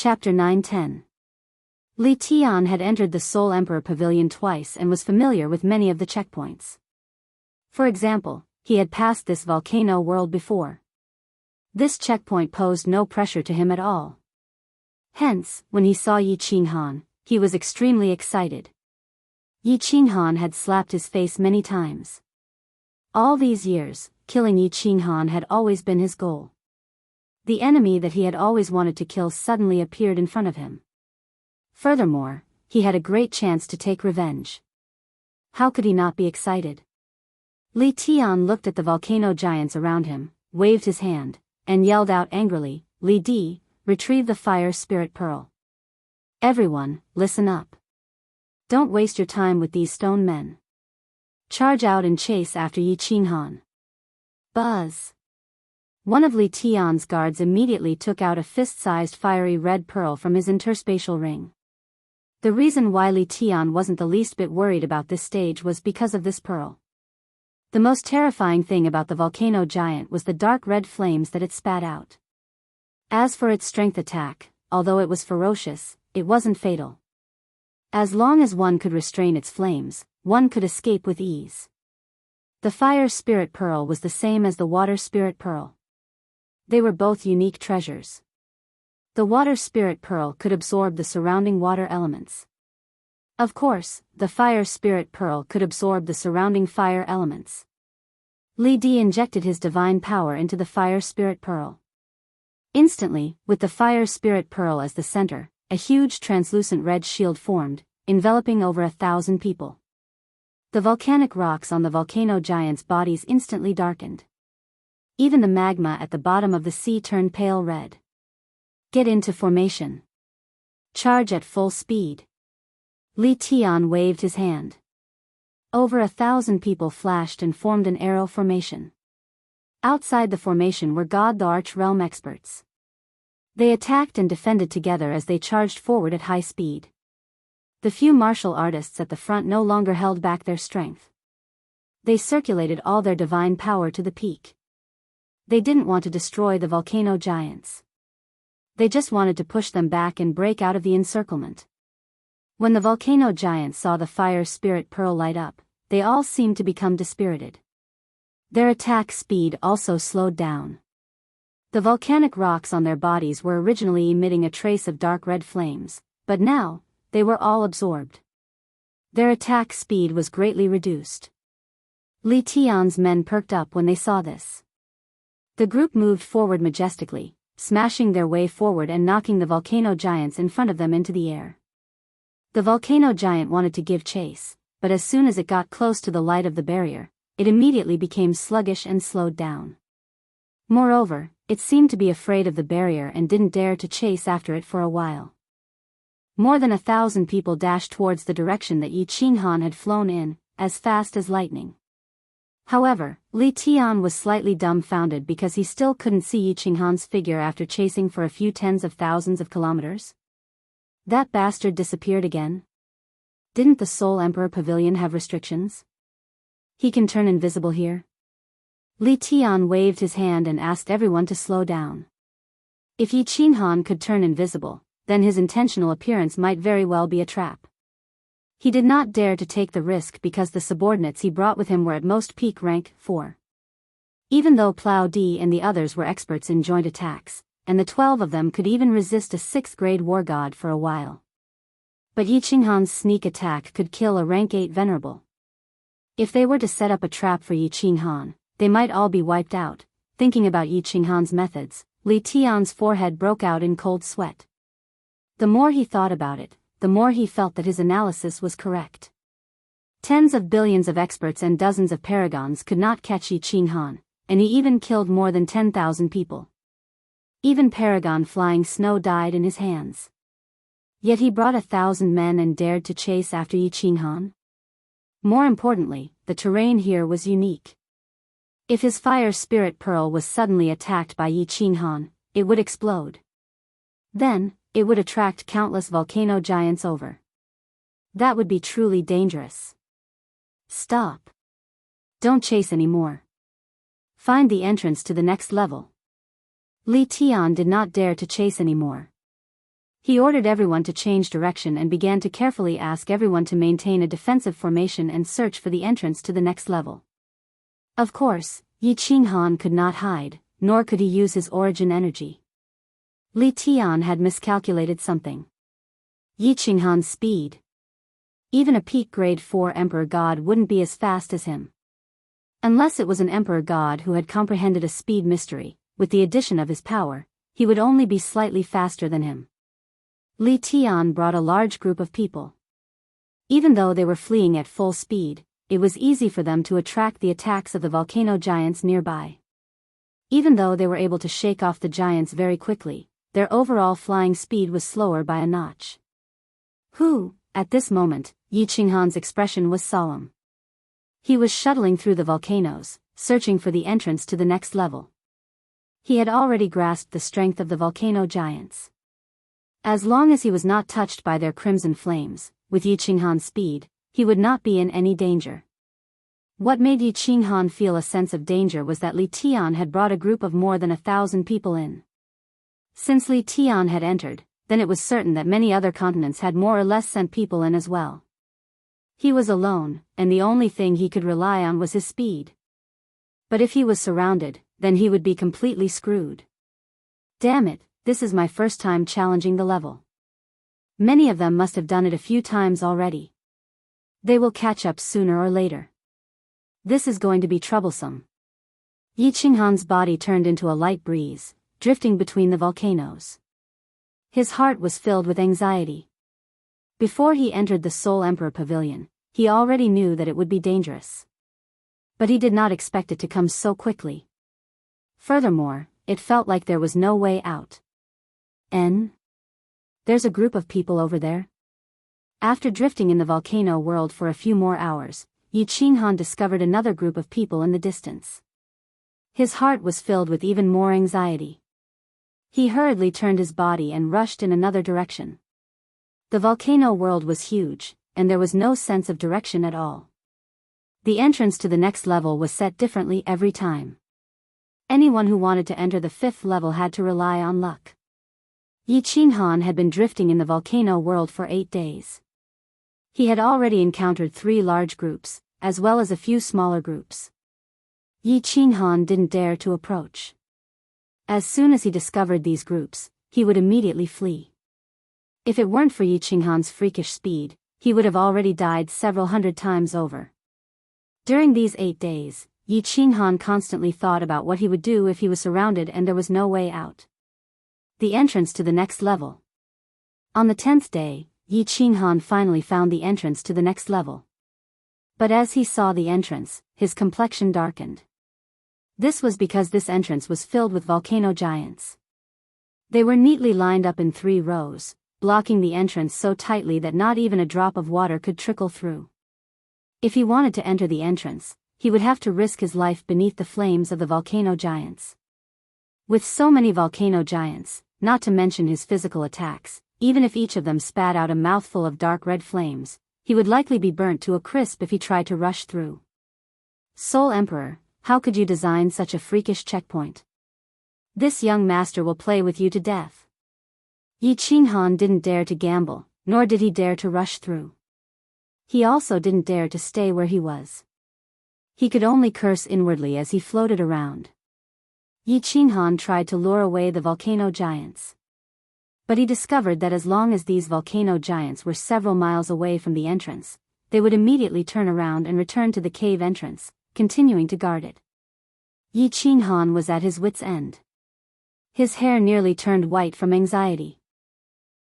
Chapter 9-10. Li Tian had entered the Soul Emperor Pavilion twice and was familiar with many of the checkpoints. For example, he had passed this volcano world before. This checkpoint posed no pressure to him at all. Hence, when he saw Yi Qinghan, he was extremely excited. Yi Qinghan had slapped his face many times. All these years, killing Yi Qinghan had always been his goal. The enemy that he had always wanted to kill suddenly appeared in front of him. Furthermore, he had a great chance to take revenge. How could he not be excited? Li Tian looked at the volcano giants around him, waved his hand, and yelled out angrily, "Li Di, retrieve the fire spirit pearl. Everyone, listen up. Don't waste your time with these stone men. Charge out and chase after Yi Qinghan." Buzz! One of Li Tian's guards immediately took out a fist-sized fiery red pearl from his interspatial ring. The reason why Li Tian wasn't the least bit worried about this stage was because of this pearl. The most terrifying thing about the volcano giant was the dark red flames that it spat out. As for its strength attack, although it was ferocious, it wasn't fatal. As long as one could restrain its flames, one could escape with ease. The fire spirit pearl was the same as the water spirit pearl. They were both unique treasures. The water spirit pearl could absorb the surrounding water elements. Of course, the fire spirit pearl could absorb the surrounding fire elements. Li Di injected his divine power into the fire spirit pearl. Instantly, with the fire spirit pearl as the center, a huge translucent red shield formed, enveloping over 1,000 people. The volcanic rocks on the volcano giants' bodies instantly darkened. Even the magma at the bottom of the sea turned pale red. Get into formation. Charge at full speed. Li Tian waved his hand. Over 1,000 people flashed and formed an arrow formation. Outside the formation were God the Arch-Realm experts. They attacked and defended together as they charged forward at high speed. The few martial artists at the front no longer held back their strength. They circulated all their divine power to the peak. They didn't want to destroy the volcano giants. They just wanted to push them back and break out of the encirclement. When the volcano giants saw the fire spirit pearl light up, they all seemed to become dispirited. Their attack speed also slowed down. The volcanic rocks on their bodies were originally emitting a trace of dark red flames, but now, they were all absorbed. Their attack speed was greatly reduced. Li Tian's men perked up when they saw this. The group moved forward majestically, smashing their way forward and knocking the volcano giants in front of them into the air. The volcano giant wanted to give chase, but as soon as it got close to the light of the barrier, it immediately became sluggish and slowed down. Moreover, it seemed to be afraid of the barrier and didn't dare to chase after it for a while. More than 1,000 people dashed towards the direction that Yi Qinghan had flown in, as fast as lightning. However, Li Tian was slightly dumbfounded because he still couldn't see Yi Qinghan's figure after chasing for a few tens of thousands of kilometers. That bastard disappeared again? Didn't the Soul Emperor Pavilion have restrictions? He can turn invisible here? Li Tian waved his hand and asked everyone to slow down. If Yi Qinghan could turn invisible, then his intentional appearance might very well be a trap. He did not dare to take the risk because the subordinates he brought with him were at most peak rank 4. Even though Plow D and the others were experts in joint attacks, and the 12 of them could even resist a 6th-grade war god for a while. But Yi Qinghan's sneak attack could kill a rank 8 venerable. If they were to set up a trap for Yi Qinghan, they might all be wiped out. Thinking about Yi Qinghan's methods, Li Tian's forehead broke out in cold sweat. The more he thought about it, the more he felt that his analysis was correct. Tens of billions of experts and dozens of paragons could not catch Yi Qinghan, and he even killed more than 10,000 people. Even Paragon Flying Snow died in his hands. Yet he brought 1,000 men and dared to chase after Yi Qinghan. More importantly, the terrain here was unique. If his fire spirit pearl was suddenly attacked by Yi Qinghan, it would explode. Then, it would attract countless volcano giants over. That would be truly dangerous. Stop. Don't chase anymore. Find the entrance to the next level. Li Tian did not dare to chase anymore. He ordered everyone to change direction and began to carefully ask everyone to maintain a defensive formation and search for the entrance to the next level. Of course, Yi Qinghan could not hide, nor could he use his origin energy. Li Tian had miscalculated something. Yi Qinghan's speed. Even a peak grade 4 Emperor God wouldn't be as fast as him. Unless it was an Emperor God who had comprehended a speed mystery, with the addition of his power, he would only be slightly faster than him. Li Tian brought a large group of people. Even though they were fleeing at full speed, it was easy for them to attract the attacks of the volcano giants nearby. Even though they were able to shake off the giants very quickly, their overall flying speed was slower by a notch. At this moment, Yi Qinghan's expression was solemn. He was shuttling through the volcanoes, searching for the entrance to the next level. He had already grasped the strength of the volcano giants. As long as he was not touched by their crimson flames, with Yi Qinghan's speed, he would not be in any danger. What made Yi Qinghan feel a sense of danger was that Li Tian had brought a group of more than 1,000 people in. Since Li Tian had entered, then it was certain that many other continents had more or less sent people in as well. He was alone, and the only thing he could rely on was his speed. But if he was surrounded, then he would be completely screwed. Damn it, this is my first time challenging the level. Many of them must have done it a few times already. They will catch up sooner or later. This is going to be troublesome. Yi Qinghan's body turned into a light breeze, drifting between the volcanoes. His heart was filled with anxiety. Before he entered the Soul Emperor Pavilion, he already knew that it would be dangerous. But he did not expect it to come so quickly. Furthermore, it felt like there was no way out. There's a group of people over there. After drifting in the volcano world for a few more hours, Yi Qinghan discovered another group of people in the distance. His heart was filled with even more anxiety. He hurriedly turned his body and rushed in another direction. The volcano world was huge, and there was no sense of direction at all. The entrance to the next level was set differently every time. Anyone who wanted to enter the 5th level had to rely on luck. Yi Qinghan had been drifting in the volcano world for 8 days. He had already encountered 3 large groups, as well as a few smaller groups. Yi Qinghan didn't dare to approach. As soon as he discovered these groups, he would immediately flee. If it weren't for Yi Qinghan's freakish speed, he would have already died several hundred times over. During these 8 days, Yi Qinghan constantly thought about what he would do if he was surrounded and there was no way out. The entrance to the next level. On the 10th day, Yi Qinghan finally found the entrance to the next level. But as he saw the entrance, his complexion darkened. This was because this entrance was filled with volcano giants. They were neatly lined up in 3 rows, blocking the entrance so tightly that not even a drop of water could trickle through. If he wanted to enter the entrance, he would have to risk his life beneath the flames of the volcano giants. With so many volcano giants, not to mention his physical attacks, even if each of them spat out a mouthful of dark red flames, he would likely be burnt to a crisp if he tried to rush through. Soul Emperor, how could you design such a freakish checkpoint? This young master will play with you to death. Yi Qinghan didn't dare to gamble, nor did he dare to rush through. He also didn't dare to stay where he was. He could only curse inwardly as he floated around. Yi Qinghan tried to lure away the volcano giants. But he discovered that as long as these volcano giants were several miles away from the entrance, they would immediately turn around and return to the cave entrance, continuing to guard it. Yi Qinghan was at his wit's end. His hair nearly turned white from anxiety.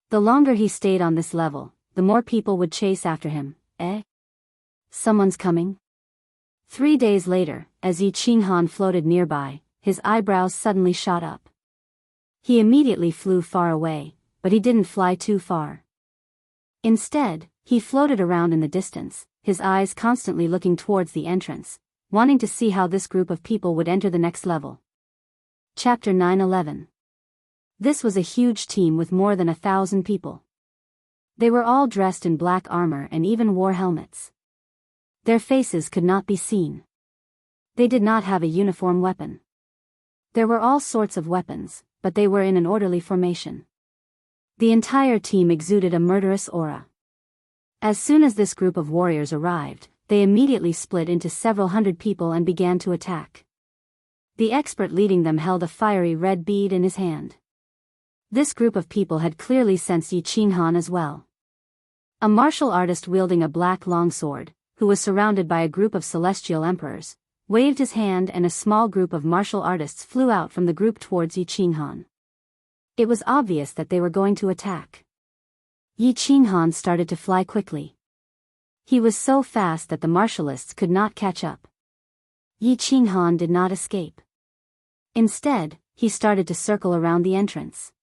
The longer he stayed on this level, the more people would chase after him. Someone's coming? 3 days later, as Yi Qinghan floated nearby, his eyebrows suddenly shot up. He immediately flew far away, but he didn't fly too far. Instead, he floated around in the distance, his eyes constantly looking towards the entrance, wanting to see how this group of people would enter the next level. Chapter 9-11. This was a huge team with more than 1,000 people. They were all dressed in black armor and even wore helmets. Their faces could not be seen. They did not have a uniform weapon. There were all sorts of weapons, but they were in an orderly formation. The entire team exuded a murderous aura. As soon as this group of warriors arrived, they immediately split into several hundred people and began to attack. The expert leading them held a fiery red bead in his hand. This group of people had clearly sensed Yi Qinghan as well. A martial artist wielding a black longsword, who was surrounded by a group of celestial emperors, waved his hand and a small group of martial artists flew out from the group towards Yi Qinghan. It was obvious that they were going to attack. Yi Qinghan started to fly quickly. He was so fast that the martialists could not catch up. Yi Qinghan did not escape. Instead, he started to circle around the entrance.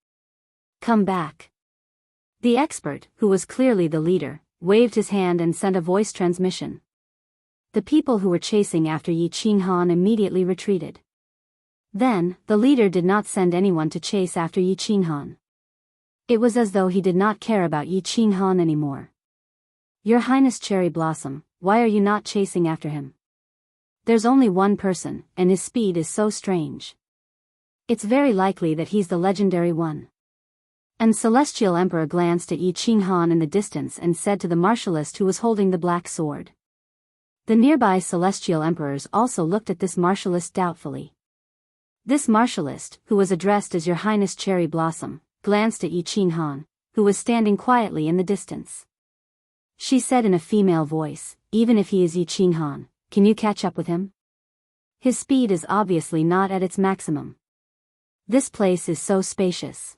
"Come back." The expert, who was clearly the leader, waved his hand and sent a voice transmission. The people who were chasing after Yi Qinghan immediately retreated. Then, the leader did not send anyone to chase after Yi Qinghan. It was as though he did not care about Yi Qinghan anymore. "Your Highness Cherry Blossom, why are you not chasing after him? There's only one person, and his speed is so strange. It's very likely that he's the legendary one." And Celestial Emperor glanced at Yi Qinghan in the distance and said to the martialist who was holding the black sword. The nearby Celestial Emperors also looked at this martialist doubtfully. This martialist, who was addressed as Your Highness Cherry Blossom, glanced at Yi Qinghan, who was standing quietly in the distance. She said in a female voice, "Even if he is Yi Qinghan, can you catch up with him? His speed is obviously not at its maximum. This place is so spacious.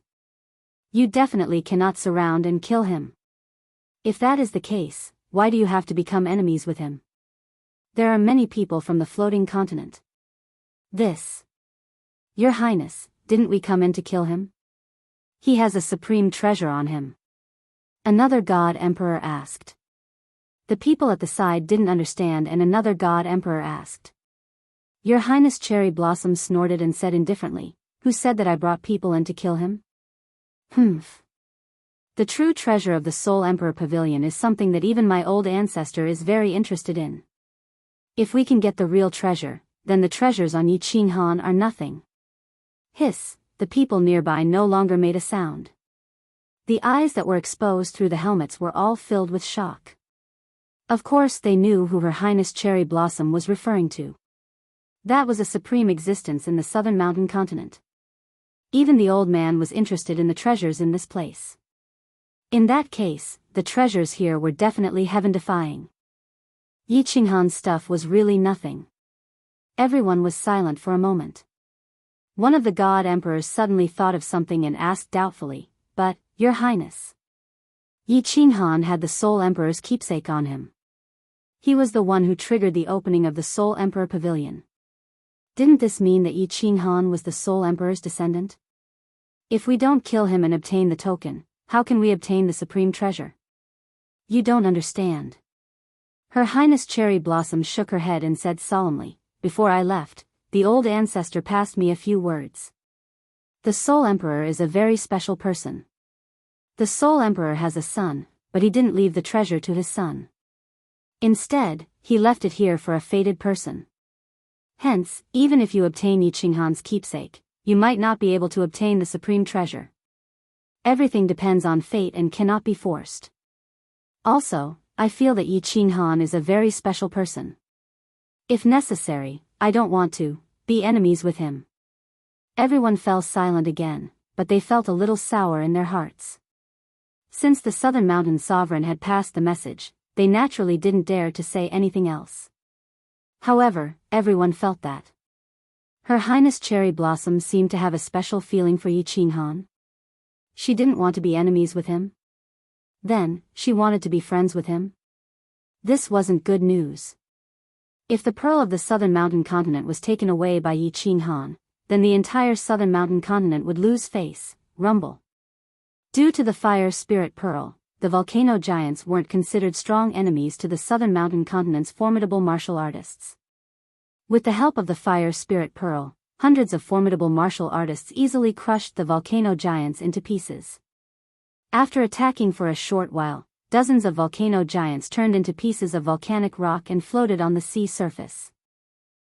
You definitely cannot surround and kill him. If that is the case, why do you have to become enemies with him? There are many people from the floating continent. This. Your Highness, didn't we come in to kill him? He has a supreme treasure on him." Another God Emperor asked. The people at the side didn't understand and another God Emperor asked. Your Highness Cherry Blossom snorted and said indifferently, "Who said that I brought people in to kill him? Humph. The true treasure of the Soul Emperor Pavilion is something that even my old ancestor is very interested in. If we can get the real treasure, then the treasures on Yi Qinghan are nothing." Hiss, the people nearby no longer made a sound. The eyes that were exposed through the helmets were all filled with shock. Of course they knew who Her Highness Cherry Blossom was referring to. That was a supreme existence in the southern mountain continent. Even the old man was interested in the treasures in this place. In that case, the treasures here were definitely heaven-defying. Yi Qinghan's stuff was really nothing. Everyone was silent for a moment. One of the God Emperors suddenly thought of something and asked doubtfully, "But, Your Highness, Yi Qinghan had the Soul Emperor's keepsake on him. He was the one who triggered the opening of the Soul Emperor Pavilion. Didn't this mean that Yi Qinghan was the Soul Emperor's descendant? If we don't kill him and obtain the token, how can we obtain the supreme treasure? You don't understand." Her Highness Cherry Blossom shook her head and said solemnly, "Before I left, the old ancestor passed me a few words. The Soul Emperor is a very special person. The Soul Emperor has a son, but he didn't leave the treasure to his son. Instead, he left it here for a fated person. Hence, even if you obtain Yi Qinghan's keepsake, you might not be able to obtain the supreme treasure. Everything depends on fate and cannot be forced. Also, I feel that Yi Qinghan is a very special person. If necessary, I don't want to be enemies with him." Everyone fell silent again, but they felt a little sour in their hearts. Since the Southern Mountain Sovereign had passed the message, they naturally didn't dare to say anything else. However, everyone felt that. Her Highness Cherry Blossom seemed to have a special feeling for Yi Qinghan. She didn't want to be enemies with him. Then, she wanted to be friends with him. This wasn't good news. If the pearl of the Southern Mountain Continent was taken away by Yi Qinghan, then the entire Southern Mountain Continent would lose face, rumble. Due to the Fire Spirit Pearl, the volcano giants weren't considered strong enemies to the Southern Mountain Continent's formidable martial artists. With the help of the Fire Spirit Pearl, hundreds of formidable martial artists easily crushed the volcano giants into pieces. After attacking for a short while, dozens of volcano giants turned into pieces of volcanic rock and floated on the sea surface.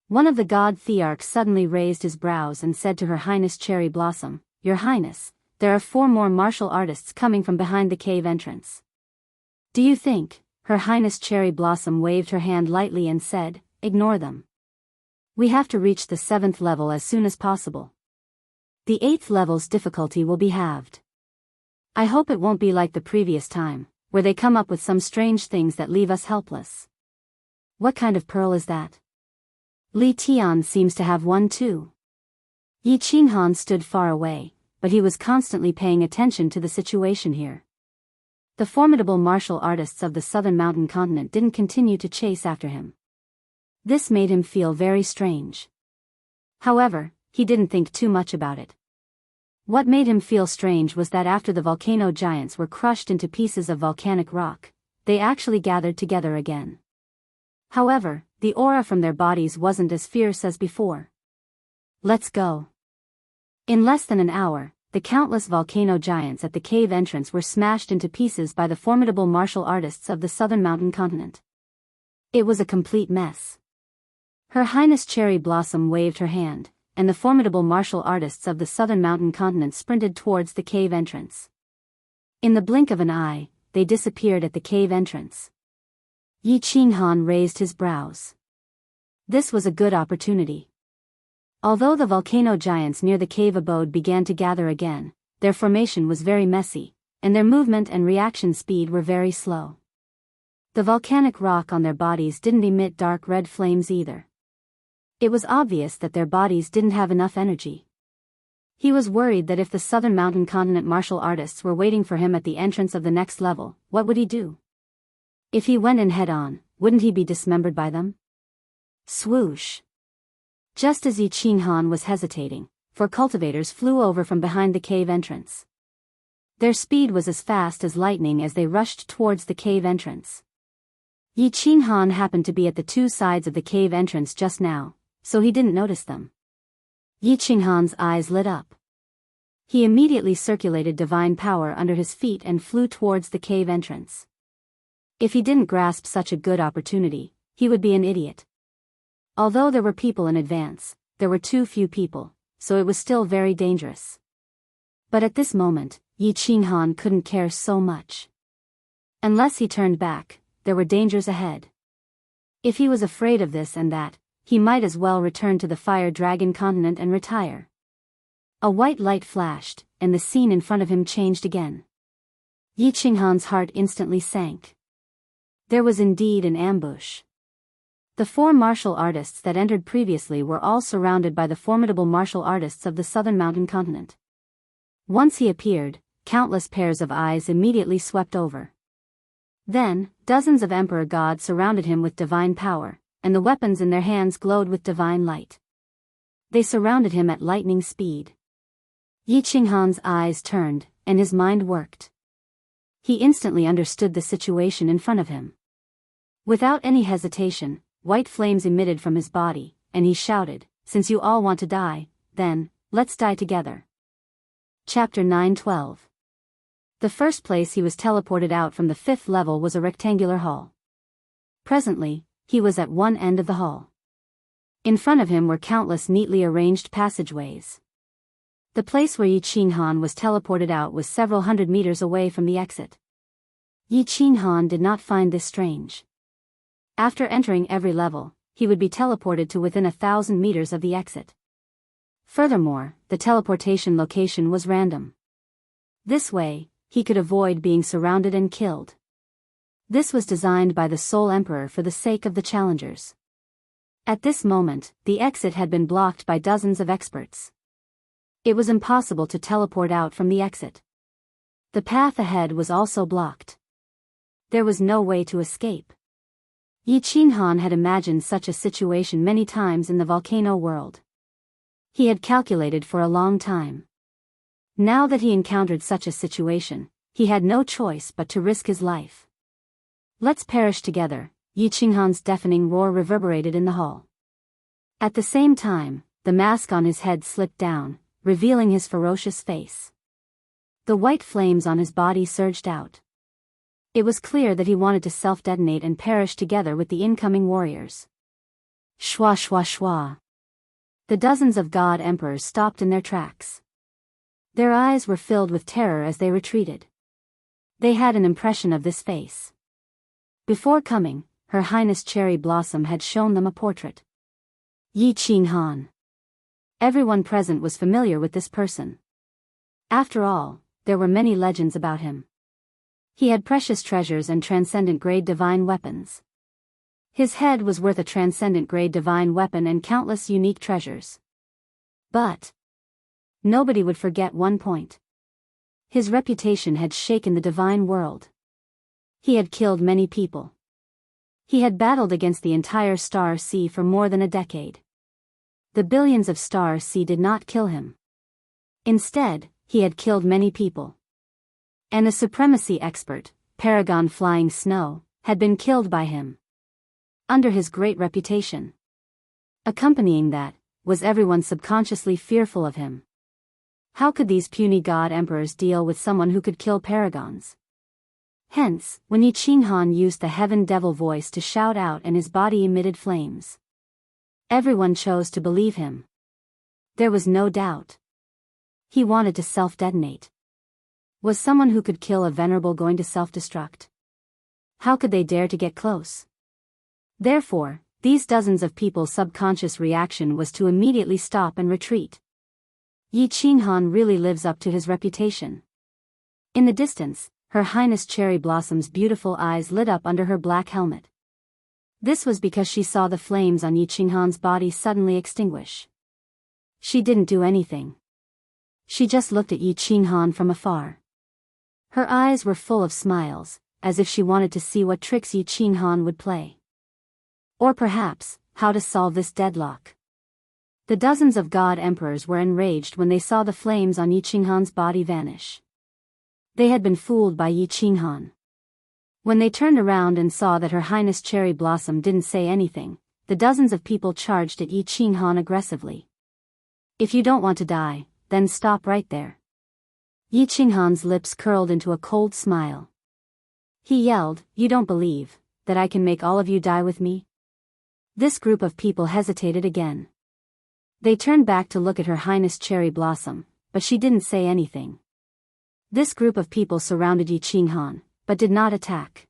One of the god Thearchs suddenly raised his brows and said to Her Highness Cherry Blossom, "Your Highness, there are 4 more martial artists coming from behind the cave entrance. Do you think? Her Highness Cherry Blossom waved her hand lightly and said, ignore them. We have to reach the 7th level as soon as possible. The 8th level's difficulty will be halved. I hope it won't be like the previous time, where they come up with some strange things that leave us helpless. What kind of pearl is that? Li Tian seems to have one too. Yi Qinghan stood far away, but he was constantly paying attention to the situation here. The formidable martial artists of the southern mountain continent didn't continue to chase after him. This made him feel very strange. However, he didn't think too much about it. What made him feel strange was that after the volcano giants were crushed into pieces of volcanic rock, they actually gathered together again. However, the aura from their bodies wasn't as fierce as before. Let's go. In less than an hour, the countless volcano giants at the cave entrance were smashed into pieces by the formidable martial artists of the southern mountain continent. It was a complete mess. Her Highness Cherry Blossom waved her hand, and the formidable martial artists of the southern mountain continent sprinted towards the cave entrance. In the blink of an eye, they disappeared at the cave entrance. Yi Qinghan raised his brows. This was a good opportunity. Although the volcano giants near the cave abode began to gather again, their formation was very messy, and their movement and reaction speed were very slow. The volcanic rock on their bodies didn't emit dark red flames either. It was obvious that their bodies didn't have enough energy. He was worried that if the southern mountain continent martial artists were waiting for him at the entrance of the next level, what would he do? If he went in head-on, wouldn't he be dismembered by them? Swoosh! Just as Yi Qinghan was hesitating, 4 cultivators flew over from behind the cave entrance. Their speed was as fast as lightning as they rushed towards the cave entrance. Yi Qinghan happened to be at the 2 sides of the cave entrance just now, so he didn't notice them. Yi Qinghan's eyes lit up. He immediately circulated divine power under his feet and flew towards the cave entrance. If he didn't grasp such a good opportunity, he would be an idiot. Although there were people in advance, there were too few people, so it was still very dangerous. But at this moment, Yi Qinghan couldn't care so much. Unless he turned back, there were dangers ahead. If he was afraid of this and that, he might as well return to the Fire Dragon continent and retire. A white light flashed, and the scene in front of him changed again. Yi Qinghan's heart instantly sank. There was indeed an ambush. The 4 martial artists that entered previously were all surrounded by the formidable martial artists of the southern mountain continent. Once he appeared, countless pairs of eyes immediately swept over. Then, dozens of emperor gods surrounded him with divine power, and the weapons in their hands glowed with divine light. They surrounded him at lightning speed. Yi Qinghan's eyes turned, and his mind worked. He instantly understood the situation in front of him. Without any hesitation, white flames emitted from his body, and he shouted, "Since you all want to die, then, let's die together." Chapter 9:12. The first place he was teleported out from the 5th level was a rectangular hall. Presently, he was at one end of the hall. In front of him were countless neatly arranged passageways. The place where Yi Qinghan was teleported out was several hundred meters away from the exit. Yi Qinghan did not find this strange. After entering every level, he would be teleported to within 1,000 meters of the exit. Furthermore, the teleportation location was random. This way, he could avoid being surrounded and killed. This was designed by the Soul Emperor for the sake of the challengers. At this moment, the exit had been blocked by dozens of experts. It was impossible to teleport out from the exit. The path ahead was also blocked. There was no way to escape. Yi Qinghan had imagined such a situation many times in the volcano world. He had calculated for a long time. Now that he encountered such a situation, he had no choice but to risk his life. "Let's perish together," Yi Qinghan's deafening roar reverberated in the hall. At the same time, the mask on his head slipped down, revealing his ferocious face. The white flames on his body surged out. It was clear that he wanted to self-detonate and perish together with the incoming warriors. Shwa shwa shwa. The dozens of god emperors stopped in their tracks. Their eyes were filled with terror as they retreated. They had an impression of this face. Before coming, Her Highness Cherry Blossom had shown them a portrait. Yi Qinghan. Everyone present was familiar with this person. After all, there were many legends about him. He had precious treasures and transcendent-grade divine weapons. His head was worth a transcendent-grade divine weapon and countless unique treasures. But nobody would forget one point. His reputation had shaken the divine world. He had killed many people. He had battled against the entire Star Sea for more than a decade. The billions of Star Sea did not kill him. Instead, he had killed many people. And the supremacy expert, Paragon Flying Snow, had been killed by him. Under his great reputation. Accompanying that, was everyone subconsciously fearful of him. How could these puny god emperors deal with someone who could kill paragons? Hence, when Yi Qinghan used the heaven devil voice to shout out and his body emitted flames, everyone chose to believe him. There was no doubt. He wanted to self-detonate. Was someone who could kill a venerable going to self-destruct? How could they dare to get close? Therefore, these dozens of people's subconscious reaction was to immediately stop and retreat. Yi Qinghan really lives up to his reputation. In the distance, Her Highness Cherry Blossom's beautiful eyes lit up under her black helmet. This was because she saw the flames on Yi Qinghan's body suddenly extinguish. She didn't do anything. She just looked at Yi Qinghan from afar. Her eyes were full of smiles, as if she wanted to see what tricks Yi Qinghan would play. Or perhaps, how to solve this deadlock. The dozens of god emperors were enraged when they saw the flames on Yi Qinghan's body vanish. They had been fooled by Yi Qinghan. When they turned around and saw that Her Highness Cherry Blossom didn't say anything, the dozens of people charged at Yi Qinghan aggressively. If you don't want to die, then stop right there. Yi Qinghan's lips curled into a cold smile. He yelled, "You don't believe that I can make all of you die with me?" This group of people hesitated again. They turned back to look at Her Highness Cherry Blossom, but she didn't say anything. This group of people surrounded Yi Qinghan, but did not attack.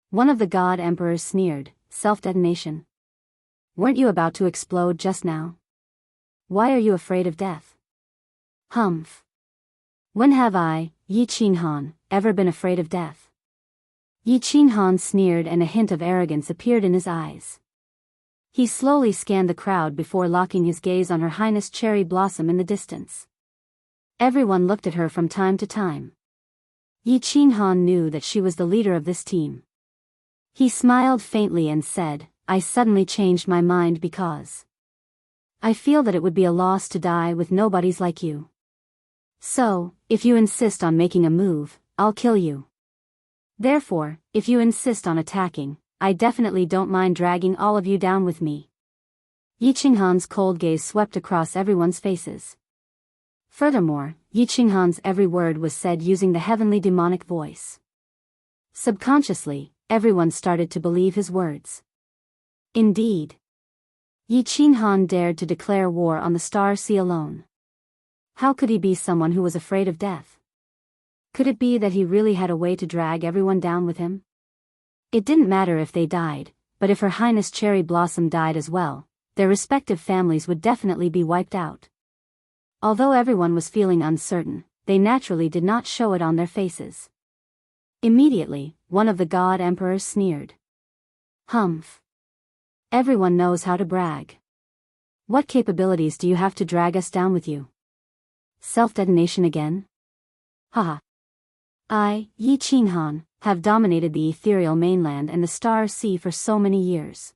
One of the god emperors sneered, "Self-detonation? Weren't you about to explode just now? Why are you afraid of death?" "Humph. When have I, Yi Qinghan, ever been afraid of death?" Yi Qinghan sneered and a hint of arrogance appeared in his eyes. He slowly scanned the crowd before locking his gaze on Her Highness Cherry Blossom in the distance. Everyone looked at her from time to time. Yi Qinghan knew that she was the leader of this team. He smiled faintly and said, "I suddenly changed my mind because I feel that it would be a loss to die with nobodies like you. So, if you insist on making a move, I'll kill you. Therefore, if you insist on attacking, I definitely don't mind dragging all of you down with me." Yi Qinghan's cold gaze swept across everyone's faces. Furthermore, Yi Qinghan's every word was said using the heavenly demonic voice. Subconsciously, everyone started to believe his words. Indeed, Yi Qinghan dared to declare war on the Star Sea alone. How could he be someone who was afraid of death? Could it be that he really had a way to drag everyone down with him? It didn't matter if they died, but if Her Highness Cherry Blossom died as well, their respective families would definitely be wiped out. Although everyone was feeling uncertain, they naturally did not show it on their faces. Immediately, one of the god emperors sneered. "Humph. Everyone knows how to brag. What capabilities do you have to drag us down with you? Self-detonation again? Haha. I, Yi Qinghan, have dominated the ethereal mainland and the Star Sea for so many years.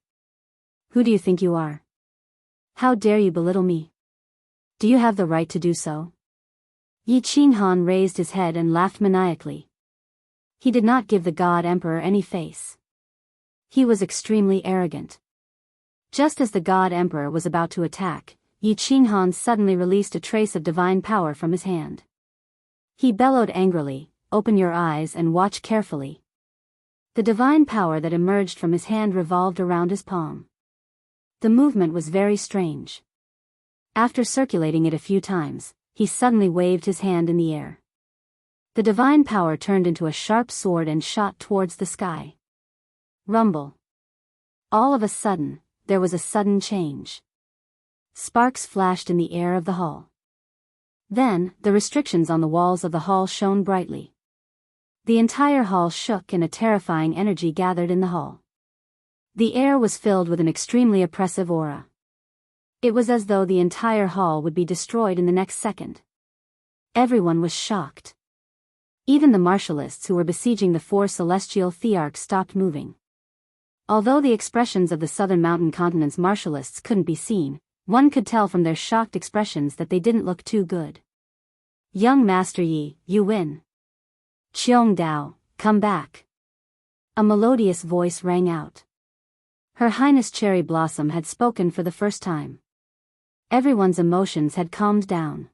Who do you think you are? How dare you belittle me? Do you have the right to do so?" Yi Qinghan raised his head and laughed maniacally. He did not give the god emperor any face. He was extremely arrogant. Just as the god emperor was about to attack, Yi Qinghan suddenly released a trace of divine power from his hand. He bellowed angrily, "Open your eyes and watch carefully." The divine power that emerged from his hand revolved around his palm. The movement was very strange. After circulating it a few times, he suddenly waved his hand in the air. The divine power turned into a sharp sword and shot towards the sky. Rumble. All of a sudden, there was a sudden change. Sparks flashed in the air of the hall. Then, the restrictions on the walls of the hall shone brightly. The entire hall shook and a terrifying energy gathered in the hall. The air was filled with an extremely oppressive aura. It was as though the entire hall would be destroyed in the next second. Everyone was shocked. Even the martialists who were besieging the four celestial thearchs stopped moving. Although the expressions of the southern mountain continent's martialists couldn't be seen, one could tell from their shocked expressions that they didn't look too good. Young Master Yi, you win. Qiong Dao, come back. A melodious voice rang out. Her Highness Cherry Blossom had spoken for the first time. Everyone's emotions had calmed down.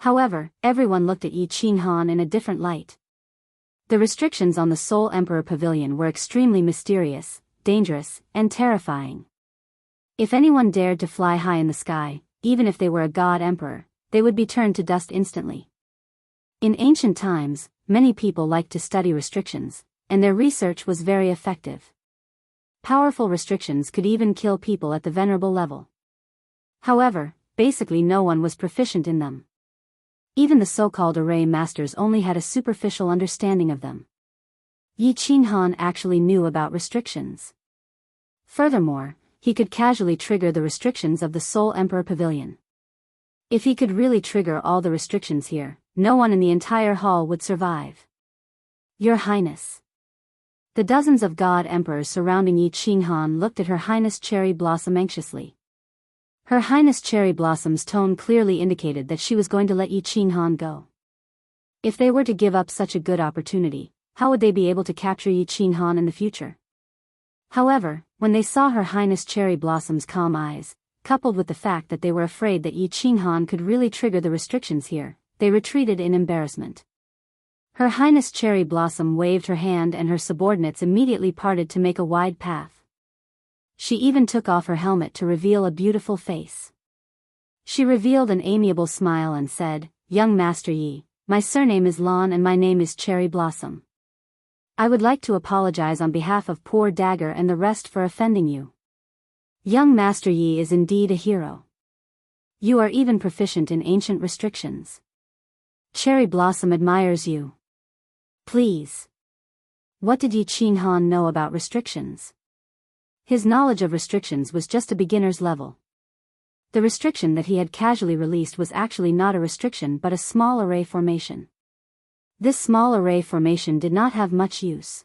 However, everyone looked at Yi Qinghan in a different light. The restrictions on the Soul Emperor Pavilion were extremely mysterious, dangerous, and terrifying. If anyone dared to fly high in the sky, even if they were a god emperor, they would be turned to dust instantly. In ancient times, many people liked to study restrictions, and their research was very effective. Powerful restrictions could even kill people at the venerable level. However, basically no one was proficient in them. Even the so-called array masters only had a superficial understanding of them. Yi Qinghan actually knew about restrictions. Furthermore, he could casually trigger the restrictions of the Soul Emperor Pavilion. If he could really trigger all the restrictions here, no one in the entire hall would survive. Your Highness. The dozens of god emperors surrounding Yi Qinghan looked at Her Highness Cherry Blossom anxiously. Her Highness Cherry Blossom's tone clearly indicated that she was going to let Yi Qinghan go. If they were to give up such a good opportunity, how would they be able to capture Yi Qinghan in the future? However, when they saw Her Highness Cherry Blossom's calm eyes, coupled with the fact that they were afraid that Yi Qinghan could really trigger the restrictions here, they retreated in embarrassment. Her Highness Cherry Blossom waved her hand and her subordinates immediately parted to make a wide path. She even took off her helmet to reveal a beautiful face. She revealed an amiable smile and said, Young Master Yi, my surname is Lan and my name is Cherry Blossom. I would like to apologize on behalf of poor Dagger and the rest for offending you. Young Master Yi is indeed a hero. You are even proficient in ancient restrictions. Cherry Blossom admires you. Please. What did Yi Qinghan know about restrictions? His knowledge of restrictions was just a beginner's level. The restriction that he had casually released was actually not a restriction but a small array formation. This small array formation did not have much use.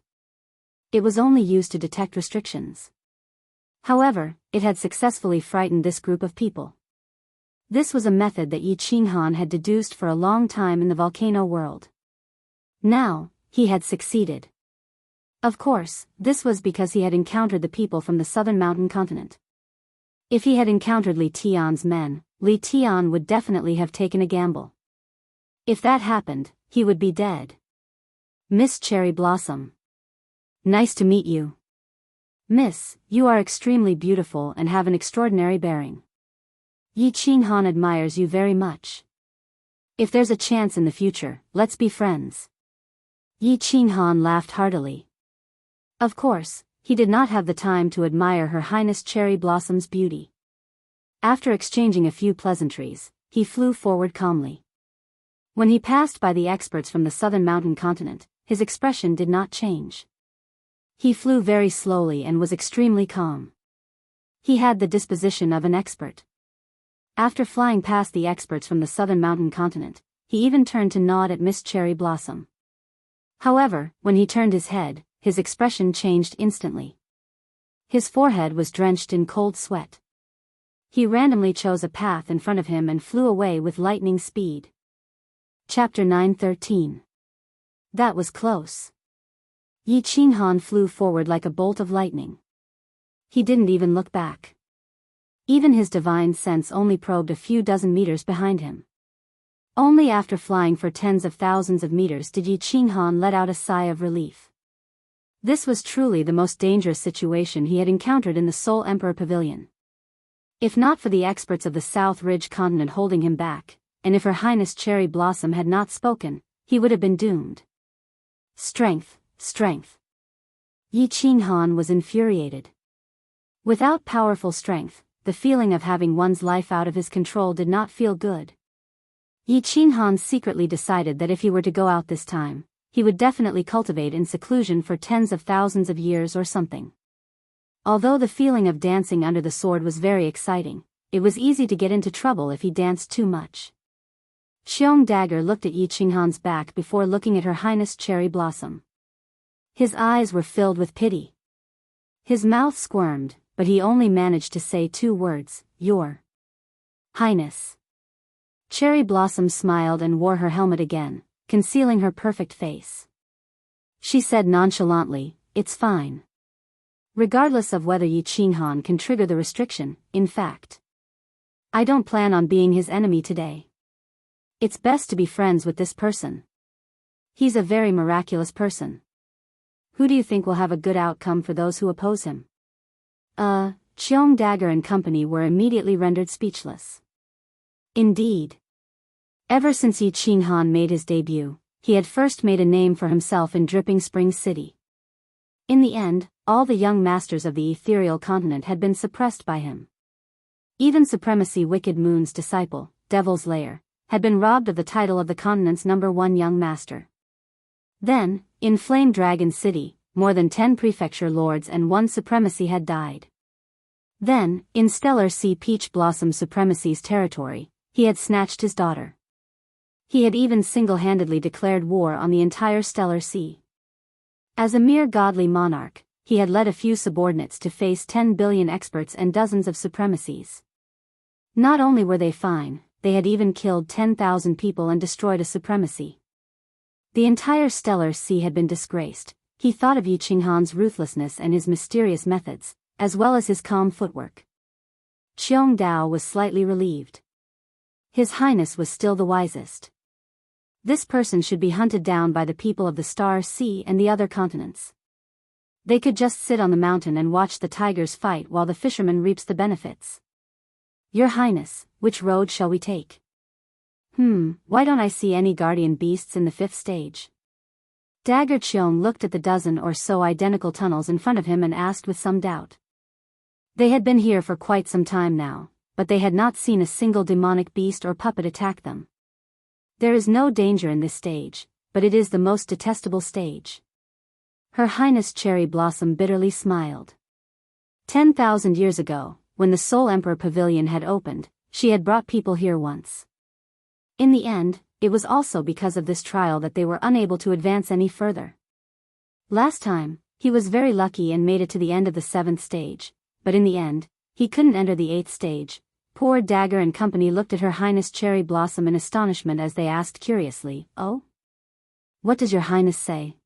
It was only used to detect restrictions. However, it had successfully frightened this group of people. This was a method that Yi Qinghan had deduced for a long time in the volcano world. Now, he had succeeded. Of course, this was because he had encountered the people from the southern mountain continent. If he had encountered Li Tian's men, Li Tian would definitely have taken a gamble. If that happened, he would be dead. Miss Cherry Blossom. Nice to meet you. Miss, you are extremely beautiful and have an extraordinary bearing. Yi Qinghan admires you very much. If there's a chance in the future, let's be friends. Yi Qinghan laughed heartily. Of course, he did not have the time to admire Her Highness Cherry Blossom's beauty. After exchanging a few pleasantries, he flew forward calmly. When he passed by the experts from the southern mountain continent, his expression did not change. He flew very slowly and was extremely calm. He had the disposition of an expert. After flying past the experts from the southern mountain continent, he even turned to nod at Miss Cherry Blossom. However, when he turned his head, his expression changed instantly. His forehead was drenched in cold sweat. He randomly chose a path in front of him and flew away with lightning speed. Chapter 9:13. That was close. Yi Qinghan flew forward like a bolt of lightning. He didn't even look back. Even his divine sense only probed a few dozen meters behind him. Only after flying for tens of thousands of meters did Yi Qinghan let out a sigh of relief. This was truly the most dangerous situation he had encountered in the Soul Emperor Pavilion. If not for the experts of the South Ridge continent holding him back, and if Her Highness Cherry Blossom had not spoken, he would have been doomed. Strength, strength. Yi Qinghan was infuriated. Without powerful strength, the feeling of having one's life out of his control did not feel good. Yi Qinghan secretly decided that if he were to go out this time, he would definitely cultivate in seclusion for tens of thousands of years or something. Although the feeling of dancing under the sword was very exciting, it was easy to get into trouble if he danced too much. Xiong Dagger looked at Yi Qinghan's back before looking at Her Highness Cherry Blossom. His eyes were filled with pity. His mouth squirmed, but he only managed to say 2 words, "Your Highness." Cherry Blossom smiled and wore her helmet again, concealing her perfect face. She said nonchalantly, "It's fine." Regardless of whether Yi Qinghan can trigger the restriction, in fact. I don't plan on being his enemy today. It's best to be friends with this person. He's a very miraculous person. Who do you think will have a good outcome for those who oppose him? Xiong Dagger and company were immediately rendered speechless. Indeed. Ever since Yi Qinghan made his debut, he had first made a name for himself in Dripping Springs City. In the end, all the young masters of the ethereal continent had been suppressed by him. Even Supremacy Wicked Moon's disciple, Devil's Lair, had been robbed of the title of the continent's #1 young master. Then, in Flame Dragon City, more than 10 prefecture lords and 1 supremacy had died. Then, in Stellar Sea Peach Blossom Supremacy's territory, he had snatched his daughter. He had even single-handedly declared war on the entire Stellar Sea. As a mere godly monarch, he had led a few subordinates to face 10 billion experts and dozens of supremacies. Not only were they fine, they had even killed 10,000 people and destroyed a supremacy. The entire Stellar Sea had been disgraced. He thought of Yi Qinghan's ruthlessness and his mysterious methods, as well as his calm footwork. Xiong Dao was slightly relieved. His Highness was still the wisest. This person should be hunted down by the people of the Star Sea and the other continents. They could just sit on the mountain and watch the tigers fight while the fisherman reaps the benefits. Your Highness, which road shall we take? Why don't I see any guardian beasts in the 5th stage? Dagger Qiong looked at the dozen or so identical tunnels in front of him and asked with some doubt. They had been here for quite some time now, but they had not seen a single demonic beast or puppet attack them. There is no danger in this stage, but it is the most detestable stage. Her Highness Cherry Blossom bitterly smiled. 10,000 years ago, when the Soul Emperor Pavilion had opened, she had brought people here once. In the end, it was also because of this trial that they were unable to advance any further. Last time, he was very lucky and made it to the end of the 7th stage, but in the end, he couldn't enter the 8th stage. Poor Dagger and company looked at Her Highness Cherry Blossom in astonishment as they asked curiously, "Oh? What does Your Highness say?"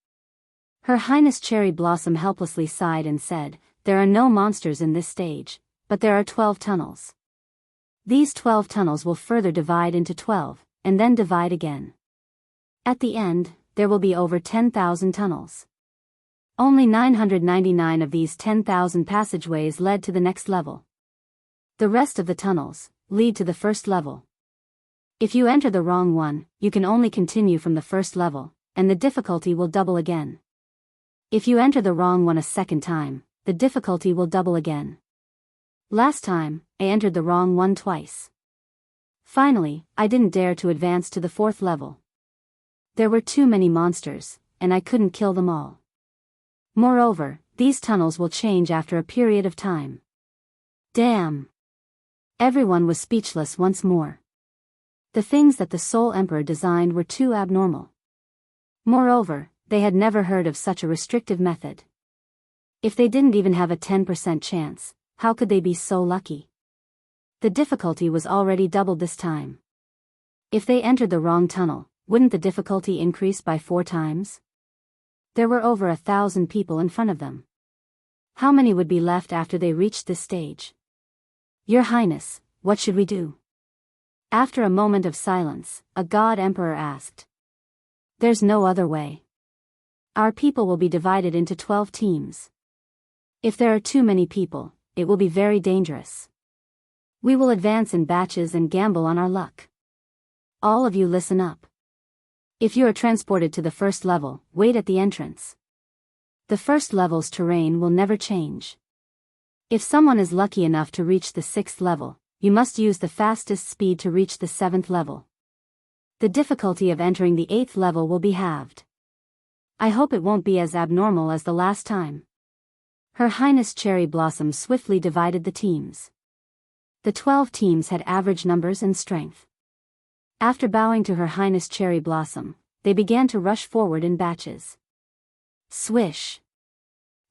Her Highness Cherry Blossom helplessly sighed and said, "There are no monsters in this stage, but there are 12 tunnels. These 12 tunnels will further divide into 12, and then divide again. At the end, there will be over 10,000 tunnels. Only 999 of these 10,000 passageways led to the next level. The rest of the tunnels lead to the first level. If you enter the wrong one, you can only continue from the first level, and the difficulty will double again. If you enter the wrong one a second time, the difficulty will double again. Last time, I entered the wrong one twice. Finally, I didn't dare to advance to the 4th level. There were too many monsters, and I couldn't kill them all. Moreover, these tunnels will change after a period of time." Damn! Everyone was speechless once more. The things that the Soul Emperor designed were too abnormal. Moreover, they had never heard of such a restrictive method. If they didn't even have a 10% chance, how could they be so lucky? The difficulty was already doubled this time. If they entered the wrong tunnel, wouldn't the difficulty increase by 4 times? There were over 1,000 people in front of them. How many would be left after they reached this stage? "Your Highness, what should we do?" After a moment of silence, a god emperor asked. "There's no other way. Our people will be divided into 12 teams. If there are too many people, it will be very dangerous. We will advance in batches and gamble on our luck. All of you listen up. If you are transported to the first level, wait at the entrance. The first level's terrain will never change. If someone is lucky enough to reach the 6th level, you must use the fastest speed to reach the 7th level. The difficulty of entering the 8th level will be halved. I hope it won't be as abnormal as the last time. Her Highness Cherry Blossom swiftly divided the teams. The 12 teams had average numbers and strength. After bowing to Her Highness Cherry Blossom, they began to rush forward in batches. Swish!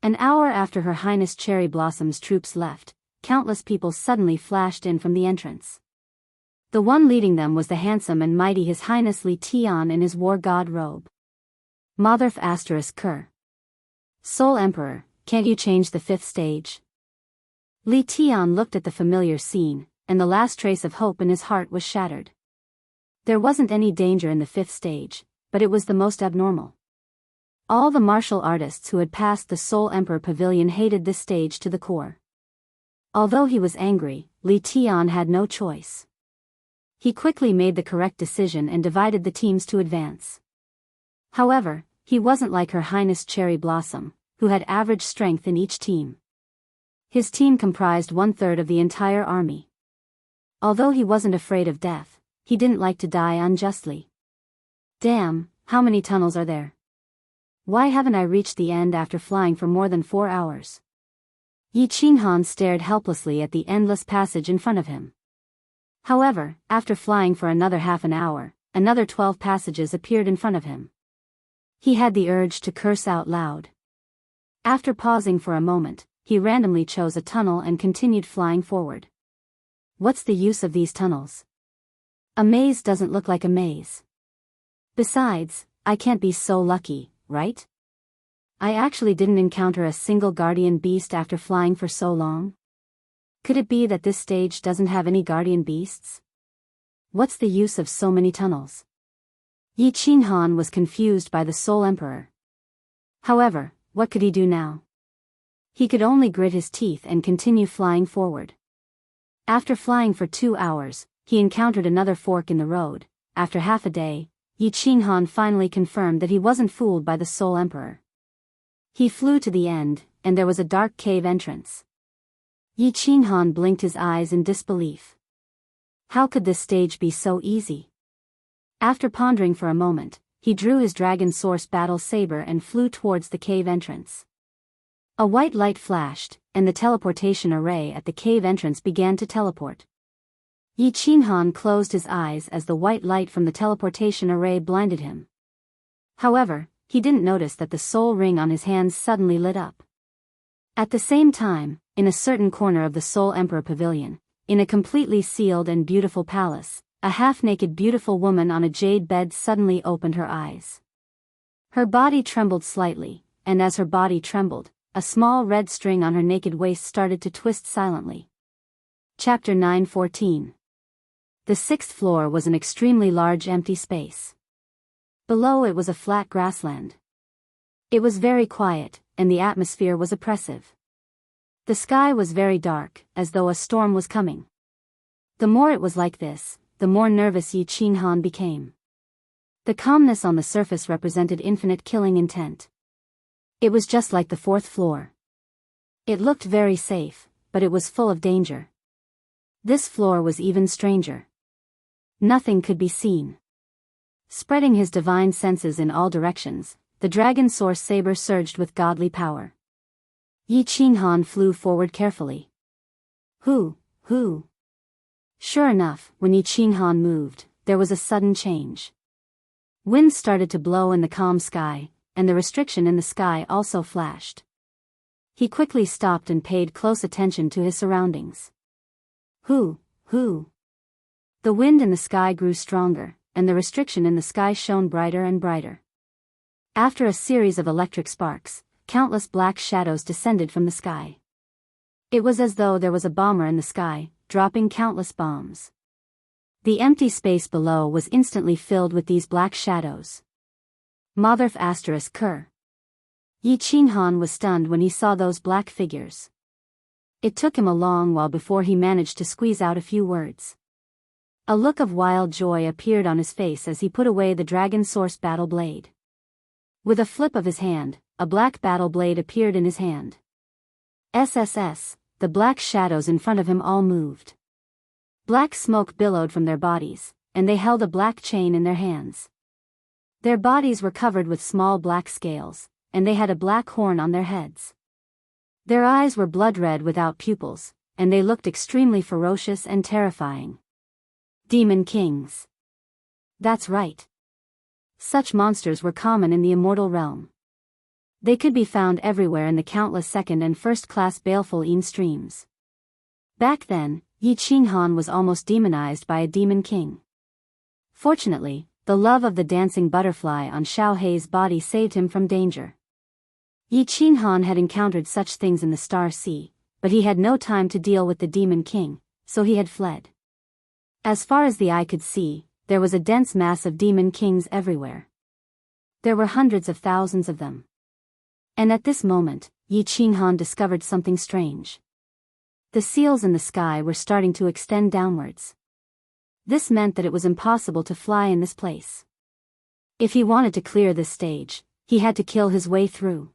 An hour after Her Highness Cherry Blossom's troops left, countless people suddenly flashed in from the entrance. The one leading them was the handsome and mighty His Highness Li Tian in his war god robe. Motherf ****. Soul Emperor, can't you change the 5th stage? Li Tian looked at the familiar scene, and the last trace of hope in his heart was shattered. There wasn't any danger in the 5th stage, but it was the most abnormal. All the martial artists who had passed the Soul Emperor Pavilion hated this stage to the core. Although he was angry, Li Tian had no choice. He quickly made the correct decision and divided the teams to advance. However, he wasn't like Her Highness Cherry Blossom, who had average strength in each team. His team comprised 1/3 of the entire army. Although he wasn't afraid of death, he didn't like to die unjustly. Damn, how many tunnels are there? Why haven't I reached the end after flying for more than 4 hours? Yi Qinghan stared helplessly at the endless passage in front of him. However, after flying for another half an hour, another 12 passages appeared in front of him. He had the urge to curse out loud. After pausing for a moment, he randomly chose a tunnel and continued flying forward. What's the use of these tunnels? A maze doesn't look like a maze. Besides, I can't be so lucky, right? I actually didn't encounter a single guardian beast after flying for so long. Could it be that this stage doesn't have any guardian beasts? What's the use of so many tunnels? Yi Qinghan was confused by the Soul Emperor. However, what could he do now? He could only grit his teeth and continue flying forward. After flying for 2 hours, he encountered another fork in the road. After half a day, Yi Qinghan finally confirmed that he wasn't fooled by the Soul Emperor. He flew to the end, and there was a dark cave entrance. Yi Qinghan blinked his eyes in disbelief. How could this stage be so easy? After pondering for a moment, he drew his dragon source battle saber and flew towards the cave entrance. A white light flashed, and the teleportation array at the cave entrance began to teleport. Yi Qinghan closed his eyes as the white light from the teleportation array blinded him. However, he didn't notice that the soul ring on his hands suddenly lit up. At the same time, in a certain corner of the Soul Emperor Pavilion, in a completely sealed and beautiful palace, a half-naked beautiful woman on a jade bed suddenly opened her eyes. Her body trembled slightly, and as her body trembled, a small red string on her naked waist started to twist silently. Chapter 9:14. The 6th floor was an extremely large empty space. Below it was a flat grassland. It was very quiet, and the atmosphere was oppressive. The sky was very dark, as though a storm was coming. The more it was like this, the more nervous Yi Qinghan became. The calmness on the surface represented infinite killing intent. It was just like the 4th floor. It looked very safe, but it was full of danger. This floor was even stranger. Nothing could be seen. Spreading his divine senses in all directions, the dragon source saber surged with godly power. Yi Qinghan flew forward carefully. Who? Sure enough, when Yi Qinghan moved, there was a sudden change. Wind started to blow in the calm sky, and the restriction in the sky also flashed. He quickly stopped and paid close attention to his surroundings. Who? The wind in the sky grew stronger, and the restriction in the sky shone brighter and brighter. After a series of electric sparks, countless black shadows descended from the sky. It was as though there was a bomber in the sky, dropping countless bombs. The empty space below was instantly filled with these black shadows. Motherf ****. Yi Qinghan was stunned when he saw those black figures. It took him a long while before he managed to squeeze out a few words. A look of wild joy appeared on his face as he put away the dragon source battle blade. With a flip of his hand, a black battle blade appeared in his hand. SSS, the black shadows in front of him all moved. Black smoke billowed from their bodies, and they held a black chain in their hands. Their bodies were covered with small black scales, and they had a black horn on their heads. Their eyes were blood red without pupils, and they looked extremely ferocious and terrifying. Demon Kings. That's right. Such monsters were common in the immortal realm. They could be found everywhere in the countless second and first-class baleful Yin streams. Back then, Yi Qinghan was almost demonized by a demon king. Fortunately, the love of the dancing butterfly on Xiao Hei's body saved him from danger. Yi Qinghan had encountered such things in the Star Sea, but he had no time to deal with the demon king, so he had fled. As far as the eye could see, there was a dense mass of demon kings everywhere. There were hundreds of thousands of them. And at this moment, Yi Qinghan discovered something strange. The seals in the sky were starting to extend downwards. This meant that it was impossible to fly in this place. If he wanted to clear this stage, he had to kill his way through.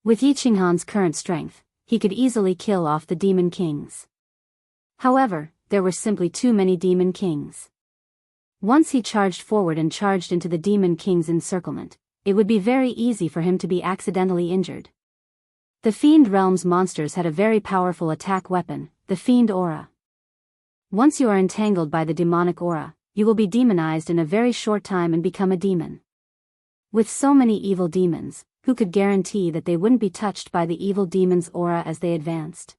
With Yi Qinghan's current strength, he could easily kill off the demon kings. However, there were simply too many demon kings. Once he charged forward and charged into the demon king's encirclement, it would be very easy for him to be accidentally injured. The Fiend Realm's monsters had a very powerful attack weapon, the Fiend Aura. Once you are entangled by the demonic aura, you will be demonized in a very short time and become a demon. With so many evil demons, who could guarantee that they wouldn't be touched by the evil demon's aura as they advanced?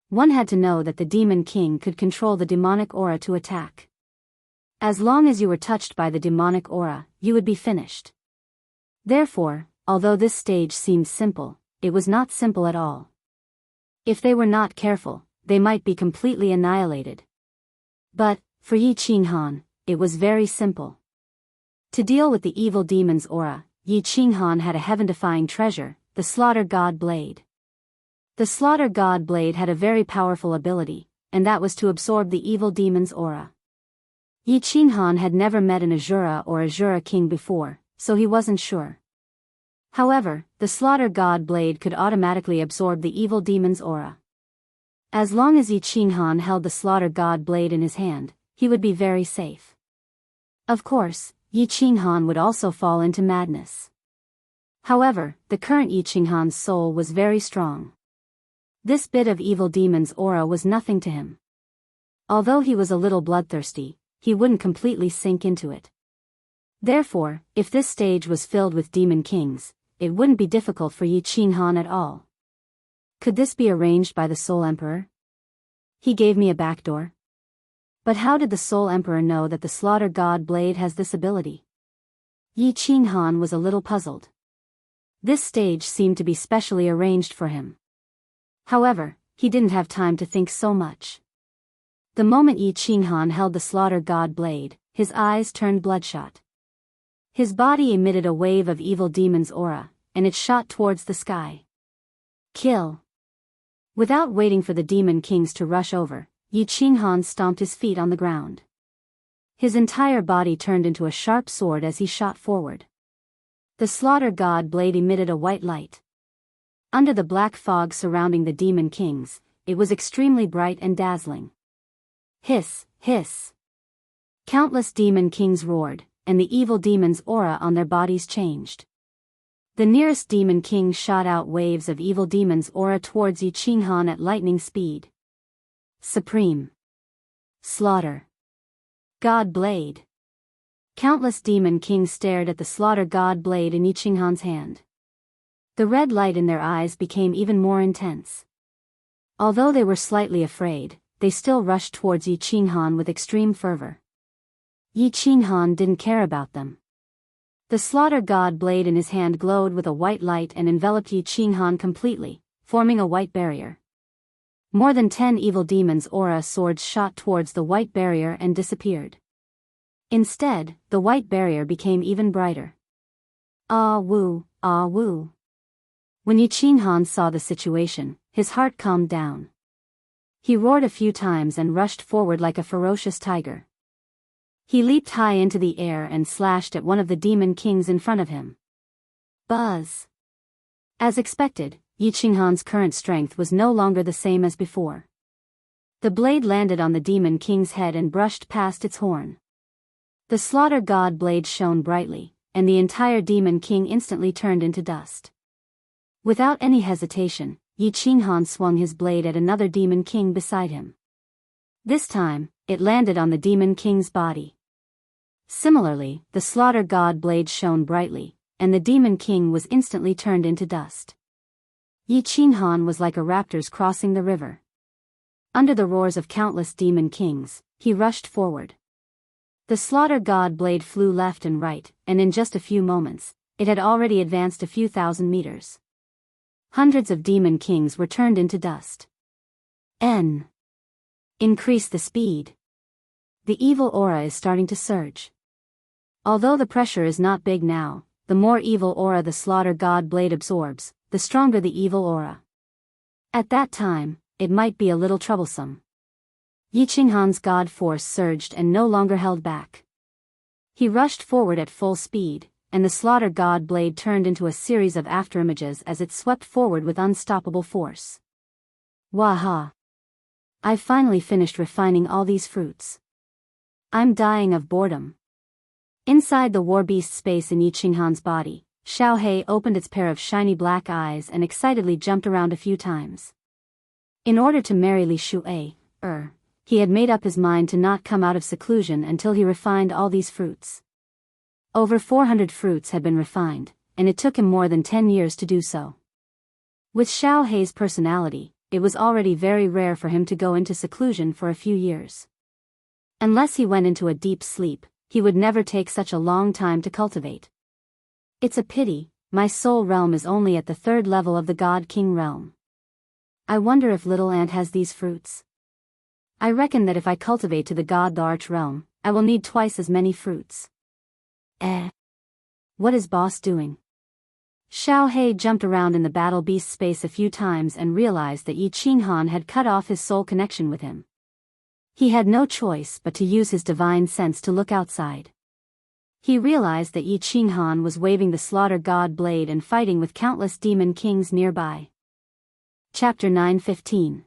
One had to know that the demon king could control the demonic aura to attack. As long as you were touched by the demonic aura, you would be finished. Therefore, although this stage seemed simple, it was not simple at all. If they were not careful, they might be completely annihilated. But, for Yi Qinghan, it was very simple. To deal with the evil demon's aura, Yi Qinghan had a heaven-defying treasure, the Slaughter God Blade. The Slaughter God Blade had a very powerful ability, and that was to absorb the evil demon's aura. Yi Qinghan had never met an Azura or Azura king before, so he wasn't sure. However, the Slaughter God Blade could automatically absorb the evil demon's aura. As long as Yi Qinghan held the Slaughter God Blade in his hand, he would be very safe. Of course, Yi Qinghan would also fall into madness. However, the current Yi Qinghan's soul was very strong. This bit of evil demon's aura was nothing to him. Although he was a little bloodthirsty, he wouldn't completely sink into it. Therefore, if this stage was filled with demon kings, it wouldn't be difficult for Yi Qinghan at all. Could this be arranged by the Soul Emperor? He gave me a backdoor. But how did the Soul Emperor know that the Slaughter God Blade has this ability? Yi Qinghan was a little puzzled. This stage seemed to be specially arranged for him. However, he didn't have time to think so much. The moment Yi Qinghan held the Slaughter God Blade, his eyes turned bloodshot. His body emitted a wave of evil demon's aura, and it shot towards the sky. Kill! Without waiting for the demon kings to rush over, Yi Qinghan stomped his feet on the ground. His entire body turned into a sharp sword as he shot forward. The Slaughter God Blade emitted a white light. Under the black fog surrounding the demon kings, it was extremely bright and dazzling. Hiss, hiss. Countless demon kings roared, and the evil demon's aura on their bodies changed. The nearest demon king shot out waves of evil demon's aura towards Yi Qinghan at lightning speed. Supreme. Slaughter. God Blade. Countless demon kings stared at the Slaughter God Blade in Yi Qinghan's hand. The red light in their eyes became even more intense. Although they were slightly afraid, they still rushed towards Yi Qinghan with extreme fervor. Yi Qinghan didn't care about them. The Slaughter God Blade in his hand glowed with a white light and enveloped Yi Qinghan completely, forming a white barrier. More than 10 evil demons' aura swords shot towards the white barrier and disappeared. Instead, the white barrier became even brighter. Ah woo, ah woo. When Yi Qinghan saw the situation, his heart calmed down. He roared a few times and rushed forward like a ferocious tiger. He leaped high into the air and slashed at one of the demon kings in front of him. Buzz! As expected, Yi Qinghan's current strength was no longer the same as before. The blade landed on the demon king's head and brushed past its horn. The slaughter god blade shone brightly, and the entire demon king instantly turned into dust. Without any hesitation, Yi Qinghan swung his blade at another demon king beside him. This time, it landed on the demon king's body. Similarly, the slaughter god blade shone brightly, and the demon king was instantly turned into dust. Yi Qinghan was like a raptor's crossing the river. Under the roars of countless demon kings, he rushed forward. The slaughter god blade flew left and right, and in just a few moments, it had already advanced a few thousand meters. Hundreds of demon kings were turned into dust. Increase the speed. The evil aura is starting to surge. Although the pressure is not big now, the more evil aura the slaughter god blade absorbs, the stronger the evil aura. At that time, it might be a little troublesome. Yi Qinghan's god force surged and no longer held back. He rushed forward at full speed, and the slaughter god blade turned into a series of afterimages as it swept forward with unstoppable force. Waha! I've finally finished refining all these fruits. I'm dying of boredom. Inside the war beast space in Yi Qinghan's body, Xiaohei opened its pair of shiny black eyes and excitedly jumped around a few times. In order to marry Li Shuai, he had made up his mind to not come out of seclusion until he refined all these fruits. Over 400 fruits had been refined, and it took him more than 10 years to do so. With Xiaohei's personality, it was already very rare for him to go into seclusion for a few years. Unless he went into a deep sleep, he would never take such a long time to cultivate. It's a pity, my soul realm is only at the 3rd level of the God King realm. I wonder if Little Ant has these fruits. I reckon that if I cultivate to the God the Arch realm, I will need twice as many fruits. What is boss doing? Xiaohei jumped around in the battle beast space a few times and realized that Yi Qinghan had cut off his soul connection with him. He had no choice but to use his divine sense to look outside. He realized that Yi Qinghan was waving the slaughter god blade and fighting with countless demon kings nearby. Chapter 9:15.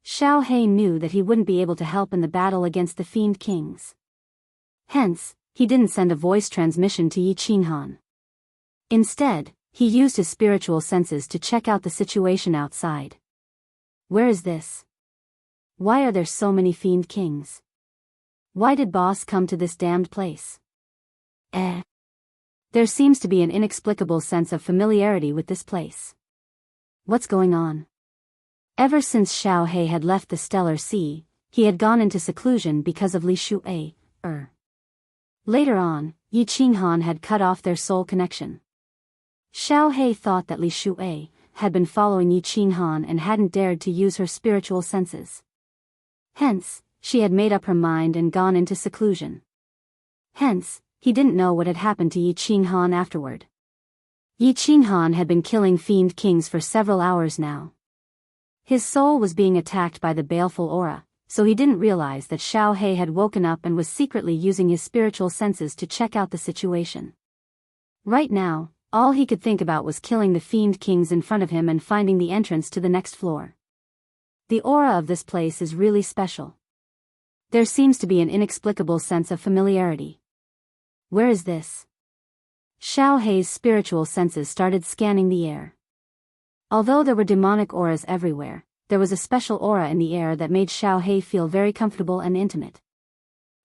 Xiaohei knew that he wouldn't be able to help in the battle against the fiend kings. Hence, he didn't send a voice transmission to Yi Qinghan. Instead, he used his spiritual senses to check out the situation outside. Where is this? Why are there so many fiend kings? Why did boss come to this damned place? There seems to be an inexplicable sense of familiarity with this place. What's going on? Ever since Xiaohei had left the Stellar Sea, he had gone into seclusion because of Li Shuai. Later on, Yi Qinghan had cut off their soul connection. Xiaohei thought that Li Shuai had been following Yi Qinghan and hadn't dared to use her spiritual senses. Hence, she had made up her mind and gone into seclusion. Hence, he didn't know what had happened to Yi Qinghan afterward. Yi Qinghan had been killing fiend kings for several hours now. His soul was being attacked by the baleful aura, so he didn't realize that Xiaohei had woken up and was secretly using his spiritual senses to check out the situation. Right now, all he could think about was killing the fiend kings in front of him and finding the entrance to the next floor. The aura of this place is really special. There seems to be an inexplicable sense of familiarity. Where is this? Xiaohei's spiritual senses started scanning the air. Although there were demonic auras everywhere, there was a special aura in the air that made Xiaohei feel very comfortable and intimate.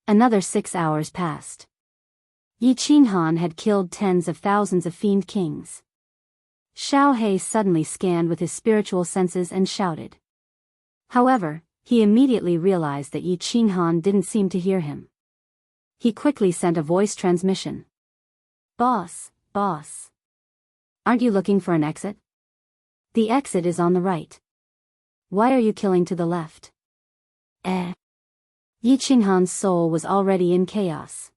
Another 6 hours passed. Yi Qinghan had killed tens of thousands of fiend kings. Xiaohei suddenly scanned with his spiritual senses and shouted. However, he immediately realized that Yi Qinghan didn't seem to hear him. He quickly sent a voice transmission. Boss. Aren't you looking for an exit? The exit is on the right. Why are you killing to the left? Yi Qinghan's soul was already in chaos.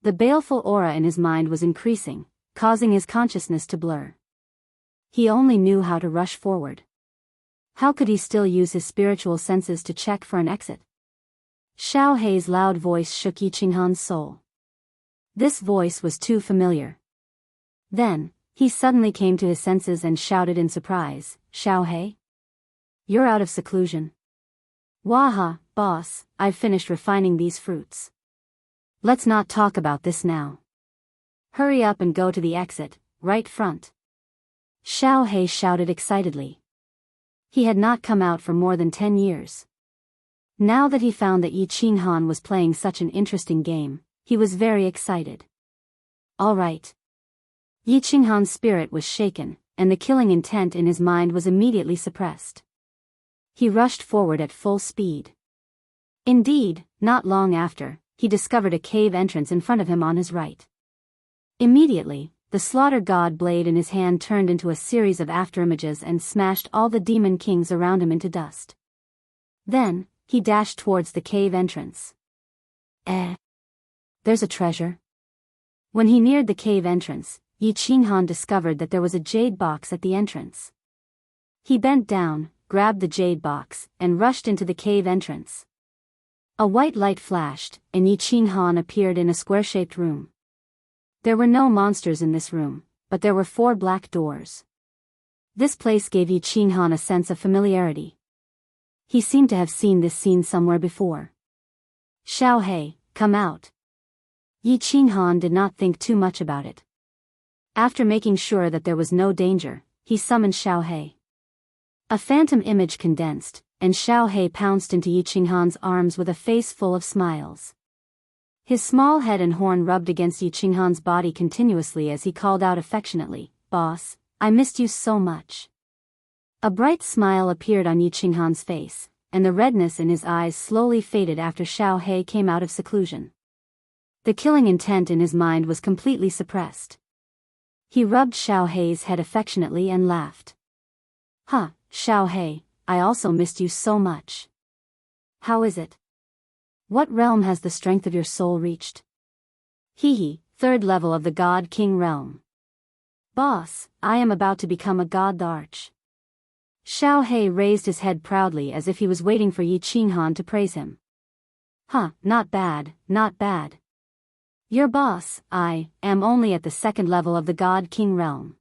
The baleful aura in his mind was increasing, causing his consciousness to blur. He only knew how to rush forward. How could he still use his spiritual senses to check for an exit? Xiao Hei's loud voice shook Yi Qinghan's soul. This voice was too familiar. Then, he suddenly came to his senses and shouted in surprise, "Xiao Hei? You're out of seclusion." "Waha, boss, I've finished refining these fruits. Let's not talk about this now. Hurry up and go to the exit, right front." Xiao Hei shouted excitedly. He had not come out for more than 10 years. Now that he found that Yi Qinghan was playing such an interesting game, he was very excited. All right. Yi Qinghan's spirit was shaken, and the killing intent in his mind was immediately suppressed. He rushed forward at full speed. Indeed, not long after, he discovered a cave entrance in front of him on his right. Immediately, the slaughter god blade in his hand turned into a series of afterimages and smashed all the demon kings around him into dust. Then, he dashed towards the cave entrance. There's a treasure. When he neared the cave entrance, Yi Qinghan discovered that there was a jade box at the entrance. He bent down, grabbed the jade box, and rushed into the cave entrance. A white light flashed, and Yi Qinghan appeared in a square-shaped room. There were no monsters in this room, but there were 4 black doors. This place gave Yi Qinghan a sense of familiarity. He seemed to have seen this scene somewhere before. "Xiao Hei, come out." Yi Qinghan did not think too much about it. After making sure that there was no danger, he summoned Xiao Hei. A phantom image condensed, and Xiao Hei pounced into Yi Qinghan's arms with a face full of smiles. His small head and horn rubbed against Yi Qinghan's body continuously as he called out affectionately, "Boss, I missed you so much." A bright smile appeared on Yi Qinghan's face, and the redness in his eyes slowly faded after Xiao Hei came out of seclusion. The killing intent in his mind was completely suppressed. He rubbed Xiao Hei's head affectionately and laughed. "Huh, Xiao Hei, I also missed you so much. How is it? What realm has the strength of your soul reached?" "Hee, 3rd level of the God King realm. Boss, I am about to become a god arch." Xiao Hei raised his head proudly as if he was waiting for Yi Qinghan to praise him. "Huh, not bad, not bad. Your boss, I am only at the 2nd level of the God King realm."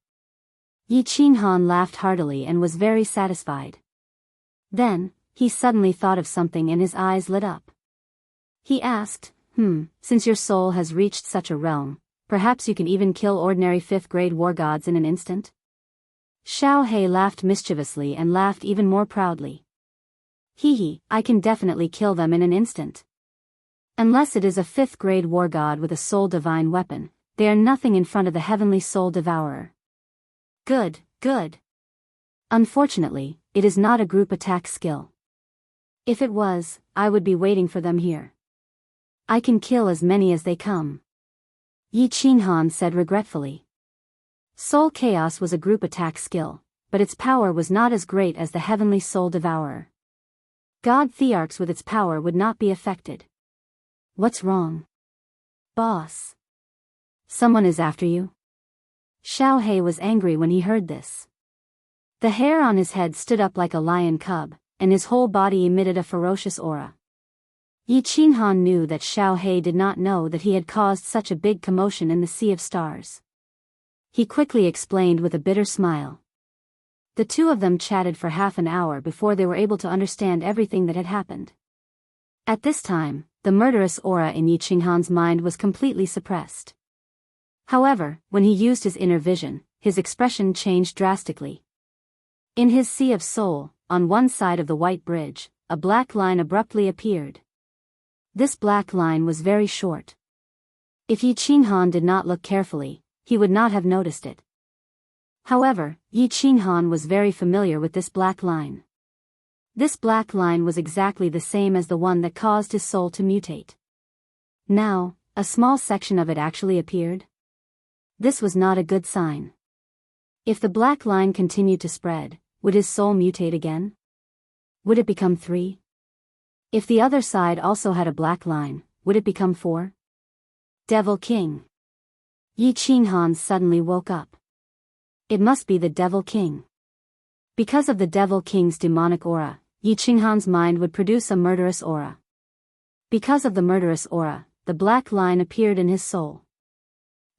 Yi Qinghan laughed heartily and was very satisfied. Then, he suddenly thought of something and his eyes lit up. He asked, "Since your soul has reached such a realm, perhaps you can even kill ordinary 5th-grade war gods in an instant?" Xiao Hei laughed mischievously and laughed even more proudly. I can definitely kill them in an instant. Unless it is a 5th-grade war god with a soul divine weapon, they are nothing in front of the heavenly soul devourer." Good, good. Unfortunately, it is not a group attack skill. If it was, I would be waiting for them here. I can kill as many as they come. Yi Qinghan said regretfully. Soul Chaos was a group attack skill, but its power was not as great as the heavenly soul devourer. God Thearchs with its power would not be affected. What's wrong? Boss. Someone is after you? Xiao Hei was angry when he heard this. The hair on his head stood up like a lion cub, and his whole body emitted a ferocious aura. Yi Qinghan knew that Xiao Hei did not know that he had caused such a big commotion in the Sea of Stars. He quickly explained with a bitter smile. The two of them chatted for half an hour before they were able to understand everything that had happened. At this time, the murderous aura in Yi Qinghan's mind was completely suppressed. However, when he used his inner vision, his expression changed drastically. In his Sea of Soul, on one side of the white bridge, a black line abruptly appeared. This black line was very short. If Yi Qinghan did not look carefully, he would not have noticed it. However, Yi Qinghan was very familiar with this black line. This black line was exactly the same as the one that caused his soul to mutate. Now, a small section of it actually appeared. This was not a good sign. If the black line continued to spread, would his soul mutate again? Would it become 3? If the other side also had a black line, would it become 4? Devil King. Yi Qinghan suddenly woke up. It must be the Devil King. Because of the Devil King's demonic aura, Yi Qinghan's mind would produce a murderous aura. Because of the murderous aura, the black line appeared in his soul.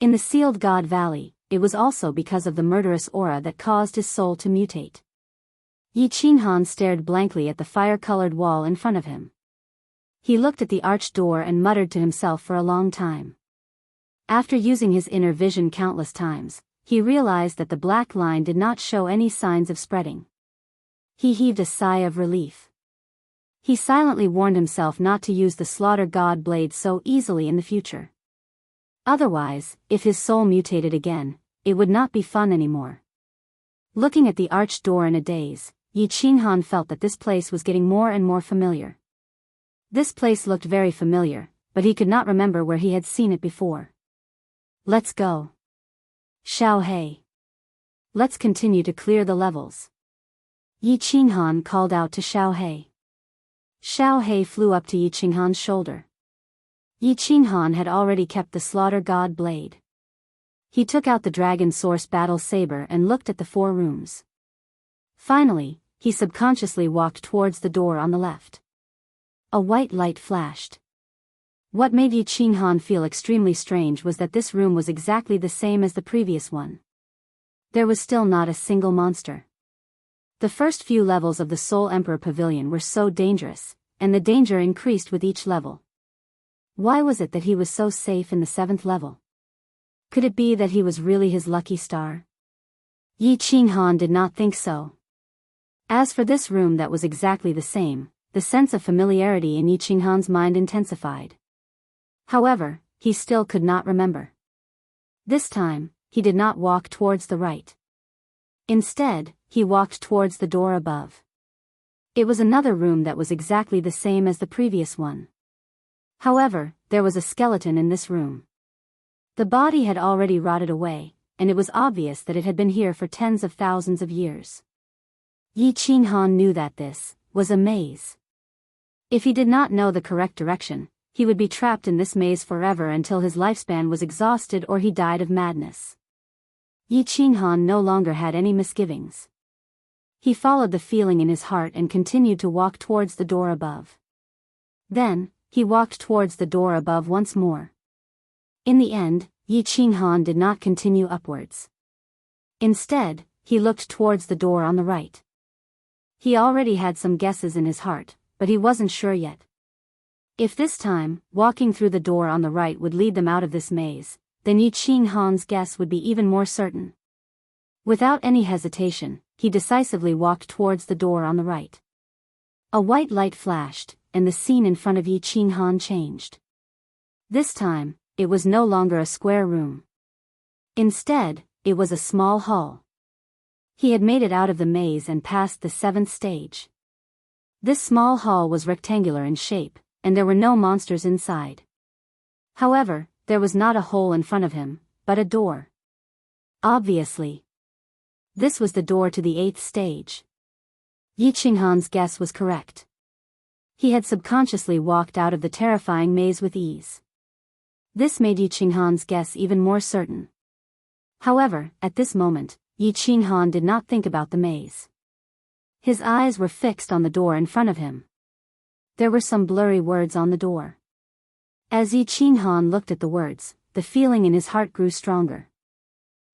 In the sealed God Valley, it was also because of the murderous aura that caused his soul to mutate. Yi Qinghan stared blankly at the fire-colored wall in front of him. He looked at the arched door and muttered to himself for a long time. After using his inner vision countless times, he realized that the black line did not show any signs of spreading. He heaved a sigh of relief. He silently warned himself not to use the slaughter god blade so easily in the future. Otherwise, if his soul mutated again, it would not be fun anymore. Looking at the arched door in a daze, Yi Qinghan felt that this place was getting more and more familiar. This place looked very familiar, but he could not remember where he had seen it before. Let's go. Xiao He. Let's continue to clear the levels. Yi Qinghan called out to Xiao He. Xiao He flew up to Yi Qinghan's shoulder. Yi Qinghan had already kept the slaughter god blade. He took out the dragon source battle saber and looked at the 4 rooms. Finally, he subconsciously walked towards the door on the left. A white light flashed. What made Yi Qinghan feel extremely strange was that this room was exactly the same as the previous one. There was still not a single monster. The first few levels of the Soul Emperor Pavilion were so dangerous, and the danger increased with each level. Why was it that he was so safe in the 7th level? Could it be that he was really his lucky star? Yi Qinghan did not think so. As for this room that was exactly the same, the sense of familiarity in Yi Qinghan's mind intensified. However, he still could not remember. This time, he did not walk towards the right. Instead, he walked towards the door above. It was another room that was exactly the same as the previous one. However, there was a skeleton in this room. The body had already rotted away, and it was obvious that it had been here for tens of thousands of years. Yi Qinghan knew that this was a maze. If he did not know the correct direction, he would be trapped in this maze forever until his lifespan was exhausted or he died of madness. Yi Qinghan no longer had any misgivings. He followed the feeling in his heart and continued to walk towards the door above. Then, he walked towards the door above once more. In the end, Yi Qinghan did not continue upwards. Instead, he looked towards the door on the right. He already had some guesses in his heart, but he wasn't sure yet. If this time, walking through the door on the right would lead them out of this maze, then Yi Qinghan's guess would be even more certain. Without any hesitation, he decisively walked towards the door on the right. A white light flashed, and the scene in front of Yi Qinghan changed. This time, it was no longer a square room. Instead, it was a small hall. He had made it out of the maze and passed the 7th stage. This small hall was rectangular in shape, and there were no monsters inside. However, there was not a hole in front of him, but a door. Obviously. This was the door to the 8th stage. Yi Qinghan's guess was correct. He had subconsciously walked out of the terrifying maze with ease. This made Yi Qinghan's guess even more certain. However, at this moment, Yi Qinghan did not think about the maze. His eyes were fixed on the door in front of him. There were some blurry words on the door. As Yi Qinghan looked at the words, the feeling in his heart grew stronger.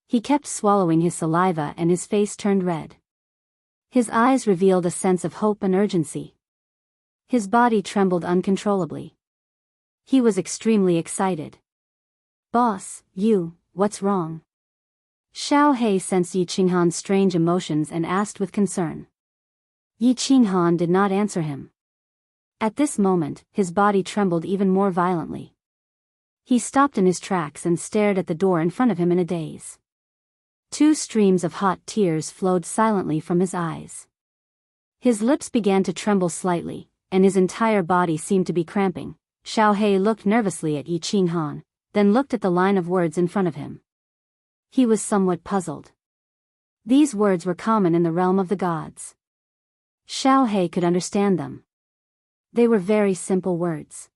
He kept swallowing his saliva and his face turned red. His eyes revealed a sense of hope and urgency. His body trembled uncontrollably. He was extremely excited. "Boss, what's wrong?" Xiao He sensed Yi Qinghan's strange emotions and asked with concern. Yi Qinghan did not answer him. At this moment, his body trembled even more violently. He stopped in his tracks and stared at the door in front of him in a daze. 2 streams of hot tears flowed silently from his eyes. His lips began to tremble slightly, and his entire body seemed to be cramping. Xiao He looked nervously at Yi Qinghan, then looked at the line of words in front of him. He was somewhat puzzled. These words were common in the realm of the gods. Xiao He could understand them. They were very simple words.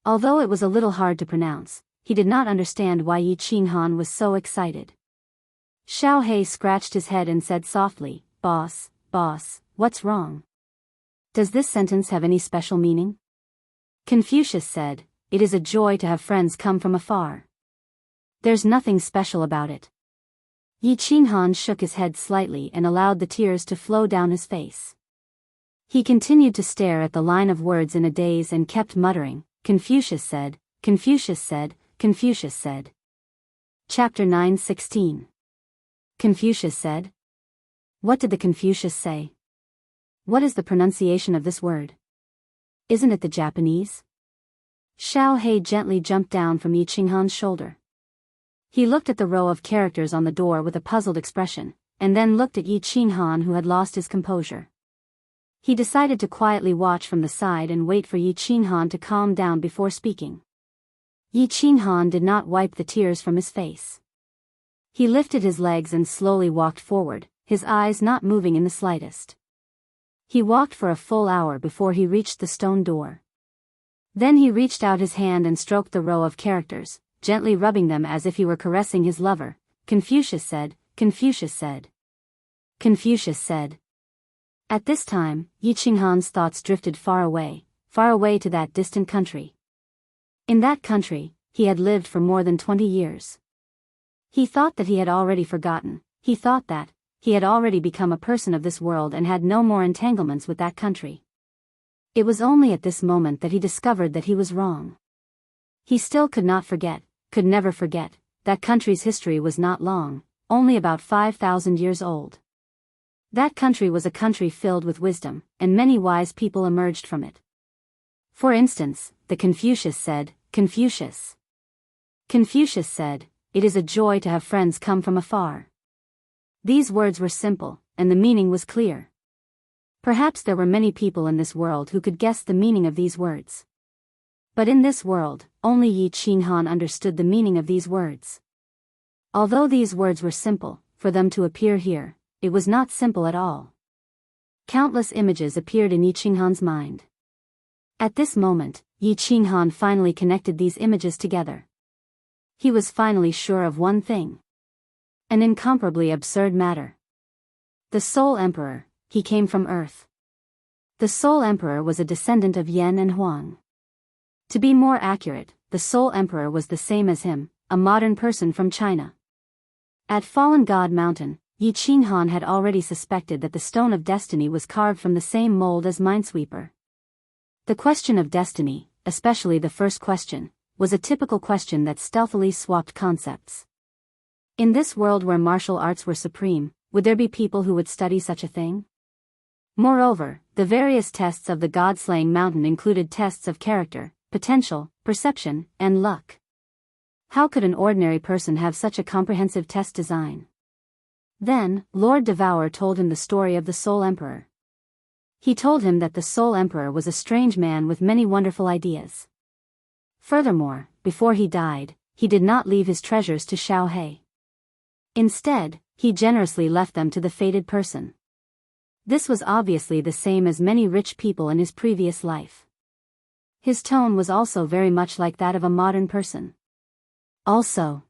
Although it was a little hard to pronounce, he did not understand why Yi Qinghan was so excited. Xiao He scratched his head and said softly, Boss, what's wrong? Does this sentence have any special meaning? Confucius said, it is a joy to have friends come from afar. There's nothing special about it. Yi Qinghan shook his head slightly and allowed the tears to flow down his face. He continued to stare at the line of words in a daze and kept muttering, Confucius said, Confucius said, Confucius said. Chapter 9:16. Confucius said? What did the Confucius say? What is the pronunciation of this word? Isn't it the Japanese? Xiao He gently jumped down from Yi Qinghan's shoulder. He looked at the row of characters on the door with a puzzled expression, and then looked at Yi Qinghan, who had lost his composure. He decided to quietly watch from the side and wait for Yi Qinghan to calm down before speaking. Yi Qinghan did not wipe the tears from his face. He lifted his legs and slowly walked forward, his eyes not moving in the slightest. He walked for a full hour before he reached the stone door. Then he reached out his hand and stroked the row of characters, gently rubbing them as if he were caressing his lover. Confucius said, Confucius said. Confucius said. At this time, Yi Qinghan's thoughts drifted far away to that distant country. In that country, he had lived for more than 20 years. He thought that he had already forgotten, he thought that he had already become a person of this world and had no more entanglements with that country. It was only at this moment that he discovered that he was wrong. He still could not forget, could never forget, that country's history was not long, only about 5,000 years old. That country was a country filled with wisdom, and many wise people emerged from it. For instance, the Confucius said, Confucius. Confucius said, it is a joy to have friends come from afar. These words were simple, and the meaning was clear. Perhaps there were many people in this world who could guess the meaning of these words. But in this world, only Yi Qinghan understood the meaning of these words. Although these words were simple, for them to appear here, it was not simple at all. Countless images appeared in Yi Qinghan's mind. At this moment, Yi Qinghan finally connected these images together. He was finally sure of one thing. An incomparably absurd matter. The Soul Emperor, he came from Earth. The Soul Emperor was a descendant of Yan and Huang. To be more accurate, the Soul Emperor was the same as him, a modern person from China. At Fallen God Mountain, Yi Qinghan had already suspected that the Stone of Destiny was carved from the same mold as Minesweeper. The question of destiny, especially the first question, was a typical question that stealthily swapped concepts. In this world where martial arts were supreme, would there be people who would study such a thing? Moreover, the various tests of the God-slaying mountain included tests of character, potential, perception, and luck. How could an ordinary person have such a comprehensive test design? Then, Lord Devour told him the story of the Soul Emperor. He told him that the Soul Emperor was a strange man with many wonderful ideas. Furthermore, before he died, he did not leave his treasures to Xiao He. Instead, he generously left them to the fated person. This was obviously the same as many rich people in his previous life. His tone was also very much like that of a modern person. Also,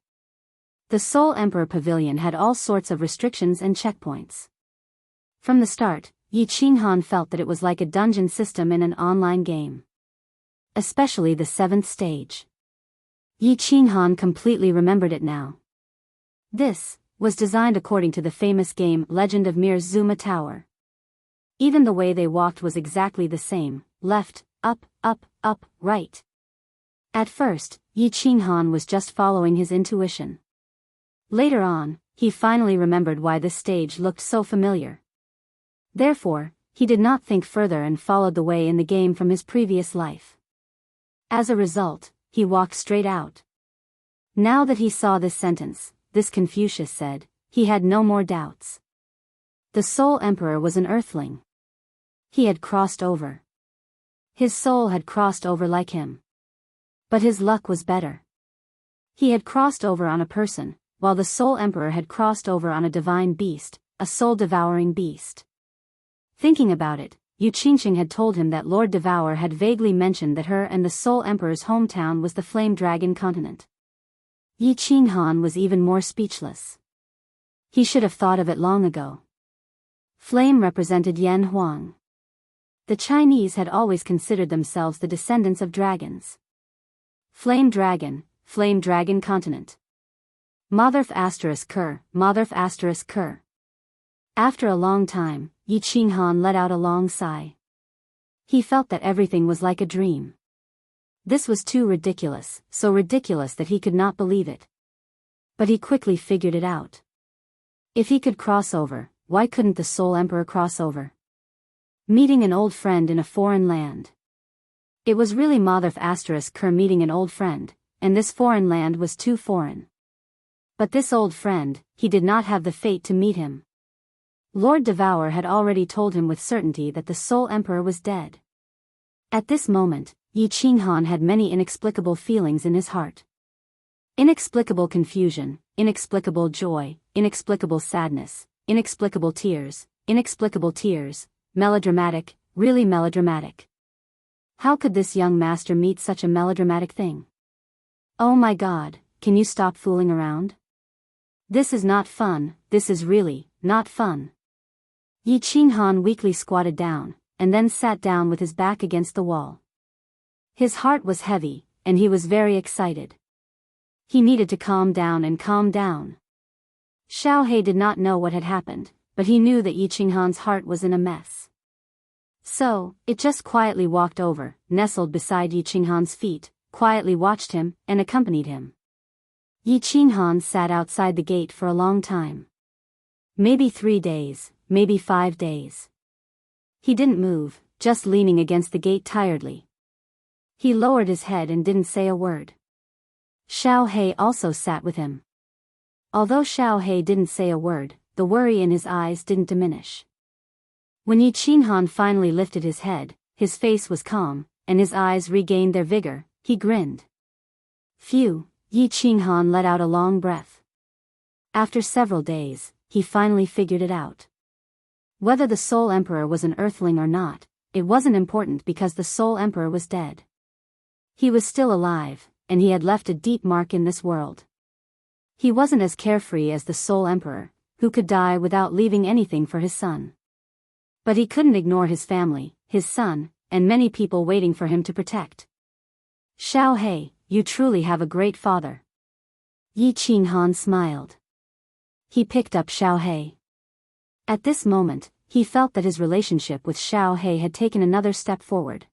the Soul Emperor Pavilion had all sorts of restrictions and checkpoints. From the start, Yi Qinghan felt that it was like a dungeon system in an online game. Especially the 7th stage. Yi Qinghan completely remembered it now. This was designed according to the famous game Legend of Mir's Zuma Tower. Even the way they walked was exactly the same, left, up, right. At first, Yi Qinghan was just following his intuition. Later on, he finally remembered why this stage looked so familiar. Therefore, he did not think further and followed the way in the game from his previous life. As a result, he walked straight out. Now that he saw this sentence, this Confucius said, he had no more doubts. The Soul Emperor was an earthling. He had crossed over. His soul had crossed over like him. But his luck was better. He had crossed over on a person, while the Soul Emperor had crossed over on a divine beast, a soul-devouring beast. Thinking about it, Yu Qingqing had told him that Lord Devour had vaguely mentioned that her and the Soul Emperor's hometown was the Flame Dragon continent. Yi Qinghan was even more speechless. He should have thought of it long ago. Flame represented Yan Huang. The Chinese had always considered themselves the descendants of dragons. Flame dragon continent. Motherf asterisk Ker. After a long time, Yi Qinghan let out a long sigh. He felt that everything was like a dream. This was too ridiculous, so ridiculous that he could not believe it. But he quickly figured it out. If he could cross over, why couldn't the Soul Emperor cross over? Meeting an old friend in a foreign land. It was really Motherf asterisk Ker meeting an old friend, and this foreign land was too foreign. But this old friend, he did not have the fate to meet him. Lord Devour had already told him with certainty that the Soul Emperor was dead. At this moment, Yi Qinghan had many inexplicable feelings in his heart. Inexplicable confusion, inexplicable joy, inexplicable sadness, inexplicable tears, melodramatic, really melodramatic. How could this young master meet such a melodramatic thing? Oh my God, can you stop fooling around? This is not fun, this is really not fun. Yi Qinghan weakly squatted down, and then sat down with his back against the wall. His heart was heavy, and he was very excited. He needed to calm down. Xiao He did not know what had happened, but he knew that Yi Qinghan's heart was in a mess. So, it just quietly walked over, nestled beside Yi Qinghan's feet, quietly watched him, and accompanied him. Yi Qinghan sat outside the gate for a long time. Maybe 3 days, maybe 5 days. He didn't move, just leaning against the gate tiredly. He lowered his head and didn't say a word. Xiao He also sat with him. Although Xiao He didn't say a word, the worry in his eyes didn't diminish. When Yi Qinghan finally lifted his head, his face was calm, and his eyes regained their vigor. He grinned. Phew, Yi Qinghan let out a long breath. After several days, he finally figured it out. Whether the Soul Emperor was an earthling or not, it wasn't important because the Soul Emperor was dead. He was still alive, and he had left a deep mark in this world. He wasn't as carefree as the Soul Emperor, who could die without leaving anything for his son. But he couldn't ignore his family, his son, and many people waiting for him to protect. Xiao He, you truly have a great father. Yi Qinghan smiled. He picked up Xiao He. At this moment, he felt that his relationship with Xiao He had taken another step forward.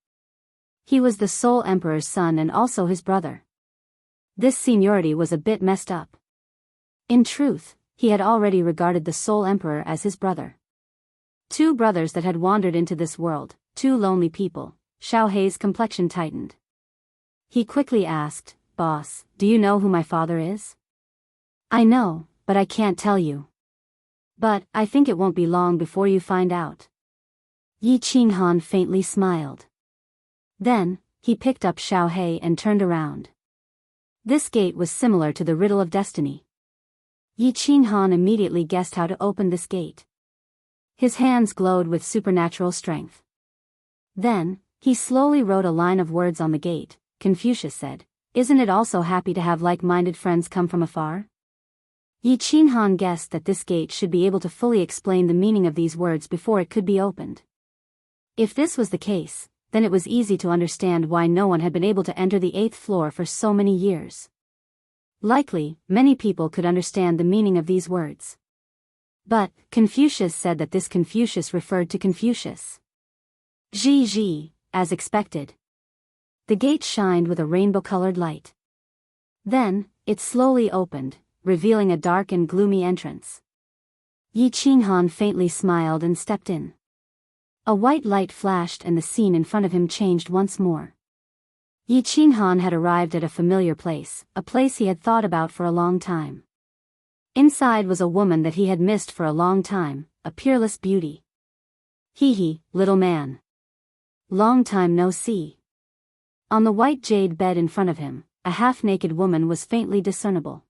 He was the Soul Emperor's son and also his brother. This seniority was a bit messed up. In truth, he had already regarded the Soul Emperor as his brother. 2 brothers that had wandered into this world, 2 lonely people. Xiao He's complexion tightened. He quickly asked, "Boss, do you know who my father is?" "I know, but I can't tell you." "But, I think it won't be long before you find out." Yi Qinghan faintly smiled. Then, he picked up Xiao He and turned around. This gate was similar to the riddle of destiny. Yi Qinghan immediately guessed how to open this gate. His hands glowed with supernatural strength. Then, he slowly wrote a line of words on the gate. Confucius said, "Isn't it also happy to have like-minded friends come from afar?" Yi Qinghan guessed that this gate should be able to fully explain the meaning of these words before it could be opened. If this was the case, then it was easy to understand why no one had been able to enter the 8th floor for so many years. Likely, many people could understand the meaning of these words. But, Confucius said that this Confucius referred to Confucius. Ji, as expected. The gate shined with a rainbow-colored light. Then, it slowly opened, revealing a dark and gloomy entrance. Yi Qinghan faintly smiled and stepped in. A white light flashed and the scene in front of him changed once more. Yi Qinghan had arrived at a familiar place, a place he had thought about for a long time. Inside was a woman that he had missed for a long time, a peerless beauty. Hee, little man. Long time no see. On the white jade bed in front of him, a half-naked woman was faintly discernible.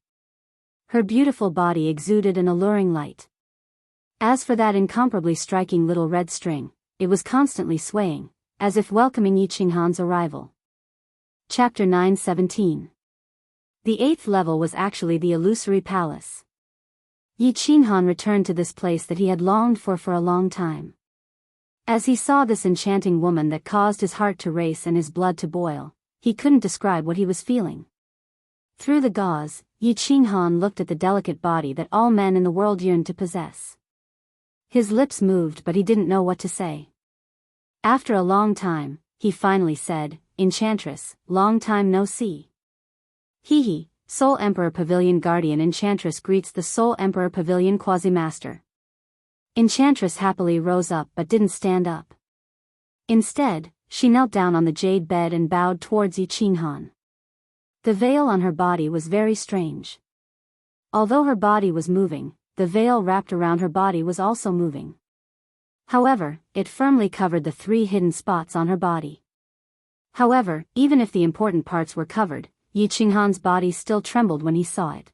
Her beautiful body exuded an alluring light. As for that incomparably striking little red string, it was constantly swaying, as if welcoming Yi Qinghan's arrival. Chapter 9:17. The 8th level was actually the illusory palace. Yi Qinghan returned to this place that he had longed for a long time. As he saw this enchanting woman that caused his heart to race and his blood to boil, he couldn't describe what he was feeling. Through the gauze, Yi Qinghan looked at the delicate body that all men in the world yearned to possess. His lips moved, but he didn't know what to say. After a long time, he finally said, "Enchantress, long time no see." Hee. Soul Emperor Pavilion Guardian Enchantress greets the Soul Emperor Pavilion Quasi-Master. Enchantress happily rose up but didn't stand up. Instead, she knelt down on the jade bed and bowed towards Yi Qinghan. The veil on her body was very strange. Although her body was moving, the veil wrapped around her body was also moving. However, it firmly covered the 3 hidden spots on her body. However, even if the important parts were covered, Yi Qinghan's body still trembled when he saw it.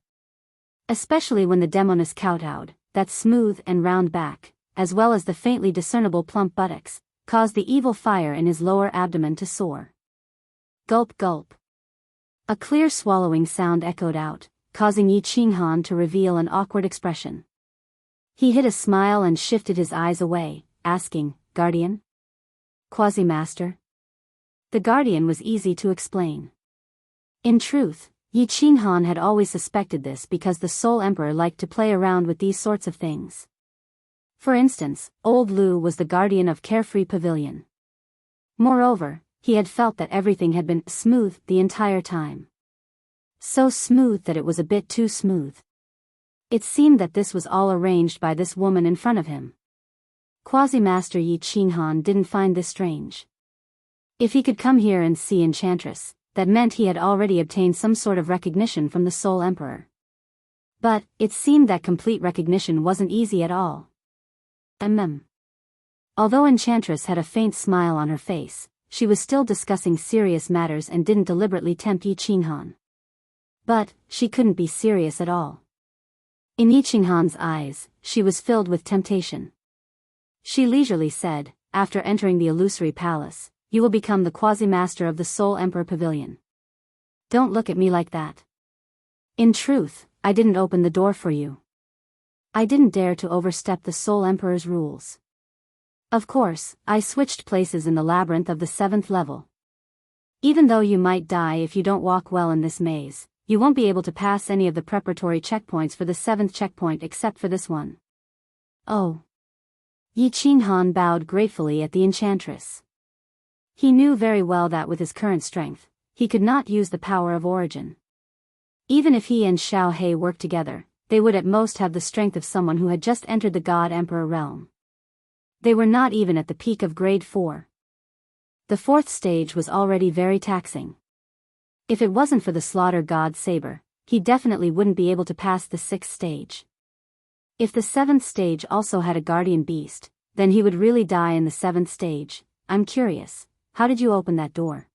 Especially when the demoness kowtowed, that smooth and round back, as well as the faintly discernible plump buttocks, caused the evil fire in his lower abdomen to soar. Gulp gulp. A clear swallowing sound echoed out, causing Yi Qinghan to reveal an awkward expression. He hid a smile and shifted his eyes away, asking, "Guardian? Quasi-Master?" The Guardian was easy to explain. In truth, Yi Qinghan had always suspected this because the Soul Emperor liked to play around with these sorts of things. For instance, Old Lu was the guardian of Carefree Pavilion. Moreover, he had felt that everything had been smooth the entire time. So smooth that it was a bit too smooth. It seemed that this was all arranged by this woman in front of him. Quasi-Master Yi Qinghan didn't find this strange. If he could come here and see Enchantress, that meant he had already obtained some sort of recognition from the Soul Emperor. But, it seemed that complete recognition wasn't easy at all. Although Enchantress had a faint smile on her face, she was still discussing serious matters and didn't deliberately tempt Yi Qinghan. But, she couldn't be serious at all. In Yi Qinghan's eyes, she was filled with temptation. She leisurely said, "After entering the illusory palace, you will become the quasi-master of the Soul Emperor Pavilion. Don't look at me like that. In truth, I didn't open the door for you. I didn't dare to overstep the Soul Emperor's rules. Of course, I switched places in the labyrinth of the 7th level. Even though you might die if you don't walk well in this maze, you won't be able to pass any of the preparatory checkpoints for the 7th checkpoint except for this one." "Oh." Yi Qinghan bowed gratefully at the Enchantress. He knew very well that with his current strength, he could not use the power of origin. Even if he and Xiao He worked together, they would at most have the strength of someone who had just entered the God Emperor realm. They were not even at the peak of grade 4. The 4th stage was already very taxing. If it wasn't for the Slaughter God Saber, he definitely wouldn't be able to pass the 6th stage. If the 7th stage also had a guardian beast, then he would really die in the 7th stage. "I'm curious, how did you open that door?"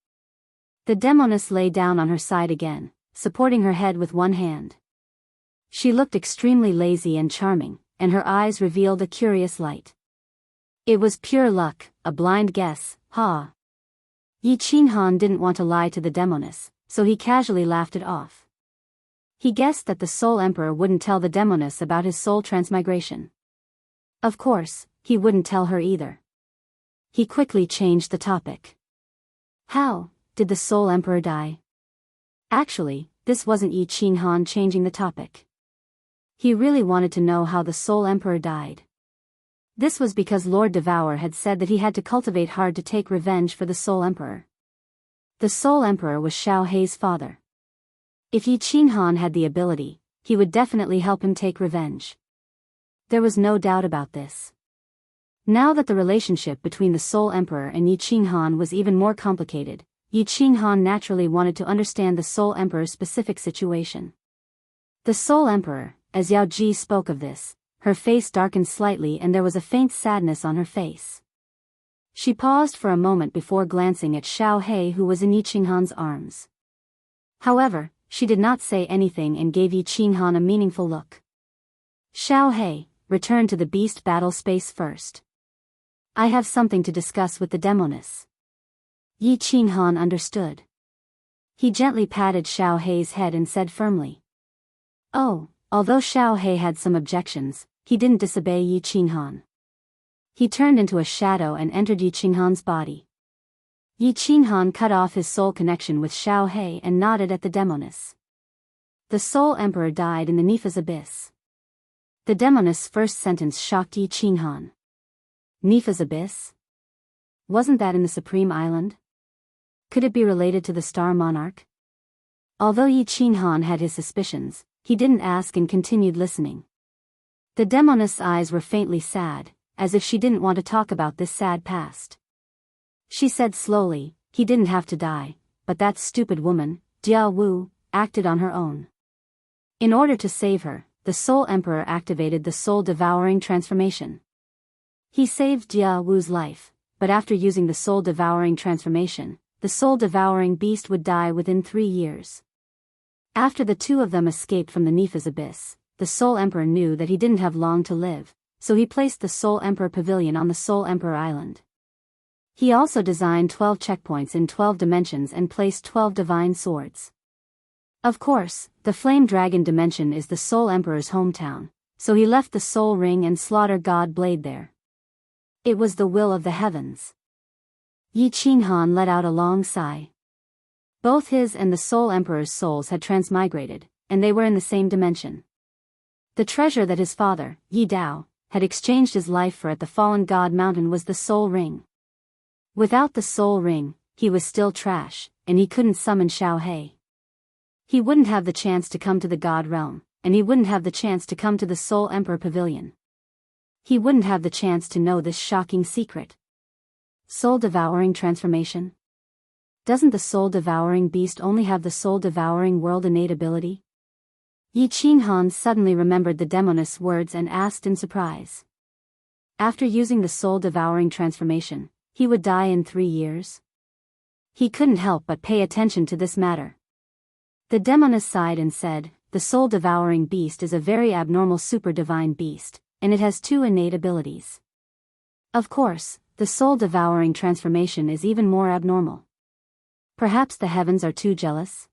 The demoness lay down on her side again, supporting her head with one hand. She looked extremely lazy and charming, and her eyes revealed a curious light. It was pure luck, a blind guess, ha. Yi Qinghan didn't want to lie to the demoness, so he casually laughed it off. He guessed that the Soul Emperor wouldn't tell the demoness about his soul transmigration. Of course, he wouldn't tell her either. He quickly changed the topic. "How did the Soul Emperor die?" Actually, this wasn't Yi Qinghan changing the topic. He really wanted to know how the Soul Emperor died. This was because Lord Devour had said that he had to cultivate hard to take revenge for the Soul Emperor. The Soul Emperor was Xiao He's father. If Yi Qinghan had the ability, he would definitely help him take revenge. There was no doubt about this. Now that the relationship between the Soul Emperor and Yi Qinghan was even more complicated, Yi Qinghan naturally wanted to understand the Soul Emperor's specific situation. The Soul Emperor, as Yao Ji spoke of this, her face darkened slightly and there was a faint sadness on her face. She paused for a moment before glancing at Xiao He who was in Yi Qinghan's arms. However, she did not say anything and gave Yi Qinghan a meaningful look. "Xiao He, return to the beast battle space first. I have something to discuss with the demoness." Yi Qinghan understood. He gently patted Xiao He's head and said firmly, "Oh, Although Xiao He had some objections, he didn't disobey Yi Qinghan. He turned into a shadow and entered Yi Qinghan's body. Yi Qinghan cut off his soul connection with Xiao He and nodded at the demoness. The Soul Emperor died in the Nifa's abyss. The demoness' first sentence shocked Yi Qinghan. Nifa's abyss? Wasn't that in the Supreme Island? Could it be related to the Star Monarch? Although Yi Qinghan had his suspicions, he didn't ask and continued listening. The demoness' eyes were faintly sad, as if she didn't want to talk about this sad past. She said slowly, he didn't have to die, but that stupid woman, Jianghu, acted on her own. In order to save her, the Soul Emperor activated the soul-devouring transformation. He saved Jianghu's life, but after using the soul-devouring transformation, the soul-devouring beast would die within 3 years. After the two of them escaped from the Nifa's abyss, the Soul Emperor knew that he didn't have long to live, so he placed the Soul Emperor Pavilion on the Soul Emperor Island. He also designed 12 checkpoints in 12 dimensions and placed 12 divine swords. Of course, the Flame Dragon dimension is the Soul Emperor's hometown, so he left the Soul Ring and Slaughter God Blade there. It was the will of the heavens. Yi Qinghan let out a long sigh. Both his and the Soul Emperor's souls had transmigrated, and they were in the same dimension. The treasure that his father, Yi Dao, had exchanged his life for at the Fallen God Mountain was the Soul Ring. Without the Soul Ring, he was still trash, and he couldn't summon Xiao He. He wouldn't have the chance to come to the God Realm, and he wouldn't have the chance to come to the Soul Emperor Pavilion. He wouldn't have the chance to know this shocking secret. Soul-devouring transformation? Doesn't the soul-devouring beast only have the soul-devouring world innate ability? Yi Qinghan suddenly remembered the demoness' words and asked in surprise. After using the soul-devouring transformation, he would die in 3 years? He couldn't help but pay attention to this matter. The demoness sighed and said, the soul-devouring beast is a very abnormal super-divine beast, and it has 2 innate abilities. Of course, the soul-devouring transformation is even more abnormal. Perhaps the heavens are too jealous?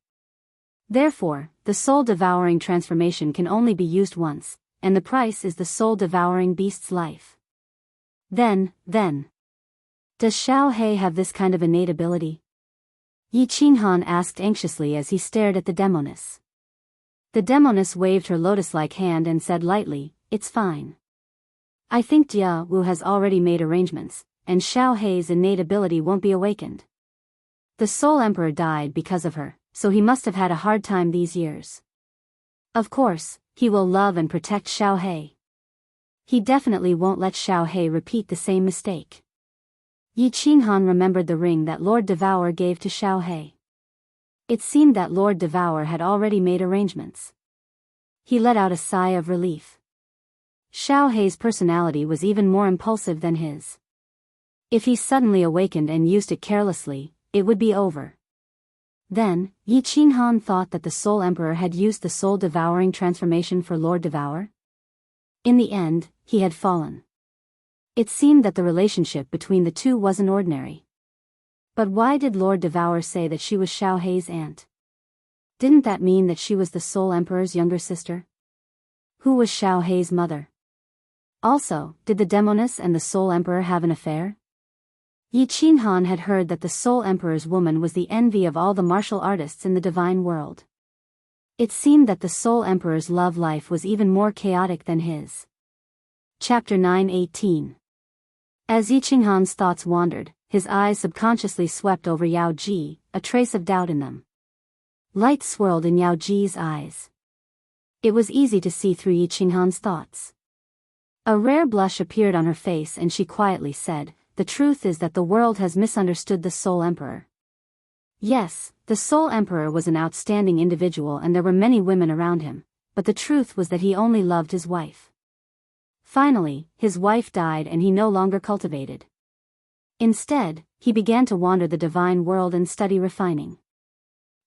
Therefore, the soul-devouring transformation can only be used once, and the price is the soul-devouring beast's life. Then, does Xiao He have this kind of innate ability? Yi Qinghan asked anxiously as he stared at the demoness. The demoness waved her lotus-like hand and said lightly, it's fine. I think Jianghu has already made arrangements, and Xiao He's innate ability won't be awakened. The Soul Emperor died because of her, so he must have had a hard time these years. Of course, he will love and protect Xiao He. He definitely won't let Xiao He repeat the same mistake. Yi Qinghan remembered the ring that Lord Devour gave to Xiao He. It seemed that Lord Devour had already made arrangements. He let out a sigh of relief. Xiao He's personality was even more impulsive than his. If he suddenly awakened and used it carelessly, it would be over. Then, Yi Qinghan thought that the Soul Emperor had used the soul-devouring transformation for Lord Devour. In the end, he had fallen. It seemed that the relationship between the two wasn't ordinary. But why did Lord Devour say that she was Xiao He's aunt? Didn't that mean that she was the Soul Emperor's younger sister? Who was Xiao He's mother? Also, did the demoness and the Soul Emperor have an affair? Yi Qinghan had heard that the Soul Emperor's woman was the envy of all the martial artists in the divine world. It seemed that the Soul Emperor's love life was even more chaotic than his. Chapter 9:18. As Yi Qinghan's thoughts wandered, his eyes subconsciously swept over Yao Ji, a trace of doubt in them. Light swirled in Yao Ji's eyes. It was easy to see through Yi Qinghan's thoughts. A rare blush appeared on her face and she quietly said, the truth is that the world has misunderstood the Soul Emperor. Yes, the Soul Emperor was an outstanding individual and there were many women around him, but the truth was that he only loved his wife. Finally, his wife died and he no longer cultivated. Instead, he began to wander the divine world and study refining.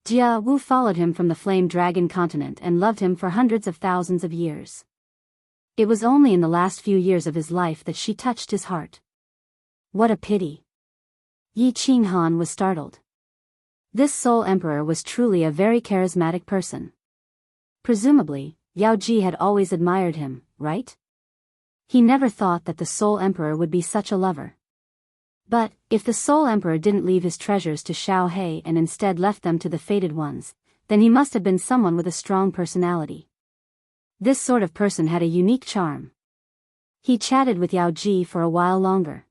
Jianghu followed him from the Flame Dragon continent and loved him for hundreds of thousands of years. It was only in the last few years of his life that she touched his heart. What a pity. Yi Qinghan was startled. This Soul Emperor was truly a very charismatic person. Presumably, Yao Ji had always admired him, right? He never thought that the Soul Emperor would be such a lover. But, if the Soul Emperor didn't leave his treasures to Xiao He and instead left them to the Fated Ones, then he must have been someone with a strong personality. This sort of person had a unique charm. He chatted with Yao Ji for a while longer.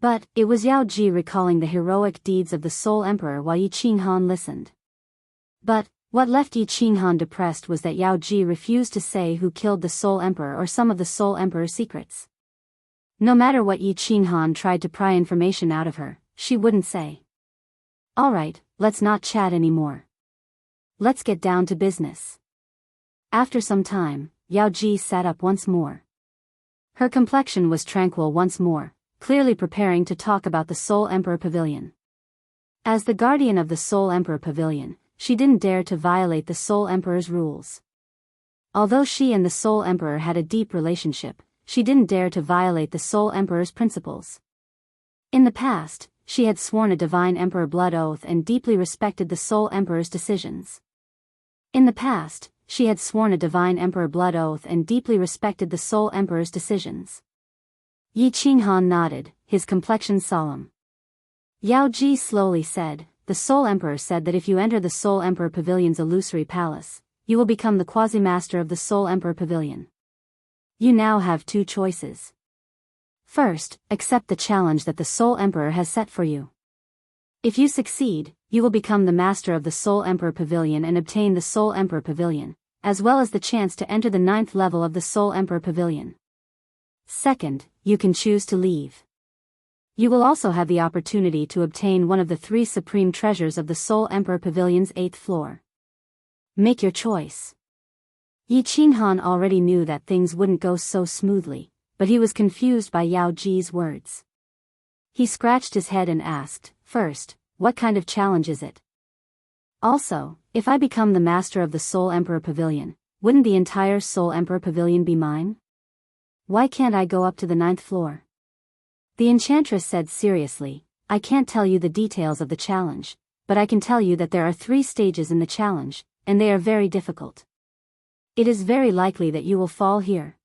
But, it was Yao Ji recalling the heroic deeds of the Soul Emperor while Yi Qinghan listened. But, what left Yi Qinghan depressed was that Yao Ji refused to say who killed the Soul Emperor or some of the Soul Emperor's secrets. No matter what Yi Qinghan tried to pry information out of her, she wouldn't say. Alright, let's not chat anymore. Let's get down to business. After some time, Yao Ji sat up once more. Her complexion was tranquil once more, clearly preparing to talk about the Soul Emperor Pavilion. As the guardian of the Soul Emperor Pavilion, she didn't dare to violate the Soul Emperor's rules. Although she and the Soul Emperor had a deep relationship, she didn't dare to violate the Soul Emperor's principles. In the past, she had sworn a Divine Emperor blood oath and deeply respected the Soul Emperor's decisions. In the past, she had sworn a Divine Emperor blood oath and deeply respected the Soul Emperor's decisions. Yi Qinghan nodded, his complexion solemn. Yao Ji slowly said, "The Soul Emperor said that if you enter the Soul Emperor Pavilion's illusory palace, you will become the quasi-master of the Soul Emperor Pavilion. You now have two choices. First, accept the challenge that the Soul Emperor has set for you. If you succeed, you will become the master of the Soul Emperor Pavilion and obtain the Soul Emperor Pavilion, as well as the chance to enter the 9th level of the Soul Emperor Pavilion. Second, you can choose to leave. You will also have the opportunity to obtain one of the 3 supreme treasures of the Soul Emperor Pavilion's 8th floor. Make your choice." Yi Qinghan already knew that things wouldn't go so smoothly, but he was confused by Yao Ji's words. He scratched his head and asked, "First, what kind of challenge is it? Also, if I become the master of the Soul Emperor Pavilion, wouldn't the entire Soul Emperor Pavilion be mine? Why can't I go up to the 9th floor?" The enchantress said seriously, "I can't tell you the details of the challenge, but I can tell you that there are 3 stages in the challenge, and they are very difficult. It is very likely that you will fall here.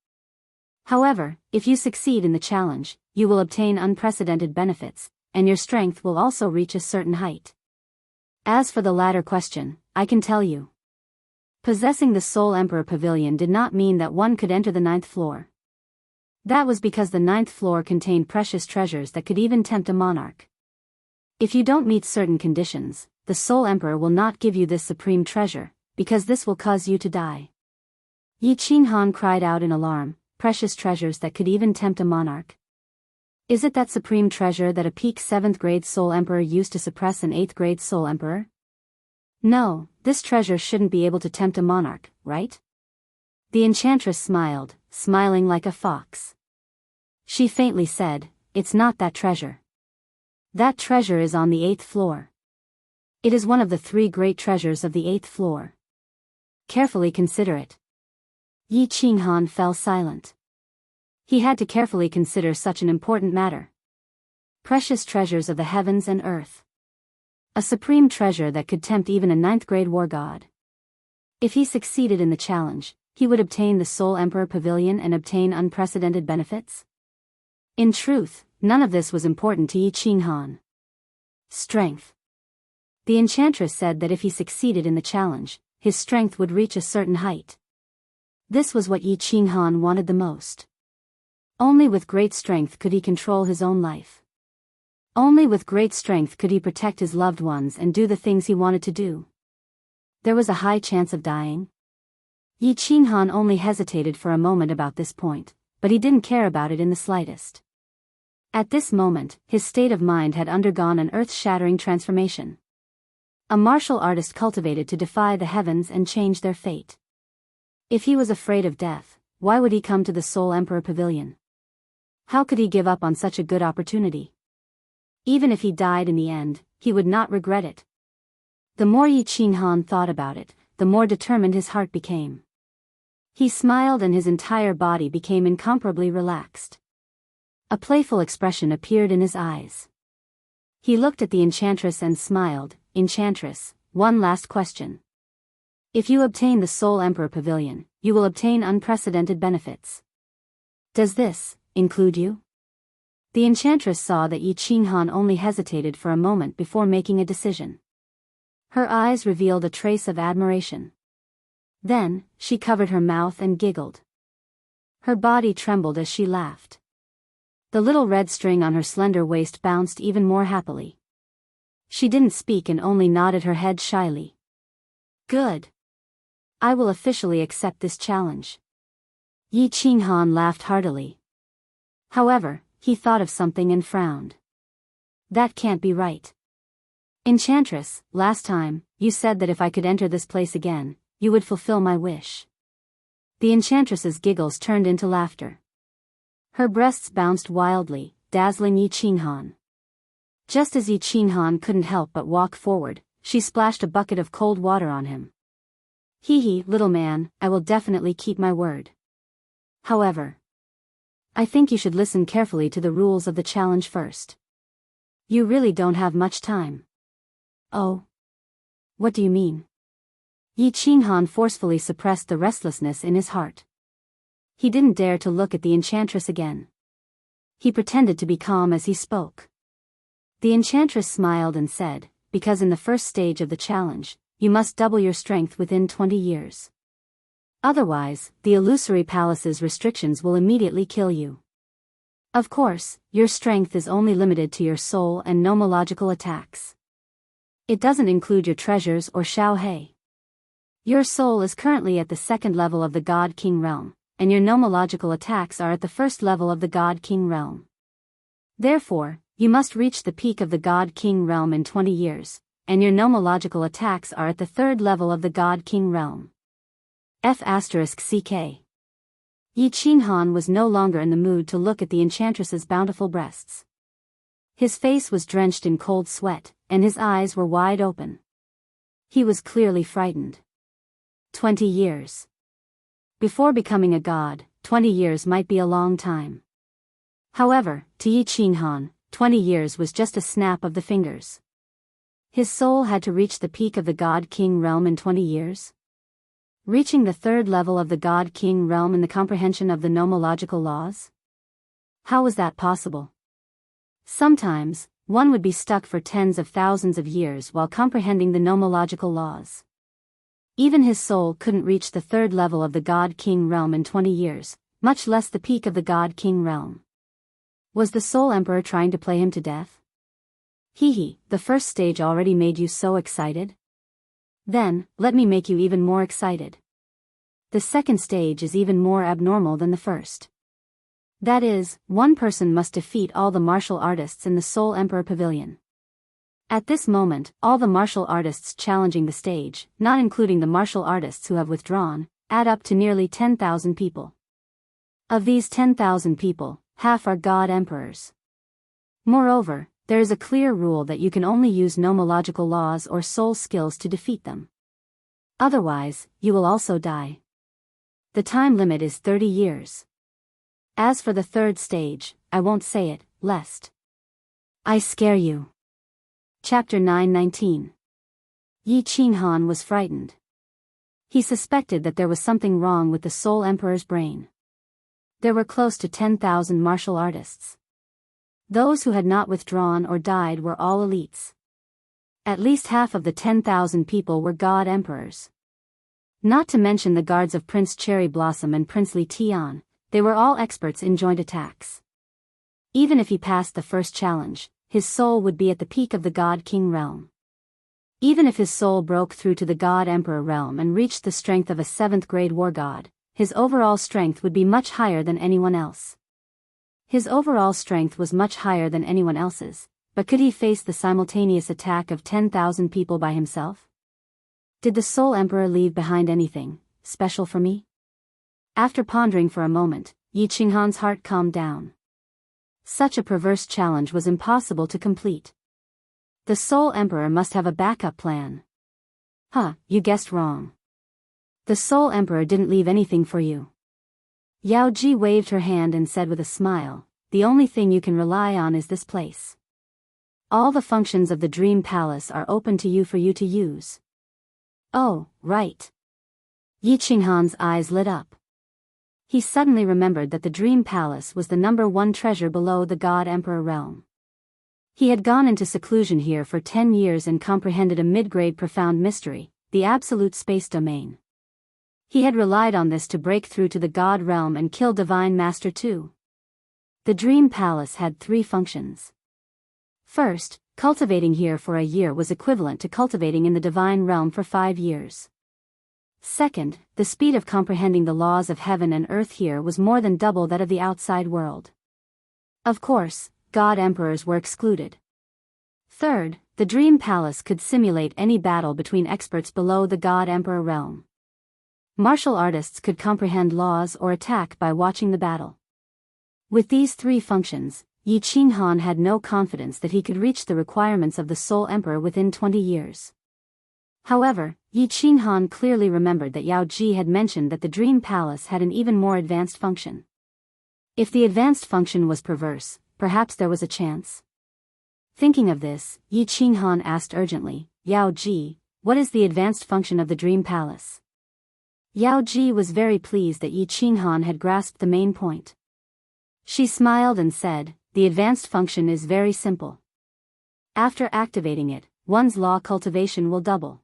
However, if you succeed in the challenge, you will obtain unprecedented benefits, and your strength will also reach a certain height. As for the latter question, I can tell you. Possessing the Soul Emperor Pavilion did not mean that one could enter the 9th floor. That was because the 9th floor contained precious treasures that could even tempt a monarch. If you don't meet certain conditions, the Soul Emperor will not give you this supreme treasure, because this will cause you to die." Yi Qinghan cried out in alarm, "Precious treasures that could even tempt a monarch? Is it that supreme treasure that a peak 7th grade Soul Emperor used to suppress an 8th grade Soul Emperor? No, this treasure shouldn't be able to tempt a monarch, right?" The enchantress smiled, smiling like a fox. She faintly said, "It's not that treasure. That treasure is on the 8th floor. It is one of the 3 great treasures of the 8th floor. Carefully consider it." Yi Qinghan fell silent. He had to carefully consider such an important matter. Precious treasures of the heavens and earth. A supreme treasure that could tempt even a 9th grade war god. If he succeeded in the challenge, he would obtain the Soul Emperor Pavilion and obtain unprecedented benefits? In truth, none of this was important to Yi Qinghan. Strength. The enchantress said that if he succeeded in the challenge, his strength would reach a certain height. This was what Yi Qinghan wanted the most. Only with great strength could he control his own life. Only with great strength could he protect his loved ones and do the things he wanted to do. There was a high chance of dying. Yi Qinghan only hesitated for a moment about this point, but he didn't care about it in the slightest. At this moment, his state of mind had undergone an earth-shattering transformation. A martial artist cultivated to defy the heavens and change their fate. If he was afraid of death, why would he come to the Soul Emperor Pavilion? How could he give up on such a good opportunity? Even if he died in the end, he would not regret it. The more Yi Qinghan thought about it, the more determined his heart became. He smiled and his entire body became incomparably relaxed. A playful expression appeared in his eyes. He looked at the enchantress and smiled. "Enchantress, one last question. If you obtain the Soul Emperor Pavilion, you will obtain unprecedented benefits. Does this include you? The enchantress saw that Yi Qinghan only hesitated for a moment before making a decision. Her eyes revealed a trace of admiration. Then, she covered her mouth and giggled. Her body trembled as she laughed. The little red string on her slender waist bounced even more happily. She didn't speak and only nodded her head shyly. Good. I will officially accept this challenge. Yi Qinghan laughed heartily. However, he thought of something and frowned. That can't be right. Enchantress, last time, you said that if I could enter this place again, you would fulfill my wish. The enchantress's giggles turned into laughter. Her breasts bounced wildly, dazzling Yi Qinghan. Just as Yi Qinghan couldn't help but walk forward, she splashed a bucket of cold water on him. Hee hee, little man, I will definitely keep my word. However, I think you should listen carefully to the rules of the challenge first. You really don't have much time. Oh? What do you mean? Yi Qinghan forcefully suppressed the restlessness in his heart. He didn't dare to look at the enchantress again. He pretended to be calm as he spoke. The enchantress smiled and said, because in the first stage of the challenge, you must double your strength within 20 years. Otherwise, the illusory palace's restrictions will immediately kill you. Of course, your strength is only limited to your soul and nomological attacks. It doesn't include your treasures or Xiaohei. Your soul is currently at the second level of the God King realm, and your nomological attacks are at the first level of the God King realm. Therefore, you must reach the peak of the God King realm in 20 years, and your nomological attacks are at the third level of the God King realm. F***ck. Yi Qinghan was no longer in the mood to look at the enchantress's bountiful breasts. His face was drenched in cold sweat, and his eyes were wide open. He was clearly frightened. 20 years. Before becoming a god, 20 years might be a long time. However, to Yi Qinghan, 20 years was just a snap of the fingers. His soul had to reach the peak of the God King realm in 20 years? Reaching the third level of the God King realm in the comprehension of the nomological laws? How was that possible? Sometimes, one would be stuck for tens of thousands of years while comprehending the nomological laws. Even his soul couldn't reach the third level of the God King realm in 20 years, much less the peak of the God King realm. Was the Soul Emperor trying to play him to death? Hee hee, the first stage already made you so excited? Then, let me make you even more excited. The second stage is even more abnormal than the first. That is, one person must defeat all the martial artists in the Soul Emperor Pavilion. At this moment, all the martial artists challenging the stage, not including the martial artists who have withdrawn, add up to nearly 10,000 people. Of these 10,000 people, half are god emperors. Moreover, there is a clear rule that you can only use nomological laws or soul skills to defeat them. Otherwise, you will also die. The time limit is 30 years. As for the third stage, I won't say it, lest I scare you. Chapter 919. Yi Qinghan was frightened. He suspected that there was something wrong with the Soul Emperor's brain. There were close to 10,000 martial artists. Those who had not withdrawn or died were all elites. At least half of the 10,000 people were god emperors. Not to mention the guards of Prince Cherry Blossom and Prince Li Tian, they were all experts in joint attacks. Even if he passed the first challenge, his soul would be at the peak of the God King realm. Even if his soul broke through to the God Emperor realm and reached the strength of a 7th grade war god, his overall strength would be much higher than anyone else. His overall strength was much higher than anyone else's, but could he face the simultaneous attack of 10,000 people by himself? Did the Soul Emperor leave behind anything special for me? After pondering for a moment, Yi Qinghan's heart calmed down. Such a perverse challenge was impossible to complete. The Soul Emperor must have a backup plan. Huh, you guessed wrong. The Soul Emperor didn't leave anything for you. Yao Ji waved her hand and said with a smile, the only thing you can rely on is this place. All the functions of the Dream Palace are open to you for you to use. Oh, right. Yi Qinghan's eyes lit up. He suddenly remembered that the Dream Palace was the #1 treasure below the God Emperor realm. He had gone into seclusion here for 10 years and comprehended a mid-grade profound mystery, the absolute space domain. He had relied on this to break through to the God realm and kill Divine Master too. The Dream Palace had 3 functions. First, cultivating here for a year was equivalent to cultivating in the Divine realm for 5 years. Second, the speed of comprehending the laws of heaven and earth here was more than double that of the outside world. Of course, God Emperors were excluded. Third, the Dream Palace could simulate any battle between experts below the God Emperor realm. Martial artists could comprehend laws or attack by watching the battle. With these 3 functions, Yi Qinghan had no confidence that he could reach the requirements of the Soul Emperor within 20 years. However, Yi Qinghan clearly remembered that Yao Ji had mentioned that the Dream Palace had an even more advanced function. If the advanced function was perverse, perhaps there was a chance. Thinking of this, Yi Qinghan asked urgently, Yao Ji, what is the advanced function of the Dream Palace? Yao Ji was very pleased that Yi Qinghan had grasped the main point. She smiled and said, the advanced function is very simple. After activating it, one's law cultivation will double.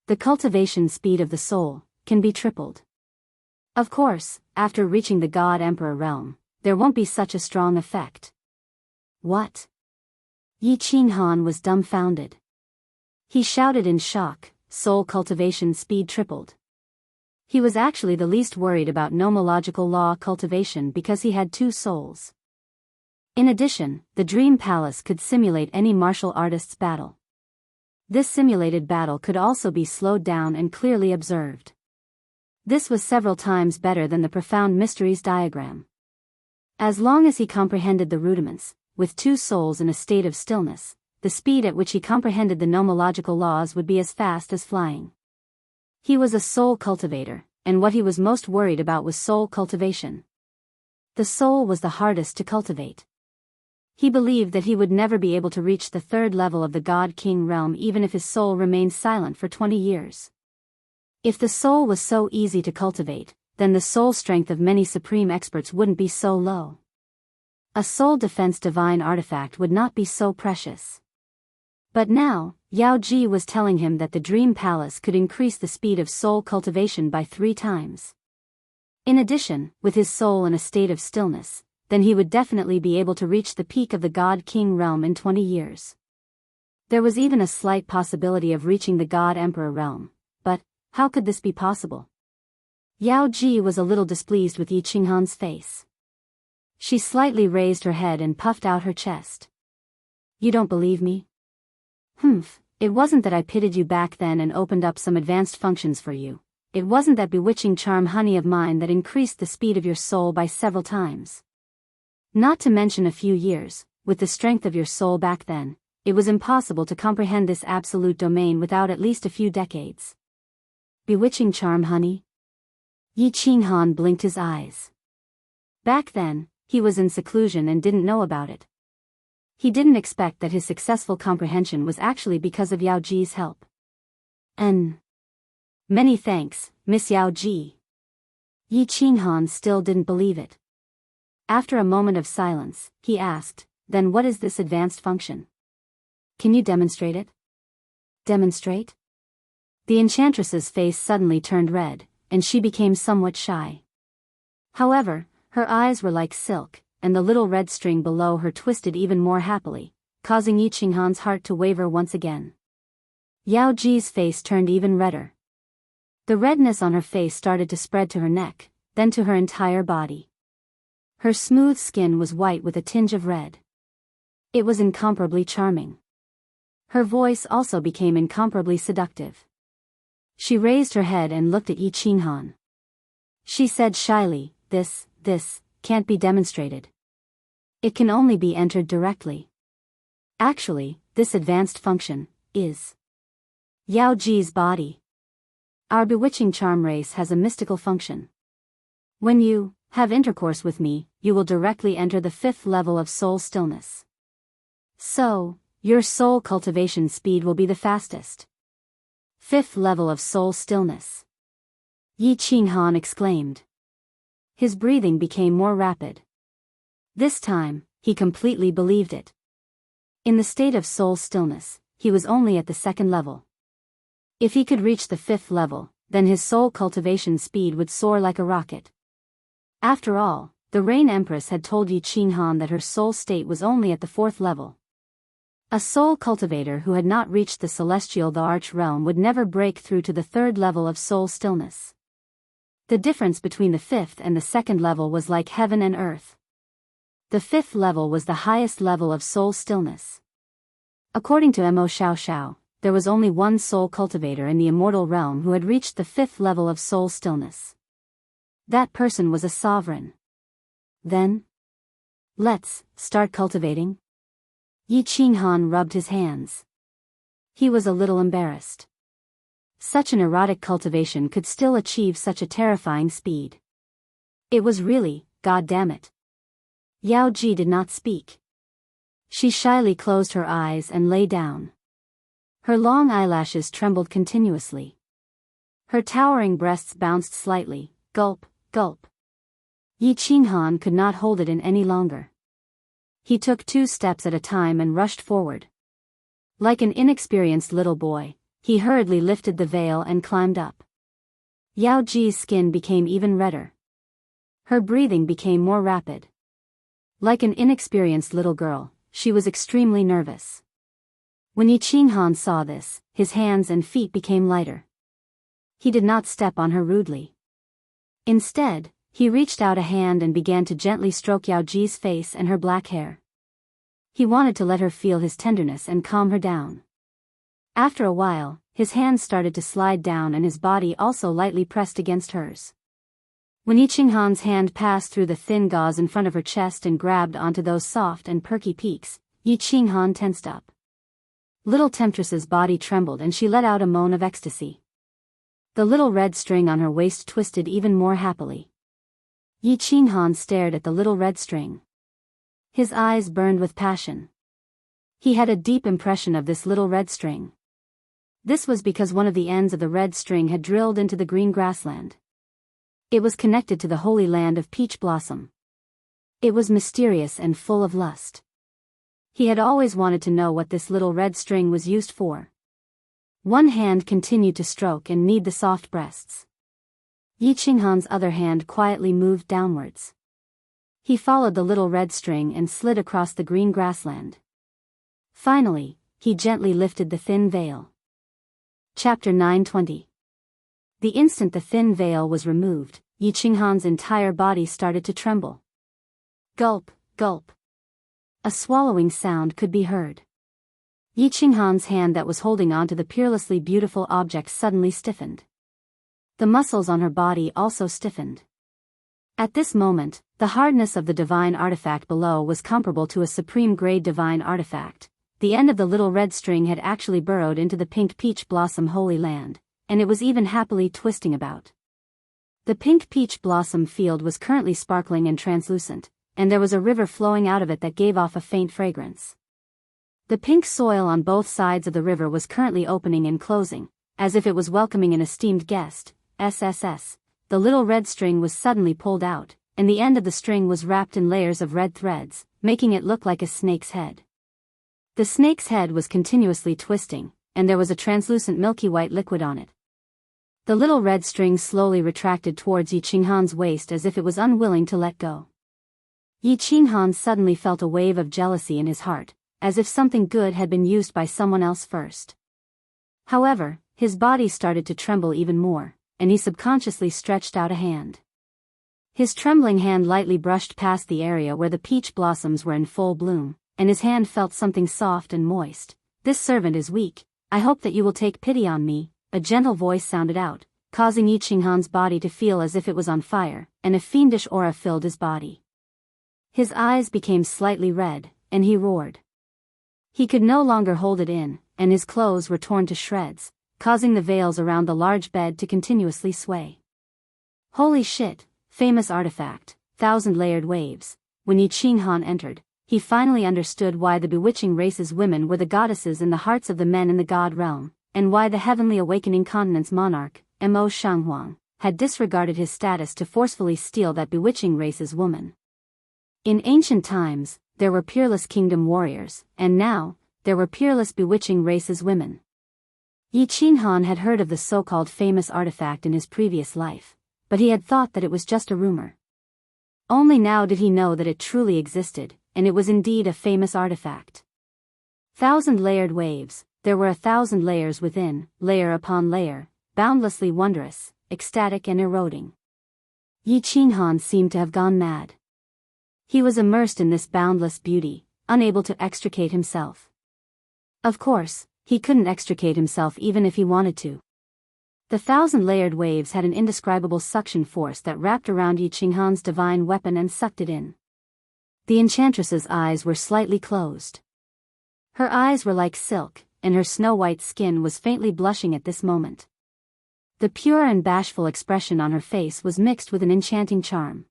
The cultivation speed of the soul can be tripled. Of course, after reaching the God Emperor realm, there won't be such a strong effect. What? Yi Qinghan was dumbfounded. He shouted in shock, soul cultivation speed tripled. He was actually the least worried about nomological law cultivation because he had 2 souls. In addition, the Dream Palace could simulate any martial artist's battle. This simulated battle could also be slowed down and clearly observed. This was several times better than the Profound Mysteries diagram. As long as he comprehended the rudiments, with 2 souls in a state of stillness, the speed at which he comprehended the nomological laws would be as fast as flying. He was a soul cultivator, and what he was most worried about was soul cultivation. The soul was the hardest to cultivate. He believed that he would never be able to reach the 3rd level of the God King realm even if his soul remained silent for 20 years. If the soul was so easy to cultivate, then the soul strength of many supreme experts wouldn't be so low. A soul defense divine artifact would not be so precious. But now, Yao Ji was telling him that the Dream Palace could increase the speed of soul cultivation by 3 times. In addition, with his soul in a state of stillness, then he would definitely be able to reach the peak of the God King realm in 20 years. There was even a slight possibility of reaching the God Emperor realm, but how could this be possible? Yao Ji was a little displeased with Yi Qinghan's face. She slightly raised her head and puffed out her chest. You don't believe me? It wasn't that I pitied you back then and opened up some advanced functions for you. It wasn't that bewitching charm honey of mine that increased the speed of your soul by several times. Not to mention a few years, with the strength of your soul back then, it was impossible to comprehend this absolute domain without at least a few decades. Bewitching charm honey? Yi Qinghan blinked his eyes. Back then, he was in seclusion and didn't know about it. He didn't expect that his successful comprehension was actually because of Yao Ji's help. Many thanks, Miss Yao Ji. Yi Qinghan still didn't believe it. After a moment of silence, he asked, then what is this advanced function? Can you demonstrate it? Demonstrate? The enchantress's face suddenly turned red, and she became somewhat shy. However, her eyes were like silk, and the little red string below her twisted even more happily, causing Yi Qinghan's heart to waver once again. Yao Ji's face turned even redder. The redness on her face started to spread to her neck, then to her entire body. Her smooth skin was white with a tinge of red. It was incomparably charming. Her voice also became incomparably seductive. She raised her head and looked at Yi Qinghan. She said shyly, this can't be demonstrated. It can only be entered directly. Actually, this advanced function is Yao Ji's body. Our bewitching charm race has a mystical function. When you have intercourse with me, you will directly enter the 5th level of soul stillness. So, your soul cultivation speed will be the fastest. 5th level of soul stillness. Yi Qinghan exclaimed. His breathing became more rapid. This time, he completely believed it. In the state of soul stillness, he was only at the 2nd level. If he could reach the 5th level, then his soul cultivation speed would soar like a rocket. After all, the Rain Empress had told Yi Qinghan that her soul state was only at the 4th level. A soul cultivator who had not reached the celestial arch realm would never break through to the 3rd level of soul stillness. The difference between the 5th and the 2nd level was like heaven and earth. The 5th level was the highest level of soul stillness. According to Mo Xiao, there was only one soul cultivator in the immortal realm who had reached the 5th level of soul stillness. That person was a sovereign. Then, let's start cultivating. Yi Qinghan rubbed his hands. He was a little embarrassed. Such an erotic cultivation could still achieve such a terrifying speed. It was really, goddammit. Yao Ji did not speak. She shyly closed her eyes and lay down. Her long eyelashes trembled continuously. Her towering breasts bounced slightly, gulp, gulp. Yi Qinghan could not hold it in any longer. He took 2 steps at a time and rushed forward. Like an inexperienced little boy, he hurriedly lifted the veil and climbed up. Yao Ji's skin became even redder. Her breathing became more rapid. Like an inexperienced little girl, she was extremely nervous. When Yi Qinghan saw this, his hands and feet became lighter. He did not step on her rudely. Instead, he reached out a hand and began to gently stroke Yao Ji's face and her black hair. He wanted to let her feel his tenderness and calm her down. After a while, his hands started to slide down and his body also lightly pressed against hers. When Yi Qinghan's hand passed through the thin gauze in front of her chest and grabbed onto those soft and perky peaks, Yi Qinghan tensed up. Little temptress's body trembled and she let out a moan of ecstasy. The little red string on her waist twisted even more happily. Yi Qinghan stared at the little red string. His eyes burned with passion. He had a deep impression of this little red string. This was because one of the ends of the red string had drilled into the green grassland. It was connected to the holy land of peach blossom. It was mysterious and full of lust. He had always wanted to know what this little red string was used for. One hand continued to stroke and knead the soft breasts. Yi Qinghan's other hand quietly moved downwards. He followed the little red string and slid across the green grassland. Finally, he gently lifted the thin veil. Chapter 920. The instant the thin veil was removed, Yi Qinghan's entire body started to tremble. Gulp, gulp. A swallowing sound could be heard. Yi Qinghan's hand that was holding onto the peerlessly beautiful object suddenly stiffened. The muscles on her body also stiffened. At this moment, the hardness of the divine artifact below was comparable to a supreme-grade divine artifact. The end of the little red string had actually burrowed into the pink peach blossom holy land, and it was even happily twisting about. The pink peach blossom field was currently sparkling and translucent, and there was a river flowing out of it that gave off a faint fragrance. The pink soil on both sides of the river was currently opening and closing, as if it was welcoming an esteemed guest. SSS. The little red string was suddenly pulled out, and the end of the string was wrapped in layers of red threads, making it look like a snake's head. The snake's head was continuously twisting, and there was a translucent milky white liquid on it. The little red string slowly retracted towards Yi Qinghan's waist as if it was unwilling to let go. Yi Qinghan suddenly felt a wave of jealousy in his heart, as if something good had been used by someone else first. However, his body started to tremble even more, and he subconsciously stretched out a hand. His trembling hand lightly brushed past the area where the peach blossoms were in full bloom, and his hand felt something soft and moist. "This servant is weak, I hope that you will take pity on me," a gentle voice sounded out, causing Yi Qinghan's body to feel as if it was on fire, and a fiendish aura filled his body. His eyes became slightly red, and he roared. He could no longer hold it in, and his clothes were torn to shreds, causing the veils around the large bed to continuously sway. Holy shit, famous artifact, 1,000-layered waves. When Yi Qinghan entered, he finally understood why the bewitching race's women were the goddesses in the hearts of the men in the god realm, and why the heavenly awakening continent's monarch, Mo Xianxia, had disregarded his status to forcefully steal that bewitching race's woman. In ancient times, there were peerless kingdom warriors, and now, there were peerless bewitching race's women. Yi Qinghan had heard of the so-called famous artifact in his previous life, but he had thought that it was just a rumor. Only now did he know that it truly existed, and it was indeed a famous artifact. 1,000-layered waves, there were 1,000 layers within, layer upon layer, boundlessly wondrous, ecstatic and eroding. Yi Qinghan seemed to have gone mad. He was immersed in this boundless beauty, unable to extricate himself. Of course, he couldn't extricate himself even if he wanted to. The 1,000-layered waves had an indescribable suction force that wrapped around Yi Qinghan's divine weapon and sucked it in. The enchantress's eyes were slightly closed. Her eyes were like silk, and her snow-white skin was faintly blushing at this moment. The pure and bashful expression on her face was mixed with an enchanting charm.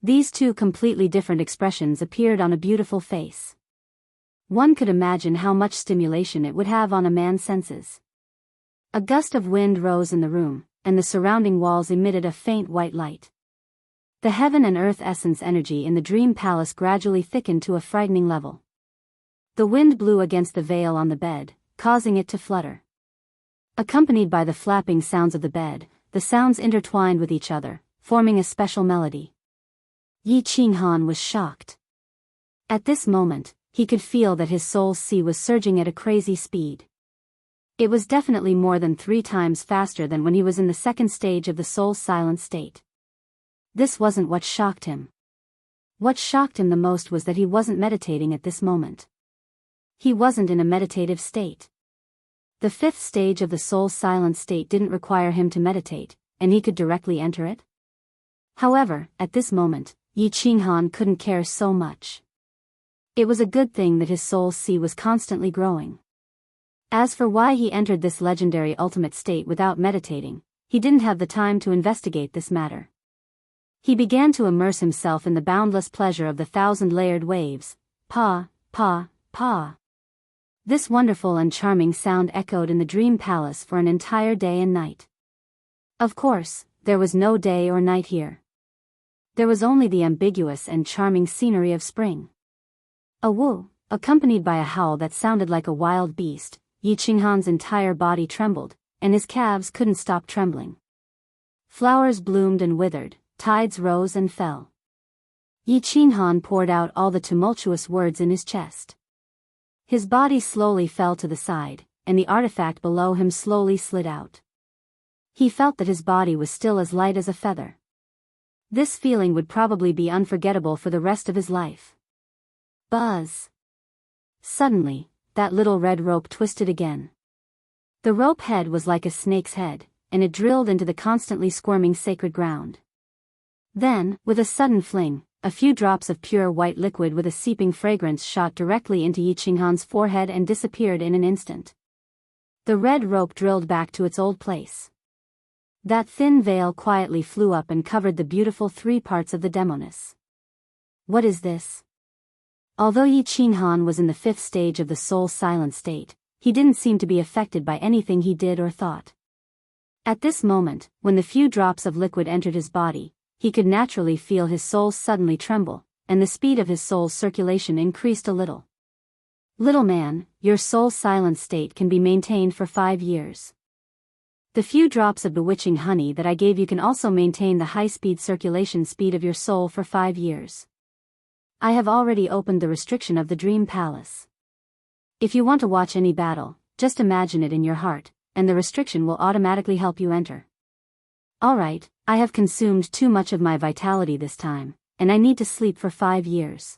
These two completely different expressions appeared on a beautiful face. One could imagine how much stimulation it would have on a man's senses. A gust of wind rose in the room, and the surrounding walls emitted a faint white light. The heaven and earth essence energy in the dream palace gradually thickened to a frightening level. The wind blew against the veil on the bed, causing it to flutter. Accompanied by the flapping sounds of the bed, the sounds intertwined with each other, forming a special melody. Yi Qinghan was shocked. At this moment, he could feel that his soul's sea was surging at a crazy speed. It was definitely more than 3 times faster than when he was in the second stage of the soul's silent state. This wasn't what shocked him. What shocked him the most was that he wasn't meditating at this moment. He wasn't in a meditative state. The 5th stage of the soul's silent state didn't require him to meditate, and he could directly enter it. However, at this moment, Yi Qinghan couldn't care so much. It was a good thing that his soul's sea was constantly growing. As for why he entered this legendary ultimate state without meditating, he didn't have the time to investigate this matter. He began to immerse himself in the boundless pleasure of the 1,000-layered waves. Pa, pa, pa. This wonderful and charming sound echoed in the dream palace for an entire day and night. Of course, there was no day or night here. There was only the ambiguous and charming scenery of spring. A woo, accompanied by a howl that sounded like a wild beast. Yi Qinghan's entire body trembled, and his calves couldn't stop trembling. Flowers bloomed and withered, tides rose and fell. Yi Qinghan poured out all the tumultuous words in his chest. His body slowly fell to the side, and the artifact below him slowly slid out. He felt that his body was still as light as a feather. This feeling would probably be unforgettable for the rest of his life. Buzz! Suddenly, that little red rope twisted again. The rope head was like a snake's head, and it drilled into the constantly squirming sacred ground. Then, with a sudden fling, a few drops of pure white liquid with a seeping fragrance shot directly into Yi Qinghan's forehead and disappeared in an instant. The red rope drilled back to its old place. That thin veil quietly flew up and covered the beautiful 3 parts of the demoness. What is this? Although Yi Qinghan was in the 5th stage of the soul silent state, he didn't seem to be affected by anything he did or thought. At this moment, when the few drops of liquid entered his body, he could naturally feel his soul suddenly tremble, and the speed of his soul's circulation increased a little. Little man, your soul silent state can be maintained for 5 years. The few drops of bewitching honey that I gave you can also maintain the high-speed circulation speed of your soul for 5 years. I have already opened the restriction of the Dream Palace. If you want to watch any battle, just imagine it in your heart, and the restriction will automatically help you enter. Alright, I have consumed too much of my vitality this time, and I need to sleep for 5 years.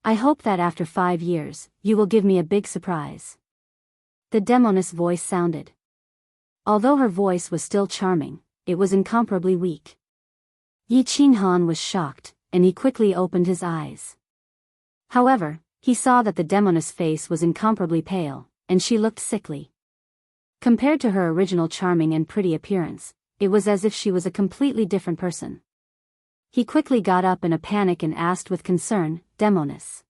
I hope that after 5 years, you will give me a big surprise. The demoness voice sounded. Although her voice was still charming, it was incomparably weak. Yi Qinghan was shocked, and he quickly opened his eyes. However, he saw that the demoness face was incomparably pale, and she looked sickly. Compared to her original charming and pretty appearance, it was as if she was a completely different person. He quickly got up in a panic and asked with concern, "Demoness,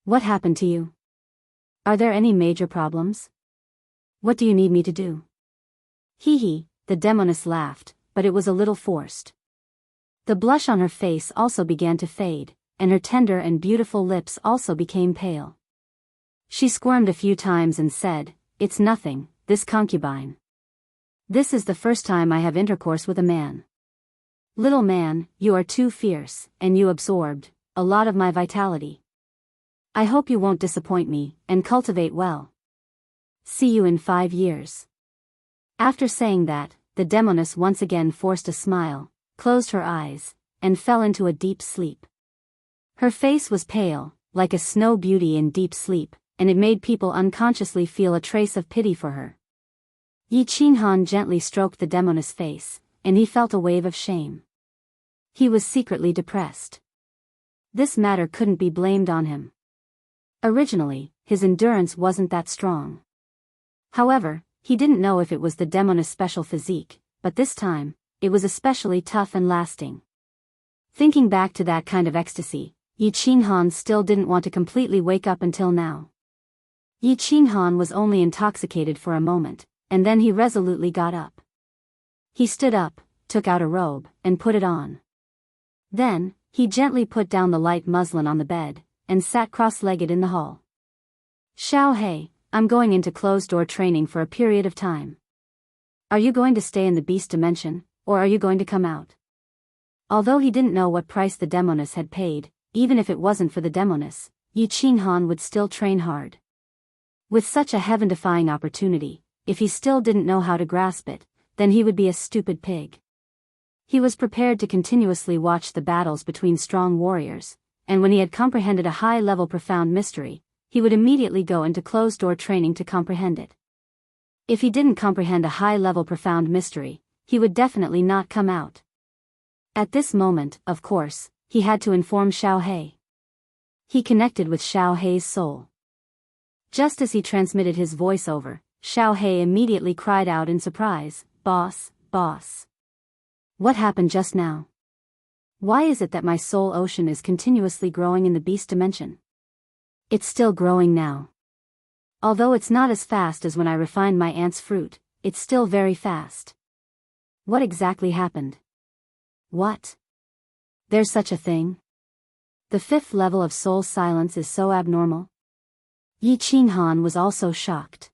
what happened to you? Are there any major problems? What do you need me to do?" Hee hee, the demoness laughed, but it was a little forced. The blush on her face also began to fade, and her tender and beautiful lips also became pale. She squirmed a few times and said, "It's nothing, this concubine. This is the first time I have intercourse with a man. Little man, you are too fierce, and you absorbed a lot of my vitality. I hope you won't disappoint me, and cultivate well. See you in 5 years." After saying that, the demoness once again forced a smile, closed her eyes, and fell into a deep sleep. Her face was pale, like a snow beauty in deep sleep, and it made people unconsciously feel a trace of pity for her. Yi Qinghan gently stroked the demoness' face, and he felt a wave of shame. He was secretly depressed. This matter couldn't be blamed on him. Originally, his endurance wasn't that strong. However, he didn't know if it was the demoness' special physique, but this time, it was especially tough and lasting. Thinking back to that kind of ecstasy, Yi Qinghan still didn't want to completely wake up until now. Yi Qinghan was only intoxicated for a moment, and then he resolutely got up. He stood up, took out a robe, and put it on. Then, he gently put down the light muslin on the bed, and sat cross-legged in the hall. "Xiao, I'm going into closed-door training for a period of time. Are you going to stay in the beast dimension, or are you going to come out?" Although he didn't know what price the demoness had paid, even if it wasn't for the demoness, Yi Qinghan would still train hard. With such a heaven-defying opportunity, if he still didn't know how to grasp it, then he would be a stupid pig. He was prepared to continuously watch the battles between strong warriors, and when he had comprehended a high-level profound mystery, he would immediately go into closed-door training to comprehend it. If he didn't comprehend a high-level profound mystery, he would definitely not come out. At this moment, of course, he had to inform Xiao. He connected with Xiao's soul. Just as he transmitted his voice over, Xiao immediately cried out in surprise, "Boss, boss. What happened just now? Why is it that my soul ocean is continuously growing in the beast dimension? It's still growing now. Although it's not as fast as when I refined my ant's fruit, it's still very fast. What exactly happened? What? There's such a thing? The 5th level of soul silence is so abnormal?" Yi Qinghan was also shocked.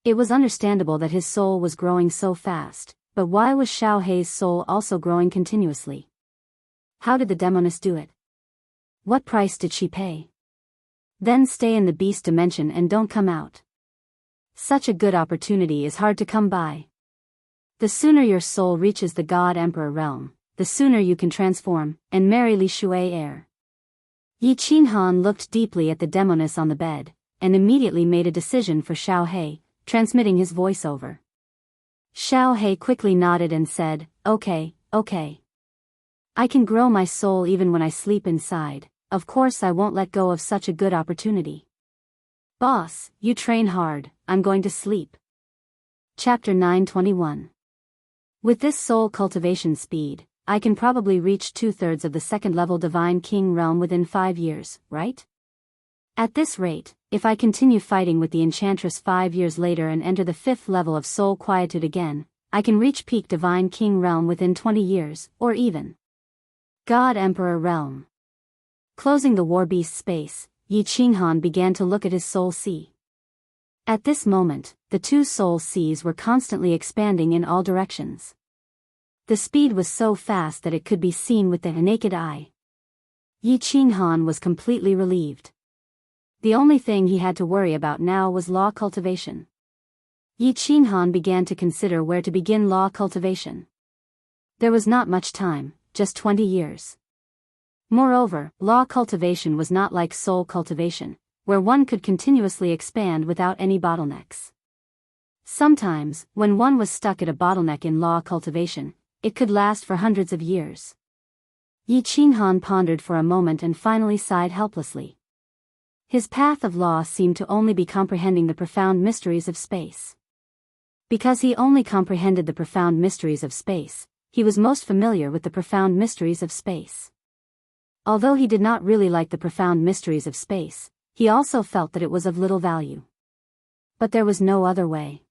It was understandable that his soul was growing so fast, but why was Xiao's soul also growing continuously? How did the demoness do it? What price did she pay? Then stay in the beast dimension and don't come out. Such a good opportunity is hard to come by. The sooner your soul reaches the God Emperor realm, the sooner you can transform and marry Li Shui heir. Yi Qinghan looked deeply at the demoness on the bed, and immediately made a decision for Xiao, transmitting his voice over. Xiao quickly nodded and said, okay. I can grow my soul even when I sleep inside, of course I won't let go of such a good opportunity. Boss, you train hard, I'm going to sleep. Chapter 921. With this soul cultivation speed, I can probably reach 2/3 of the 2nd level Divine King realm within 5 years, right? At this rate, if I continue fighting with the Enchantress 5 years later and enter the 5th level of soul quietude again, I can reach peak Divine King realm within 20 years, or even God Emperor realm. Closing the war beast space, Yi Qinghan began to look at his soul sea. At this moment, the 2 soul seas were constantly expanding in all directions. The speed was so fast that it could be seen with the naked eye. Yi Qinghan was completely relieved. The only thing he had to worry about now was law cultivation. Yi Qinghan began to consider where to begin law cultivation. There was not much time, just 20 years. Moreover, law cultivation was not like soul cultivation, where one could continuously expand without any bottlenecks. Sometimes, when one was stuck at a bottleneck in law cultivation, it could last for hundreds of years. Yi Qinghan pondered for a moment and finally sighed helplessly. His path of law seemed to only be comprehending the profound mysteries of space. Because he only comprehended the profound mysteries of space, he was most familiar with the profound mysteries of space. Although he did not really like the profound mysteries of space, he also felt that it was of little value. But there was no other way.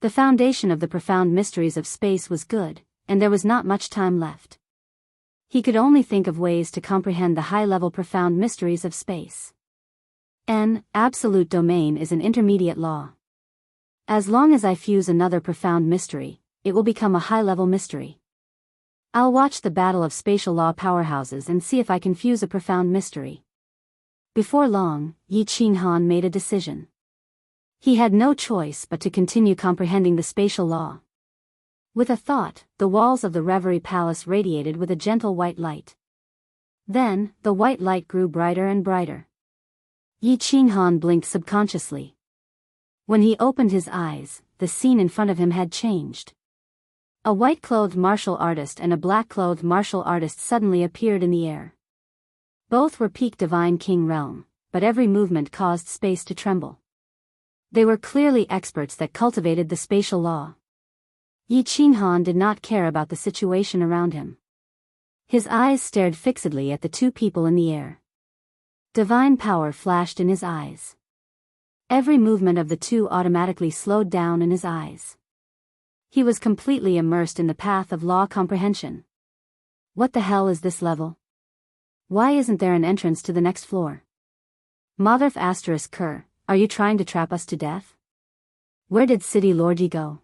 The foundation of the profound mysteries of space was good, and there was not much time left. He could only think of ways to comprehend the high-level profound mysteries of space. An absolute domain is an intermediate law. As long as I fuse another profound mystery, it will become a high-level mystery. I'll watch the battle of spatial law powerhouses and see if I can fuse a profound mystery. Before long, Yi Qinghan made a decision. He had no choice but to continue comprehending the spatial law. With a thought, the walls of the Reverie Palace radiated with a gentle white light. Then, the white light grew brighter and brighter. Yi Qinghan blinked subconsciously. When he opened his eyes, the scene in front of him had changed. A white-clothed martial artist and a black-clothed martial artist suddenly appeared in the air. Both were peak divine king realm, but every movement caused space to tremble. They were clearly experts that cultivated the spatial law. Yi Qinghan did not care about the situation around him. His eyes stared fixedly at the two people in the air. Divine power flashed in his eyes. Every movement of the two automatically slowed down in his eyes. He was completely immersed in the path of law comprehension. What the hell is this level? Why isn't there an entrance to the next floor? Motherf ****, are you trying to trap us to death? Where did City Lord Yi go?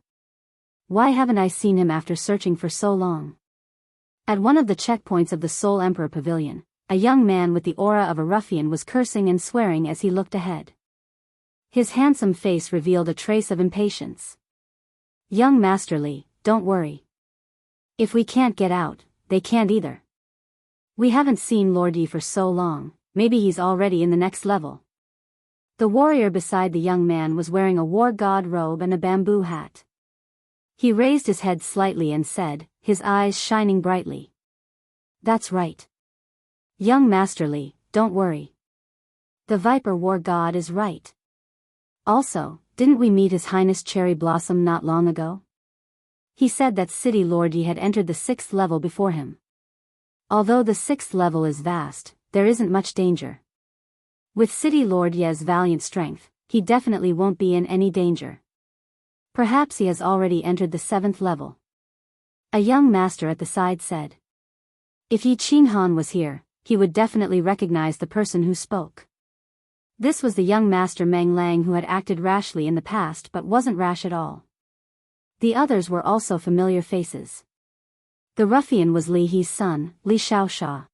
Why haven't I seen him after searching for so long? At one of the checkpoints of the Soul Emperor Pavilion, a young man with the aura of a ruffian was cursing and swearing as he looked ahead. His handsome face revealed a trace of impatience. Young Master Li, don't worry. If we can't get out, they can't either. We haven't seen Lord Yi for so long, maybe he's already in the next level. The warrior beside the young man was wearing a war god robe and a bamboo hat. He raised his head slightly and said, his eyes shining brightly. That's right. Young Master Li, don't worry. The Viper War God is right. Also, didn't we meet His Highness Cherry Blossom not long ago? He said that City Lord Yi had entered the 6th level before him. Although the 6th level is vast, there isn't much danger. With City Lord Yi's valiant strength, he definitely won't be in any danger. Perhaps he has already entered the 7th level. A young master at the side said. If Yi Qinghan was here, he would definitely recognize the person who spoke. This was the young master Meng Lang who had acted rashly in the past but wasn't rash at all. The others were also familiar faces. The ruffian was Li He's son, Li Xiaoxia.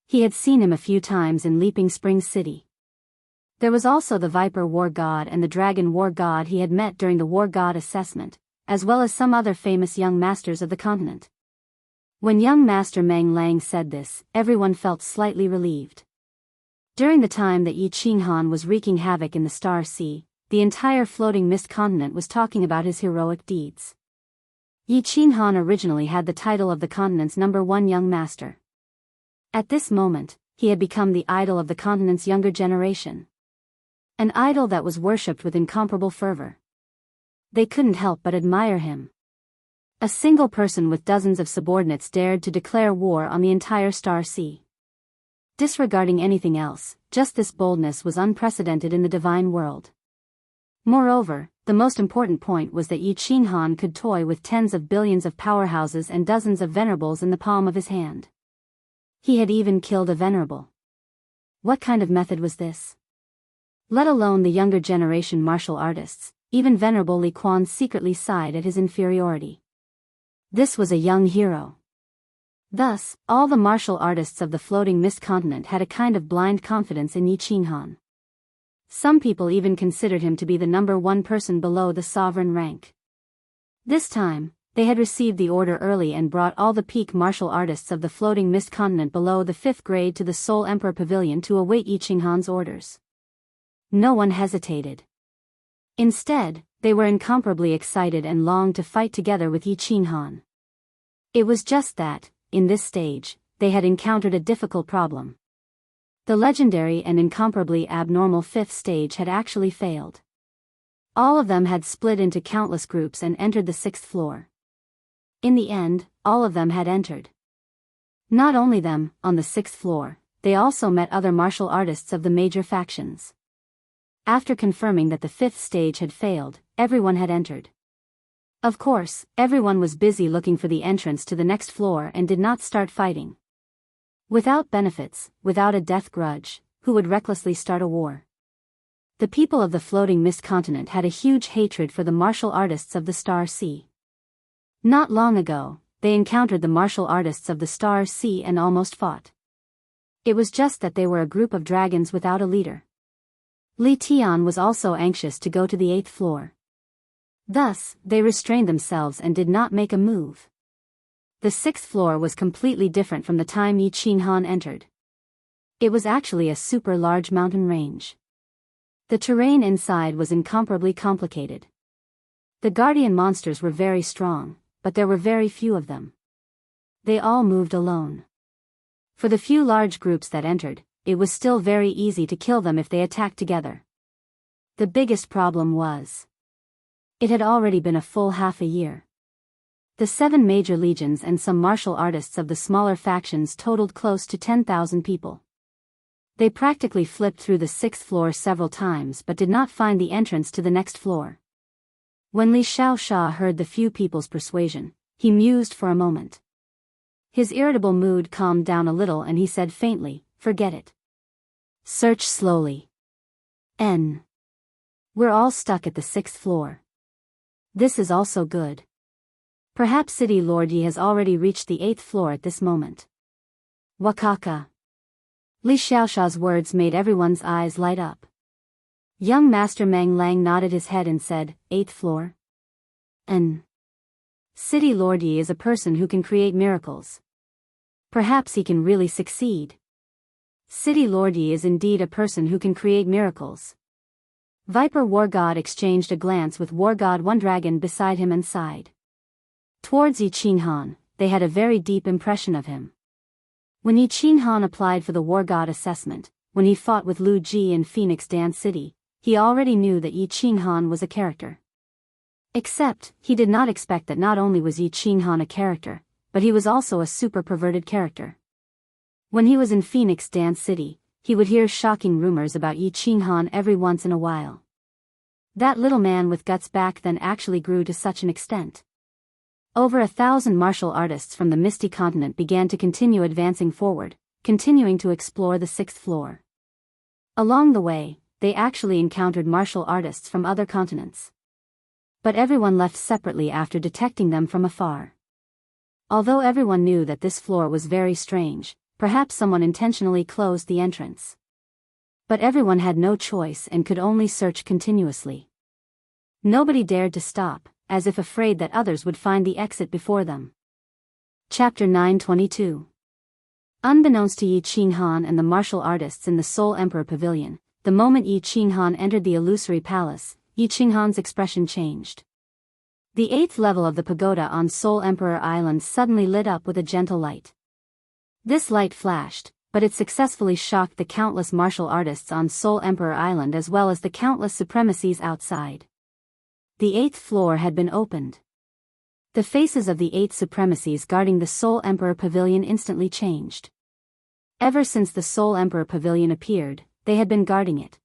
He had seen him a few times in Leaping Springs City. There was also the Viper War God and the Dragon War God he had met during the War God assessment, as well as some other famous young masters of the continent. When young Master Meng Lang said this, everyone felt slightly relieved. During the time that Yi Qinghan was wreaking havoc in the Star Sea, the entire floating mist continent was talking about his heroic deeds. Yi Qinghan originally had the title of the continent's #1 young master. At this moment, he had become the idol of the continent's younger generation. An idol that was worshipped with incomparable fervor. They couldn't help but admire him. A single person with dozens of subordinates dared to declare war on the entire Star Sea. Disregarding anything else, just this boldness was unprecedented in the divine world. Moreover, the most important point was that Yi Qinghan could toy with tens of billions of powerhouses and dozens of venerables in the palm of his hand. He had even killed a venerable. What kind of method was this? Let alone the younger generation martial artists, even venerable Li Quan secretly sighed at his inferiority. This was a young hero. Thus, all the martial artists of the floating mist continent had a kind of blind confidence in Yi Qinghan. Some people even considered him to be the #1 person below the sovereign rank. This time, they had received the order early and brought all the peak martial artists of the floating mist continent below the 5th grade to the Soul Emperor Pavilion to await Yi Qinghan's orders. No one hesitated. Instead, they were incomparably excited and longed to fight together with Yi Qinghan. It was just that, in this stage, they had encountered a difficult problem. The legendary and incomparably abnormal 5th stage had actually failed. All of them had split into countless groups and entered the 6th floor. In the end, all of them had entered. Not only them, on the 6th floor, they also met other martial artists of the major factions. After confirming that the 5th stage had failed, everyone had entered. Of course, everyone was busy looking for the entrance to the next floor and did not start fighting. Without benefits, without a death grudge, who would recklessly start a war? The people of the floating mist continent had a huge hatred for the martial artists of the Star Sea. Not long ago, they encountered the martial artists of the Star Sea and almost fought. It was just that they were a group of dragons without a leader. Li Tian was also anxious to go to the 8th floor. Thus, they restrained themselves and did not make a move. The 6th floor was completely different from the time Yi Qinghan entered. It was actually a super large mountain range. The terrain inside was incomparably complicated. The guardian monsters were very strong, but there were very few of them. They all moved alone. For the few large groups that entered, it was still very easy to kill them if they attacked together. The biggest problem was, it had already been a full half a year. The 7 major legions and some martial artists of the smaller factions totaled close to 10,000 people. They practically flipped through the 6th floor several times but did not find the entrance to the next floor. When Li Xiaoxia heard the few people's persuasion, he mused for a moment. His irritable mood calmed down a little and he said faintly, "Forget it. Search slowly. We're all stuck at the 6th floor. This is also good. Perhaps City Lord Yi has already reached the 8th floor at this moment." Wakaka. Li Xiaoxia's words made everyone's eyes light up. Young Master Meng Lang nodded his head and said, "8th floor? City Lord Yi is a person who can create miracles. Perhaps he can really succeed. City Lord Yi is indeed a person who can create miracles." Viper War God exchanged a glance with War God One Dragon beside him and sighed. Towards Yi Qinghan, they had a very deep impression of him. When Yi Qinghan applied for the War God assessment, when he fought with Lu Ji in Phoenix Dance City, he already knew that Yi Qinghan was a character. Except, he did not expect that not only was Yi Qinghan a character, but he was also a super perverted character. When he was in Phoenix Dance City, he would hear shocking rumors about Yi Qinghan every once in a while. That little man with guts back then actually grew to such an extent. Over 1,000 martial artists from the Misty Continent began to continue advancing forward, continuing to explore the 6th floor. Along the way, they actually encountered martial artists from other continents. But everyone left separately after detecting them from afar. Although everyone knew that this floor was very strange, perhaps someone intentionally closed the entrance. But everyone had no choice and could only search continuously. Nobody dared to stop, as if afraid that others would find the exit before them. Chapter 922. Unbeknownst to Yi Qinghan and the martial artists in the Soul Emperor Pavilion, the moment Yi Qinghan entered the illusory palace, Yi Qinghan's expression changed. The 8th level of the pagoda on Soul Emperor Island suddenly lit up with a gentle light. This light flashed, but it successfully shocked the countless martial artists on Soul Emperor Island as well as the countless supremacies outside. The 8th floor had been opened. The faces of the 8 supremacies guarding the Soul Emperor Pavilion instantly changed. Ever since the Soul Emperor Pavilion appeared, they had been guarding it.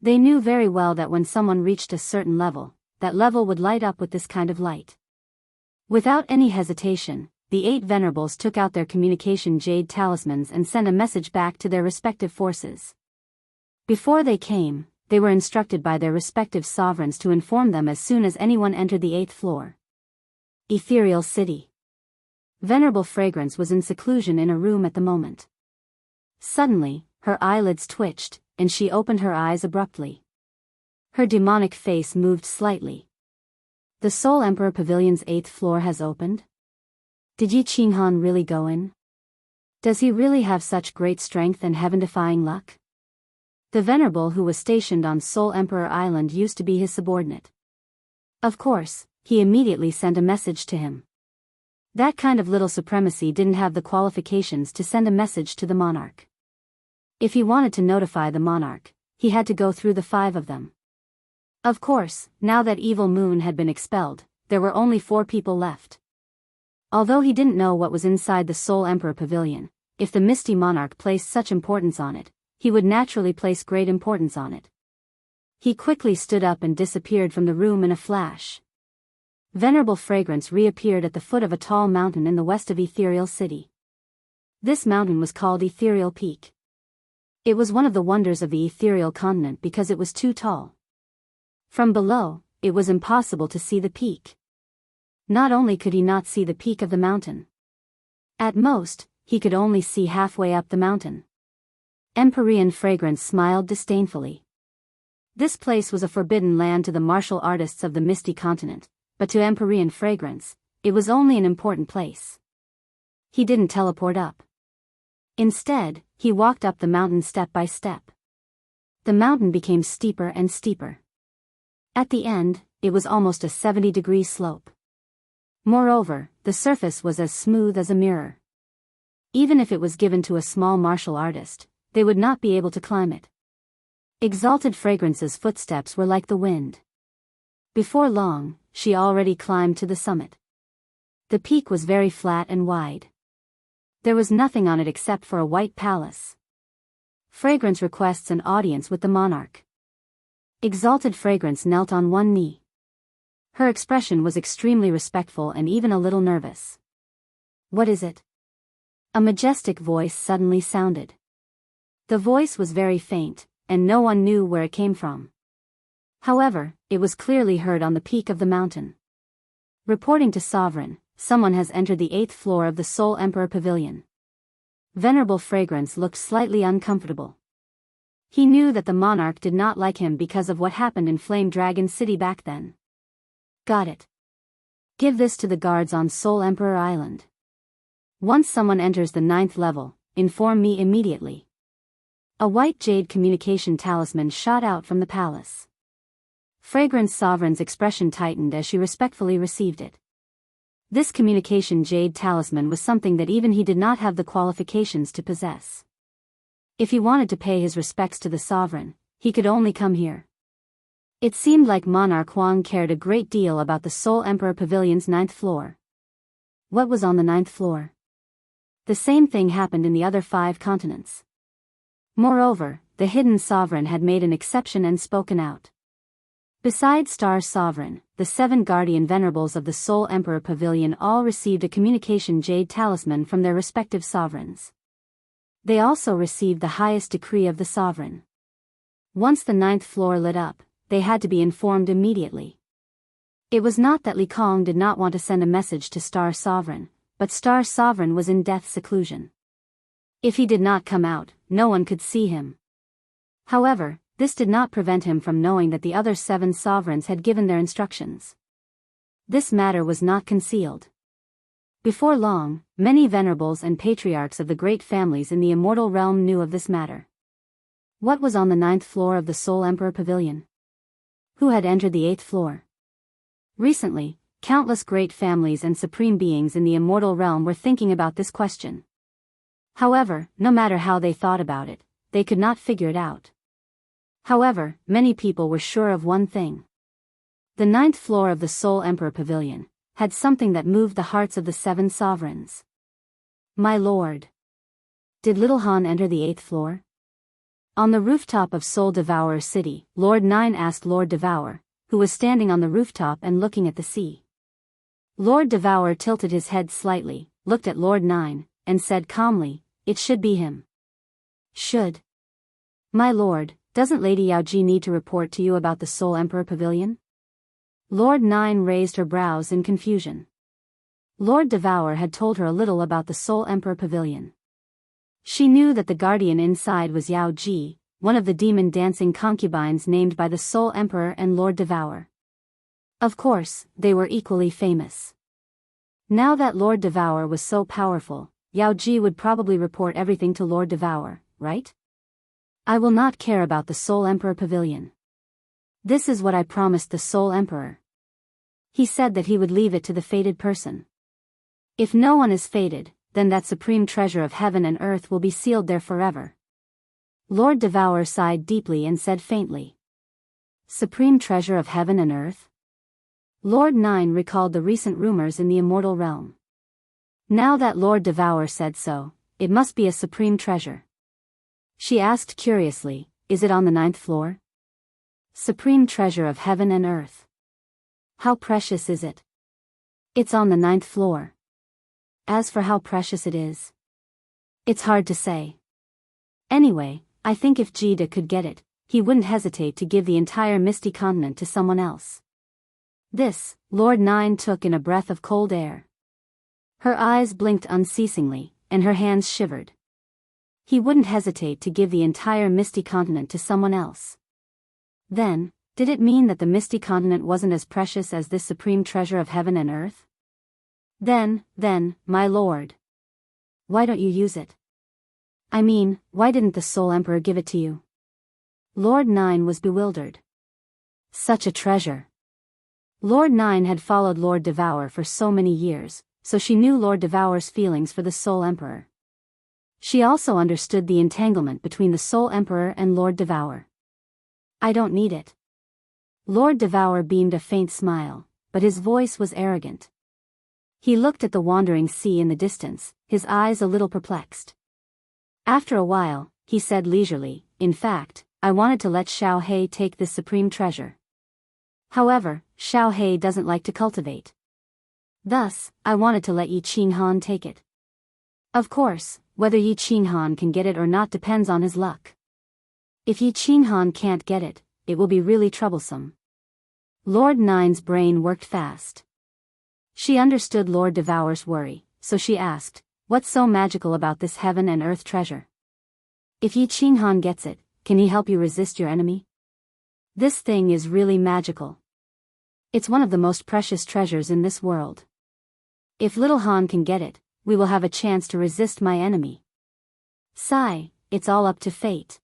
They knew very well that when someone reached a certain level, that level would light up with this kind of light. Without any hesitation, the 8 venerables took out their communication jade talismans and sent a message back to their respective forces. Before they came, they were instructed by their respective sovereigns to inform them as soon as anyone entered the 8th floor. Ethereal City. Venerable Fragrance was in seclusion in a room at the moment. Suddenly, her eyelids twitched, and she opened her eyes abruptly. Her demonic face moved slightly. The Soul Emperor Pavilion's 8th floor has opened? Did Yi Qinghan really go in? Does he really have such great strength and heaven-defying luck? The Venerable who was stationed on Soul Emperor Island used to be his subordinate. Of course, he immediately sent a message to him. That kind of little supremacy didn't have the qualifications to send a message to the monarch. If he wanted to notify the monarch, he had to go through the 5 of them. Of course, now that Evil Moon had been expelled, there were only 4 people left. Although he didn't know what was inside the Soul Emperor Pavilion, if the Misty Monarch placed such importance on it, he would naturally place great importance on it. He quickly stood up and disappeared from the room in a flash. Venerable Fragrance reappeared at the foot of a tall mountain in the west of Ethereal City. This mountain was called Ethereal Peak. It was one of the wonders of the ethereal continent because it was too tall. From below, it was impossible to see the peak. Not only could he not see the peak of the mountain. At most, he could only see halfway up the mountain. Empyrean Fragrance smiled disdainfully. This place was a forbidden land to the martial artists of the misty continent, but to Empyrean Fragrance, it was only an important place. He didn't teleport up. Instead, he walked up the mountain step by step. The mountain became steeper and steeper. At the end, it was almost a 70-degree slope. Moreover, the surface was as smooth as a mirror. Even if it was given to a small martial artist, they would not be able to climb it. Exalted Fragrance's footsteps were like the wind. Before long, she already climbed to the summit. The peak was very flat and wide. There was nothing on it except for a white palace. Fragrance requests an audience with the monarch. Exalted Fragrance knelt on one knee. Her expression was extremely respectful and even a little nervous. "What is it?" A majestic voice suddenly sounded. The voice was very faint, and no one knew where it came from. However, it was clearly heard on the peak of the mountain. Reporting to Sovereign, someone has entered the 8th floor of the Soul Emperor Pavilion. Venerable Fragrance looked slightly uncomfortable. He knew that the monarch did not like him because of what happened in Flame Dragon City back then. "Got it. Give this to the guards on Soul Emperor Island. Once someone enters the 9th level, inform me immediately." A white jade communication talisman shot out from the palace. Fragrance Sovereign's expression tightened as she respectfully received it. This communication jade talisman was something that even he did not have the qualifications to possess. If he wanted to pay his respects to the sovereign, he could only come here. It seemed like Monarch Huang cared a great deal about the Soul Emperor Pavilion's 9th floor. What was on the 9th floor? The same thing happened in the other 5 continents. Moreover, the hidden sovereign had made an exception and spoken out. Besides Star Sovereign, the 7 guardian venerables of the Soul Emperor Pavilion all received a communication jade talisman from their respective sovereigns. They also received the highest decree of the sovereign. Once the 9th floor lit up, they had to be informed immediately. It was not that Li Kong did not want to send a message to Star Sovereign, but Star Sovereign was in death seclusion. If he did not come out, no one could see him. However, this did not prevent him from knowing that the other 7 sovereigns had given their instructions. This matter was not concealed. Before long, many venerables and patriarchs of the great families in the immortal realm knew of this matter. What was on the 9th floor of the Soul Emperor Pavilion? Who had entered the 8th floor? Recently, countless great families and supreme beings in the immortal realm were thinking about this question. However, no matter how they thought about it, they could not figure it out. However, many people were sure of one thing. The 9th floor of the Soul Emperor Pavilion had something that moved the hearts of the 7 sovereigns. "My lord. Did Little Han enter the 8th floor?" On the rooftop of Soul Devourer City, Lord 9 asked Lord Devour, who was standing on the rooftop and looking at the sea. Lord Devour tilted his head slightly, looked at Lord 9, and said calmly, "It should be him." "Should? My lord, doesn't Lady Yao Ji need to report to you about the Soul Emperor Pavilion?" Lord 9 raised her brows in confusion. Lord Devour had told her a little about the Soul Emperor Pavilion. She knew that the guardian inside was Yao Ji, one of the demon-dancing concubines named by the Soul Emperor and Lord Devour. Of course, they were equally famous. Now that Lord Devour was so powerful, Yao Ji would probably report everything to Lord Devour, right? "I will not care about the Soul Emperor Pavilion. This is what I promised the Soul Emperor. He said that he would leave it to the fated person. If no one is fated, then that supreme treasure of heaven and earth will be sealed there forever." Lord Devour sighed deeply and said faintly, "Supreme treasure of heaven and earth?" Lord 9 recalled the recent rumors in the immortal realm. Now that Lord Devour said so, it must be a supreme treasure. She asked curiously, "Is it on the 9th floor?" "Supreme treasure of heaven and earth. How precious is it?" It's on the 9th floor. As for how precious it is, it's hard to say. Anyway, I think if Jida could get it, he wouldn't hesitate to give the entire Misty Continent to someone else. This, Lord Nine took in a breath of cold air. Her eyes blinked unceasingly, and her hands shivered. He wouldn't hesitate to give the entire Misty Continent to someone else. Then, did it mean that the Misty Continent wasn't as precious as this supreme treasure of heaven and earth? Then, my lord. Why don't you use it? I mean, why didn't the Soul Emperor give it to you? Lord Nine was bewildered. Such a treasure. Lord Nine had followed Lord Devour for so many years, so she knew Lord Devour's feelings for the Soul Emperor. She also understood the entanglement between the Soul Emperor and Lord Devour. I don't need it. Lord Devour beamed a faint smile, but his voice was arrogant. He looked at the wandering sea in the distance, his eyes a little perplexed. After a while, he said leisurely, in fact, I wanted to let Xiao He take this supreme treasure. However, Xiao He doesn't like to cultivate. Thus, I wanted to let Yi Qinghan take it. Of course, whether Yi Qinghan can get it or not depends on his luck. If Yi Qinghan can't get it, it will be really troublesome. Lord Nine's brain worked fast. She understood Lord Devour's worry, so she asked, what's so magical about this heaven and earth treasure? If Yi Qinghan gets it, can he help you resist your enemy? This thing is really magical. It's one of the most precious treasures in this world. If little Han can get it, we will have a chance to resist my enemy. Sigh, it's all up to fate.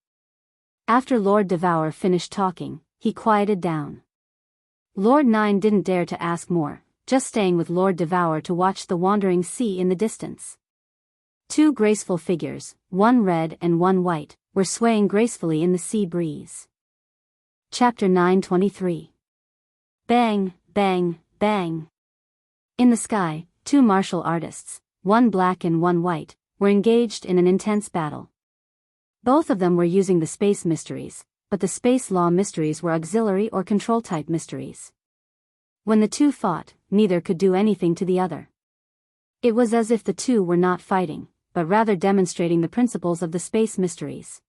After Lord Devour finished talking, he quieted down. Lord Nine didn't dare to ask more, just staying with Lord Devour to watch the wandering sea in the distance. Two graceful figures, one red and one white, were swaying gracefully in the sea breeze. Chapter 923. Bang, bang, bang. In the sky, two martial artists, one black and one white, were engaged in an intense battle. Both of them were using the space mysteries, but the space law mysteries were auxiliary or control-type mysteries. When the two fought, neither could do anything to the other. It was as if the two were not fighting, but rather demonstrating the principles of the space mysteries.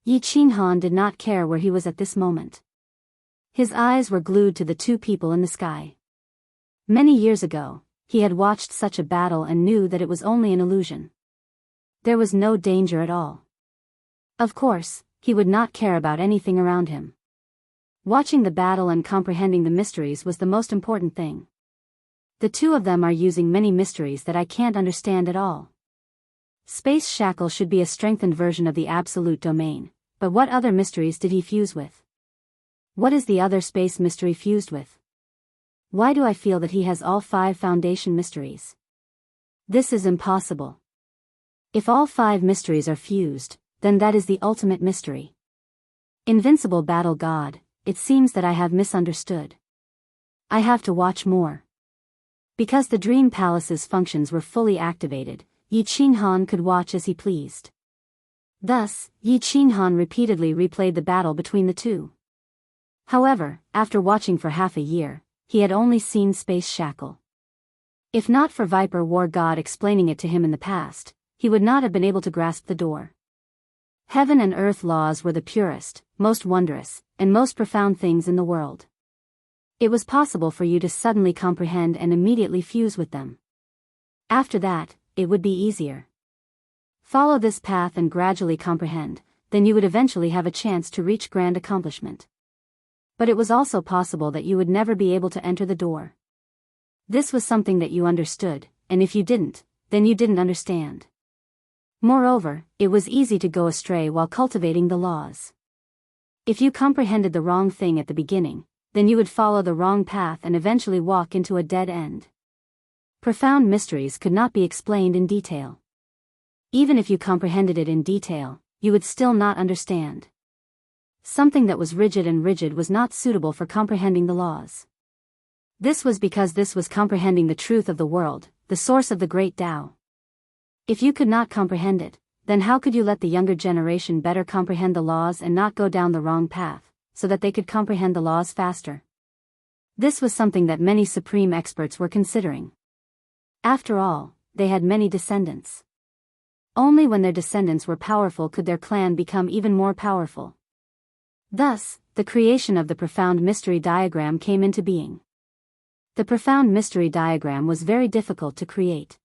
Yi Qinghan did not care where he was at this moment. His eyes were glued to the two people in the sky. Many years ago, he had watched such a battle and knew that it was only an illusion. There was no danger at all. Of course, he would not care about anything around him. Watching the battle and comprehending the mysteries was the most important thing. The two of them are using many mysteries that I can't understand at all. Space Shackle should be a strengthened version of the Absolute Domain, but what other mysteries did he fuse with? What is the other space mystery fused with? Why do I feel that he has all 5 foundation mysteries? This is impossible. If all 5 mysteries are fused, then that is the ultimate mystery. Invincible Battle God, it seems that I have misunderstood. I have to watch more. Because the Dream Palace's functions were fully activated, Yi Qinghan could watch as he pleased. Thus, Yi Qinghan repeatedly replayed the battle between the two. However, after watching for half a year, he had only seen Space Shackle. If not for Viper War God explaining it to him in the past, he would not have been able to grasp the door. Heaven and earth laws were the purest, most wondrous, and most profound things in the world. It was possible for you to suddenly comprehend and immediately fuse with them. After that, it would be easier. Follow this path and gradually comprehend, then you would eventually have a chance to reach grand accomplishment. But it was also possible that you would never be able to enter the door. This was something that you understood, and if you didn't, then you didn't understand. Moreover, it was easy to go astray while cultivating the laws. If you comprehended the wrong thing at the beginning, then you would follow the wrong path and eventually walk into a dead end. Profound mysteries could not be explained in detail. Even if you comprehended it in detail, you would still not understand. Something that was rigid and rigid was not suitable for comprehending the laws. This was because this was comprehending the truth of the world, the source of the great Tao. If you could not comprehend it, then how could you let the younger generation better comprehend the laws and not go down the wrong path, so that they could comprehend the laws faster? This was something that many supreme experts were considering. After all, they had many descendants. Only when their descendants were powerful could their clan become even more powerful. Thus, the creation of the profound mystery diagram came into being. The profound mystery diagram was very difficult to create.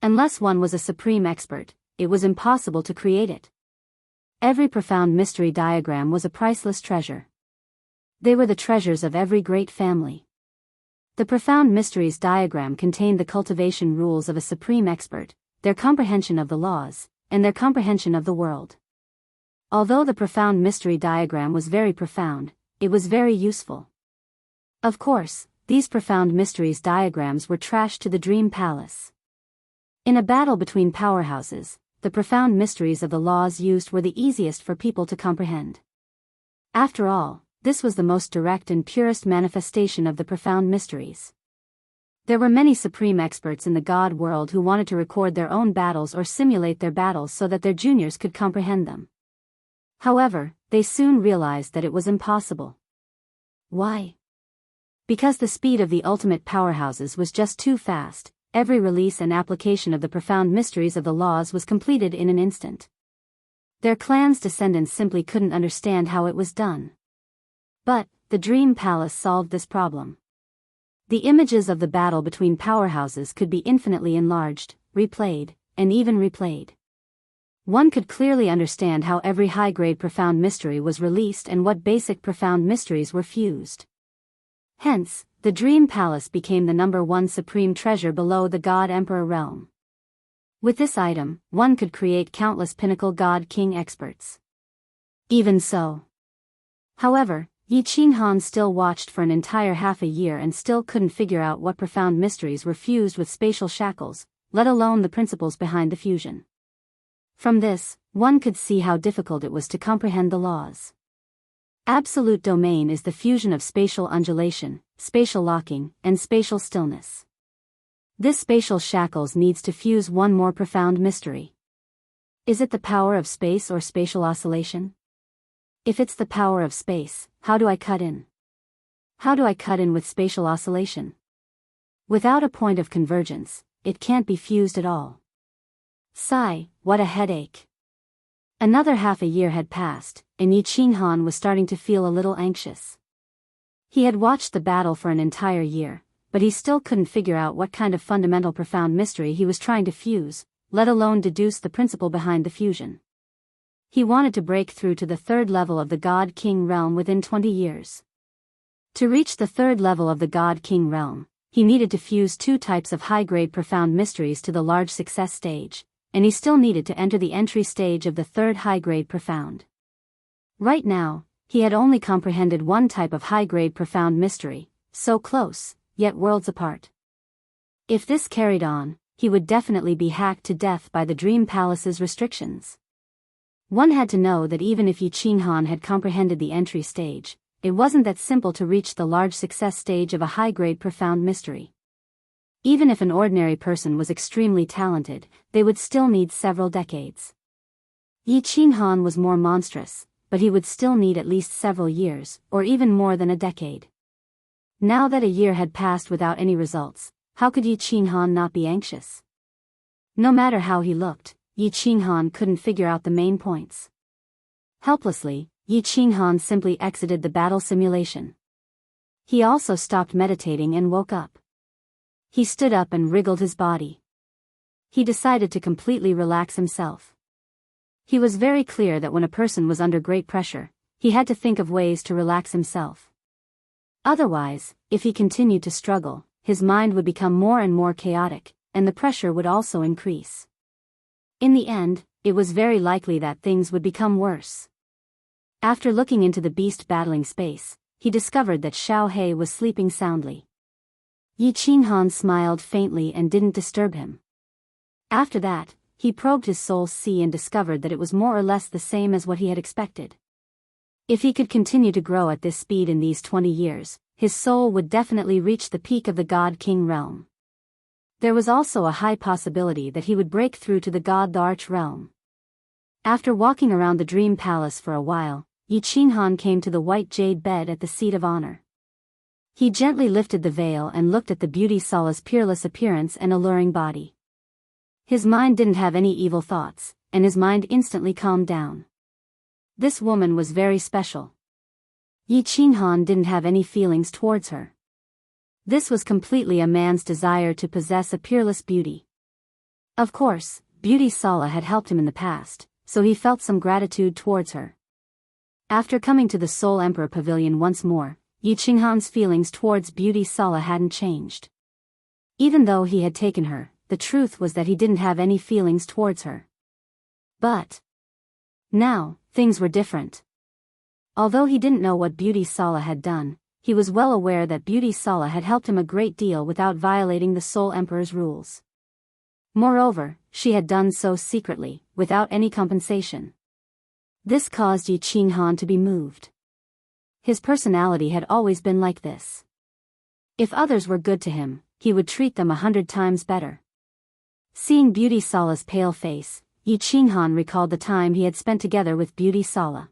Unless one was a supreme expert, it was impossible to create it. Every profound mystery diagram was a priceless treasure. They were the treasures of every great family. The profound mysteries diagram contained the cultivation rules of a supreme expert, their comprehension of the laws, and their comprehension of the world. Although the profound mystery diagram was very profound, it was very useful. Of course, these profound mysteries diagrams were trashed to the dream palace. In a battle between powerhouses, the profound mysteries of the laws used were the easiest for people to comprehend. After all, this was the most direct and purest manifestation of the profound mysteries. There were many supreme experts in the God world who wanted to record their own battles or simulate their battles so that their juniors could comprehend them. However, they soon realized that it was impossible. Why? Because the speed of the ultimate powerhouses was just too fast. Every release and application of the profound mysteries of the laws was completed in an instant. Their clan's descendants simply couldn't understand how it was done. But, the Dream Palace solved this problem. The images of the battle between powerhouses could be infinitely enlarged, replayed, and even replayed. One could clearly understand how every high-grade profound mystery was released and what basic profound mysteries were fused. Hence, the Dream Palace became the #1 supreme treasure below the God Emperor realm. With this item, one could create countless pinnacle God King experts. Even so. However, Yi Qinghan still watched for an entire half a year and still couldn't figure out what profound mysteries were fused with spatial shackles, let alone the principles behind the fusion. From this, one could see how difficult it was to comprehend the laws. Absolute domain is the fusion of spatial undulation, spatial locking, and spatial stillness. This spatial shackles needs to fuse one more profound mystery. Is it the power of space or spatial oscillation? If it's the power of space, how do I cut in? How do I cut in with spatial oscillation? Without a point of convergence, it can't be fused at all. Sigh, what a headache. Another half a year had passed, and Yi Qinghan was starting to feel a little anxious. He had watched the battle for an entire year, but he still couldn't figure out what kind of fundamental profound mystery he was trying to fuse, let alone deduce the principle behind the fusion. He wanted to break through to the 3rd level of the God King realm within 20 years. To reach the 3rd level of the God King realm, he needed to fuse 2 types of high-grade profound mysteries to the large success stage, and he still needed to enter the entry stage of the 3rd high-grade profound. Right now, he had only comprehended one type of high-grade profound mystery, so close, yet worlds apart. If this carried on, he would definitely be hacked to death by the Dream Palace's restrictions. One had to know that even if Yi Qinghan had comprehended the entry stage, it wasn't that simple to reach the large success stage of a high-grade profound mystery. Even if an ordinary person was extremely talented, they would still need several decades. Yi Qinghan was more monstrous, but he would still need at least several years, or even more than a decade. Now that a year had passed without any results, how could Yi Qinghan not be anxious? No matter how he looked, Yi Qinghan couldn't figure out the main points. Helplessly, Yi Qinghan simply exited the battle simulation. He also stopped meditating and woke up. He stood up and wriggled his body. He decided to completely relax himself. He was very clear that when a person was under great pressure, he had to think of ways to relax himself. Otherwise, if he continued to struggle, his mind would become more and more chaotic, and the pressure would also increase. In the end, it was very likely that things would become worse. After looking into the beast battling space, he discovered that Xiao He was sleeping soundly. Yi Qinghan smiled faintly and didn't disturb him. After that, he probed his soul's sea and discovered that it was more or less the same as what he had expected. If he could continue to grow at this speed in these 20 years, his soul would definitely reach the peak of the God King realm. There was also a high possibility that he would break through to the God the Arch realm. After walking around the Dream Palace for a while, Yi Qinghan came to the white jade bed at the seat of honor. He gently lifted the veil and looked at the beauty Sala's peerless appearance and alluring body. His mind didn't have any evil thoughts, and his mind instantly calmed down. This woman was very special. Yi Qinghan didn't have any feelings towards her. This was completely a man's desire to possess a peerless beauty. Of course, beauty Sala had helped him in the past, so he felt some gratitude towards her. After coming to the Soul Emperor Pavilion once more, Yi Qinghan's feelings towards beauty Sala hadn't changed. Even though he had taken her, the truth was that he didn't have any feelings towards her. But now, things were different. Although he didn't know what beauty Sala had done, he was well aware that beauty Sala had helped him a great deal without violating the Soul Emperor's rules. Moreover, she had done so secretly, without any compensation. This caused Yi Qinghan to be moved. His personality had always been like this. If others were good to him, he would treat them 100 times better. Seeing beauty Sala's pale face, Yi Qinghan recalled the time he had spent together with beauty Sala.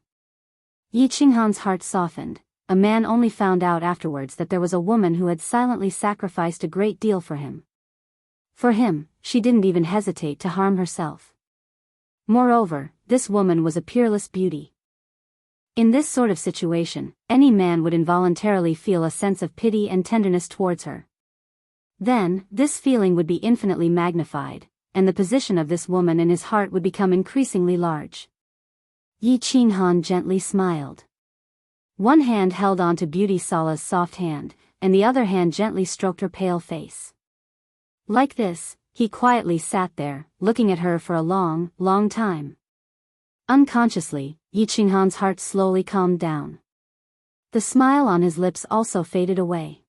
Yi Qinghan's heart softened. A man only found out afterwards that there was a woman who had silently sacrificed a great deal for him. For him, she didn't even hesitate to harm herself. Moreover, this woman was a peerless beauty. In this sort of situation, any man would involuntarily feel a sense of pity and tenderness towards her. Then, this feeling would be infinitely magnified, and the position of this woman in his heart would become increasingly large. Yi Qinghan gently smiled. One hand held onto beauty Sala's soft hand, and the other hand gently stroked her pale face. Like this, he quietly sat there, looking at her for a long, long time. Unconsciously, Yi Qinghan's heart slowly calmed down. The smile on his lips also faded away.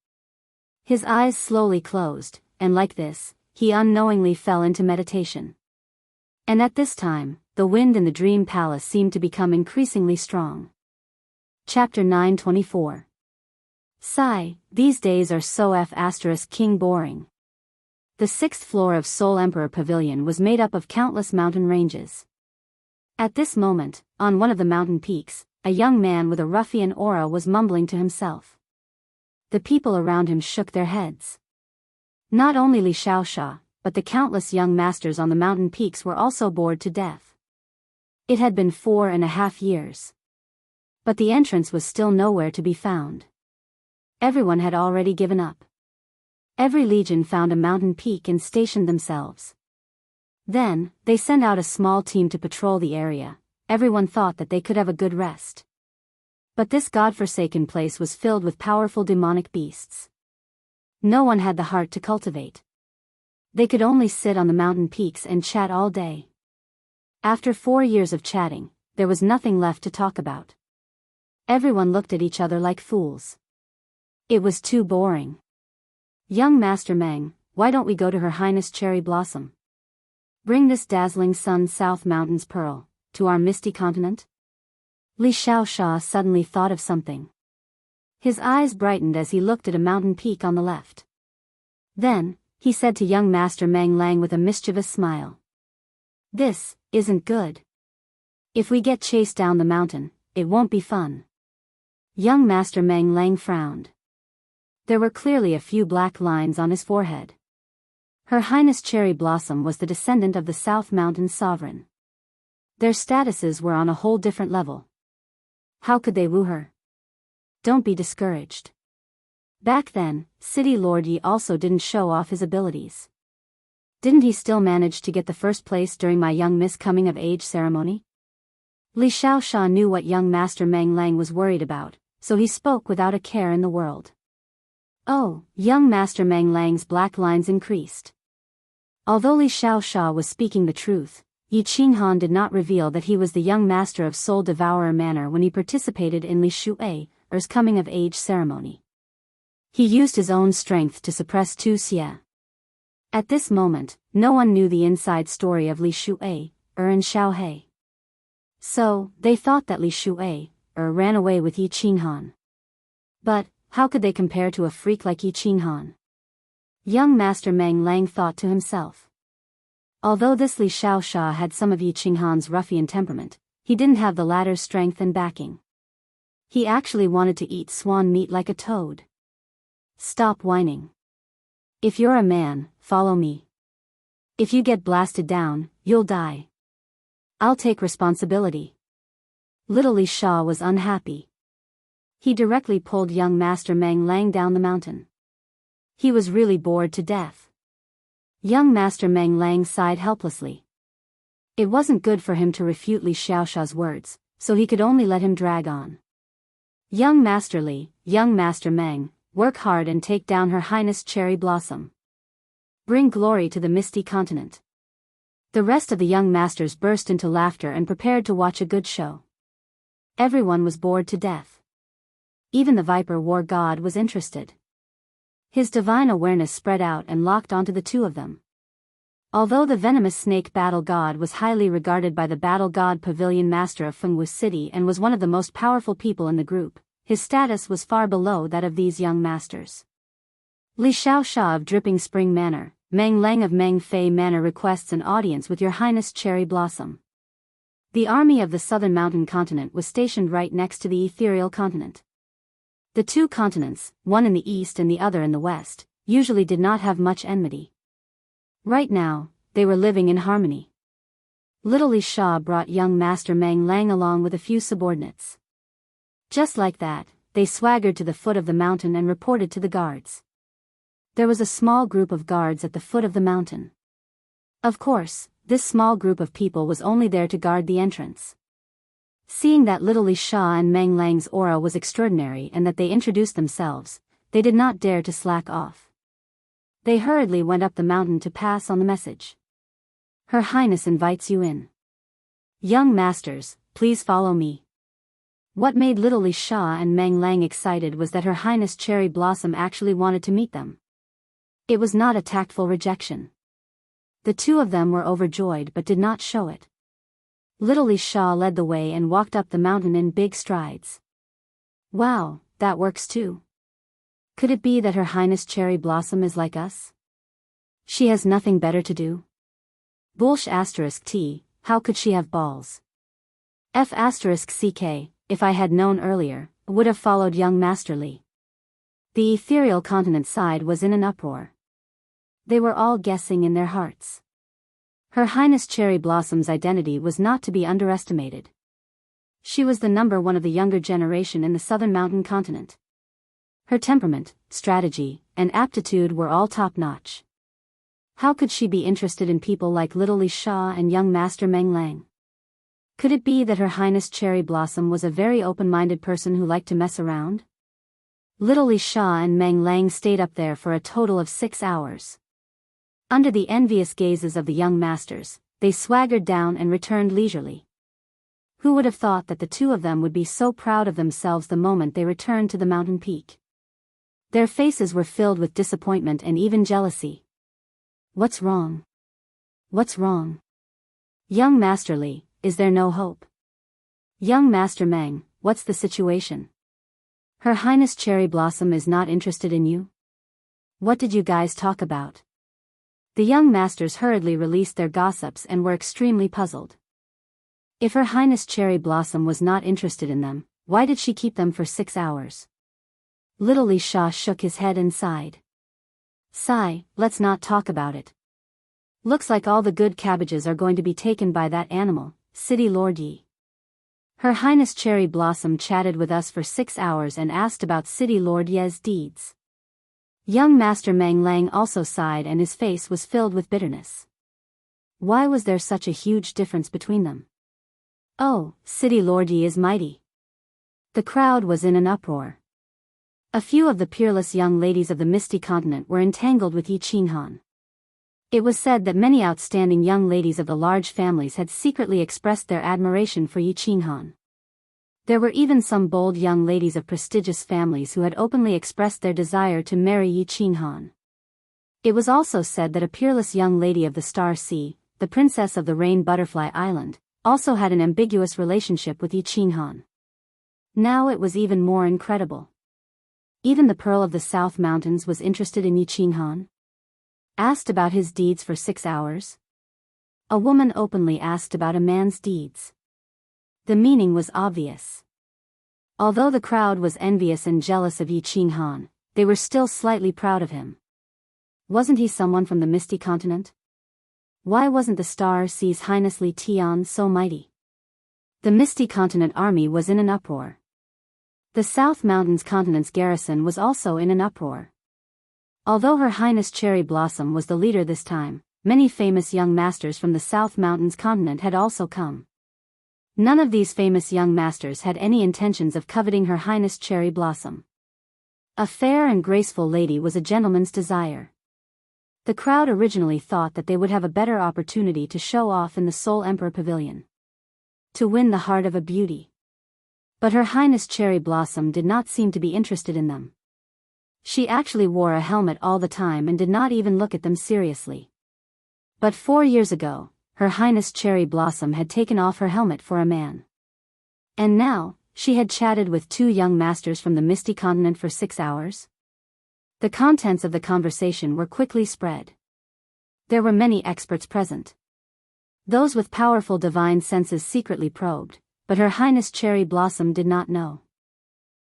His eyes slowly closed, and like this, he unknowingly fell into meditation. And at this time, the wind in the dream palace seemed to become increasingly strong. Chapter 924. Sigh, these days are so king boring. The 6th floor of Soul Emperor Pavilion was made up of countless mountain ranges. At this moment, on one of the mountain peaks, a young man with a ruffian aura was mumbling to himself. The people around him shook their heads. Not only Li Xiaoxia, but the countless young masters on the mountain peaks were also bored to death. It had been 4.5 years. But the entrance was still nowhere to be found. Everyone had already given up. Every legion found a mountain peak and stationed themselves. Then, they sent out a small team to patrol the area. Everyone thought that they could have a good rest. But this godforsaken place was filled with powerful demonic beasts. No one had the heart to cultivate. They could only sit on the mountain peaks and chat all day. After 4 years of chatting, there was nothing left to talk about. Everyone looked at each other like fools. It was too boring. Young Master Meng, why don't we go to Her Highness Cherry Blossom? Bring this dazzling sun South Mountain's pearl, to our misty continent? Li Xiaoxia suddenly thought of something. His eyes brightened as he looked at a mountain peak on the left. Then, he said to young Master Meng Lang with a mischievous smile. This isn't good. If we get chased down the mountain, it won't be fun. Young Master Meng Lang frowned. There were clearly a few black lines on his forehead. Her Highness Cherry Blossom was the descendant of the South Mountain sovereign. Their statuses were on a whole different level. How could they woo her? Don't be discouraged. Back then, City Lord Yi also didn't show off his abilities. Didn't he still manage to get the first place during my young Miss coming of age ceremony? Li Xiaoxia knew what young Master Meng Lang was worried about, so he spoke without a care in the world. Oh, young Master Meng Lang's black lines increased. Although Li Xiaoxia was speaking the truth, Yi Qinghan did not reveal that he was the young master of Soul Devourer Manor when he participated in Li Shu'ei's coming of age ceremony. He used his own strength to suppress Tu Xie. At this moment, no one knew the inside story of Li Shu'ei and Xiaohe. So, they thought that Li Shu'ei ran away with Yi Qinghan. But, how could they compare to a freak like Yi Qinghan? Young Master Meng Lang thought to himself. Although this Li Xiaoxia had some of Yi Qinghan's ruffian temperament, he didn't have the latter's strength and backing. He actually wanted to eat swan meat like a toad. Stop whining. If you're a man, follow me. If you get blasted down, you'll die. I'll take responsibility. Little Li Sha was unhappy. He directly pulled young Master Meng Lang down the mountain. He was really bored to death. Young Master Meng Lang sighed helplessly. It wasn't good for him to refute Li Xiaosha's words, so he could only let him drag on. Young Master Li, young Master Meng, work hard and take down Her Highness Cherry Blossom. Bring glory to the misty continent. The rest of the young masters burst into laughter and prepared to watch a good show. Everyone was bored to death. Even the Viper War God was interested. His divine awareness spread out and locked onto the two of them. Although the venomous snake battle god was highly regarded by the battle god pavilion master of Fengwu City and was one of the most powerful people in the group, his status was far below that of these young masters. Li Xiaosha of Dripping Spring Manor, Meng Lang of Meng Fei Manor requests an audience with Your Highness Cherry Blossom. The army of the southern mountain continent was stationed right next to the ethereal continent. The two continents, one in the east and the other in the west, usually did not have much enmity. Right now, they were living in harmony. Little Li Sha brought young Master Meng Lang along with a few subordinates. Just like that, they swaggered to the foot of the mountain and reported to the guards. There was a small group of guards at the foot of the mountain. Of course, this small group of people was only there to guard the entrance. Seeing that Little Li Sha and Meng Lang's aura was extraordinary and that they introduced themselves, they did not dare to slack off. They hurriedly went up the mountain to pass on the message. Her Highness invites you in. Young masters, please follow me. What made Little Li Sha and Meng Lang excited was that Her Highness Cherry Blossom actually wanted to meet them. It was not a tactful rejection. The two of them were overjoyed but did not show it. Little Li Sha led the way and walked up the mountain in big strides. Wow, that works too. Could it be that Her Highness Cherry Blossom is like us? She has nothing better to do? Bullsh *T, how could she have balls? F***ck, if I had known earlier, would have followed young Master Li. The ethereal continent side was in an uproar. They were all guessing in their hearts. Her Highness Cherry Blossom's identity was not to be underestimated. She was the number one of the younger generation in the southern mountain continent. Her temperament, strategy, and aptitude were all top-notch. How could she be interested in people like Little Li Sha and young Master Meng Lang? Could it be that Her Highness Cherry Blossom was a very open-minded person who liked to mess around? Little Li Sha and Meng Lang stayed up there for a total of 6 hours. Under the envious gazes of the young masters, they swaggered down and returned leisurely. Who would have thought that the two of them would be so proud of themselves the moment they returned to the mountain peak? Their faces were filled with disappointment and even jealousy. What's wrong? What's wrong? Young Master Li, is there no hope? Young Master Meng, what's the situation? Her Highness Cherry Blossom is not interested in you? What did you guys talk about? The young masters hurriedly released their gossips and were extremely puzzled. If Her Highness Cherry Blossom was not interested in them, why did she keep them for 6 hours? Little Li Sha shook his head and sighed. Sigh, let's not talk about it. Looks like all the good cabbages are going to be taken by that animal, City Lord Yi. Her Highness Cherry Blossom chatted with us for 6 hours and asked about City Lord Ye's deeds. Young Master Meng Lang also sighed and his face was filled with bitterness. Why was there such a huge difference between them? Oh, City Lord Yi is mighty. The crowd was in an uproar. A few of the peerless young ladies of the Misty Continent were entangled with Yi Qinghan. It was said that many outstanding young ladies of the large families had secretly expressed their admiration for Yi Qinghan. There were even some bold young ladies of prestigious families who had openly expressed their desire to marry Yi Qinghan. It was also said that a peerless young lady of the Star Sea, the Princess of the Rain Butterfly Island, also had an ambiguous relationship with Yi Qinghan. Now it was even more incredible. Even the Pearl of the South Mountains was interested in Yi Qinghan. Asked about his deeds for 6 hours? A woman openly asked about a man's deeds. The meaning was obvious. Although the crowd was envious and jealous of Yi Qinghan, they were still slightly proud of him. Wasn't he someone from the Misty Continent? Why wasn't the Star Sea's Highness Li Tian so mighty? The Misty Continent army was in an uproar. The South Mountains Continent's garrison was also in an uproar. Although Her Highness Cherry Blossom was the leader this time, many famous young masters from the South Mountains Continent had also come. None of these famous young masters had any intentions of coveting Her Highness Cherry Blossom. A fair and graceful lady was a gentleman's desire. The crowd originally thought that they would have a better opportunity to show off in the Soul Emperor Pavilion. To win the heart of a beauty. But Her Highness Cherry Blossom did not seem to be interested in them. She actually wore a helmet all the time and did not even look at them seriously. But 4 years ago, Her Highness Cherry Blossom had taken off her helmet for a man. And now, she had chatted with 2 young masters from the Misty Continent for 6 hours. The contents of the conversation were quickly spread. There were many experts present. Those with powerful divine senses secretly probed, but Her Highness Cherry Blossom did not know.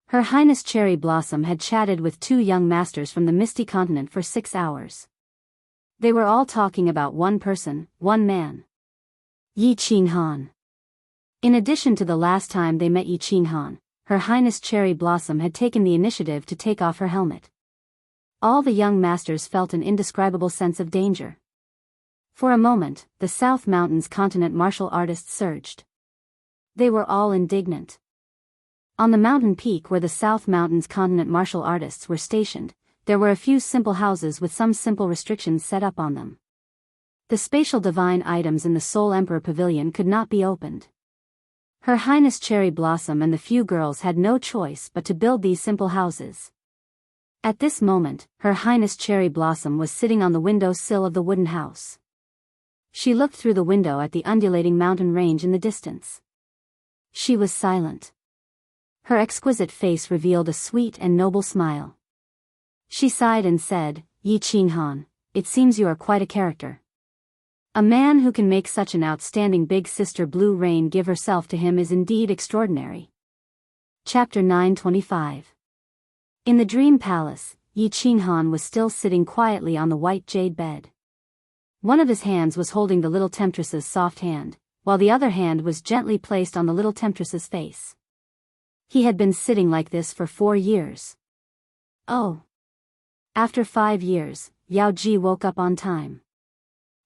Her Highness Cherry Blossom had chatted with 2 young masters from the Misty Continent for 6 hours. They were all talking about one person, one man. Yi Qinghan. In addition to the last time they met Yi Qinghan, Her Highness Cherry Blossom had taken the initiative to take off her helmet. All the young masters felt an indescribable sense of danger. For a moment, the South Mountains Continent martial artists surged. They were all indignant. On the mountain peak where the South Mountains Continent martial artists were stationed, there were a few simple houses with some simple restrictions set up on them. The spatial divine items in the Soul Emperor Pavilion could not be opened. Her Highness Cherry Blossom and the few girls had no choice but to build these simple houses. At this moment, Her Highness Cherry Blossom was sitting on the window sill of the wooden house. She looked through the window at the undulating mountain range in the distance. She was silent. Her exquisite face revealed a sweet and noble smile. She sighed and said, Yi Qinghan, it seems you are quite a character. A man who can make such an outstanding big sister Blue Rain give herself to him is indeed extraordinary. Chapter 925. In the dream palace, Yi Qinghan was still sitting quietly on the white jade bed. One of his hands was holding the little temptress's soft hand, while the other hand was gently placed on the little temptress's face. He had been sitting like this for 4 years. Oh! After 5 years, Yao Ji woke up on time.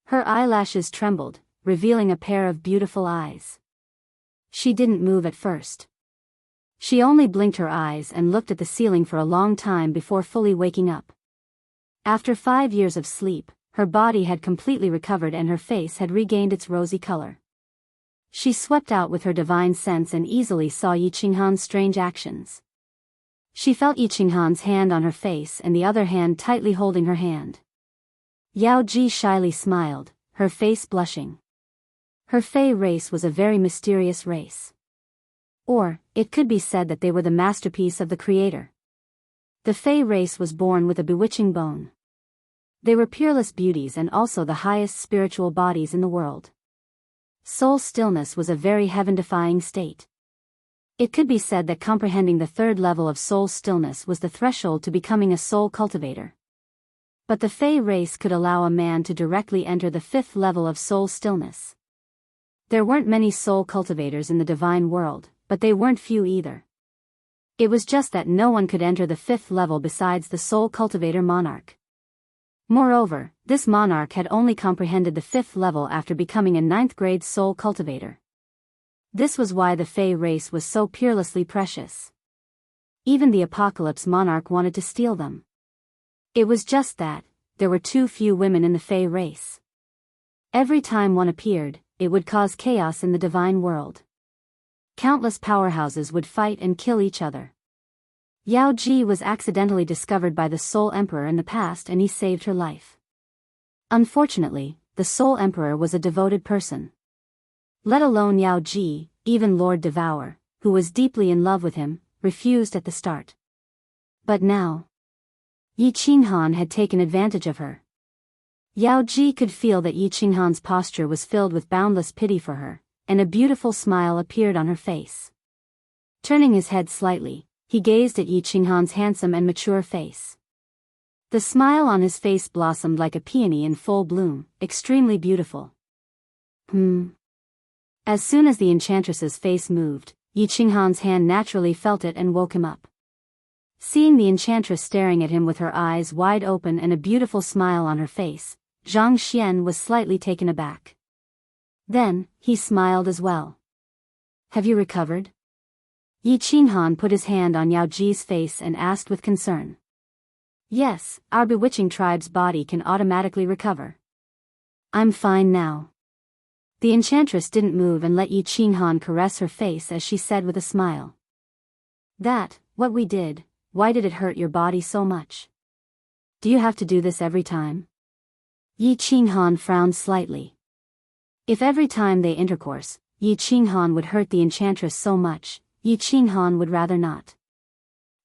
Her eyelashes trembled, revealing a pair of beautiful eyes. She didn't move at first. She only blinked her eyes and looked at the ceiling for a long time before fully waking up. After 5 years of sleep, her body had completely recovered and her face had regained its rosy color. She swept out with her divine sense and easily saw Yi Qinghan's strange actions. She felt Yi Qinghan's hand on her face and the other hand tightly holding her hand. Yao Ji shyly smiled, her face blushing. Her Fey race was a very mysterious race. Or, it could be said that they were the masterpiece of the Creator. The Fey race was born with a bewitching bone. They were peerless beauties and also the highest spiritual bodies in the world. Soul stillness was a very heaven-defying state. It could be said that comprehending the 3rd level of soul stillness was the threshold to becoming a soul cultivator. But the Fey race could allow a man to directly enter the 5th level of soul stillness. There weren't many soul cultivators in the divine world, but they weren't few either. It was just that no one could enter the 5th level besides the soul cultivator monarch. Moreover, this monarch had only comprehended the 5th level after becoming a 9th grade soul cultivator. This was why the Fey race was so peerlessly precious. Even the Apocalypse monarch wanted to steal them. It was just that, there were too few women in the Fey race. Every time one appeared, it would cause chaos in the divine world. Countless powerhouses would fight and kill each other. Yao Ji was accidentally discovered by the Soul Emperor in the past and he saved her life. Unfortunately, the Soul Emperor was a devoted person. Let alone Yao Ji, even Lord Devour, who was deeply in love with him, refused at the start. But now, Yi Qinghan had taken advantage of her. Yao Ji could feel that Yi Qinghan's posture was filled with boundless pity for her, and a beautiful smile appeared on her face. Turning his head slightly, he gazed at Yi Qinghan's handsome and mature face. The smile on his face blossomed like a peony in full bloom, extremely beautiful. As soon as the enchantress's face moved, Yi Qinghan's hand naturally felt it and woke him up. Seeing the enchantress staring at him with her eyes wide open and a beautiful smile on her face, Zhang Xian was slightly taken aback. Then, he smiled as well. Have you recovered? Yi Qinghan put his hand on Yao Ji's face and asked with concern. Yes, our bewitching tribe's body can automatically recover. I'm fine now. The enchantress didn't move and let Yi Qinghan caress her face as she said with a smile. What we did, why did it hurt your body so much? Do you have to do this every time? Yi Qinghan frowned slightly. If every time they intercourse, Yi Qinghan would hurt the enchantress so much, Yi Qinghan would rather not.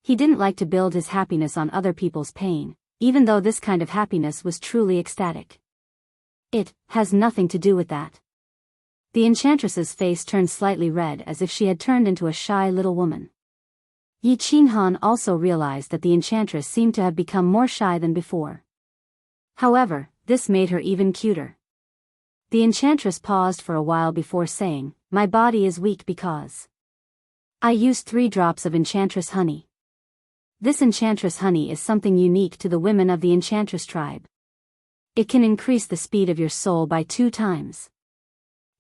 He didn't like to build his happiness on other people's pain, even though this kind of happiness was truly ecstatic. It has nothing to do with that. The enchantress's face turned slightly red as if she had turned into a shy little woman. Yi Qinghan also realized that the enchantress seemed to have become more shy than before. However, this made her even cuter. The enchantress paused for a while before saying, My body is weak because I used 3 drops of enchantress honey. This enchantress honey is something unique to the women of the enchantress tribe. It can increase the speed of your soul by 2 times.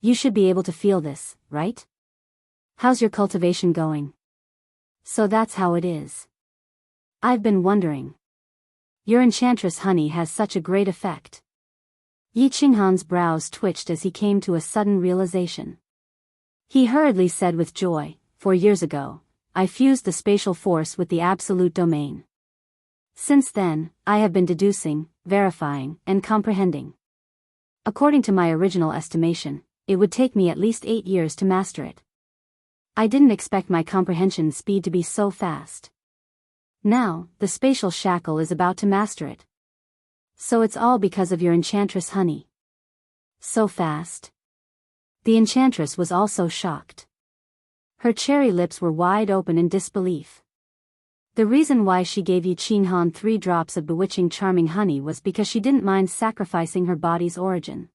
You should be able to feel this, right? How's your cultivation going? So that's how it is. I've been wondering. Your enchantress honey has such a great effect. Yi Qinghan's brows twitched as he came to a sudden realization. He hurriedly said with joy, 4 years ago, I fused the spatial force with the absolute domain. Since then, I have been deducing, verifying, and comprehending. According to my original estimation, it would take me at least 8 years to master it. I didn't expect my comprehension speed to be so fast. Now, the spatial shackle is about to master it. So it's all because of your enchantress honey. So fast? The enchantress was also shocked. Her cherry lips were wide open in disbelief. The reason why she gave Yi Qinghan 3 drops of bewitching charming honey was because she didn't mind sacrificing her body's origin.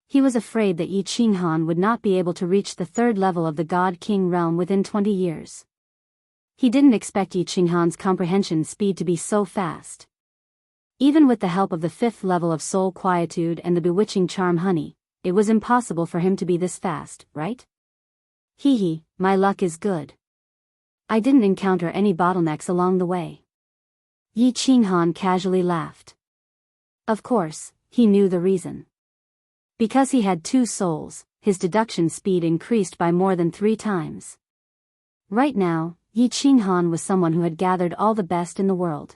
He was afraid that Yi Qinghan would not be able to reach the 3rd level of the God King realm within 20 years. He didn't expect Yi Qinghan's comprehension speed to be so fast. Even with the help of the 5th level of soul quietude and the bewitching charm honey, it was impossible for him to be this fast, right? Hee, my luck is good. I didn't encounter any bottlenecks along the way. Yi Qinghan casually laughed. Of course, he knew the reason. Because he had 2 souls, his deduction speed increased by more than 3 times. Right now, Yi Qinghan was someone who had gathered all the best in the world.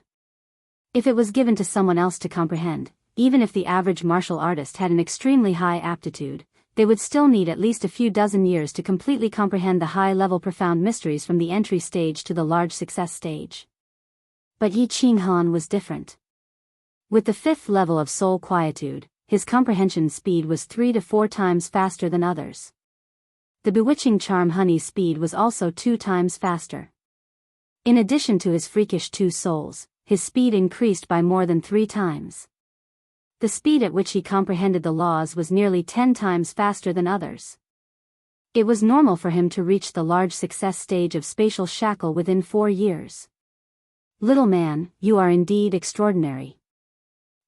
If it was given to someone else to comprehend, even if the average martial artist had an extremely high aptitude, they would still need at least a few dozen years to completely comprehend the high-level profound mysteries from the entry stage to the large success stage. But Yi Qinghan was different. With the 5th level of soul quietude, his comprehension speed was 3 to 4 times faster than others. The bewitching charm honey speed was also 2 times faster. In addition to his freakish 2 souls, his speed increased by more than 3 times. The speed at which he comprehended the laws was nearly 10 times faster than others. It was normal for him to reach the large success stage of spatial shackle within 4 years. Little man, you are indeed extraordinary.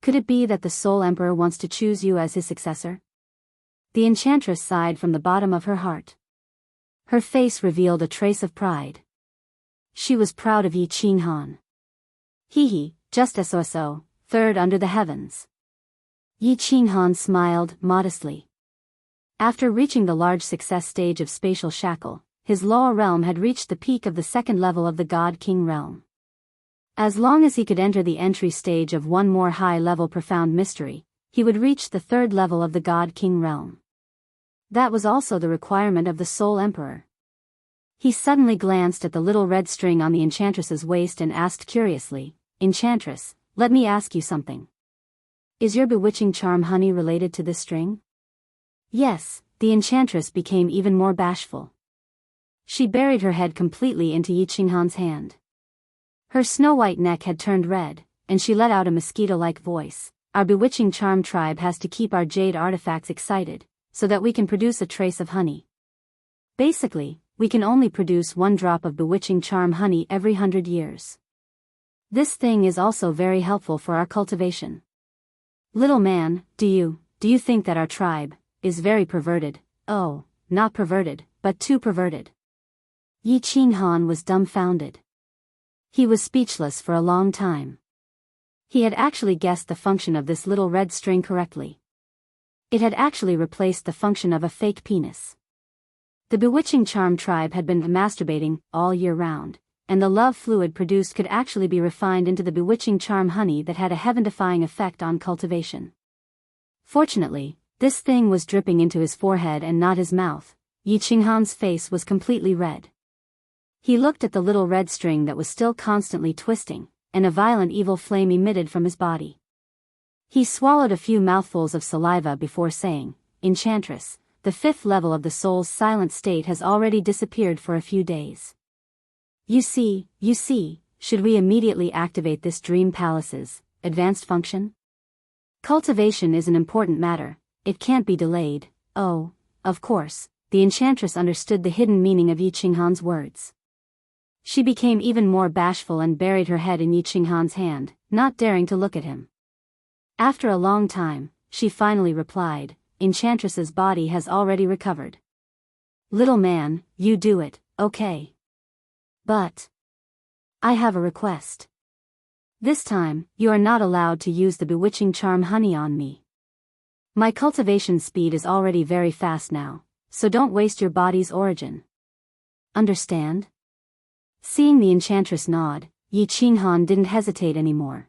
Could it be that the Soul Emperor wants to choose you as his successor? The enchantress sighed from the bottom of her heart. Her face revealed a trace of pride. She was proud of Yi Qinghan. Just so, 3rd under the heavens. Yi Qinghan smiled modestly. After reaching the large success stage of spatial shackle, his lower realm had reached the peak of the 2nd level of the God King realm. As long as he could enter the entry stage of one more high-level profound mystery, he would reach the 3rd level of the God King realm. That was also the requirement of the Soul Emperor. He suddenly glanced at the little red string on the enchantress's waist and asked curiously, Enchantress, let me ask you something. Is your bewitching charm honey related to this string? Yes, the enchantress became even more bashful. She buried her head completely into Yi Qinghan's hand. Her snow-white neck had turned red, and she let out a mosquito-like voice. Our bewitching charm tribe has to keep our jade artifacts excited, so that we can produce a trace of honey. Basically, we can only produce 1 drop of bewitching charm honey every 100 years. This thing is also very helpful for our cultivation. Little man, do you think that our tribe is very perverted? Oh, not perverted, but too perverted. Yi Qinghan was dumbfounded. He was speechless for a long time. He had actually guessed the function of this little red string correctly. It had actually replaced the function of a fake penis. The bewitching charm tribe had been masturbating all year round, and the love fluid produced could actually be refined into the bewitching charm honey that had a heaven-defying effect on cultivation. Fortunately, this thing was dripping into his forehead and not his mouth. Yi Qinghan's face was completely red. He looked at the little red string that was still constantly twisting, and a violent evil flame emitted from his body. He swallowed a few mouthfuls of saliva before saying, "Enchantress, the 5th level of the soul's silent state has already disappeared for a few days. You see, should we immediately activate this dream palace's advanced function? Cultivation is an important matter, it can't be delayed." Oh, of course, the enchantress understood the hidden meaning of Yi Qinghan's words. She became even more bashful and buried her head in Yi Qinghan's hand, not daring to look at him. After a long time, she finally replied, "Enchantress's body has already recovered. Little man, you do it, okay? But I have a request. This time, you are not allowed to use the bewitching charm honey on me. My cultivation speed is already very fast now, so don't waste your body's origin. Understand?" Seeing the enchantress nod, Yi Qinghan didn't hesitate anymore.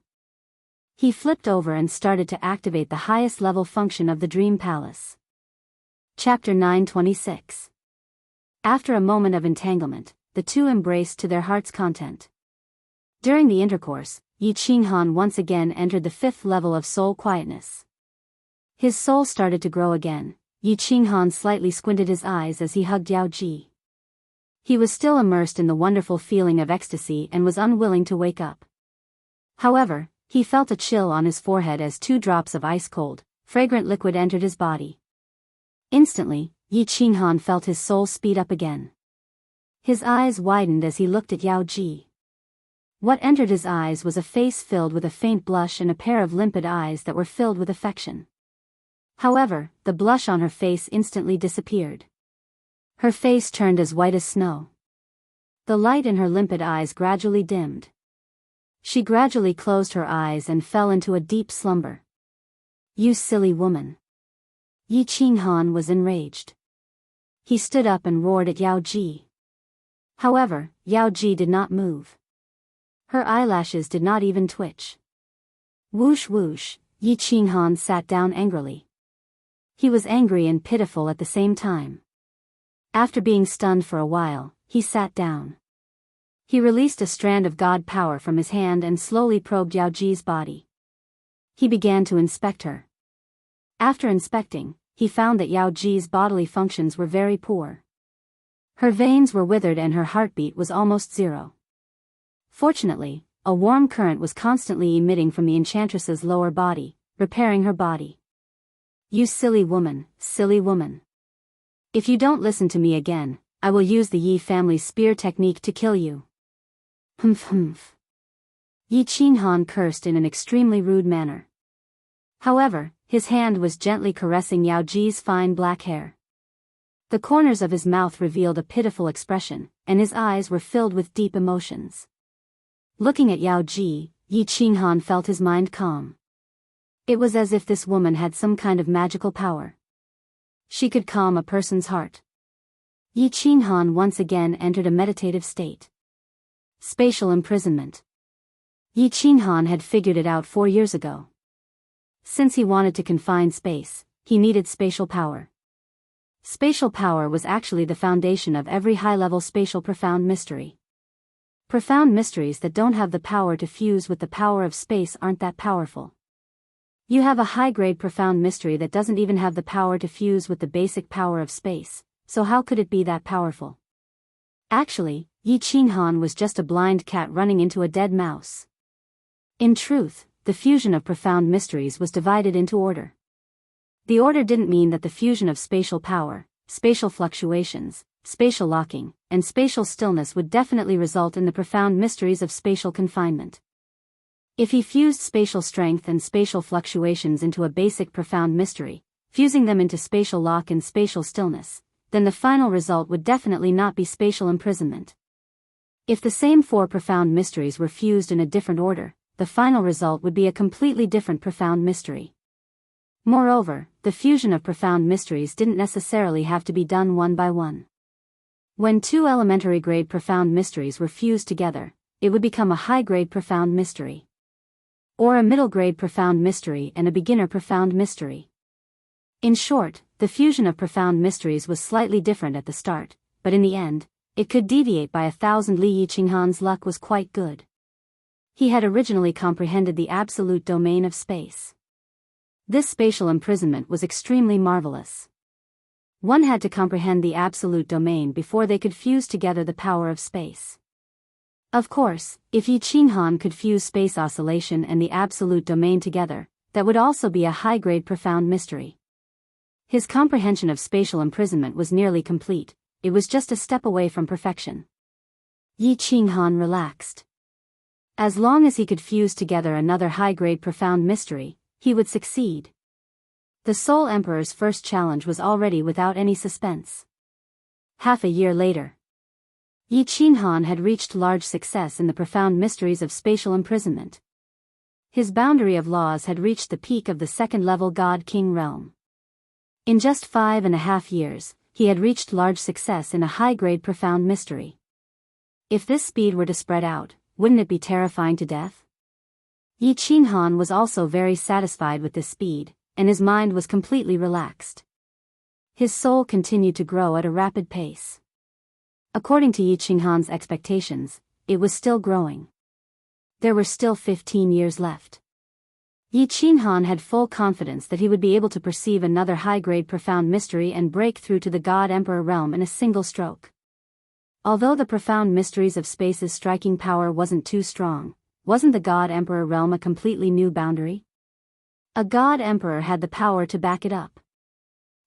He flipped over and started to activate the highest level function of the Dream Palace. Chapter 926. After a moment of entanglement, the two embraced to their heart's content. During the intercourse, Yi Qinghan once again entered the 5th level of soul quietness. His soul started to grow again. Yi Qinghan slightly squinted his eyes as he hugged Yao Ji. He was still immersed in the wonderful feeling of ecstasy and was unwilling to wake up. However, he felt a chill on his forehead as 2 drops of ice-cold, fragrant liquid entered his body. Instantly, Yi Qinghan felt his soul speed up again. His eyes widened as he looked at Yao Ji. What entered his eyes was a face filled with a faint blush and a pair of limpid eyes that were filled with affection. However, the blush on her face instantly disappeared. Her face turned as white as snow. The light in her limpid eyes gradually dimmed. She gradually closed her eyes and fell into a deep slumber. "You silly woman." Yi Qinghan was enraged. He stood up and roared at Yao Ji. However, Yao Ji did not move. Her eyelashes did not even twitch. Whoosh whoosh, Yi Qinghan sat down angrily. He was angry and pitiful at the same time. After being stunned for a while, he sat down. He released a strand of god power from his hand and slowly probed Yao Ji's body. He began to inspect her. After inspecting, he found that Yao Ji's bodily functions were very poor. Her veins were withered and her heartbeat was almost 0. Fortunately, a warm current was constantly emitting from the enchantress's lower body, repairing her body. "You silly woman, silly woman. If you don't listen to me again, I will use the Yi family's spear technique to kill you." Humph. Yi Qinghan cursed in an extremely rude manner. However, his hand was gently caressing Yao Ji's fine black hair. The corners of his mouth revealed a pitiful expression, and his eyes were filled with deep emotions. Looking at Yao Ji, Yi Qinghan felt his mind calm. It was as if this woman had some kind of magical power. She could calm a person's heart. Yi Qinghan once again entered a meditative state. Spatial imprisonment. Yi Qinghan had figured it out 4 years ago. Since he wanted to confine space, he needed spatial power. Spatial power was actually the foundation of every high-level spatial profound mystery. Profound mysteries that don't have the power to fuse with the power of space aren't that powerful. You have a high-grade profound mystery that doesn't even have the power to fuse with the basic power of space, so how could it be that powerful? Actually, Yi Qinghan was just a blind cat running into a dead mouse. In truth, the fusion of profound mysteries was divided into order. The order didn't mean that the fusion of spatial power, spatial fluctuations, spatial locking, and spatial stillness would definitely result in the profound mysteries of spatial confinement. If he fused spatial strength and spatial fluctuations into a basic profound mystery, fusing them into spatial lock and spatial stillness, then the final result would definitely not be spatial imprisonment. If the same four profound mysteries were fused in a different order, the final result would be a completely different profound mystery. Moreover, the fusion of profound mysteries didn't necessarily have to be done one by one. When two elementary grade profound mysteries were fused together, it would become a high-grade profound mystery. Or a middle-grade profound mystery and a beginner profound mystery. In short, the fusion of profound mysteries was slightly different at the start, but in the end, it could deviate by 1,000 li. Yi Qinghan's luck was quite good. He had originally comprehended the absolute domain of space. This spatial imprisonment was extremely marvelous. One had to comprehend the absolute domain before they could fuse together the power of space. Of course, if Yi Qinghan could fuse space oscillation and the absolute domain together, that would also be a high-grade profound mystery. His comprehension of spatial imprisonment was nearly complete, it was just a step away from perfection. Yi Qinghan relaxed. As long as he could fuse together another high-grade profound mystery, he would succeed. The Soul Emperor's first challenge was already without any suspense. Half a year later, Yi Qinghan had reached large success in the profound mysteries of spatial imprisonment. His boundary of laws had reached the peak of the second-level God-King realm. In just 5.5 years, he had reached large success in a high-grade profound mystery. If this speed were to spread out, wouldn't it be terrifying to death? Yi Qinghan was also very satisfied with this speed, and his mind was completely relaxed. His soul continued to grow at a rapid pace. According to Yi Qinghan's expectations, it was still growing. There were still 15 years left. Yi Qinghan had full confidence that he would be able to perceive another high-grade profound mystery and break through to the God-Emperor realm in a single stroke. Although the profound mysteries of space's striking power wasn't too strong, wasn't the God-Emperor realm a completely new boundary? A God-Emperor had the power to back it up.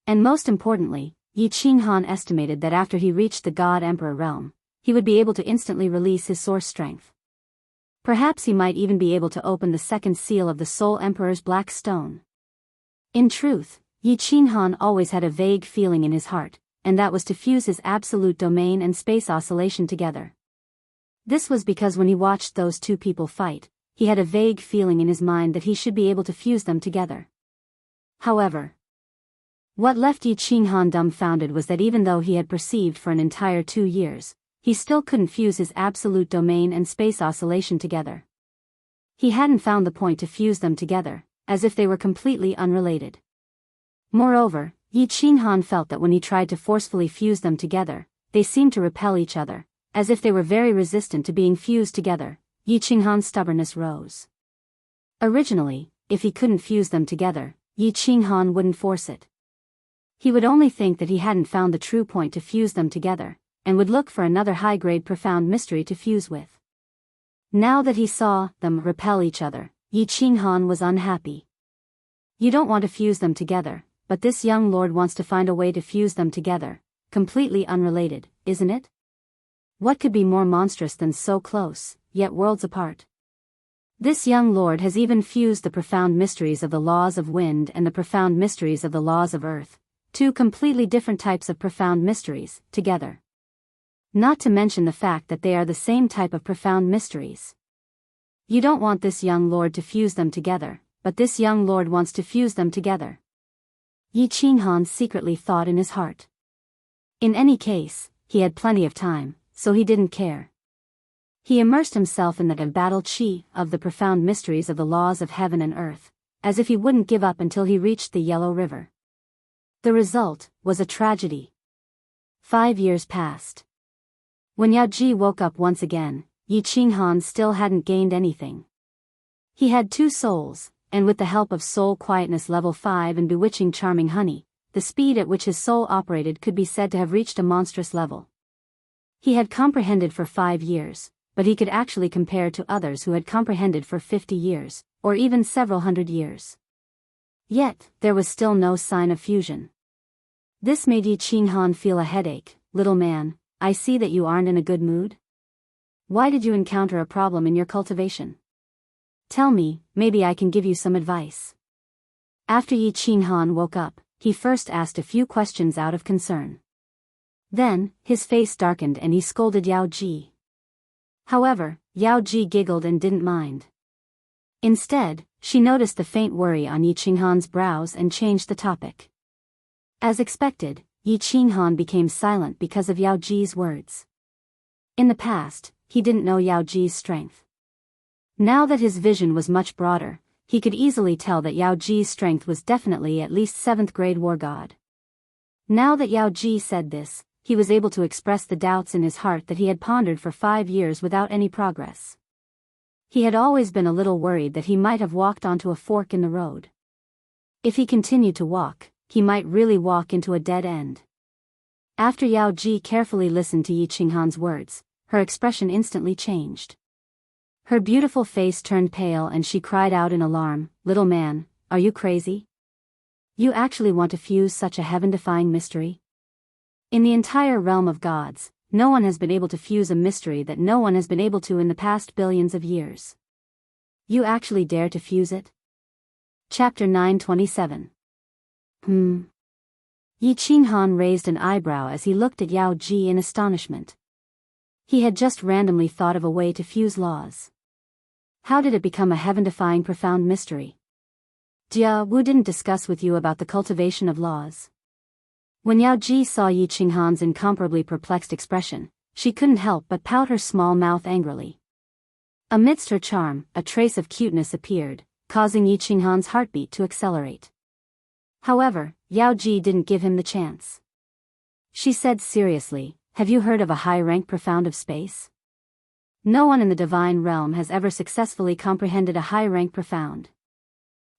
And most importantly, Yi Qinghan estimated that after he reached the God-Emperor realm, he would be able to instantly release his source strength. Perhaps he might even be able to open the second seal of the Soul Emperor's black stone. In truth, Yi Qinghan always had a vague feeling in his heart, and that was to fuse his absolute domain and space oscillation together. This was because when he watched those two people fight, he had a vague feeling in his mind that he should be able to fuse them together. However, what left Yi Qinghan dumbfounded was that even though he had perceived for an entire 2 years, he still couldn't fuse his absolute domain and space oscillation together. He hadn't found the point to fuse them together, as if they were completely unrelated. Moreover, Yi Qinghan felt that when he tried to forcefully fuse them together, they seemed to repel each other, as if they were very resistant to being fused together. Yi Qinghan's stubbornness rose. Originally, if he couldn't fuse them together, Yi Qinghan wouldn't force it. He would only think that he hadn't found the true point to fuse them together, and would look for another high-grade profound mystery to fuse with. Now that he saw them repel each other, Yi Qinghan was unhappy. You don't want to fuse them together, but this young lord wants to find a way to fuse them together, completely unrelated, isn't it? What could be more monstrous than so close, yet worlds apart? This young lord has even fused the profound mysteries of the laws of wind and the profound mysteries of the laws of earth, two completely different types of profound mysteries, together. Not to mention the fact that they are the same type of profound mysteries. You don't want this young lord to fuse them together, but this young lord wants to fuse them together. Yi Qinghan secretly thought in his heart. In any case, he had plenty of time, so he didn't care. He immersed himself in the battle chi of the profound mysteries of the laws of heaven and earth, as if he wouldn't give up until he reached the Yellow River. The result was a tragedy. 5 years passed. When Yao Ji woke up once again, Yi Qinghan still hadn't gained anything. He had 2 souls, and with the help of Soul Quietness Level 5 and Bewitching Charming Honey, the speed at which his soul operated could be said to have reached a monstrous level. He had comprehended for 5 years, but he could actually compare to others who had comprehended for 50 years, or even several hundred years. Yet, there was still no sign of fusion. This made Yi Qinghan feel a headache. Little man, I see that you aren't in a good mood. Why did you encounter a problem in your cultivation? Tell me, maybe I can give you some advice. After Yi Qinghan woke up, he first asked a few questions out of concern. Then, his face darkened and he scolded Yao Ji. However, Yao Ji giggled and didn't mind. Instead, she noticed the faint worry on Yi Qinghan's brows and changed the topic. As expected, Yi Qinghan became silent because of Yao Ji's words. In the past, he didn't know Yao Ji's strength. Now that his vision was much broader, he could easily tell that Yao Ji's strength was definitely at least 7th grade war god. Now that Yao Ji said this, he was able to express the doubts in his heart that he had pondered for 5 years without any progress. He had always been a little worried that he might have walked onto a fork in the road. If he continued to walk, he might really walk into a dead end. After Yao Ji carefully listened to Yi Qinghan's words, her expression instantly changed. Her beautiful face turned pale and she cried out in alarm, "Little man, are you crazy? You actually want to fuse such a heaven-defying mystery? In the entire realm of gods, no one has been able to fuse a mystery that no one has been able to in the past billions of years. You actually dare to fuse it?" Chapter 927. Yi Qinghan raised an eyebrow as he looked at Yao Ji in astonishment. He had just randomly thought of a way to fuse laws. How did it become a heaven-defying profound mystery? Jia Wu didn't discuss with you about the cultivation of laws. When Yao Ji saw Yi Qinghan's incomparably perplexed expression, she couldn't help but pout her small mouth angrily. Amidst her charm, a trace of cuteness appeared, causing Yi Qinghan's heartbeat to accelerate. However, Yao Ji didn't give him the chance. She said seriously, "Have you heard of a high-rank profound of space? No one in the divine realm has ever successfully comprehended a high-rank profound.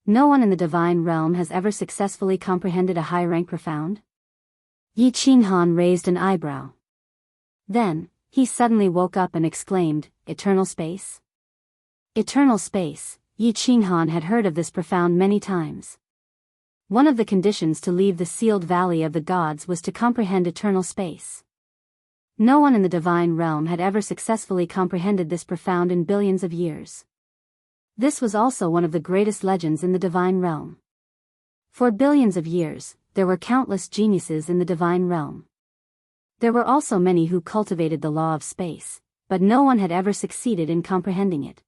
No one in the divine realm has ever successfully comprehended a high-rank profound?" Yi Qinghan raised an eyebrow. Then, he suddenly woke up and exclaimed, "Eternal space?" Eternal space. Yi Qinghan had heard of this profound many times. One of the conditions to leave the sealed valley of the gods was to comprehend eternal space. No one in the divine realm had ever successfully comprehended this profound in billions of years. This was also one of the greatest legends in the divine realm. For billions of years, there were countless geniuses in the divine realm. There were also many who cultivated the law of space, but no one had ever succeeded in comprehending it.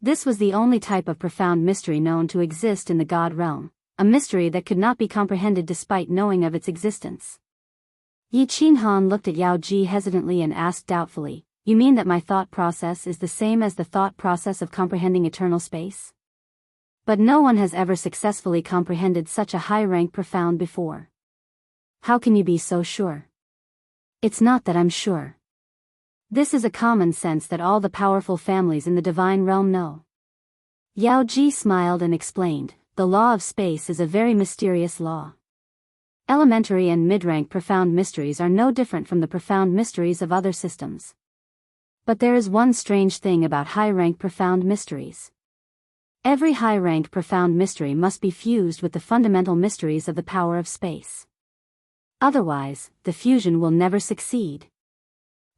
This was the only type of profound mystery known to exist in the god realm, a mystery that could not be comprehended despite knowing of its existence. Yi Qinghan looked at Yao Ji hesitantly and asked doubtfully, "You mean that my thought process is the same as the thought process of comprehending eternal space? But no one has ever successfully comprehended such a high-rank profound before. How can you be so sure?" "It's not that I'm sure. This is a common sense that all the powerful families in the divine realm know." Yao Ji smiled and explained, "The law of space is a very mysterious law. Elementary and mid-rank profound mysteries are no different from the profound mysteries of other systems. But there is one strange thing about high-rank profound mysteries. Every high-rank profound mystery must be fused with the fundamental mysteries of the power of space. Otherwise, the fusion will never succeed."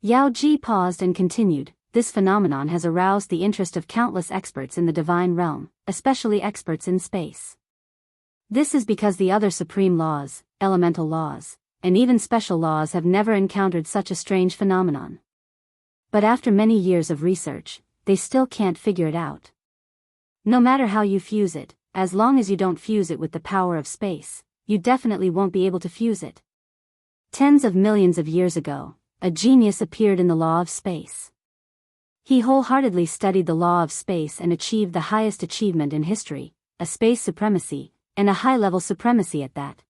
Yao Ji paused and continued, "This phenomenon has aroused the interest of countless experts in the divine realm, especially experts in space. This is because the other supreme laws, elemental laws, and even special laws have never encountered such a strange phenomenon. But after many years of research, they still can't figure it out. No matter how you fuse it, as long as you don't fuse it with the power of space, you definitely won't be able to fuse it. Tens of millions of years ago, a genius appeared in the law of space. He wholeheartedly studied the law of space and achieved the highest achievement in history, a space supremacy, and a high-level supremacy at that.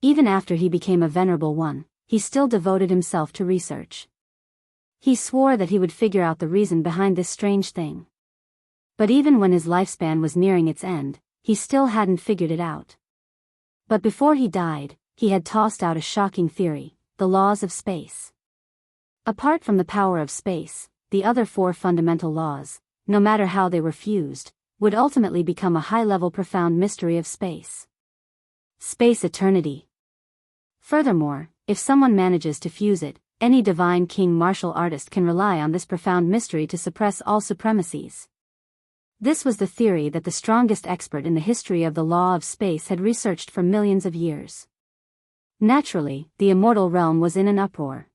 Even after he became a venerable one, he still devoted himself to research. He swore that he would figure out the reason behind this strange thing. But even when his lifespan was nearing its end, he still hadn't figured it out. But before he died, he had tossed out a shocking theory, the laws of space. Apart from the power of space, the other four fundamental laws, no matter how they were fused, would ultimately become a high-level profound mystery of space. Space eternity. Furthermore, if someone manages to fuse it, any divine king martial artist can rely on this profound mystery to suppress all supremacies. This was the theory that the strongest expert in the history of the law of space had researched for millions of years. Naturally, the immortal realm was in an uproar.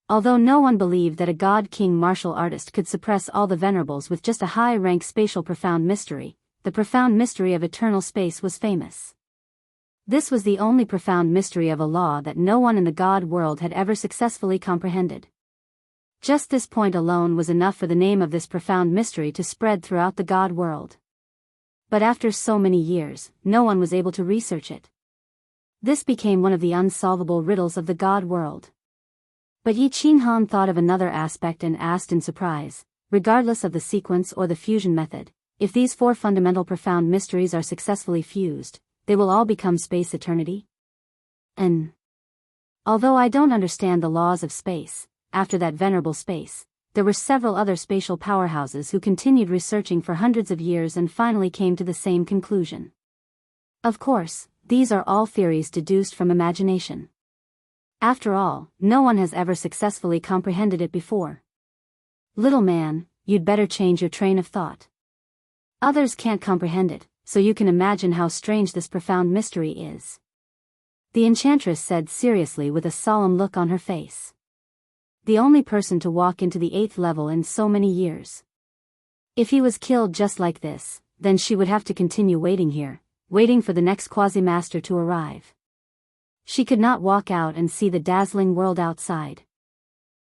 Although no one believed that a god-king martial artist could suppress all the venerables with just a high-rank spatial profound mystery, the profound mystery of eternal space was famous. This was the only profound mystery of a law that no one in the god world had ever successfully comprehended. Just this point alone was enough for the name of this profound mystery to spread throughout the god world. But after so many years, no one was able to research it. This became one of the unsolvable riddles of the god world. But Yi Qinghan thought of another aspect and asked in surprise, regardless of the sequence or the fusion method, if these four fundamental profound mysteries are successfully fused, they will all become space eternity? And although I don't understand the laws of space, after that venerable space, there were several other spatial powerhouses who continued researching for hundreds of years and finally came to the same conclusion. Of course, these are all theories deduced from imagination. After all, no one has ever successfully comprehended it before. Little man, you'd better change your train of thought. Others can't comprehend it, so you can imagine how strange this profound mystery is. The enchantress said seriously with a solemn look on her face. The only person to walk into the 8th level in so many years. If he was killed just like this, then she would have to continue waiting here, waiting for the next quasi-master to arrive. She could not walk out and see the dazzling world outside.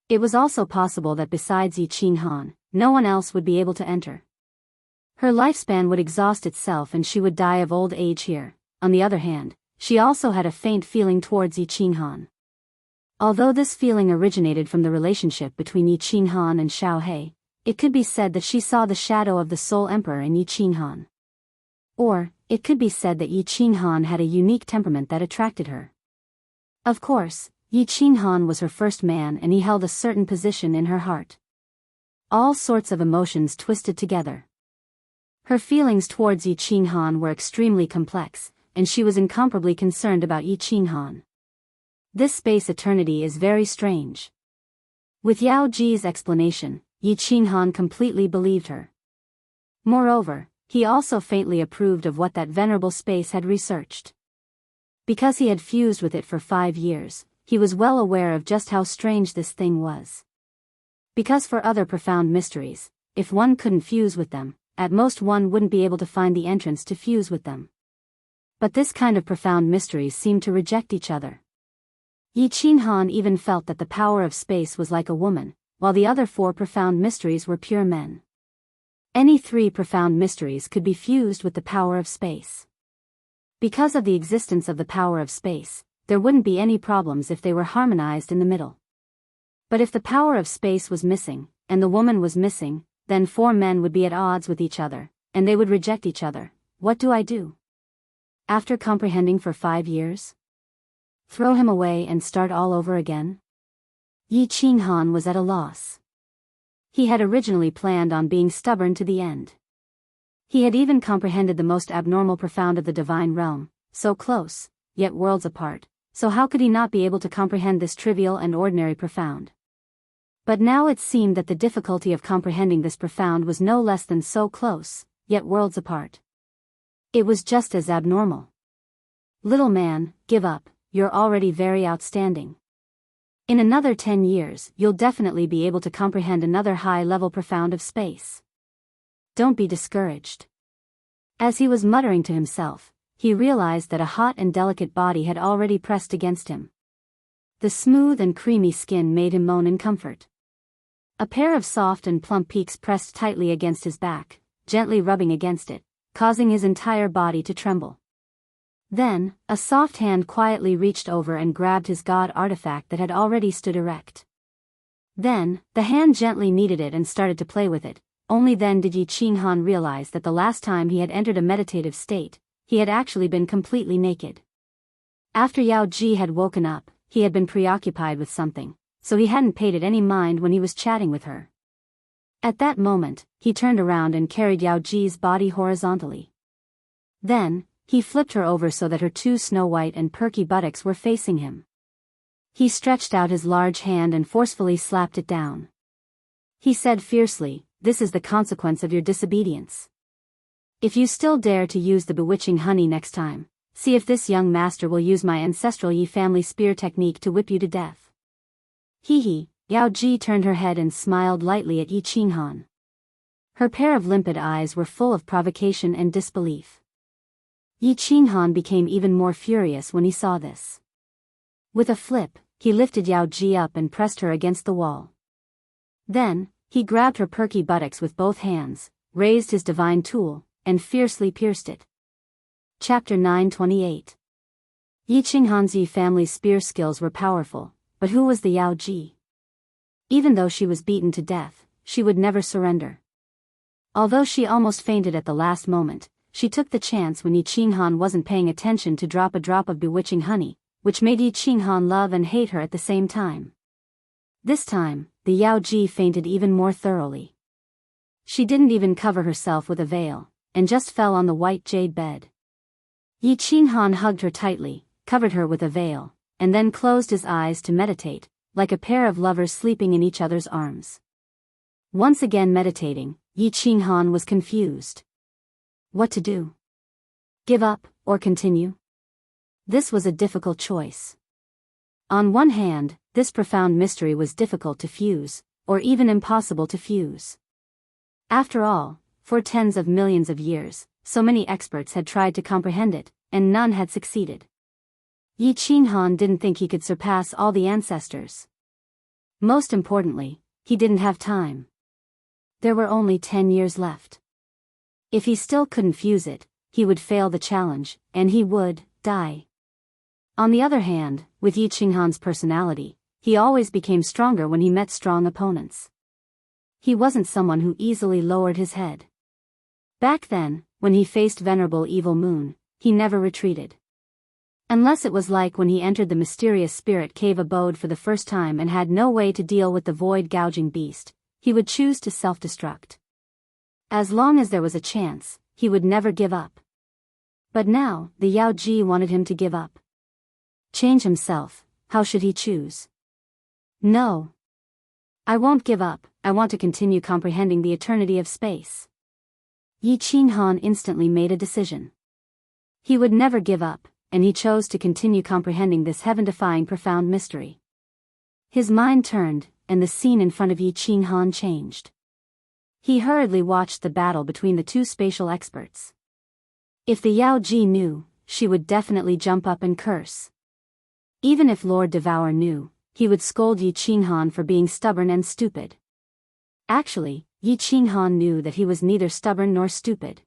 It was also possible that besides Yi Qinghan, no one else would be able to enter. Her lifespan would exhaust itself and she would die of old age here. On the other hand, she also had a faint feeling towards Yi Qinghan. Although this feeling originated from the relationship between Yi Qinghan and Xiao He, it could be said that she saw the shadow of the Soul Emperor in Yi Qinghan. Or, it could be said that Yi Qinghan had a unique temperament that attracted her. Of course, Yi Qinghan was her first man and he held a certain position in her heart. All sorts of emotions twisted together. Her feelings towards Yi Qinghan were extremely complex, and she was incomparably concerned about Yi Qinghan. This space eternity is very strange. With Yao Ji's explanation, Yi Qinghan completely believed her. Moreover, he also faintly approved of what that venerable space had researched. Because he had fused with it for 5 years, he was well aware of just how strange this thing was. Because for other profound mysteries, if one couldn't fuse with them, at most one wouldn't be able to find the entrance to fuse with them. But this kind of profound mysteries seemed to reject each other. Yi Qinghan even felt that the power of space was like a woman, while the other 4 profound mysteries were pure men. Any 3 profound mysteries could be fused with the power of space. Because of the existence of the power of space, there wouldn't be any problems if they were harmonized in the middle. But if the power of space was missing, and the woman was missing, then 4 men would be at odds with each other, and they would reject each other. What do I do? After comprehending for 5 years? Throw him away and start all over again? Yi Qinghan was at a loss. He had originally planned on being stubborn to the end. He had even comprehended the most abnormal profound of the divine realm, so close, yet worlds apart, so how could he not be able to comprehend this trivial and ordinary profound? But now it seemed that the difficulty of comprehending this profound was no less than so close, yet worlds apart. It was just as abnormal. Little man, give up, you're already very outstanding. In another 10 years, you'll definitely be able to comprehend another high-level profound of space. Don't be discouraged. As he was muttering to himself, he realized that a hot and delicate body had already pressed against him. The smooth and creamy skin made him moan in comfort. A pair of soft and plump peaks pressed tightly against his back, gently rubbing against it, causing his entire body to tremble. Then, a soft hand quietly reached over and grabbed his god artifact that had already stood erect. Then, the hand gently kneaded it and started to play with it. Only then did Yi Qinghan realize that the last time he had entered a meditative state, he had actually been completely naked. After Yao Ji had woken up, he had been preoccupied with something, so he hadn't paid it any mind when he was chatting with her. At that moment, he turned around and carried Yao Ji's body horizontally. Then, he flipped her over so that her two snow-white and perky buttocks were facing him. He stretched out his large hand and forcefully slapped it down. He said fiercely, "This is the consequence of your disobedience. If you still dare to use the bewitching honey next time, see if this young master will use my ancestral Yi family spear technique to whip you to death." Hee. Yao Ji turned her head and smiled lightly at Yi Qinghan. Her pair of limpid eyes were full of provocation and disbelief. Yi Qinghan became even more furious when he saw this. With a flip, he lifted Yao Ji up and pressed her against the wall. Then, he grabbed her perky buttocks with both hands, raised his divine tool, and fiercely pierced it. Chapter 928. Yi Qinghan's Yi family spear skills were powerful, but who was the Yao Ji? Even though she was beaten to death, she would never surrender. Although she almost fainted at the last moment, she took the chance when Yi Qinghan wasn't paying attention to drop a drop of bewitching honey, which made Yi Qinghan love and hate her at the same time. This time, the Yao Ji fainted even more thoroughly. She didn't even cover herself with a veil, and just fell on the white jade bed. Yi Qinghan hugged her tightly, covered her with a veil, and then closed his eyes to meditate, like a pair of lovers sleeping in each other's arms. Once again meditating, Yi Qinghan was confused. What to do? Give up, or continue? This was a difficult choice. On one hand, this profound mystery was difficult to fuse, or even impossible to fuse. After all, for tens of millions of years, so many experts had tried to comprehend it, and none had succeeded. Yi Qinghan didn't think he could surpass all the ancestors. Most importantly, he didn't have time. There were only 10 years left. If he still couldn't fuse it, he would fail the challenge, and he would die. On the other hand, with Yi Qinghan's personality, he always became stronger when he met strong opponents. He wasn't someone who easily lowered his head. Back then, when he faced Venerable Evil Moon, he never retreated. Unless it was like when he entered the mysterious spirit cave abode for the first time and had no way to deal with the void-gouging beast, he would choose to self-destruct. As long as there was a chance, he would never give up. But now, the Yao Ji wanted him to give up. Change himself, how should he choose? No. I won't give up, I want to continue comprehending the eternity of space. Yi Qinghan instantly made a decision. He would never give up, and he chose to continue comprehending this heaven-defying profound mystery. His mind turned, and the scene in front of Yi Qinghan changed. He hurriedly watched the battle between the two spatial experts. If the Yao Ji knew, she would definitely jump up and curse. Even if Lord Devour knew, he would scold Yi Qinghan for being stubborn and stupid. Actually, Yi Qinghan knew that he was neither stubborn nor stupid.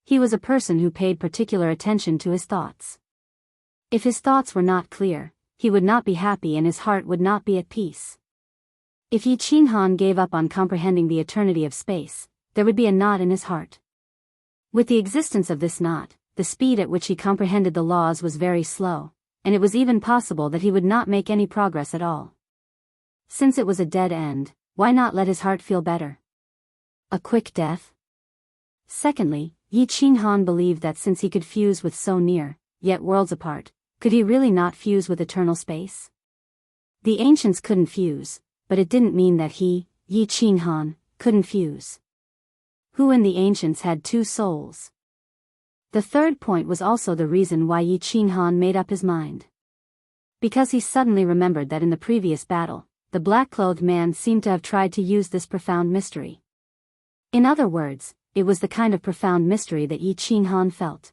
He was a person who paid particular attention to his thoughts. If his thoughts were not clear, he would not be happy and his heart would not be at peace. If Yi Qinghan gave up on comprehending the eternity of space, there would be a knot in his heart. With the existence of this knot, the speed at which he comprehended the laws was very slow, and it was even possible that he would not make any progress at all. Since it was a dead end, why not let his heart feel better? A quick death? Secondly, Yi Qinghan believed that since he could fuse with so near, yet worlds apart, could he really not fuse with eternal space? The ancients couldn't fuse, but it didn't mean that he, Yi Qinghan, couldn't fuse. Who in the ancients had two souls? The third point was also the reason why Yi Qinghan made up his mind. Because he suddenly remembered that in the previous battle, the black-clothed man seemed to have tried to use this profound mystery. In other words, it was the kind of profound mystery that Yi Qinghan felt.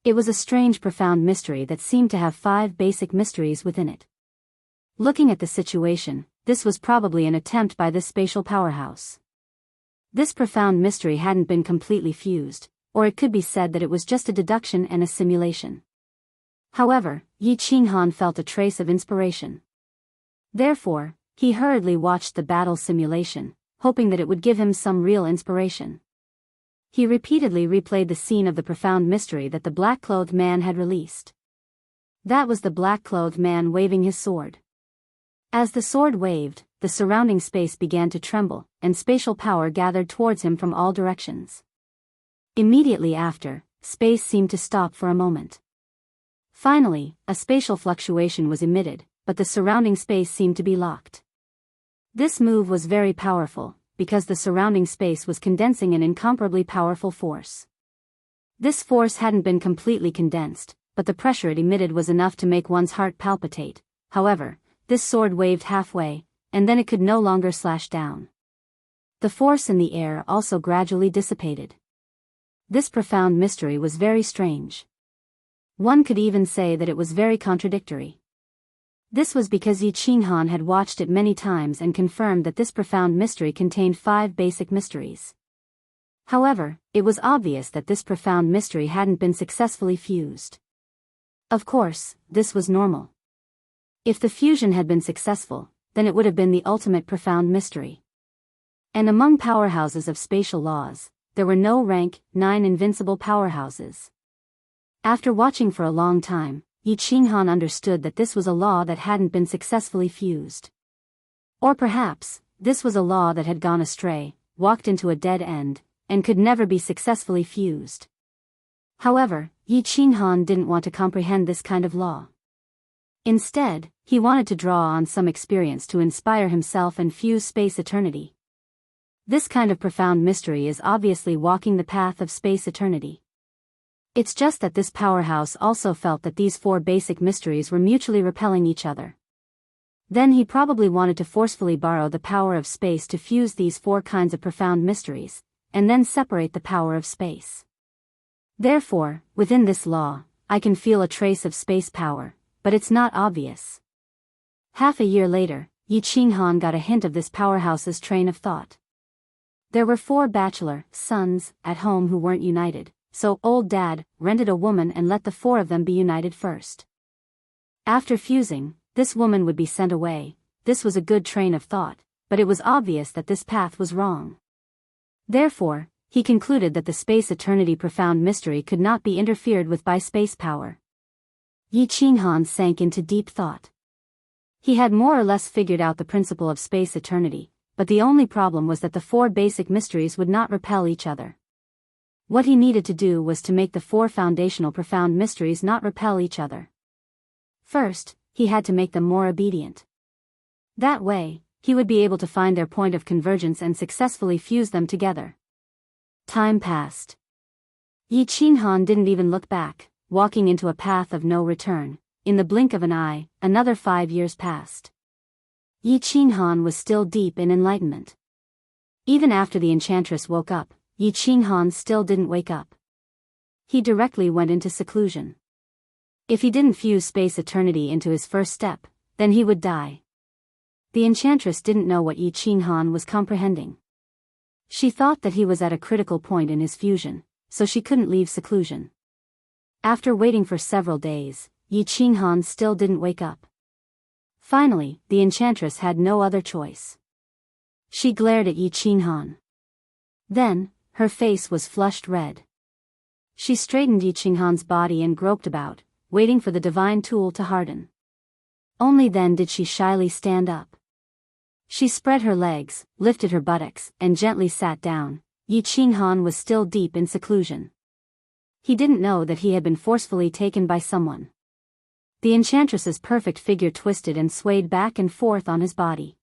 It was a strange profound mystery that seemed to have 5 basic mysteries within it. Looking at the situation, this was probably an attempt by this spatial powerhouse. This profound mystery hadn't been completely fused, or it could be said that it was just a deduction and a simulation. However, Yi Qinghan felt a trace of inspiration. Therefore, he hurriedly watched the battle simulation, hoping that it would give him some real inspiration. He repeatedly replayed the scene of the profound mystery that the black-clothed man had released. That was the black-clothed man waving his sword. As the sword waved, the surrounding space began to tremble, and spatial power gathered towards him from all directions. Immediately after, space seemed to stop for a moment. Finally, a spatial fluctuation was emitted, but the surrounding space seemed to be locked. This move was very powerful, because the surrounding space was condensing an incomparably powerful force. This force hadn't been completely condensed, but the pressure it emitted was enough to make one's heart palpitate. However, this sword waved halfway, and then it could no longer slash down. The force in the air also gradually dissipated. This profound mystery was very strange. One could even say that it was very contradictory. This was because Yi Qinghan had watched it many times and confirmed that this profound mystery contained 5 basic mysteries. However, it was obvious that this profound mystery hadn't been successfully fused. Of course, this was normal. If the fusion had been successful, then it would have been the ultimate profound mystery. And among powerhouses of spatial laws, there were no rank 9 invincible powerhouses. After watching for a long time, Yi Qinghan understood that this was a law that hadn't been successfully fused. Or perhaps, this was a law that had gone astray, walked into a dead end, and could never be successfully fused. However, Yi Qinghan didn't want to comprehend this kind of law. Instead, he wanted to draw on some experience to inspire himself and fuse space eternity. This kind of profound mystery is obviously walking the path of space eternity. It's just that this powerhouse also felt that these 4 basic mysteries were mutually repelling each other. Then he probably wanted to forcefully borrow the power of space to fuse these 4 kinds of profound mysteries, and then separate the power of space. Therefore, within this law, I can feel a trace of space power, but it's not obvious. Half a year later, Yi Qinghan got a hint of this powerhouse's train of thought. There were 4 bachelor sons at home who weren't united, so old dad rented a woman and let the 4 of them be united first. After fusing, this woman would be sent away. This was a good train of thought, but it was obvious that this path was wrong. Therefore, he concluded that the space eternity profound mystery could not be interfered with by space power. Yi Qinghan sank into deep thought. He had more or less figured out the principle of space eternity, but the only problem was that the 4 basic mysteries would not repel each other. What he needed to do was to make the 4 foundational profound mysteries not repel each other. First, he had to make them more obedient. That way, he would be able to find their point of convergence and successfully fuse them together. Time passed. Yi Qinghan didn't even look back, walking into a path of no return. In the blink of an eye, another 5 years passed. Yi Qinghan was still deep in enlightenment. Even after the enchantress woke up, Yi Qinghan still didn't wake up. He directly went into seclusion. If he didn't fuse space eternity into his first step, then he would die. The enchantress didn't know what Yi Qinghan was comprehending. She thought that he was at a critical point in his fusion, so she couldn't leave seclusion. After waiting for several days, Yi Qinghan still didn't wake up. Finally, the enchantress had no other choice. She glared at Yi Qinghan. Then, her face was flushed red. She straightened Yi Qinghan's body and groped about, waiting for the divine tool to harden. Only then did she shyly stand up. She spread her legs, lifted her buttocks, and gently sat down. Yi Qinghan was still deep in seclusion. He didn't know that he had been forcefully taken by someone. The enchantress's perfect figure twisted and swayed back and forth on his body.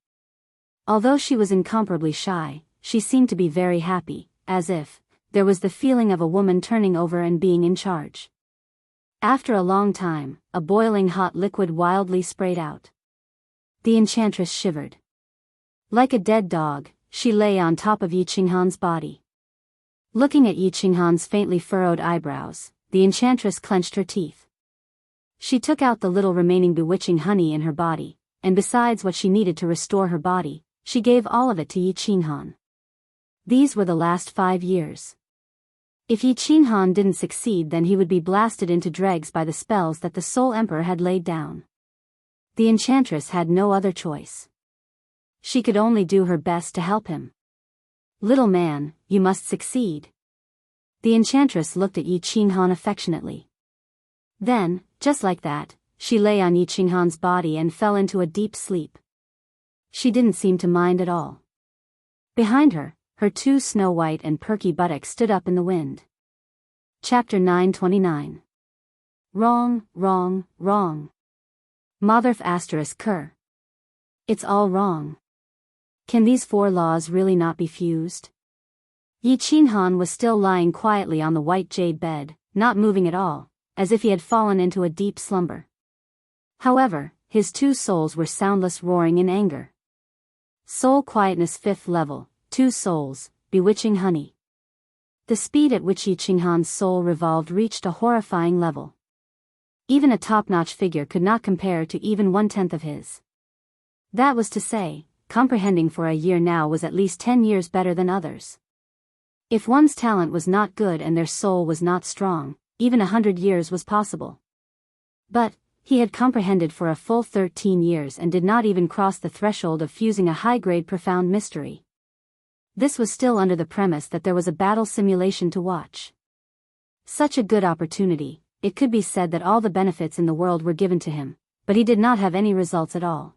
Although she was incomparably shy, she seemed to be very happy, as if there was the feeling of a woman turning over and being in charge. After a long time, a boiling hot liquid wildly sprayed out. The enchantress shivered. Like a dead dog, she lay on top of Yi Qinghan's body. Looking at Yi Qinghan's faintly furrowed eyebrows, the enchantress clenched her teeth. She took out the little remaining bewitching honey in her body, and besides what she needed to restore her body, she gave all of it to Yi Qinghan. These were the last 5 years. If Yi Qinghan didn't succeed, then he would be blasted into dregs by the spells that the Soul Emperor had laid down. The enchantress had no other choice. She could only do her best to help him. Little man, you must succeed. The enchantress looked at Yi Qinghan affectionately. Then, just like that, she lay on Yi Qinghan's body and fell into a deep sleep. She didn't seem to mind at all. Behind her, her two snow-white and perky buttocks stood up in the wind. Chapter 929. Wrong, wrong, wrong. Motherf asterisk cur. It's all wrong. Can these four laws really not be fused? Yi Qinghan was still lying quietly on the white jade bed, not moving at all, as if he had fallen into a deep slumber. However, his two souls were soundless roaring in anger. Soul quietness 5th level, 2 souls, bewitching honey. The speed at which Yi Qinghan's soul revolved reached a horrifying level. Even a top-notch figure could not compare to even 1/10 of his. That was to say, comprehending for a year now was at least 10 years better than others. If one's talent was not good and their soul was not strong, even 100 years was possible. But he had comprehended for a full 13 years and did not even cross the threshold of fusing a high-grade profound mystery. This was still under the premise that there was a battle simulation to watch. Such a good opportunity, it could be said that all the benefits in the world were given to him, but he did not have any results at all.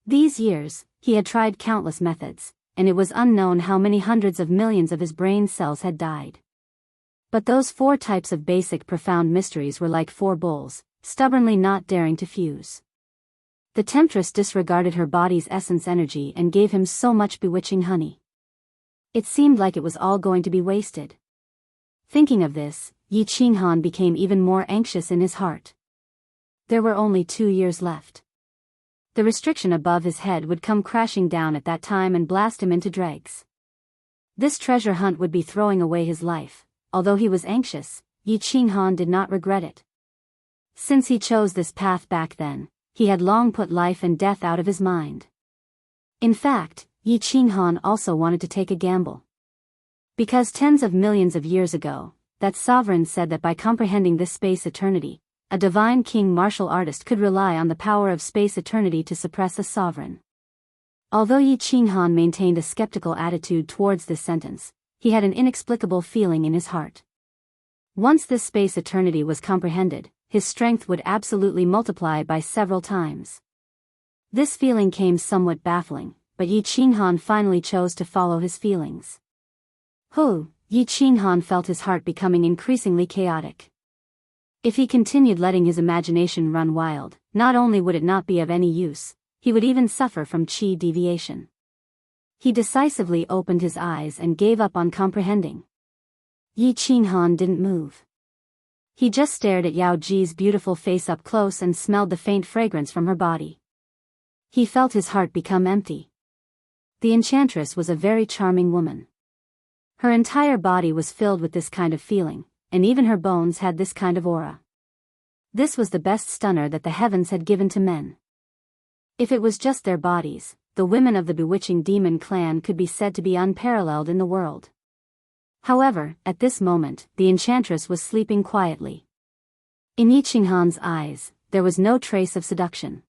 These years, he had tried countless methods, and it was unknown how many hundreds of millions of his brain cells had died. But those 4 types of basic profound mysteries were like 4 bulls, stubbornly not daring to fuse. The temptress disregarded her body's essence energy and gave him so much bewitching honey. It seemed like it was all going to be wasted. Thinking of this, Yi Qinghan became even more anxious in his heart. There were only 2 years left. The restriction above his head would come crashing down at that time and blast him into dregs. This treasure hunt would be throwing away his life. Although he was anxious, Yi Qinghan did not regret it. Since he chose this path back then, he had long put life and death out of his mind. In fact, Yi Qinghan also wanted to take a gamble. Because tens of millions of years ago, that sovereign said that by comprehending this space eternity, a divine king martial artist could rely on the power of space eternity to suppress a sovereign. Although Yi Qinghan maintained a skeptical attitude towards this sentence, he had an inexplicable feeling in his heart. Once this space eternity was comprehended, his strength would absolutely multiply by several times. This feeling came somewhat baffling, but Yi Qinghan finally chose to follow his feelings. Yi Qinghan felt his heart becoming increasingly chaotic. If he continued letting his imagination run wild, not only would it not be of any use, he would even suffer from qi deviation. He decisively opened his eyes and gave up on comprehending. Yi Qinghan didn't move. He just stared at Yao Ji's beautiful face up close and smelled the faint fragrance from her body. He felt his heart become empty. The enchantress was a very charming woman. Her entire body was filled with this kind of feeling, and even her bones had this kind of aura. This was the best stunner that the heavens had given to men. If it was just their bodies, the women of the bewitching demon clan could be said to be unparalleled in the world. However, at this moment, the enchantress was sleeping quietly. In Yi Qinghan's eyes, there was no trace of seduction.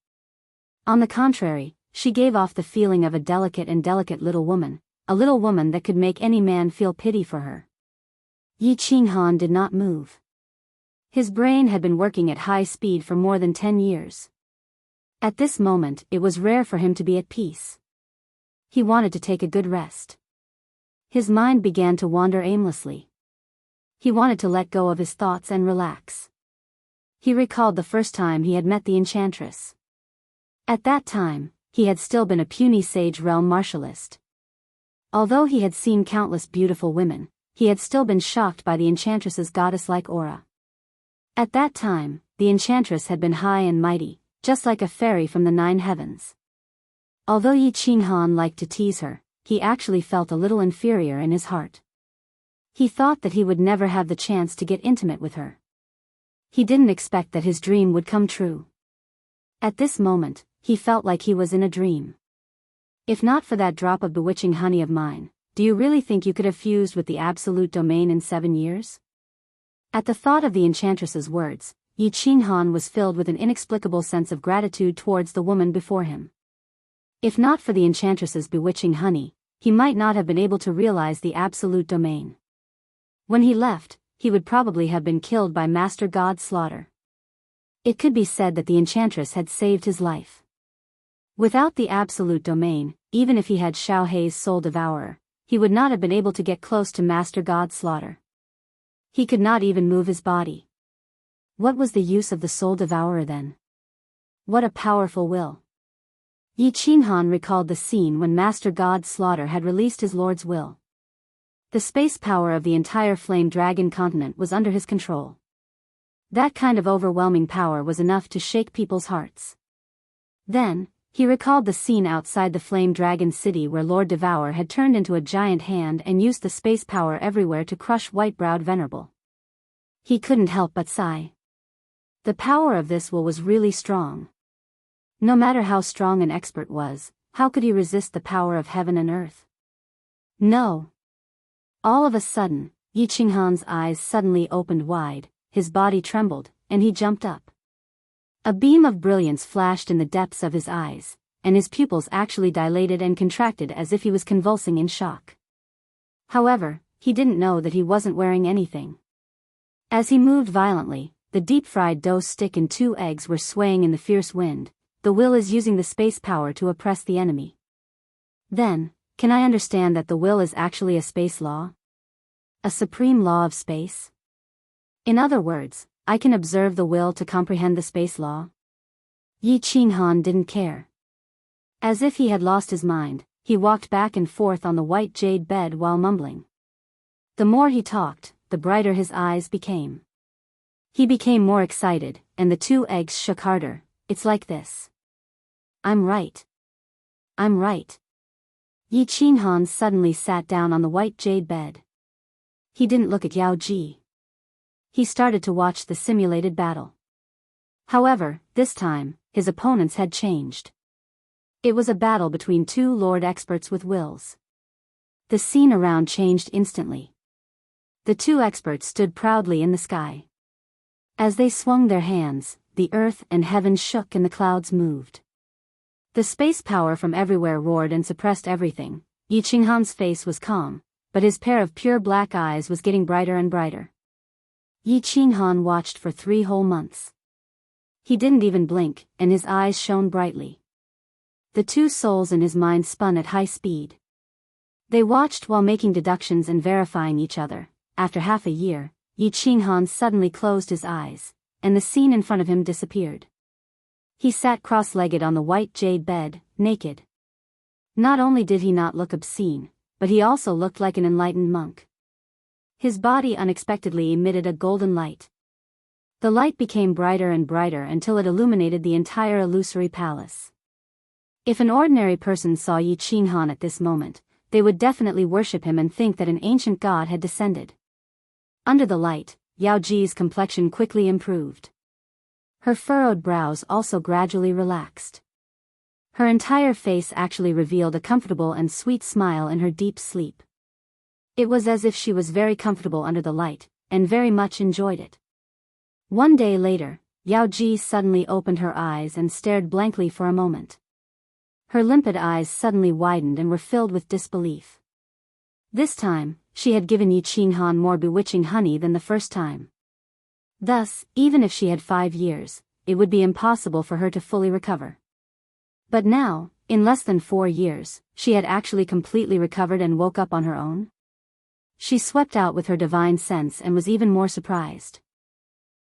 On the contrary, she gave off the feeling of a delicate little woman, a little woman that could make any man feel pity for her. Yi Qinghan did not move. His brain had been working at high speed for more than 10 years. At this moment, it was rare for him to be at peace. He wanted to take a good rest. His mind began to wander aimlessly. He wanted to let go of his thoughts and relax. He recalled the first time he had met the enchantress. At that time, he had still been a puny sage realm martialist. Although he had seen countless beautiful women, he had still been shocked by the enchantress's goddess-like aura. At that time, the enchantress had been high and mighty, just like a fairy from the 9 heavens. Although Yi Qinghan liked to tease her, he actually felt a little inferior in his heart. He thought that he would never have the chance to get intimate with her. He didn't expect that his dream would come true. At this moment, he felt like he was in a dream. If not for that drop of bewitching honey of mine, do you really think you could have fused with the absolute domain in 7 years? At the thought of the enchantress's words, Yi Qinghan was filled with an inexplicable sense of gratitude towards the woman before him. If not for the enchantress's bewitching honey, he might not have been able to realize the absolute domain. When he left, he would probably have been killed by Master God Slaughter. It could be said that the enchantress had saved his life. Without the absolute domain, even if he had Xiao Hei's soul devourer, he would not have been able to get close to Master God Slaughter. He could not even move his body. What was the use of the soul devourer then? What a powerful will. Yi Qinghan recalled the scene when Master God Slaughter had released his lord's will. The space power of the entire flame dragon continent was under his control. That kind of overwhelming power was enough to shake people's hearts. Then, he recalled the scene outside the Flame Dragon City where Lord Devour had turned into a giant hand and used the space power everywhere to crush white-browed Venerable. He couldn't help but sigh. The power of this will was really strong. No matter how strong an expert was, how could he resist the power of heaven and earth? No. All of a sudden, Yi Qinghan's eyes suddenly opened wide, his body trembled, and he jumped up. A beam of brilliance flashed in the depths of his eyes, and his pupils actually dilated and contracted as if he was convulsing in shock. However, he didn't know that he wasn't wearing anything. As he moved violently, the deep-fried dough stick and 2 eggs were swaying in the fierce wind. The will is using the space power to oppress the enemy. Then, can I understand that the will is actually a space law? A supreme law of space? In other words, I can observe the will to comprehend the space law? Yi Qinghan didn't care. As if he had lost his mind, he walked back and forth on the white jade bed while mumbling. The more he talked, the brighter his eyes became. He became more excited, and the 2 eggs shook harder. It's like this. I'm right. I'm right. Yi Qinghan suddenly sat down on the white jade bed. He didn't look at Yao Ji. He started to watch the simulated battle. However, this time, his opponents had changed. It was a battle between 2 lord experts with wills. The scene around changed instantly. The 2 experts stood proudly in the sky. As they swung their hands, the earth and heaven shook and the clouds moved. The space power from everywhere roared and suppressed everything. Yi Qinghan's face was calm, but his pair of pure black eyes was getting brighter and brighter. Yi Qinghan watched for 3 whole months. He didn't even blink, and his eyes shone brightly. The 2 souls in his mind spun at high speed. They watched while making deductions and verifying each other. After half a year, Yi Qinghan suddenly closed his eyes, and the scene in front of him disappeared. He sat cross-legged on the white jade bed, naked. Not only did he not look obscene, but he also looked like an enlightened monk. His body unexpectedly emitted a golden light. The light became brighter and brighter until it illuminated the entire illusory palace. If an ordinary person saw Yi Qinghan at this moment, they would definitely worship him and think that an ancient god had descended. Under the light, Yao Ji's complexion quickly improved. Her furrowed brows also gradually relaxed. Her entire face actually revealed a comfortable and sweet smile in her deep sleep. It was as if she was very comfortable under the light, and very much enjoyed it. One day later, Yao Ji suddenly opened her eyes and stared blankly for a moment. Her limpid eyes suddenly widened and were filled with disbelief. This time, she had given Yi Qinghan more bewitching honey than the first time. Thus, even if she had 5 years, it would be impossible for her to fully recover. But now, in less than 4 years, she had actually completely recovered and woke up on her own. She swept out with her divine sense and was even more surprised.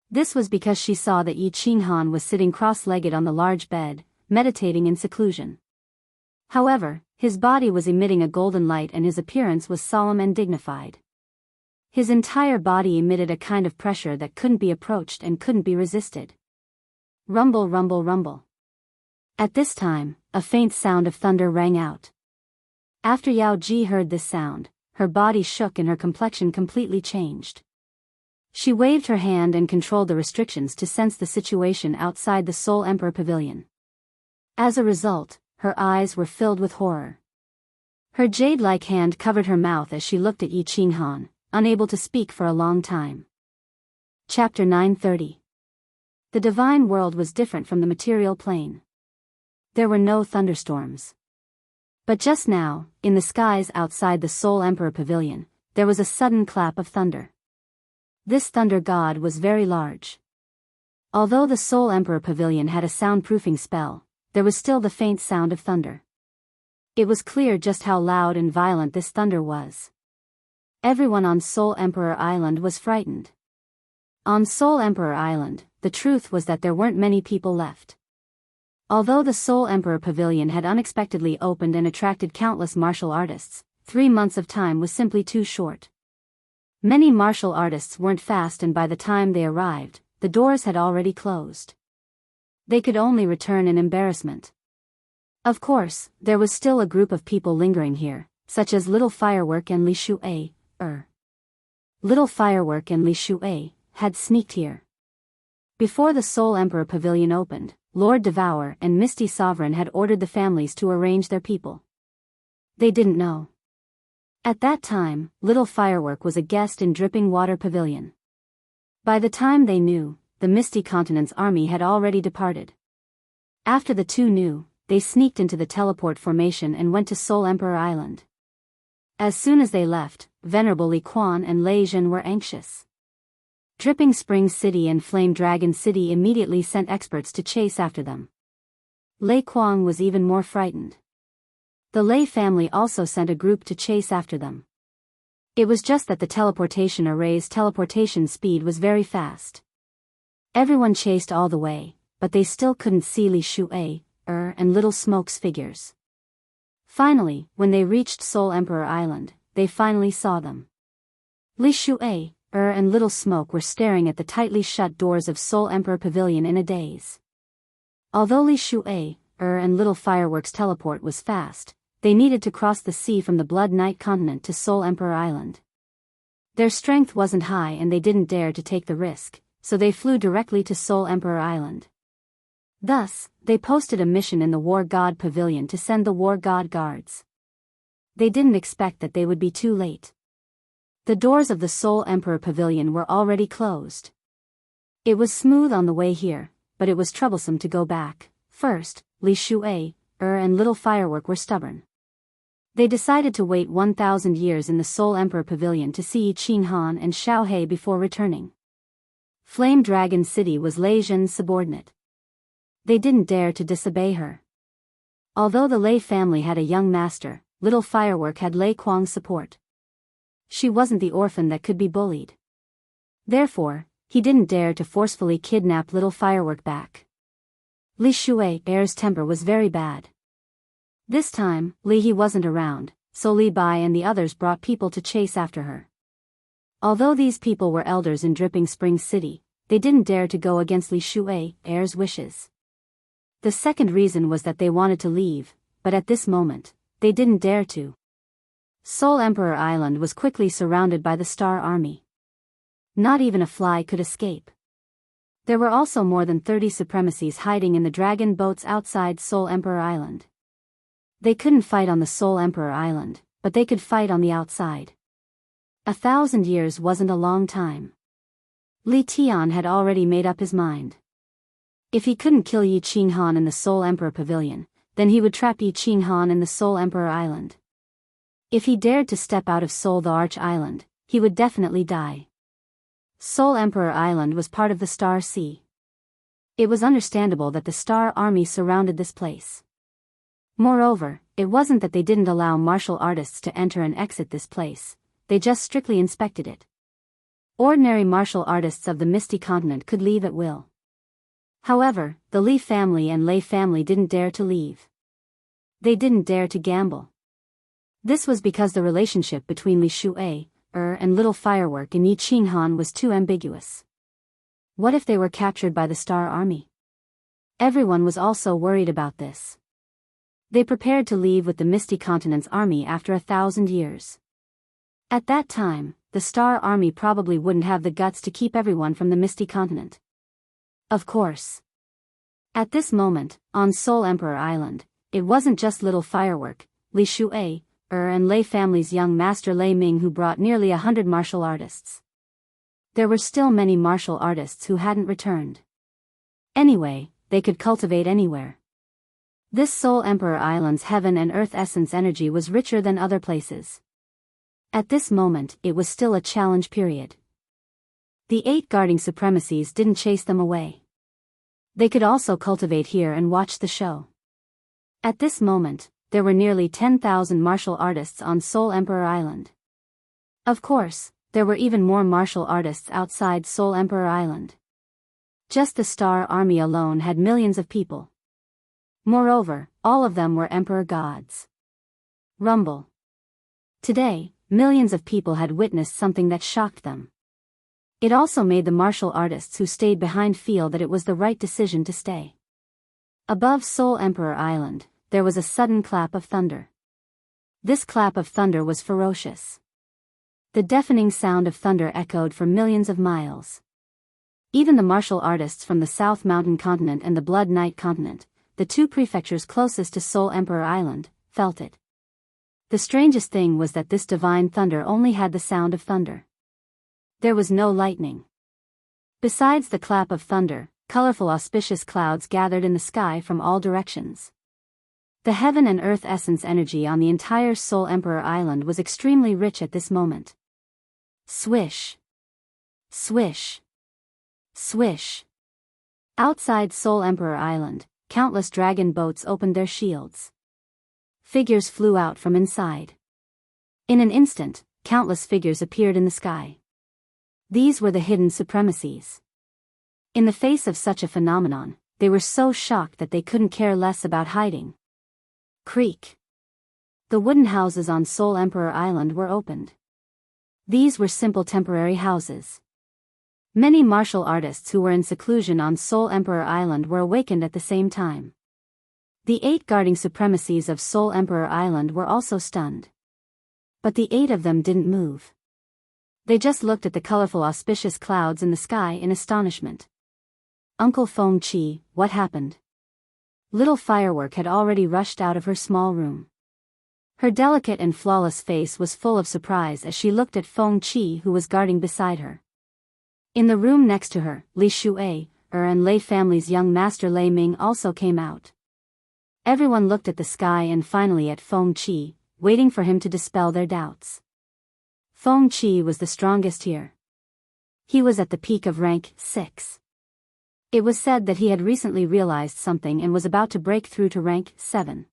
This was because she saw that Yi Qinghan was sitting cross-legged on the large bed, meditating in seclusion. However, his body was emitting a golden light and his appearance was solemn and dignified. His entire body emitted a kind of pressure that couldn't be approached and couldn't be resisted. Rumble, rumble, rumble. At this time, a faint sound of thunder rang out. After Yao Ji heard this sound, her body shook and her complexion completely changed. She waved her hand and controlled the restrictions to sense the situation outside the Soul Emperor Pavilion. As a result, her eyes were filled with horror. Her jade-like hand covered her mouth as she looked at Yi Qinghan, unable to speak for a long time. Chapter 930. The divine world was different from the material plane. There were no thunderstorms. But just now, in the skies outside the Soul Emperor Pavilion, there was a sudden clap of thunder. This thunder god was very large. Although the Soul Emperor Pavilion had a soundproofing spell, there was still the faint sound of thunder. It was clear just how loud and violent this thunder was. Everyone on Soul Emperor Island was frightened. On Soul Emperor Island, the truth was that there weren't many people left. Although the Soul Emperor Pavilion had unexpectedly opened and attracted countless martial artists, 3 months of time was simply too short. Many martial artists weren't fast, and by the time they arrived, the doors had already closed. They could only return in embarrassment. Of course, there was still a group of people lingering here, such as Little Firework and Li Shuai. Little Firework and Li Shuai had sneaked here. Before the Soul Emperor Pavilion opened, Lord Devourer and Misty Sovereign had ordered the families to arrange their people. They didn't know. At that time, Little Firework was a guest in Dripping Water Pavilion. By the time they knew, the Misty Continent's army had already departed. After the two knew, they sneaked into the teleport formation and went to Soul Emperor Island. As soon as they left, Venerable Li Quan and Lei Zhen were anxious. Dripping Springs City and Flame Dragon City immediately sent experts to chase after them. Lei Quan was even more frightened. The Lei family also sent a group to chase after them. It was just that the teleportation array's teleportation speed was very fast. Everyone chased all the way, but they still couldn't see Li Shuai, and Little Smoke's figures. Finally, when they reached Soul Emperor Island, they finally saw them. Li Shuai, and Little Smoke were staring at the tightly shut doors of Soul Emperor Pavilion in a daze. Although Li Shuai, and Little Firework's teleport was fast, they needed to cross the sea from the Blood Knight continent to Soul Emperor Island. Their strength wasn't high and they didn't dare to take the risk, so they flew directly to Soul Emperor Island. Thus, they posted a mission in the War God Pavilion to send the War God guards. They didn't expect that they would be too late. The doors of the Soul Emperor Pavilion were already closed. It was smooth on the way here, but it was troublesome to go back. First, Li Shuai, and Little Firework were stubborn. They decided to wait 1,000 years in the Soul Emperor Pavilion to see Qing Han and Xiao He before returning. Flame Dragon City was Lei Zhen's subordinate. They didn't dare to disobey her. Although the Lei family had a young master, Little Firework had Lei Quang's support. She wasn't the orphan that could be bullied. Therefore, he didn't dare to forcefully kidnap Little Firework back. Li Shuai's temper was very bad. This time, Li He wasn't around, so Li Bai and the others brought people to chase after her. Although these people were elders in Dripping Springs City, they didn't dare to go against Li Shuai's wishes. The second reason was that they wanted to leave, but at this moment, they didn't dare to. Soul Emperor Island was quickly surrounded by the Star Army. Not even a fly could escape. There were also more than 30 supremacies hiding in the dragon boats outside Soul Emperor Island. They couldn't fight on the Soul Emperor Island, but they could fight on the outside. 1,000 years wasn't a long time. Li Tian had already made up his mind. If he couldn't kill Yi Qing Han in the Soul Emperor Pavilion, then he would trap Yi Qing Han in the Soul Emperor Island. If he dared to step out of Soul the Arch Island, he would definitely die. Soul Emperor Island was part of the Star Sea. It was understandable that the Star Army surrounded this place. Moreover, it wasn't that they didn't allow martial artists to enter and exit this place, they just strictly inspected it. Ordinary martial artists of the Misty Continent could leave at will. However, the Li family and Lei family didn't dare to leave. They didn't dare to gamble. This was because the relationship between Li Shuai, and Little Firework and Yi Qing Han was too ambiguous. What if they were captured by the Star Army? Everyone was also worried about this. They prepared to leave with the Misty Continent's army after 1,000 years. At that time, the Star Army probably wouldn't have the guts to keep everyone from the Misty Continent. Of course. At this moment, on Soul Emperor Island, it wasn't just Little Firework, Li Shuai, and Lei family's young master Lei Ming who brought nearly 100 martial artists. There were still many martial artists who hadn't returned. Anyway, they could cultivate anywhere. This Soul Emperor Island's heaven and earth essence energy was richer than other places. At this moment, it was still a challenge period. The 8 guarding supremacies didn't chase them away. They could also cultivate here and watch the show. At this moment, there were nearly 10,000 martial artists on Soul Emperor Island. Of course, there were even more martial artists outside Soul Emperor Island. Just the Star Army alone had millions of people. Moreover, all of them were emperor gods. Rumble. Today, millions of people had witnessed something that shocked them. It also made the martial artists who stayed behind feel that it was the right decision to stay. Above Soul Emperor Island, there was a sudden clap of thunder. This clap of thunder was ferocious. The deafening sound of thunder echoed for millions of miles. Even the martial artists from the South Mountain Continent and the Blood Knight Continent, the two prefectures closest to Soul Emperor Island, felt it. The strangest thing was that this divine thunder only had the sound of thunder. There was no lightning. Besides the clap of thunder, colorful auspicious clouds gathered in the sky from all directions. The heaven and earth essence energy on the entire Soul Emperor Island was extremely rich at this moment. Swish. Swish. Swish. Outside Soul Emperor Island, countless dragon boats opened their shields. Figures flew out from inside. In an instant, countless figures appeared in the sky. These were the hidden supremacies. In the face of such a phenomenon, they were so shocked that they couldn't care less about hiding. Creak. The wooden houses on Soul Emperor Island were opened. These were simple temporary houses. Many martial artists who were in seclusion on Soul Emperor Island were awakened at the same time. The 8 guarding supremacies of Soul Emperor Island were also stunned. But the 8 of them didn't move. They just looked at the colorful auspicious clouds in the sky in astonishment. Uncle Feng Qi, what happened? Little Firework had already rushed out of her small room. Her delicate and flawless face was full of surprise as she looked at Feng Qi, who was guarding beside her. In the room next to her, Li Shuai, and Lei family's young master Lei Ming also came out. Everyone looked at the sky and finally at Feng Qi, waiting for him to dispel their doubts. Feng Qi was the strongest here. He was at the peak of rank 6. It was said that he had recently realized something and was about to break through to rank 7.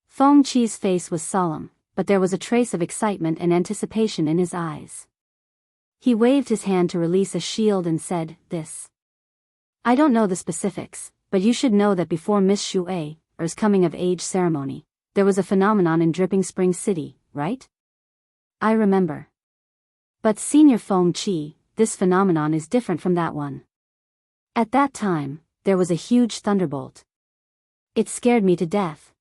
Feng Qi's face was solemn, but there was a trace of excitement and anticipation in his eyes. He waved his hand to release a shield and said, "This. I don't know the specifics, but you should know that before Miss Shuai's coming of age ceremony, there was a phenomenon in Dripping Spring City, right?" "I remember. But Senior Feng Qi, this phenomenon is different from that one. At that time, there was a huge thunderbolt. It scared me to death."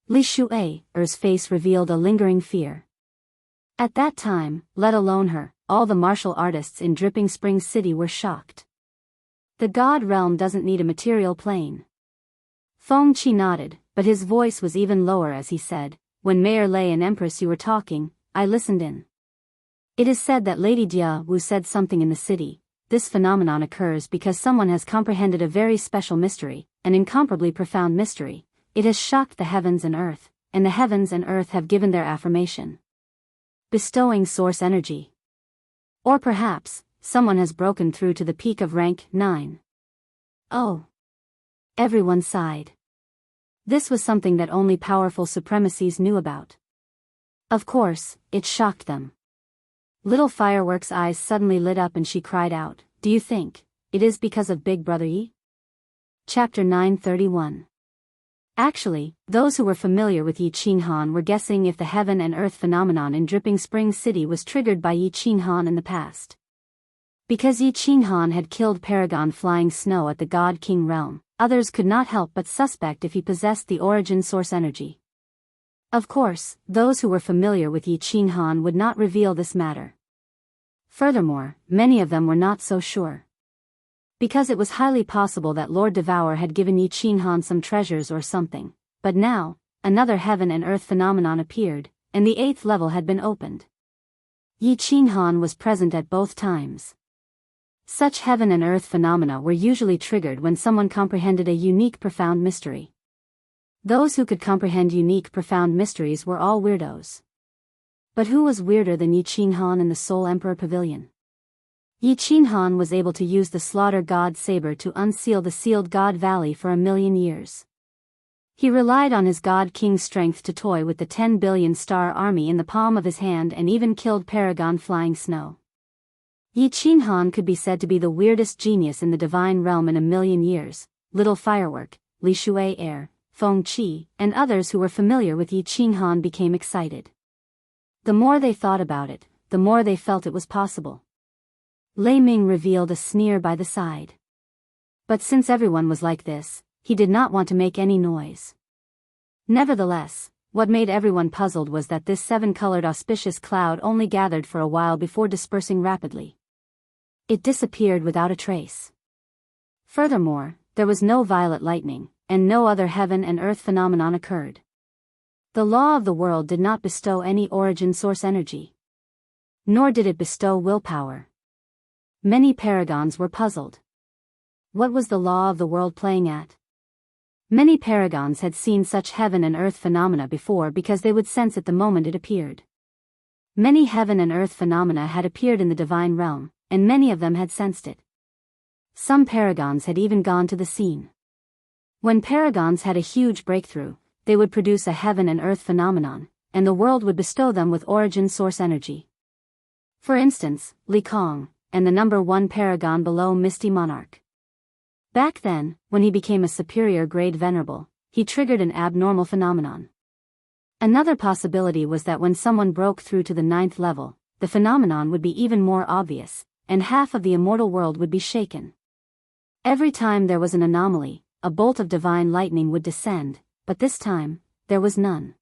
Li Shuai's face revealed a lingering fear. At that time, let alone her, all the martial artists in Dripping Spring City were shocked. The God realm doesn't need a material plane. Feng Qi nodded, but his voice was even lower as he said, "When Mayor Lei and Empress you were talking, I listened in. It is said that Lady Jianghu said something in the city. This phenomenon occurs because someone has comprehended a very special mystery, an incomparably profound mystery. It has shocked the heavens and earth, and the heavens and earth have given their affirmation. Bestowing source energy. Or perhaps, someone has broken through to the peak of rank 9. Oh. Everyone sighed. This was something that only powerful supremacies knew about. Of course, it shocked them. Little Firework's eyes suddenly lit up and she cried out, "Do you think it is because of Big Brother Yi?" Chapter 931. Actually, those who were familiar with Yi Qinghan were guessing if the heaven and earth phenomenon in Dripping Spring City was triggered by Yi Qinghan in the past. Because Yi Qinghan had killed Paragon Flying Snow at the God King realm, others could not help but suspect if he possessed the origin source energy. Of course, those who were familiar with Yi Qinghan would not reveal this matter. Furthermore, many of them were not so sure. Because it was highly possible that Lord Devour had given Yi Qinghan some treasures or something, but now, another heaven and earth phenomenon appeared, and the 8th level had been opened. Yi Qinghan was present at both times. Such heaven and earth phenomena were usually triggered when someone comprehended a unique profound mystery. Those who could comprehend unique profound mysteries were all weirdos. But who was weirder than Yi Qinghan in the Soul Emperor Pavilion? Yi Qinghan was able to use the Slaughter God Saber to unseal the sealed God Valley for 1,000,000 years. He relied on his god king's strength to toy with the 10 billion star army in the palm of his hand and even killed Paragon Flying Snow. Yi Qinghan could be said to be the weirdest genius in the divine realm in a million years. Little Firework, Li Shui Air, Feng Qi, and others who were familiar with Yi Qinghan became excited. The more they thought about it, the more they felt it was possible. Lei Ming revealed a sneer by the side. But since everyone was like this, he did not want to make any noise. Nevertheless, what made everyone puzzled was that this 7-colored auspicious cloud only gathered for a while before dispersing rapidly. It disappeared without a trace. Furthermore, there was no violet lightning, and no other heaven and earth phenomenon occurred. The law of the world did not bestow any origin source energy. Nor did it bestow willpower. Many paragons were puzzled. What was the law of the world playing at? Many paragons had seen such heaven and earth phenomena before because they would sense it the moment it appeared. Many heaven and earth phenomena had appeared in the divine realm, and many of them had sensed it. Some paragons had even gone to the scene. When paragons had a huge breakthrough, they would produce a heaven and earth phenomenon, and the world would bestow them with origin source energy. For instance, Li Kong, and the number 1 paragon below Misty Monarch. Back then, when he became a superior grade venerable, he triggered an abnormal phenomenon. Another possibility was that when someone broke through to the 9th level, the phenomenon would be even more obvious, and half of the immortal world would be shaken. Every time there was an anomaly, a bolt of divine lightning would descend, but this time, there was none.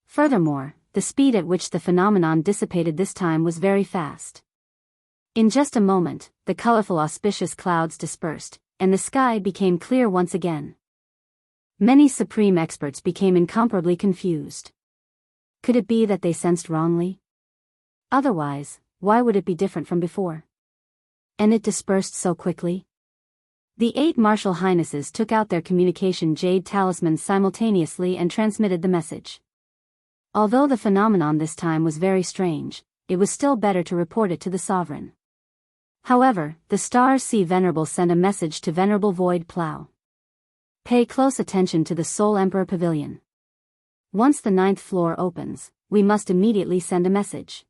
Furthermore, the speed at which the phenomenon dissipated this time was very fast. In just a moment, the colorful auspicious clouds dispersed, and the sky became clear once again. Many supreme experts became incomparably confused. Could it be that they sensed wrongly? Otherwise, why would it be different from before? And it dispersed so quickly? The 8 martial highnesses took out their communication jade talismans simultaneously and transmitted the message. Although the phenomenon this time was very strange, it was still better to report it to the sovereign. However, the Star Sea Venerable sent a message to Venerable Void Plow. Pay close attention to the Soul Emperor Pavilion. Once the 9th floor opens, we must immediately send a message.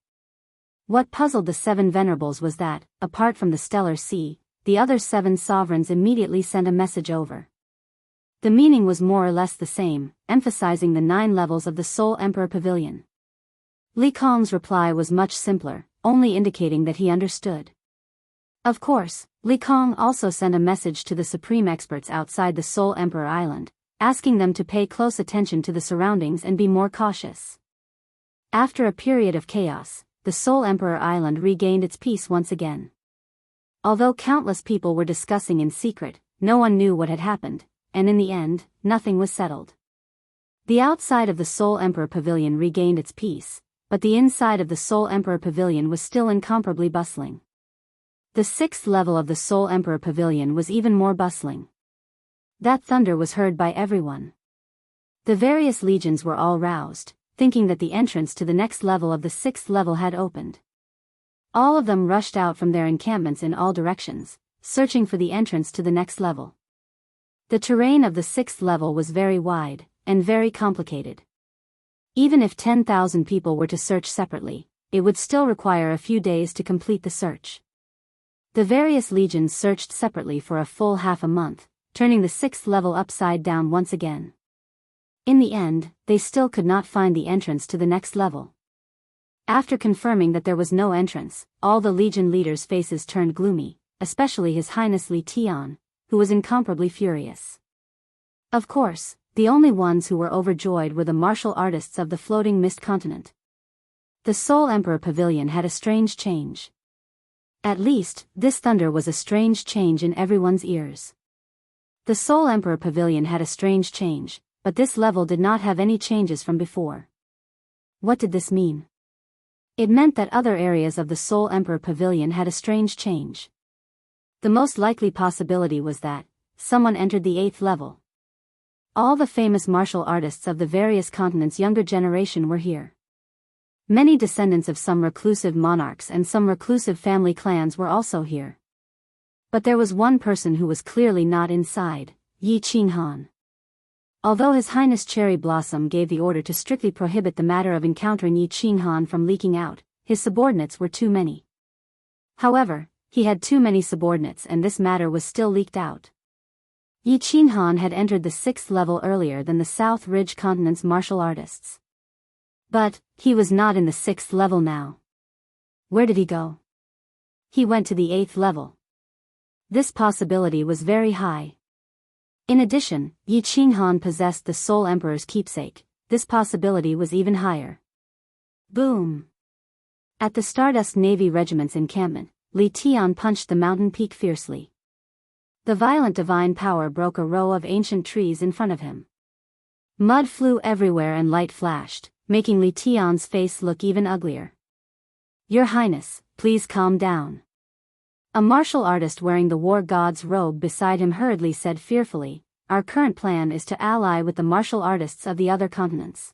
What puzzled the 7 venerables was that, apart from the Stellar Sea, the other 7 sovereigns immediately sent a message over. The meaning was more or less the same, emphasizing the 9 levels of the Soul Emperor Pavilion. Li Kong's reply was much simpler, only indicating that he understood. Of course, Li Kong also sent a message to the supreme experts outside the Soul Emperor Island, asking them to pay close attention to the surroundings and be more cautious. After a period of chaos, the Soul Emperor Island regained its peace once again. Although countless people were discussing in secret, no one knew what had happened, and in the end, nothing was settled. The outside of the Soul Emperor Pavilion regained its peace, but the inside of the Soul Emperor Pavilion was still incomparably bustling. The 6th level of the Soul Emperor Pavilion was even more bustling. That thunder was heard by everyone. The various legions were all roused, thinking that the entrance to the next level of the 6th level had opened. All of them rushed out from their encampments in all directions, searching for the entrance to the next level. The terrain of the 6th level was very wide, and very complicated. Even if 10,000 people were to search separately, it would still require a few days to complete the search. The various legions searched separately for a full half a month, turning the 6th level upside down once again. In the end, they still could not find the entrance to the next level. After confirming that there was no entrance, all the legion leaders' faces turned gloomy, especially His Highness Li Tian, who was incomparably furious. Of course, the only ones who were overjoyed were the martial artists of the floating mist continent. The Soul Emperor Pavilion had a strange change. At least, this thunder was a strange change in everyone's ears. The Soul Emperor Pavilion had a strange change, but this level did not have any changes from before. What did this mean? It meant that other areas of the Soul Emperor Pavilion had a strange change. The most likely possibility was that someone entered the 8th level. All the famous martial artists of the various continents' younger generation were here. Many descendants of some reclusive monarchs and some reclusive family clans were also here. But there was one person who was clearly not inside, Yi Qinghan. Although His Highness Cherry Blossom gave the order to strictly prohibit the matter of encountering Yi Qinghan from leaking out, his subordinates were too many. However, he had too many subordinates and this matter was still leaked out. Yi Qinghan had entered the 6th level earlier than the South Ridge Continent's martial artists. But, he was not in the 6th level now. Where did he go? He went to the 8th level. This possibility was very high. In addition, Yi Qinghan possessed the Soul Emperor's keepsake. This possibility was even higher. Boom! At the Stardust Navy Regiment's encampment, Li Tian punched the mountain peak fiercely. The violent divine power broke a row of ancient trees in front of him. Mud flew everywhere and light flashed, making Li Tian's face look even uglier. Your Highness, please calm down. A martial artist wearing the war god's robe beside him hurriedly said fearfully, our current plan is to ally with the martial artists of the other continents.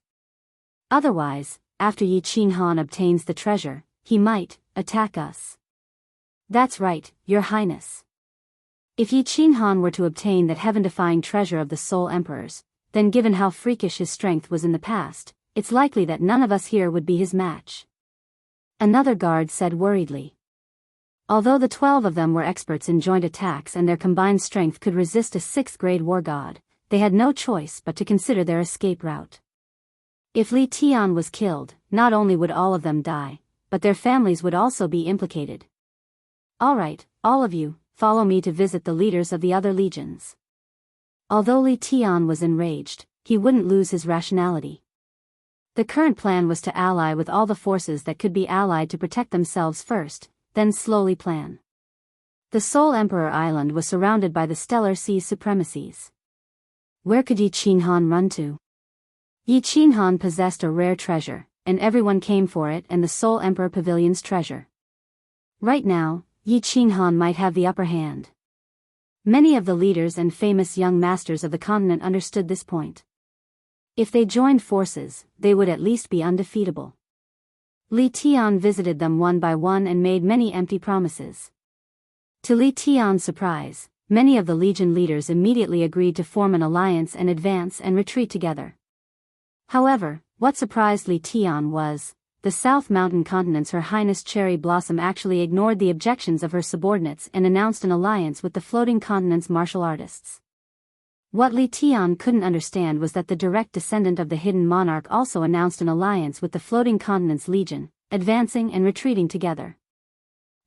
Otherwise, after Yi Qinghan obtains the treasure, he might attack us. That's right, Your Highness. If Yi Qinghan were to obtain that heaven-defying treasure of the Soul Emperors, then given how freakish his strength was in the past, it's likely that none of us here would be his match. Another guard said worriedly. Although the 12 of them were experts in joint attacks and their combined strength could resist a 6th-grade war god, they had no choice but to consider their escape route. If Li Tian was killed, not only would all of them die, but their families would also be implicated. All right, all of you, follow me to visit the leaders of the other legions. Although Li Tian was enraged, he wouldn't lose his rationality. The current plan was to ally with all the forces that could be allied to protect themselves first, then slowly plan. The Soul Emperor Island was surrounded by the Stellar Sea's supremacies. Where could Yi Qinghan run to? Yi Qinghan possessed a rare treasure, and everyone came for it and the Soul Emperor Pavilion's treasure. Right now, Yi Qinghan might have the upper hand. Many of the leaders and famous young masters of the continent understood this point. If they joined forces, they would at least be undefeatable. Li Tian visited them one by one and made many empty promises. To Li Tian's surprise, many of the legion leaders immediately agreed to form an alliance and advance and retreat together. However, what surprised Li Tian was, the South Mountain Continent's Her Highness Cherry Blossom actually ignored the objections of her subordinates and announced an alliance with the Floating Continent's martial artists. What Li Tian couldn't understand was that the direct descendant of the Hidden Monarch also announced an alliance with the Floating Continent's Legion, advancing and retreating together.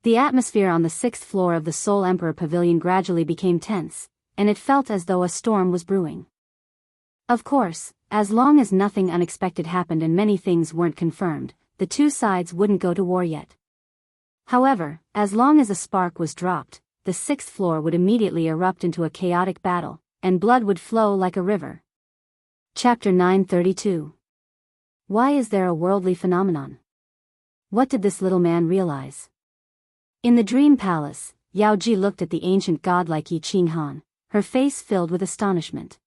The atmosphere on the 6th floor of the Soul Emperor Pavilion gradually became tense, and it felt as though a storm was brewing. Of course, as long as nothing unexpected happened and many things weren't confirmed, the two sides wouldn't go to war yet. However, as long as a spark was dropped, the 6th floor would immediately erupt into a chaotic battle, and blood would flow like a river. Chapter 932. Why is there a worldly phenomenon? What did this little man realize? In the dream palace, Yao Ji looked at the ancient godlike Yi Qinghan, her face filled with astonishment.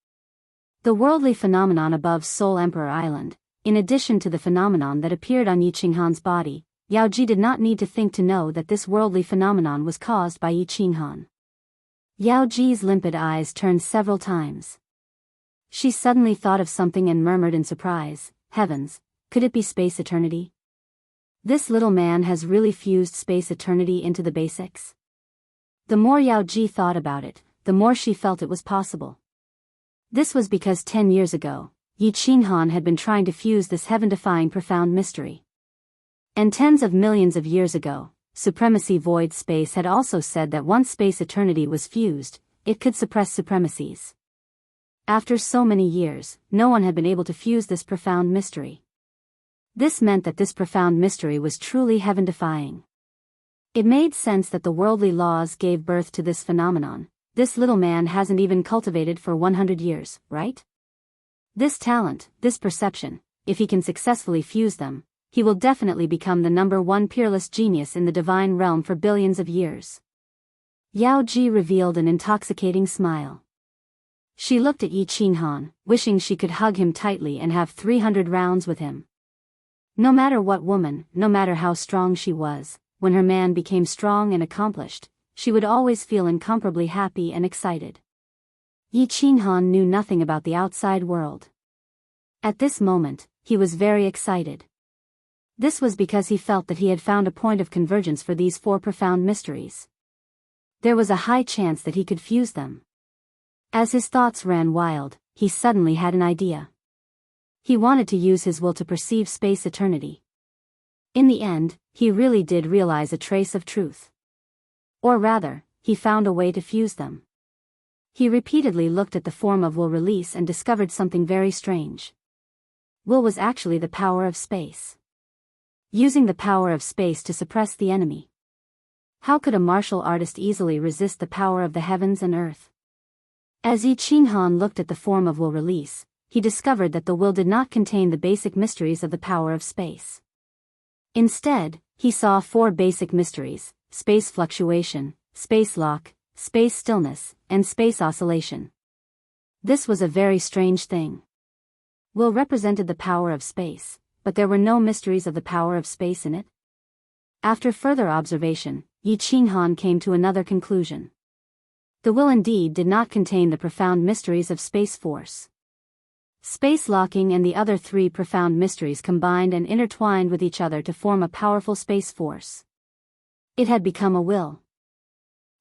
The worldly phenomenon above Soul Emperor Island, in addition to the phenomenon that appeared on Yi Qinghan's body, Yao Ji did not need to think to know that this worldly phenomenon was caused by Yi Qinghan. Yao Ji's limpid eyes turned several times. She suddenly thought of something and murmured in surprise, heavens, could it be space eternity? This little man has really fused space eternity into the basics? The more Yao Ji thought about it, the more she felt it was possible. This was because 10 years ago, Yi Qinghan had been trying to fuse this heaven-defying profound mystery. And tens of millions of years ago, Supremacy Void Space had also said that once space eternity was fused, it could suppress supremacies. After so many years, no one had been able to fuse this profound mystery. This meant that this profound mystery was truly heaven-defying. It made sense that the worldly laws gave birth to this phenomenon. This little man hasn't even cultivated for 100 years, right? This talent, this perception, if he can successfully fuse them, he will definitely become the #1 peerless genius in the divine realm for billions of years. Yao Ji revealed an intoxicating smile. She looked at Yi Qinghan, wishing she could hug him tightly and have 300 rounds with him. No matter what woman, no matter how strong she was, when her man became strong and accomplished, she would always feel incomparably happy and excited. Yi Qinghan knew nothing about the outside world. At this moment, he was very excited. This was because he felt that he had found a point of convergence for these four profound mysteries. There was a high chance that he could fuse them. As his thoughts ran wild, he suddenly had an idea. He wanted to use his will to perceive space eternity. In the end, he really did realize a trace of truth. Or rather, he found a way to fuse them. He repeatedly looked at the form of will release and discovered something very strange. Will was actually the power of space. Using the power of space to suppress the enemy. How could a martial artist easily resist the power of the heavens and earth? As Yi Qinghan looked at the form of will release, he discovered that the will did not contain the basic mysteries of the power of space. Instead, he saw four basic mysteries: space fluctuation, space lock, space stillness, and space oscillation. This was a very strange thing. Will represented the power of space, but there were no mysteries of the power of space in it. After further observation, Yi Qinghan came to another conclusion. The will indeed did not contain the profound mysteries of space force. Space locking and the other three profound mysteries combined and intertwined with each other to form a powerful space force. It had become a will.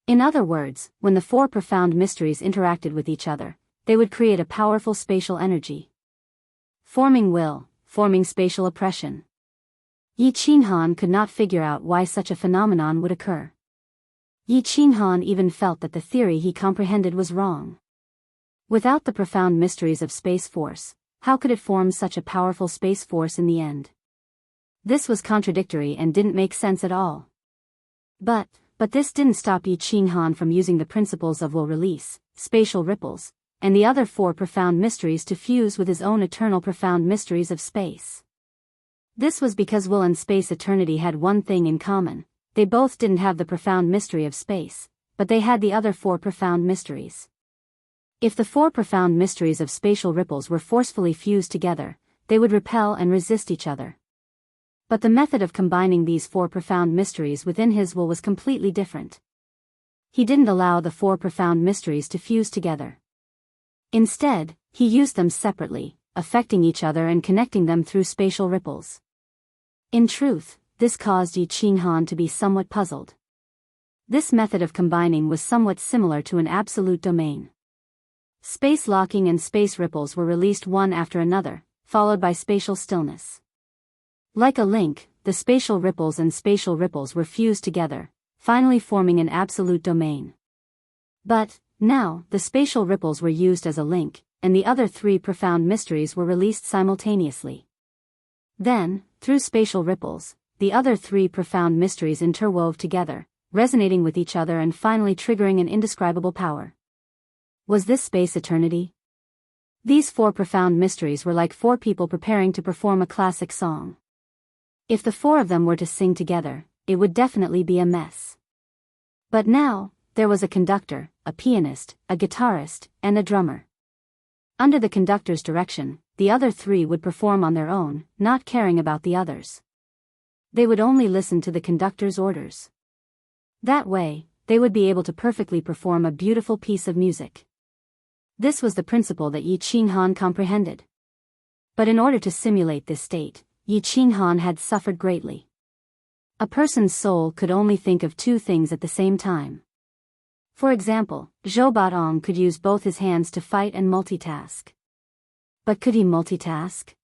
In other words, when the four profound mysteries interacted with each other, they would create a powerful spatial energy. Forming will, forming spatial oppression. Yi Qinghan could not figure out why such a phenomenon would occur. Yi Qinghan even felt that the theory he comprehended was wrong. Without the profound mysteries of space force, how could it form such a powerful space force in the end? This was contradictory and didn't make sense at all. But this didn't stop Yi Qinghan from using the principles of will release, spatial ripples, and the other four profound mysteries to fuse with his own eternal profound mysteries of space. This was because will and space eternity had one thing in common: they both didn't have the profound mystery of space, but they had the other four profound mysteries. If the four profound mysteries of spatial ripples were forcefully fused together, they would repel and resist each other. But the method of combining these four profound mysteries within his will was completely different. He didn't allow the four profound mysteries to fuse together. Instead, he used them separately, affecting each other and connecting them through spatial ripples. In truth, this caused Yi Qinghan to be somewhat puzzled. This method of combining was somewhat similar to an absolute domain. Space locking and space ripples were released one after another, followed by spatial stillness. Like a link, the spatial ripples and spatial ripples were fused together, finally forming an absolute domain. But now, the spatial ripples were used as a link, and the other three profound mysteries were released simultaneously. Then, through spatial ripples, the other three profound mysteries interwove together, resonating with each other and finally triggering an indescribable power. Was this space eternity? These four profound mysteries were like four people preparing to perform a classic song. If the four of them were to sing together, it would definitely be a mess. But now, there was a conductor, a pianist, a guitarist, and a drummer. Under the conductor's direction, the other three would perform on their own, not caring about the others. They would only listen to the conductor's orders. That way, they would be able to perfectly perform a beautiful piece of music. This was the principle that Yi Qinghan comprehended. But in order to simulate this state, Yi Qinghan had suffered greatly. A person's soul could only think of two things at the same time. For example, Zhou Baotong could use both his hands to fight and multitask. But could he multitask?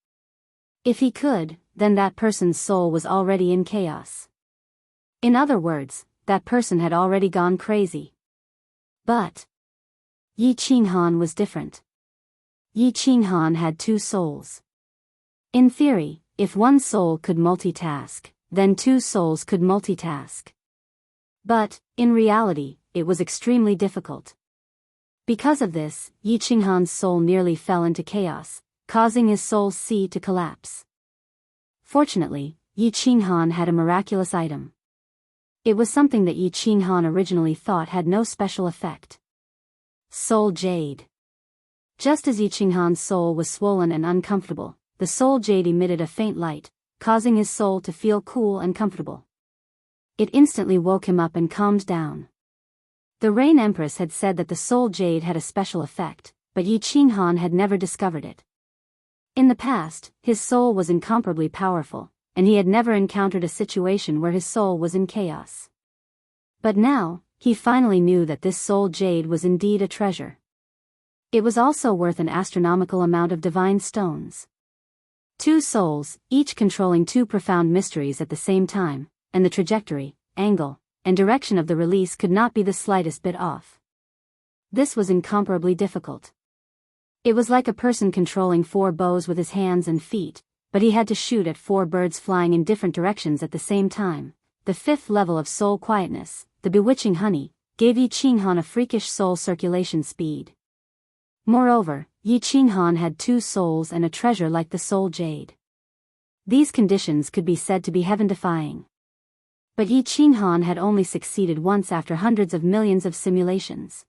If he could, then that person's soul was already in chaos. In other words, that person had already gone crazy. But Yi Qinghan was different. Yi Qinghan had two souls. In theory, if one soul could multitask, then two souls could multitask. But, in reality, it was extremely difficult. Because of this, Yi Qinghan's soul nearly fell into chaos, causing his soul's sea to collapse. Fortunately, Yi Qinghan had a miraculous item. It was something that Yi Qinghan originally thought had no special effect. Soul Jade. Just as Yi Qinghan's soul was swollen and uncomfortable, the soul jade emitted a faint light, causing his soul to feel cool and comfortable. It instantly woke him up and calmed down. The Rain Empress had said that the soul jade had a special effect, but Yi Qinghan had never discovered it. In the past, his soul was incomparably powerful, and he had never encountered a situation where his soul was in chaos. But now, he finally knew that this soul jade was indeed a treasure. It was also worth an astronomical amount of divine stones. 2 souls, each controlling 2 profound mysteries at the same time, and the trajectory, angle, and direction of the release could not be the slightest bit off. This was incomparably difficult. It was like a person controlling 4 bows with his hands and feet, but he had to shoot at 4 birds flying in different directions at the same time. The 5th level of soul quietness, the bewitching honey, gave Yi Qinghan a freakish soul circulation speed. Moreover, Yi Qinghan had 2 souls and a treasure like the soul jade. These conditions could be said to be heaven-defying. But Yi Qinghan had only succeeded once after hundreds of millions of simulations.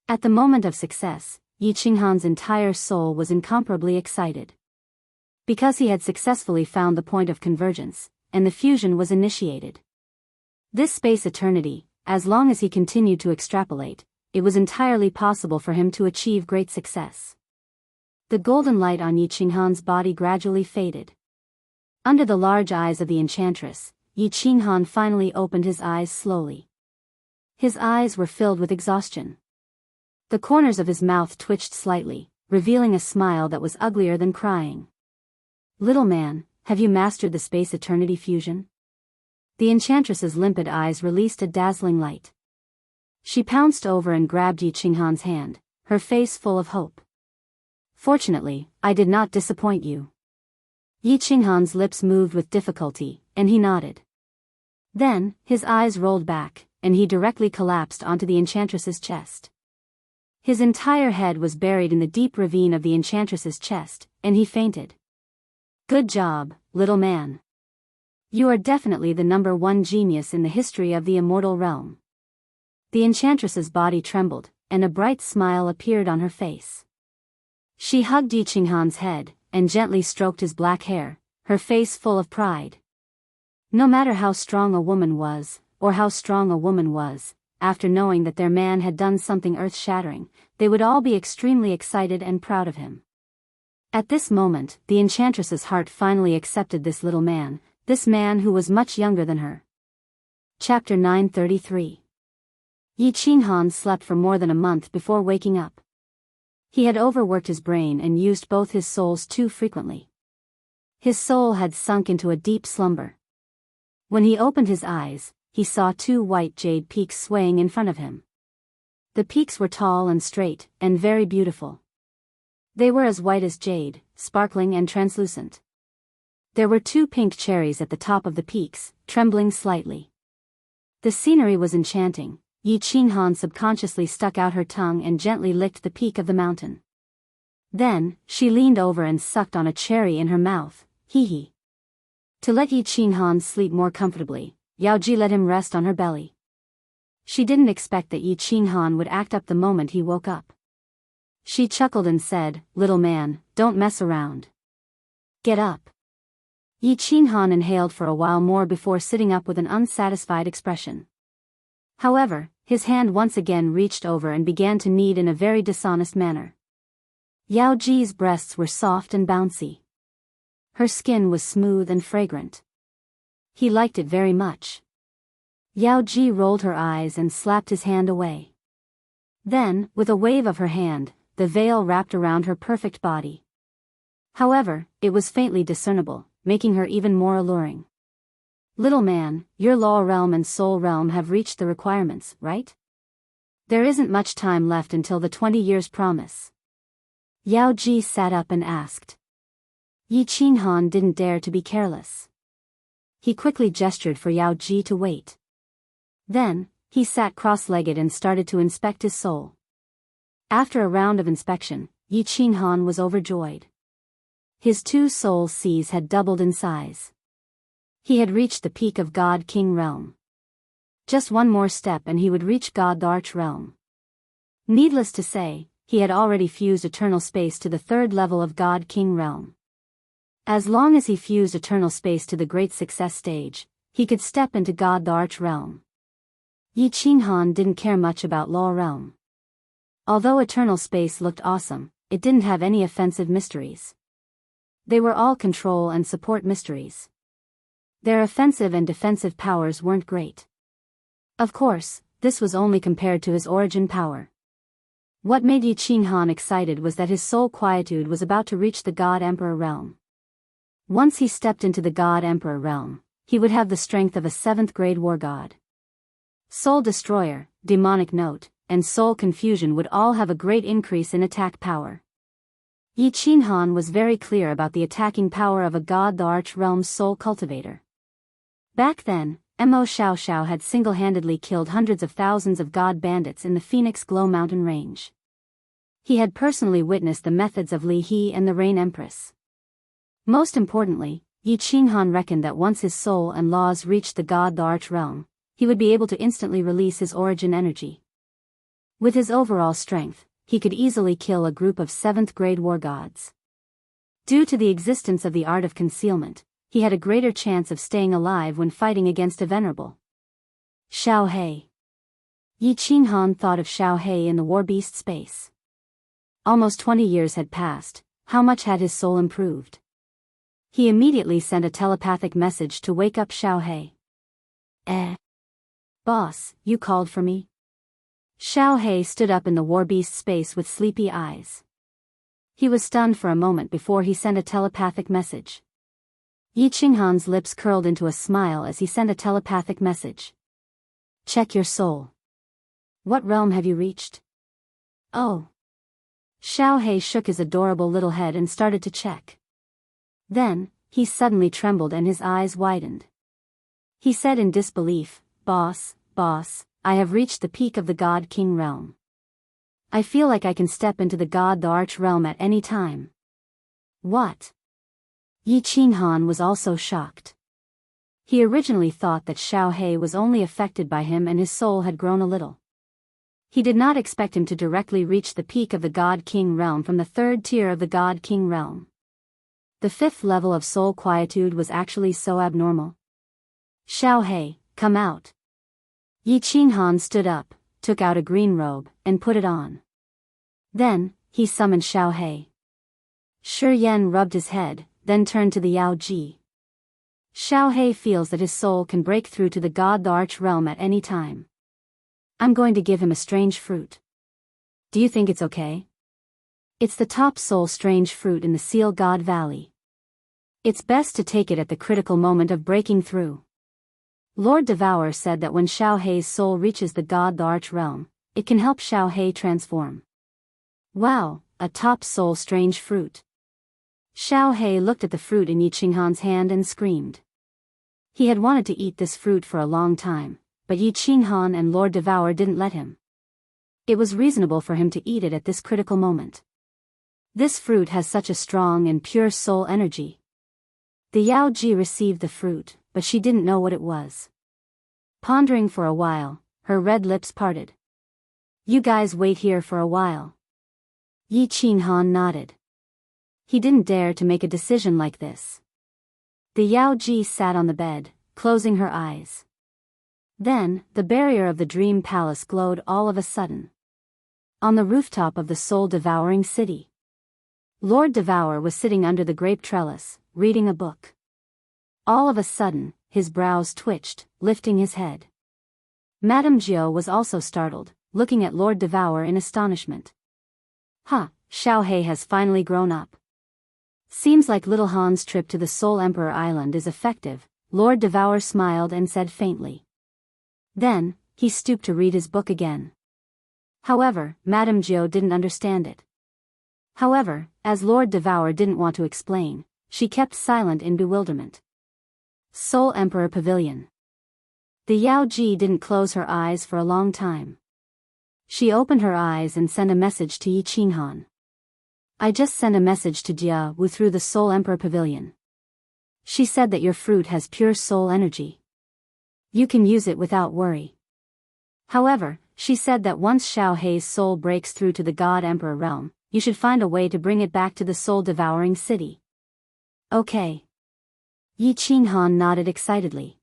At the moment of success, Yi Qinghan's entire soul was incomparably excited. Because he had successfully found the point of convergence, and the fusion was initiated. This space eternity, as long as he continued to extrapolate, it was entirely possible for him to achieve great success. The golden light on Yi Qinghan's body gradually faded. Under the large eyes of the enchantress, Yi Qinghan finally opened his eyes slowly. His eyes were filled with exhaustion. The corners of his mouth twitched slightly, revealing a smile that was uglier than crying. "Little man, have you mastered the space eternity fusion?" The enchantress's limpid eyes released a dazzling light. She pounced over and grabbed Yi Qinghan's hand, her face full of hope. "Fortunately, I did not disappoint you." Yi Qinghan's lips moved with difficulty, and he nodded. Then, his eyes rolled back, and he directly collapsed onto the enchantress's chest. His entire head was buried in the deep ravine of the enchantress's chest, and he fainted. "Good job, little man. You are definitely the #1 genius in the history of the immortal realm." The enchantress's body trembled, and a bright smile appeared on her face. She hugged Yi Qinghan's head, and gently stroked his black hair, her face full of pride. No matter how strong a woman was, after knowing that their man had done something earth-shattering, they would all be extremely excited and proud of him. At this moment, the enchantress's heart finally accepted this little man, this man who was much younger than her. Chapter 933. Yi Qinghan slept for more than a month before waking up. He had overworked his brain and used both his souls too frequently. His soul had sunk into a deep slumber. When he opened his eyes, he saw 2 white jade peaks swaying in front of him. The peaks were tall and straight, and very beautiful. They were as white as jade, sparkling and translucent. There were 2 pink cherries at the top of the peaks, trembling slightly. The scenery was enchanting. Yi Qinghan subconsciously stuck out her tongue and gently licked the peak of the mountain. Then, she leaned over and sucked on a cherry in her mouth, hee. To let Yi Qinghan sleep more comfortably, Yao Ji let him rest on her belly. She didn't expect that Yi Qinghan would act up the moment he woke up. She chuckled and said, "Little man, don't mess around. Get up." Yi Qinghan inhaled for a while more before sitting up with an unsatisfied expression. However, his hand once again reached over and began to knead in a very dishonest manner. Yao Ji's breasts were soft and bouncy. Her skin was smooth and fragrant. He liked it very much. Yao Ji rolled her eyes and slapped his hand away. Then, with a wave of her hand, the veil wrapped around her perfect body. However, it was faintly discernible, making her even more alluring. "Little man, your law realm and soul realm have reached the requirements, right? There isn't much time left until the 20 years promise." Yao Ji sat up and asked. Yi Qinghan didn't dare to be careless. He quickly gestured for Yao Ji to wait. Then, he sat cross-legged and started to inspect his soul. After a round of inspection, Yi Qinghan was overjoyed. His 2 soul seas had doubled in size. He had reached the peak of God King realm. Just one more step and he would reach God the Arch realm. Needless to say, he had already fused eternal space to the 3rd level of God King realm. As long as he fused eternal space to the great success stage, he could step into God the Arch realm. Yi Qinghan didn't care much about Law Realm. Although eternal space looked awesome, it didn't have any offensive mysteries. They were all control and support mysteries. Their offensive and defensive powers weren't great. Of course, this was only compared to his origin power. What made Yi Qinghan excited was that his soul quietude was about to reach the God Emperor realm. Once he stepped into the God Emperor realm, he would have the strength of a 7th grade war god. Soul Destroyer, Demonic Note, and Soul Confusion would all have a great increase in attack power. Yi Qinghan was very clear about the attacking power of a god, the Arch Realm's Soul Cultivator. Back then, Mo Xiaoxiao had single-handedly killed hundreds of thousands of god bandits in the Phoenix Glow Mountain range. He had personally witnessed the methods of Li He and the Rain Empress. Most importantly, Yi Qinghan reckoned that once his soul and laws reached the god, the Arch Realm, he would be able to instantly release his origin energy. With his overall strength, he could easily kill a group of 7th grade war gods. Due to the existence of the art of concealment, he had a greater chance of staying alive when fighting against a venerable Xiao He. Yi Qinghan thought of Xiao He in the war beast space. Almost 20 years had passed. How much had his soul improved? He immediately sent a telepathic message to wake up Xiao He. Boss, you called for me? Xiao He stood up in the war beast space with sleepy eyes. He was stunned for a moment before he sent a telepathic message. Yi Qinghan's lips curled into a smile as he sent a telepathic message. Check your soul. What realm have you reached? Oh. Xiao He shook his adorable little head and started to check. Then, he suddenly trembled and his eyes widened. He said in disbelief, Boss, I have reached the peak of the God King realm. I feel like I can step into the God the Arch realm at any time. What? Yi Qinghan was also shocked. He originally thought that Xiao He was only affected by him and his soul had grown a little. He did not expect him to directly reach the peak of the God King realm from the 3rd tier of the God King realm. The 5th level of soul quietude was actually so abnormal. Xiao He, come out. Yi Qinghan stood up, took out a green robe, and put it on. Then, he summoned Xiao He. Shi Yan rubbed his head, then turned to the Yao Ji. Xiao He feels that his soul can break through to the God the Arch realm at any time. I'm going to give him a strange fruit. Do you think it's okay? It's the top soul strange fruit in the Seal God Valley. It's best to take it at the critical moment of breaking through. Lord Devour said that when Xiao He's soul reaches the God the Arch realm, it can help Xiao He transform. Wow, a top soul strange fruit. Xiao He looked at the fruit in Yi Qinghan's hand and screamed. He had wanted to eat this fruit for a long time, but Yi Qinghan and Lord Devour didn't let him. It was reasonable for him to eat it at this critical moment. This fruit has such a strong and pure soul energy. The Yao Ji received the fruit, but she didn't know what it was. Pondering for a while, her red lips parted. You guys wait here for a while. Yi Qinghan nodded. He didn't dare to make a decision like this. The Yao Ji sat on the bed, closing her eyes. Then, the barrier of the dream palace glowed all of a sudden. On the rooftop of the soul-devouring city, Lord Devour was sitting under the grape trellis, reading a book. All of a sudden, his brows twitched, lifting his head. Madame Jiao was also startled, looking at Lord Devour in astonishment. Xiao He has finally grown up. Seems like little Han's trip to the Soul Emperor Island is effective, Lord Devour smiled and said faintly. Then, he stooped to read his book again. However, Madame Jiao didn't understand it. However, as Lord Devour didn't want to explain, she kept silent in bewilderment. Soul Emperor Pavilion. The Yao Ji didn't close her eyes for a long time. She opened her eyes and sent a message to Yi Qinghan. I just sent a message to Jianghu through the Soul Emperor Pavilion. She said that your fruit has pure soul energy. You can use it without worry. However, she said that once Xiao He's soul breaks through to the God Emperor realm, you should find a way to bring it back to the soul-devouring city. Okay. Yi Qinghan nodded excitedly.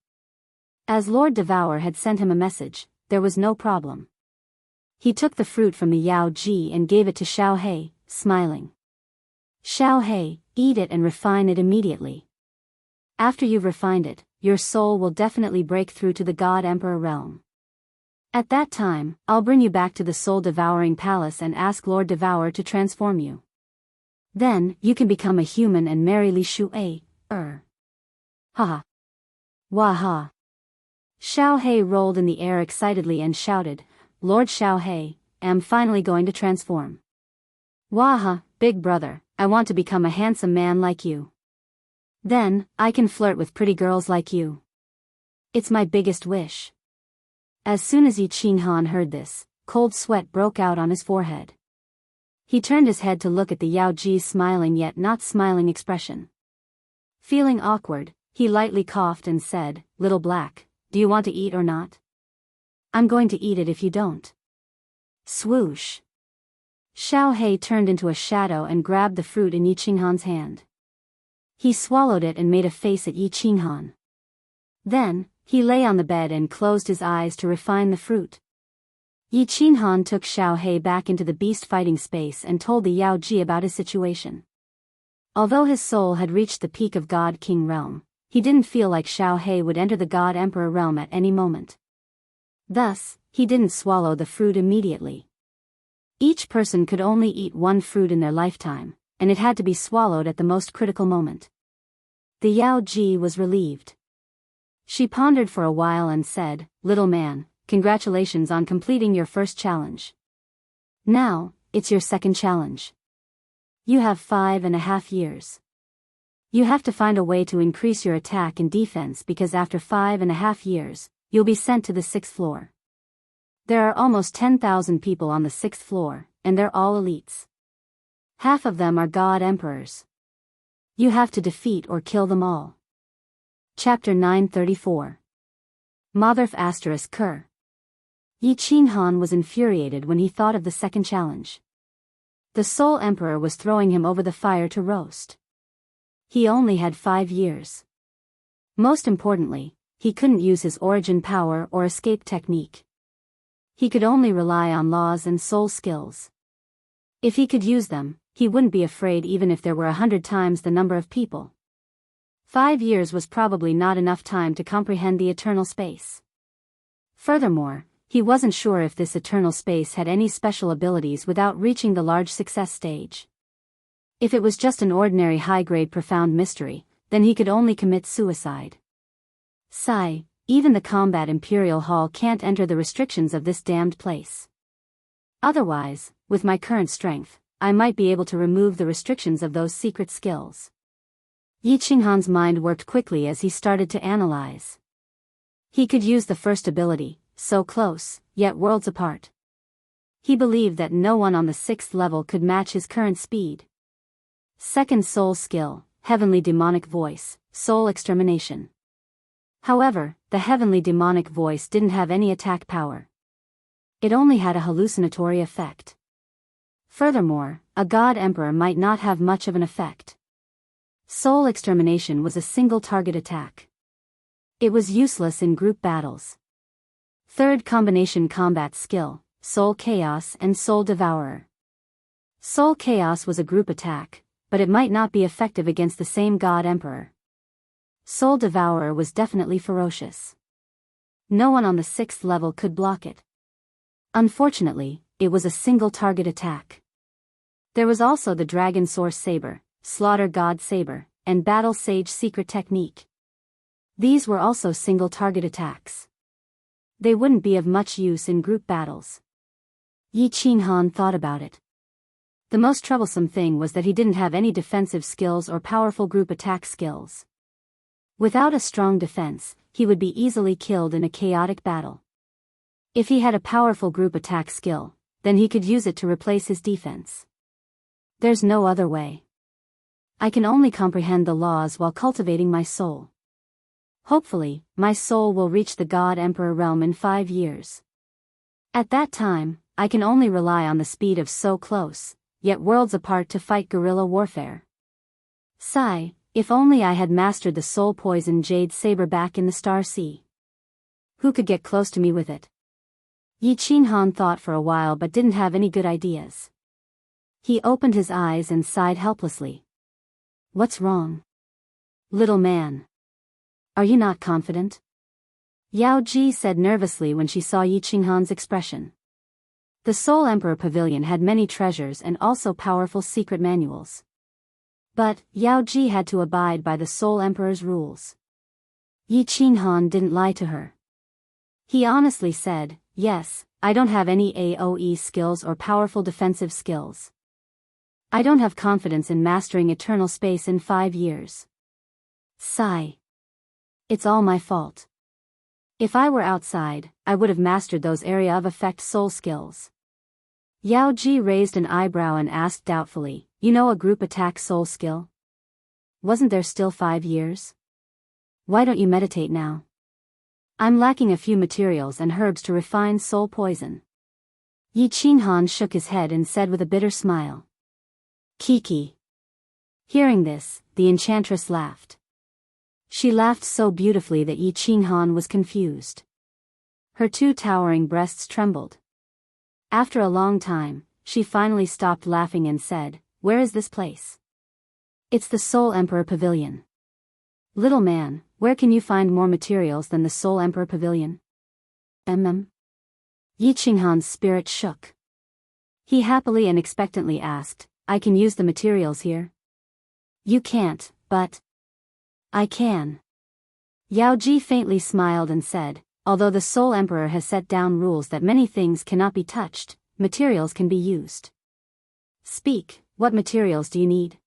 As Lord Devour had sent him a message, there was no problem. He took the fruit from the Yao Ji and gave it to Xiao He, smiling. Xiao He, eat it and refine it immediately. After you've refined it, your soul will definitely break through to the God Emperor realm. At that time, I'll bring you back to the soul-devouring palace and ask Lord Devourer to transform you. Then, you can become a human and marry Li Shu'ei, Ha. Waha. Xiao He rolled in the air excitedly and shouted, Lord Xiao He, am finally going to transform. Waha, big brother, I want to become a handsome man like you. Then, I can flirt with pretty girls like you. It's my biggest wish. As soon as Yi Qinghan heard this, cold sweat broke out on his forehead. He turned his head to look at the Yao Ji's smiling yet not smiling expression. Feeling awkward, he lightly coughed and said, Little Black, do you want to eat or not? I'm going to eat it if you don't. Swoosh. Xiao He turned into a shadow and grabbed the fruit in Yi Qinghan's hand. He swallowed it and made a face at Yi Qinghan. Then, he lay on the bed and closed his eyes to refine the fruit. Yi Qinghan took Xiao He back into the beast fighting space and told the Yao Ji about his situation. Although his soul had reached the peak of God King realm, he didn't feel like Xiao He would enter the God Emperor realm at any moment. Thus, he didn't swallow the fruit immediately. Each person could only eat one fruit in their lifetime, and it had to be swallowed at the most critical moment. The Yao Ji was relieved. She pondered for a while and said, Little man, congratulations on completing your first challenge. Now, it's your second challenge. You have 5.5 years. You have to find a way to increase your attack and defense because after 5.5 years, you'll be sent to the 6th floor. There are almost 10,000 people on the 6th floor, and they're all elites. Half of them are God Emperors. You have to defeat or kill them all. Chapter 934. Motherf *****. Yi Qinghan was infuriated when he thought of the second challenge. The Soul Emperor was throwing him over the fire to roast. He only had 5 years. Most importantly, he couldn't use his origin power or escape technique. He could only rely on laws and soul skills. If he could use them, he wouldn't be afraid even if there were 100 times the number of people. 5 years was probably not enough time to comprehend the eternal space. Furthermore, he wasn't sure if this eternal space had any special abilities without reaching the large success stage. If it was just an ordinary high-grade profound mystery, then he could only commit suicide. Sigh, even the combat Imperial Hall can't enter the restrictions of this damned place. Otherwise, with my current strength, I might be able to remove the restrictions of those secret skills. Yi Qinghan's mind worked quickly as he started to analyze. He could use the first ability, so close, yet worlds apart. He believed that no one on the 6th level could match his current speed. Second soul skill, heavenly demonic voice, soul extermination. However, the heavenly demonic voice didn't have any attack power. It only had a hallucinatory effect. Furthermore, a God Emperor might not have much of an effect. Soul extermination was a single target attack. It was useless in group battles. Third combination combat skill, Soul Chaos and Soul Devourer. Soul Chaos was a group attack, but it might not be effective against the same God Emperor. Soul Devourer was definitely ferocious. No one on the 6th level could block it. Unfortunately, it was a single target attack. There was also the Dragon Source Saber, Slaughter God Saber, and Battle Sage Secret Technique. These were also single target attacks. They wouldn't be of much use in group battles. Yi Qinghan thought about it. The most troublesome thing was that he didn't have any defensive skills or powerful group attack skills. Without a strong defense, he would be easily killed in a chaotic battle. If he had a powerful group attack skill, then he could use it to replace his defense. There's no other way. I can only comprehend the laws while cultivating my soul. Hopefully, my soul will reach the God Emperor realm in 5 years. At that time, I can only rely on the speed of so close, yet worlds apart to fight guerrilla warfare. Sigh, if only I had mastered the soul poison jade saber back in the Star Sea. Who could get close to me with it? Yi Qinghan thought for a while but didn't have any good ideas. He opened his eyes and sighed helplessly. What's wrong? Little man. Are you not confident? Yao Ji said nervously when she saw Yi Qinghan's expression. The Soul Emperor Pavilion had many treasures and also powerful secret manuals. But, Yao Ji had to abide by the Soul Emperor's rules. Yi Qinghan didn't lie to her. He honestly said, yes, I don't have any AoE skills or powerful defensive skills. I don't have confidence in mastering eternal space in 5 years. Sigh. It's all my fault. If I were outside, I would have mastered those area of effect soul skills. Yao Ji raised an eyebrow and asked doubtfully, you know a group attack soul skill? Wasn't there still 5 years? Why don't you meditate now? I'm lacking a few materials and herbs to refine soul poison. Yi Qinghan shook his head and said with a bitter smile. Kiki. Hearing this, the enchantress laughed. She laughed so beautifully that Yi Qinghan was confused. Her 2 towering breasts trembled. After a long time, she finally stopped laughing and said, where is this place? It's the Soul Emperor Pavilion. Little man, where can you find more materials than the Soul Emperor Pavilion? Yi Qinghan's spirit shook. He happily and expectantly asked, I can use the materials here? You can't, but I can. Yao Ji faintly smiled and said, although the Soul Emperor has set down rules that many things cannot be touched, materials can be used. Speak, what materials do you need?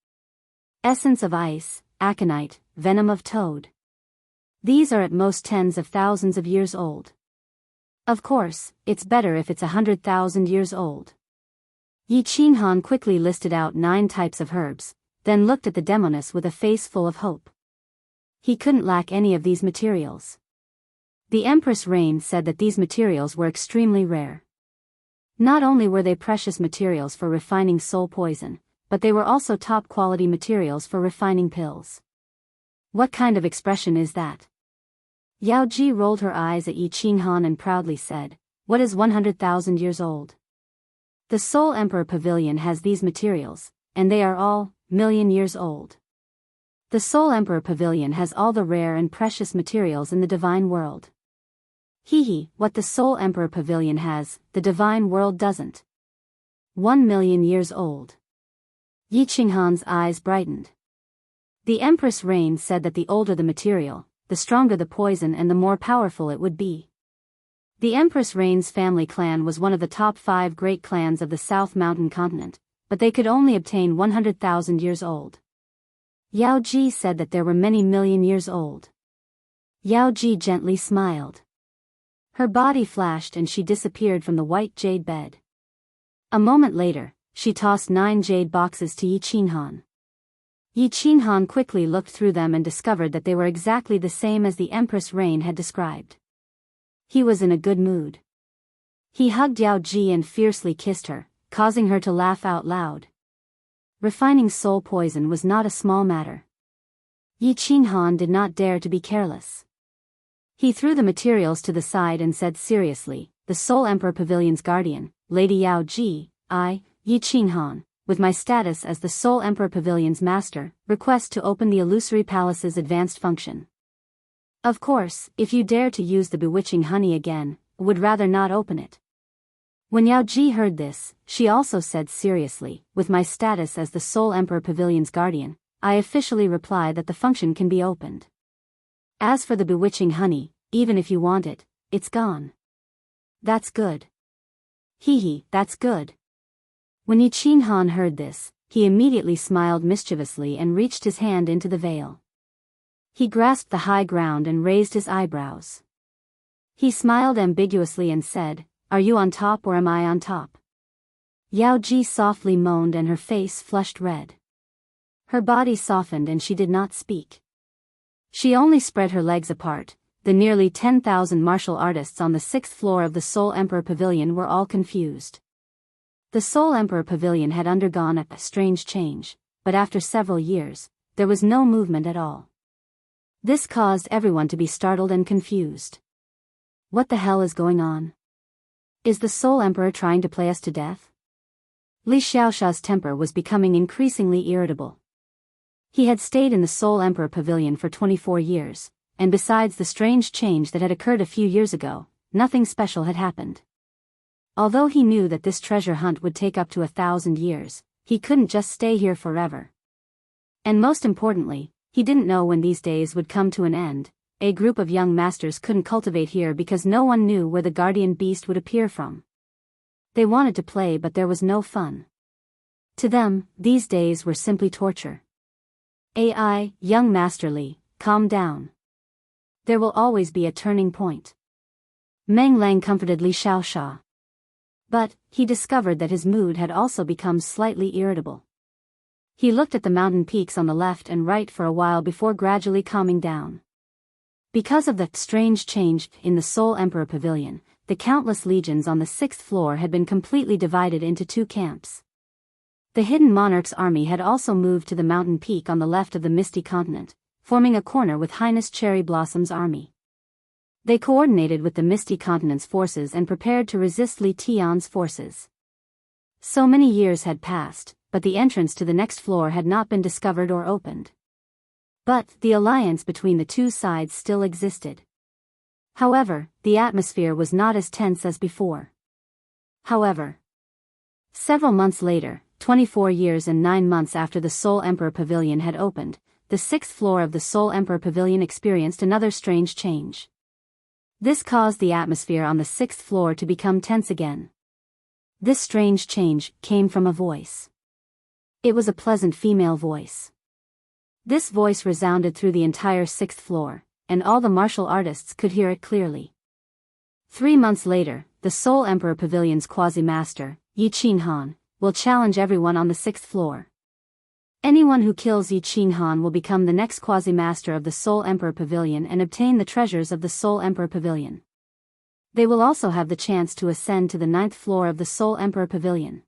Essence of ice, aconite, venom of toad. These are at most tens of thousands of years old. Of course, it's better if it's 100,000 years old. Yi Qinghan quickly listed out 9 types of herbs, then looked at the demoness with a face full of hope. He couldn't lack any of these materials. The Empress Rain said that these materials were extremely rare. Not only were they precious materials for refining soul poison, but they were also top-quality materials for refining pills. What kind of expression is that? Yao Ji rolled her eyes at Yi Qinghan and proudly said, what is 100,000 years old? The Soul Emperor Pavilion has these materials, and they are all, million years old. The Soul Emperor Pavilion has all the rare and precious materials in the divine world. What the Soul Emperor Pavilion has, the divine world doesn't. 1,000,000 years old. Yi Qinghan's eyes brightened. The Empress Rain said that the older the material, the stronger the poison and the more powerful it would be. The Empress Rain's family clan was one of the top 5 great clans of the South Mountain continent, but they could only obtain 100,000 years old. Yao Ji said that there were many million years old. Yao Ji gently smiled. Her body flashed and she disappeared from the white jade bed. A moment later, she tossed 9 jade boxes to Yi Qinghan. Yi Qinghan quickly looked through them and discovered that they were exactly the same as the Empress Rain had described. He was in a good mood. He hugged Yao Ji and fiercely kissed her, causing her to laugh out loud. Refining soul poison was not a small matter. Yi Qinghan did not dare to be careless. He threw the materials to the side and said seriously, the Soul Emperor Pavilion's guardian, Lady Yao Ji, I, Yi Qinghan, with my status as the Soul Emperor Pavilion's master, request to open the Illusory Palace's advanced function. Of course, if you dare to use the bewitching honey again, would rather not open it. When Yao Ji heard this, she also said seriously, with my status as the Soul Emperor Pavilion's guardian, I officially reply that the function can be opened. As for the bewitching honey, even if you want it, it's gone. That's good. That's good. When Yi Qinghan heard this, he immediately smiled mischievously and reached his hand into the veil. He grasped the high ground and raised his eyebrows. He smiled ambiguously and said, are you on top or am I on top? Yao Ji softly moaned and her face flushed red. Her body softened and she did not speak. She only spread her legs apart. The nearly 10,000 martial artists on the 6th floor of the Soul Emperor Pavilion were all confused. The Soul Emperor Pavilion had undergone a strange change, but after several years, there was no movement at all. This caused everyone to be startled and confused. What the hell is going on? Is the Soul Emperor trying to play us to death? Li Xiaoxia's temper was becoming increasingly irritable. He had stayed in the Soul Emperor Pavilion for 24 years, and besides the strange change that had occurred a few years ago, nothing special had happened. Although he knew that this treasure hunt would take up to 1,000 years, he couldn't just stay here forever. And most importantly, he didn't know when these days would come to an end. A group of young masters couldn't cultivate here because no one knew where the guardian beast would appear from. They wanted to play, but there was no fun. To them, these days were simply torture. Young Master Li, calm down. There will always be a turning point. Meng Lang comforted Li Xiaoxia. But he discovered that his mood had also become slightly irritable. He looked at the mountain peaks on the left and right for a while before gradually calming down. Because of the strange change in the Soul Emperor Pavilion, the countless legions on the 6th floor had been completely divided into two camps. The Hidden Monarch's army had also moved to the mountain peak on the left of the Misty Continent, forming a corner with Highness Cherry Blossom's army. They coordinated with the Misty Continent's forces and prepared to resist Li Tian's forces. So many years had passed, but the entrance to the next floor had not been discovered or opened. But the alliance between the two sides still existed. However, the atmosphere was not as tense as before. However, several months later, 24 years and 9 months after the Soul Emperor Pavilion had opened, the 6th floor of the Soul Emperor Pavilion experienced another strange change. This caused the atmosphere on the 6th floor to become tense again. This strange change came from a voice. It was a pleasant female voice. This voice resounded through the entire 6th floor, and all the martial artists could hear it clearly. 3 months later, the Soul Emperor Pavilion's quasi-master, Yi Qinghan, will challenge everyone on the 6th floor. Anyone who kills Yi Qinghan will become the next quasi-master of the Soul Emperor Pavilion and obtain the treasures of the Soul Emperor Pavilion. They will also have the chance to ascend to the 9th floor of the Soul Emperor Pavilion.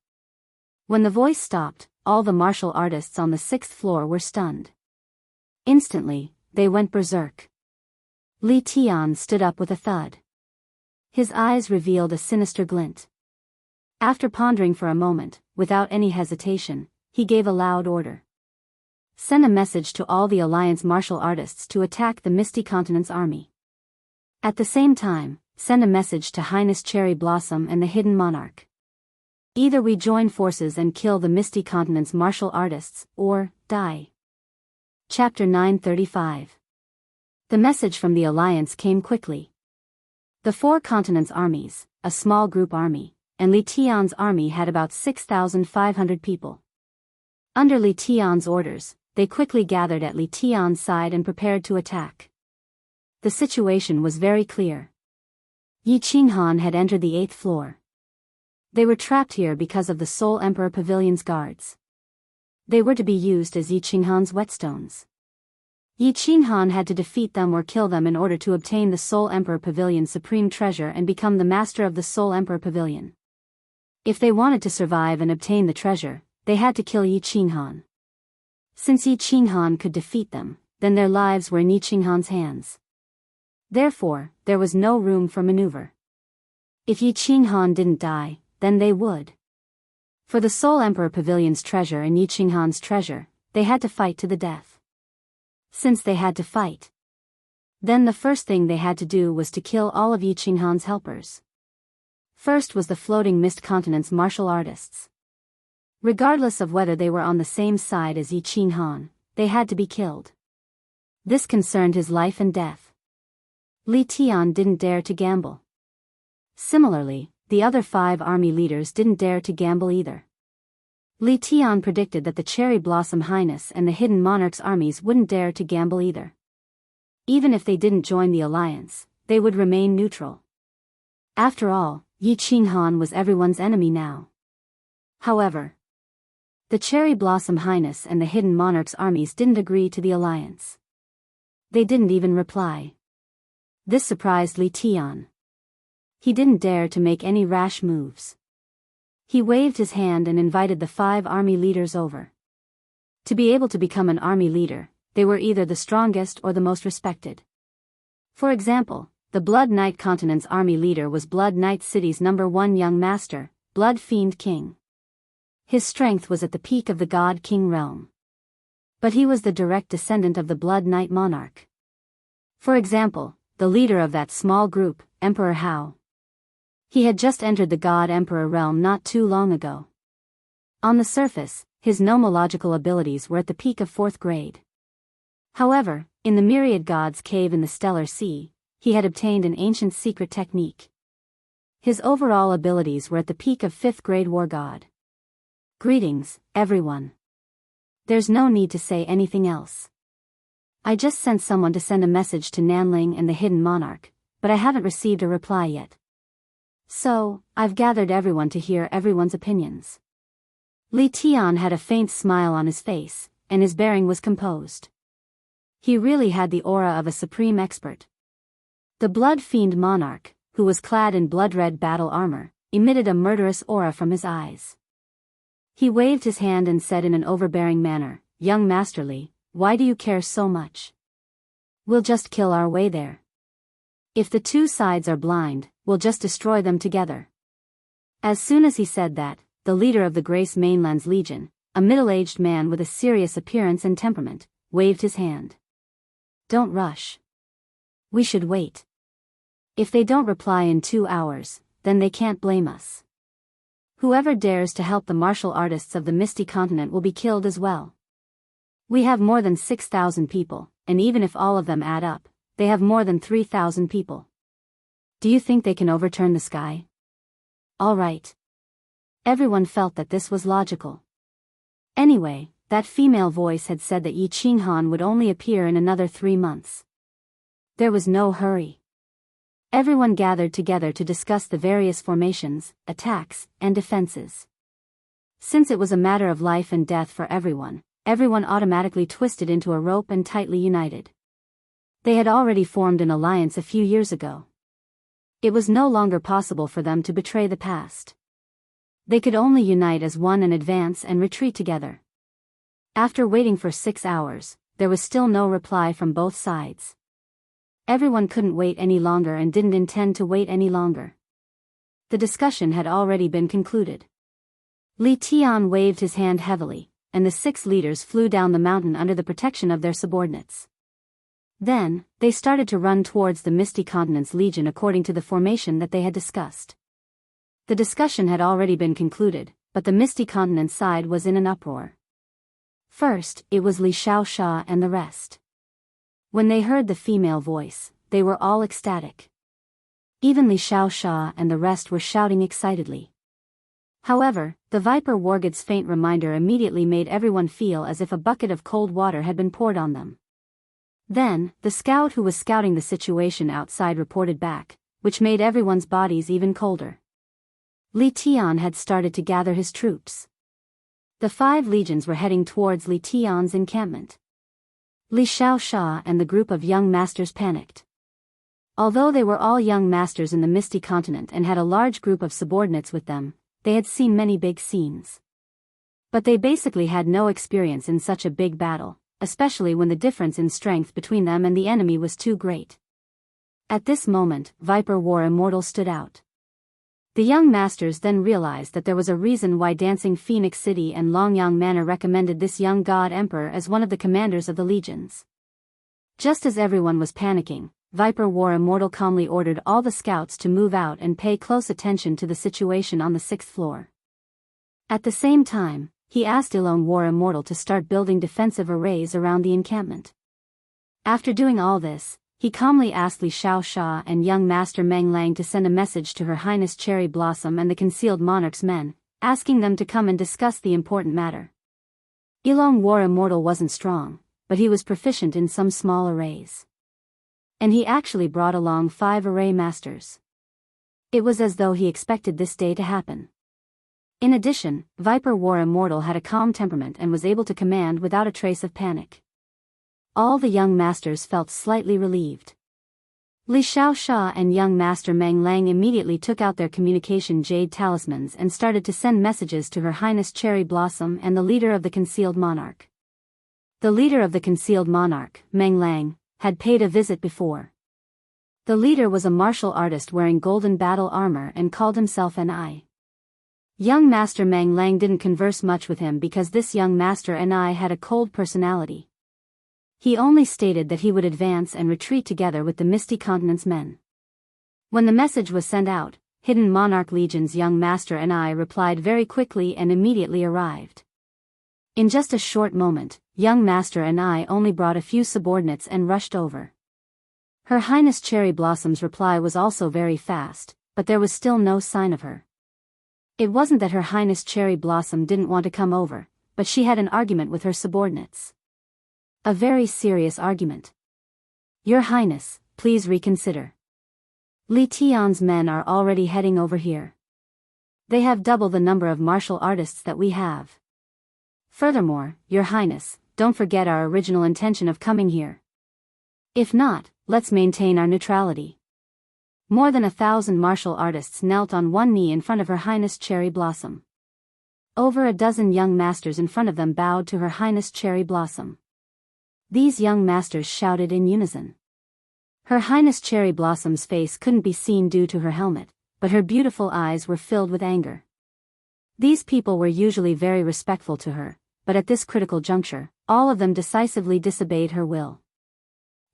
When the voice stopped, all the martial artists on the 6th floor were stunned. Instantly, they went berserk. Li Tian stood up with a thud. His eyes revealed a sinister glint. After pondering for a moment, without any hesitation, he gave a loud order. Send a message to all the Alliance martial artists to attack the Misty Continent's army. At the same time, send a message to Highness Cherry Blossom and the Hidden Monarch. Either we join forces and kill the Misty Continent's martial artists, or die. Chapter 935. The message from the Alliance came quickly. The 4 continents' armies, a small group army, and Li Tian's army had about 6,500 people. Under Li Tian's orders, they quickly gathered at Li Tian's side and prepared to attack. The situation was very clear. Yi Qinghan had entered the 8th floor. They were trapped here because of the Soul Emperor Pavilion's guards. They were to be used as Yi Qinghan's whetstones. Yi Qinghan had to defeat them or kill them in order to obtain the Soul Emperor Pavilion's supreme treasure and become the master of the Soul Emperor Pavilion. If they wanted to survive and obtain the treasure, they had to kill Yi Qinghan. Since Yi Qinghan could defeat them, then their lives were in Yi Qinghan's hands. Therefore, there was no room for maneuver. If Yi Qinghan didn't die, then they would. For the Soul Emperor Pavilion's treasure and Yi Qinghan's treasure, they had to fight to the death. Since they had to fight, then the first thing they had to do was to kill all of Yi Qinghan's helpers. First was the Floating Mist Continent's martial artists. Regardless of whether they were on the same side as Yi Qinghan, they had to be killed. This concerned his life and death. Li Tian didn't dare to gamble. Similarly, the other 5 army leaders didn't dare to gamble either. Li Tian predicted that the Cherry Blossom Highness and the Hidden Monarch's armies wouldn't dare to gamble either. Even if they didn't join the alliance, they would remain neutral. After all, Yi Qinghan was everyone's enemy now. However, the Cherry Blossom Highness and the Hidden Monarch's armies didn't agree to the alliance. They didn't even reply. This surprised Li Tian. He didn't dare to make any rash moves. He waved his hand and invited the 5 army leaders over. To be able to become an army leader, they were either the strongest or the most respected. For example, the Blood Knight continent's army leader was Blood Knight City's #1 young master, Blood Fiend King. His strength was at the peak of the God King realm. But he was the direct descendant of the Blood Knight monarch. For example, the leader of that small group, Emperor Hao. He had just entered the God Emperor realm not too long ago. On the surface, his nomological abilities were at the peak of 4th grade. However, in the Myriad Gods cave in the Stellar Sea, he had obtained an ancient secret technique. His overall abilities were at the peak of 5th grade War God. Greetings, everyone. There's no need to say anything else. I just sent someone to send a message to Nanling and the Hidden Monarch, but I haven't received a reply yet. So, I've gathered everyone to hear everyone's opinions. Li Tian had a faint smile on his face, and his bearing was composed. He really had the aura of a supreme expert. The Blood Fiend Monarch, who was clad in blood-red battle armor, emitted a murderous aura from his eyes. He waved his hand and said in an overbearing manner, "Young Master Li, why do you care so much? We'll just kill our way there. If the two sides are blind, we'll just destroy them together." As soon as he said that, the leader of the Grace Mainland's Legion, a middle-aged man with a serious appearance and temperament, waved his hand. "Don't rush. We should wait. If they don't reply in 2 hours, then they can't blame us. Whoever dares to help the martial artists of the Misty Continent will be killed as well. We have more than 6,000 people, and even if all of them add up, they have more than 3,000 people. Do you think they can overturn the sky?" All right. Everyone felt that this was logical. Anyway, that female voice had said that Yi Qinghan would only appear in another 3 months. There was no hurry. Everyone gathered together to discuss the various formations, attacks, and defenses. Since it was a matter of life and death for everyone automatically twisted into a rope and tightly united. They had already formed an alliance a few years ago. It was no longer possible for them to betray the past. They could only unite as one and advance and retreat together. After waiting for 6 hours, there was still no reply from both sides. Everyone couldn't wait any longer and didn't intend to wait any longer. The discussion had already been concluded. Li Tian waved his hand heavily, and the 6 leaders flew down the mountain under the protection of their subordinates. Then, they started to run towards the Misty Continent's Legion according to the formation that they had discussed. The discussion had already been concluded, but the Misty Continent side was in an uproar. First, it was Li Xianxia and the rest. When they heard the female voice, they were all ecstatic. Even Li Xianxia and the rest were shouting excitedly. However, the Viper Wargod's faint reminder immediately made everyone feel as if a bucket of cold water had been poured on them. Then, the scout who was scouting the situation outside reported back, which made everyone's bodies even colder. Li Tian had started to gather his troops. The 5 legions were heading towards Li Tian's encampment. Li Xianxia and the group of young masters panicked. Although they were all young masters in the Misty Continent and had a large group of subordinates with them, they had seen many big scenes. But they basically had no experience in such a big battle, especially when the difference in strength between them and the enemy was too great. At this moment, Viper War Immortal stood out. The young masters then realized that there was a reason why Dancing Phoenix City and Longyang Manor recommended this young god emperor as one of the commanders of the legions. Just as everyone was panicking, Viper War Immortal calmly ordered all the scouts to move out and pay close attention to the situation on the 6th floor. At the same time, he asked Ilone War Immortal to start building defensive arrays around the encampment. After doing all this, he calmly asked Li Xianxia and young Master Meng Lang to send a message to Her Highness Cherry Blossom and the Concealed Monarch's men, asking them to come and discuss the important matter. Ilone War Immortal wasn't strong, but he was proficient in some small arrays. And he actually brought along 5 array masters. It was as though he expected this day to happen. In addition, Viper War Immortal had a calm temperament and was able to command without a trace of panic. All the young masters felt slightly relieved. Li Xianxia and young Master Meng Lang immediately took out their communication jade talismans and started to send messages to Her Highness Cherry Blossom and the leader of the Concealed Monarch. The leader of the Concealed Monarch, Meng Lang, had paid a visit before. The leader was a martial artist wearing golden battle armor and called himself an I. Young Master Meng Lang didn't converse much with him because this young master and I had a cold personality. He only stated that he would advance and retreat together with the Misty Continent's men. When the message was sent out, Hidden Monarch Legion's young master and I replied very quickly and immediately arrived. In just a short moment, young master and I only brought a few subordinates and rushed over. Her Highness Cherry Blossom's reply was also very fast, but there was still no sign of her. It wasn't that Her Highness Cherry Blossom didn't want to come over, but she had an argument with her subordinates. A very serious argument. Your Highness, please reconsider. Li Tian's men are already heading over here. They have double the number of martial artists that we have. Furthermore, Your Highness, don't forget our original intention of coming here. If not, let's maintain our neutrality. More than 1,000 martial artists knelt on one knee in front of Her Highness Cherry Blossom. Over a dozen young masters in front of them bowed to Her Highness Cherry Blossom. These young masters shouted in unison. Her Highness Cherry Blossom's face couldn't be seen due to her helmet, but her beautiful eyes were filled with anger. These people were usually very respectful to her, but at this critical juncture, all of them decisively disobeyed her will.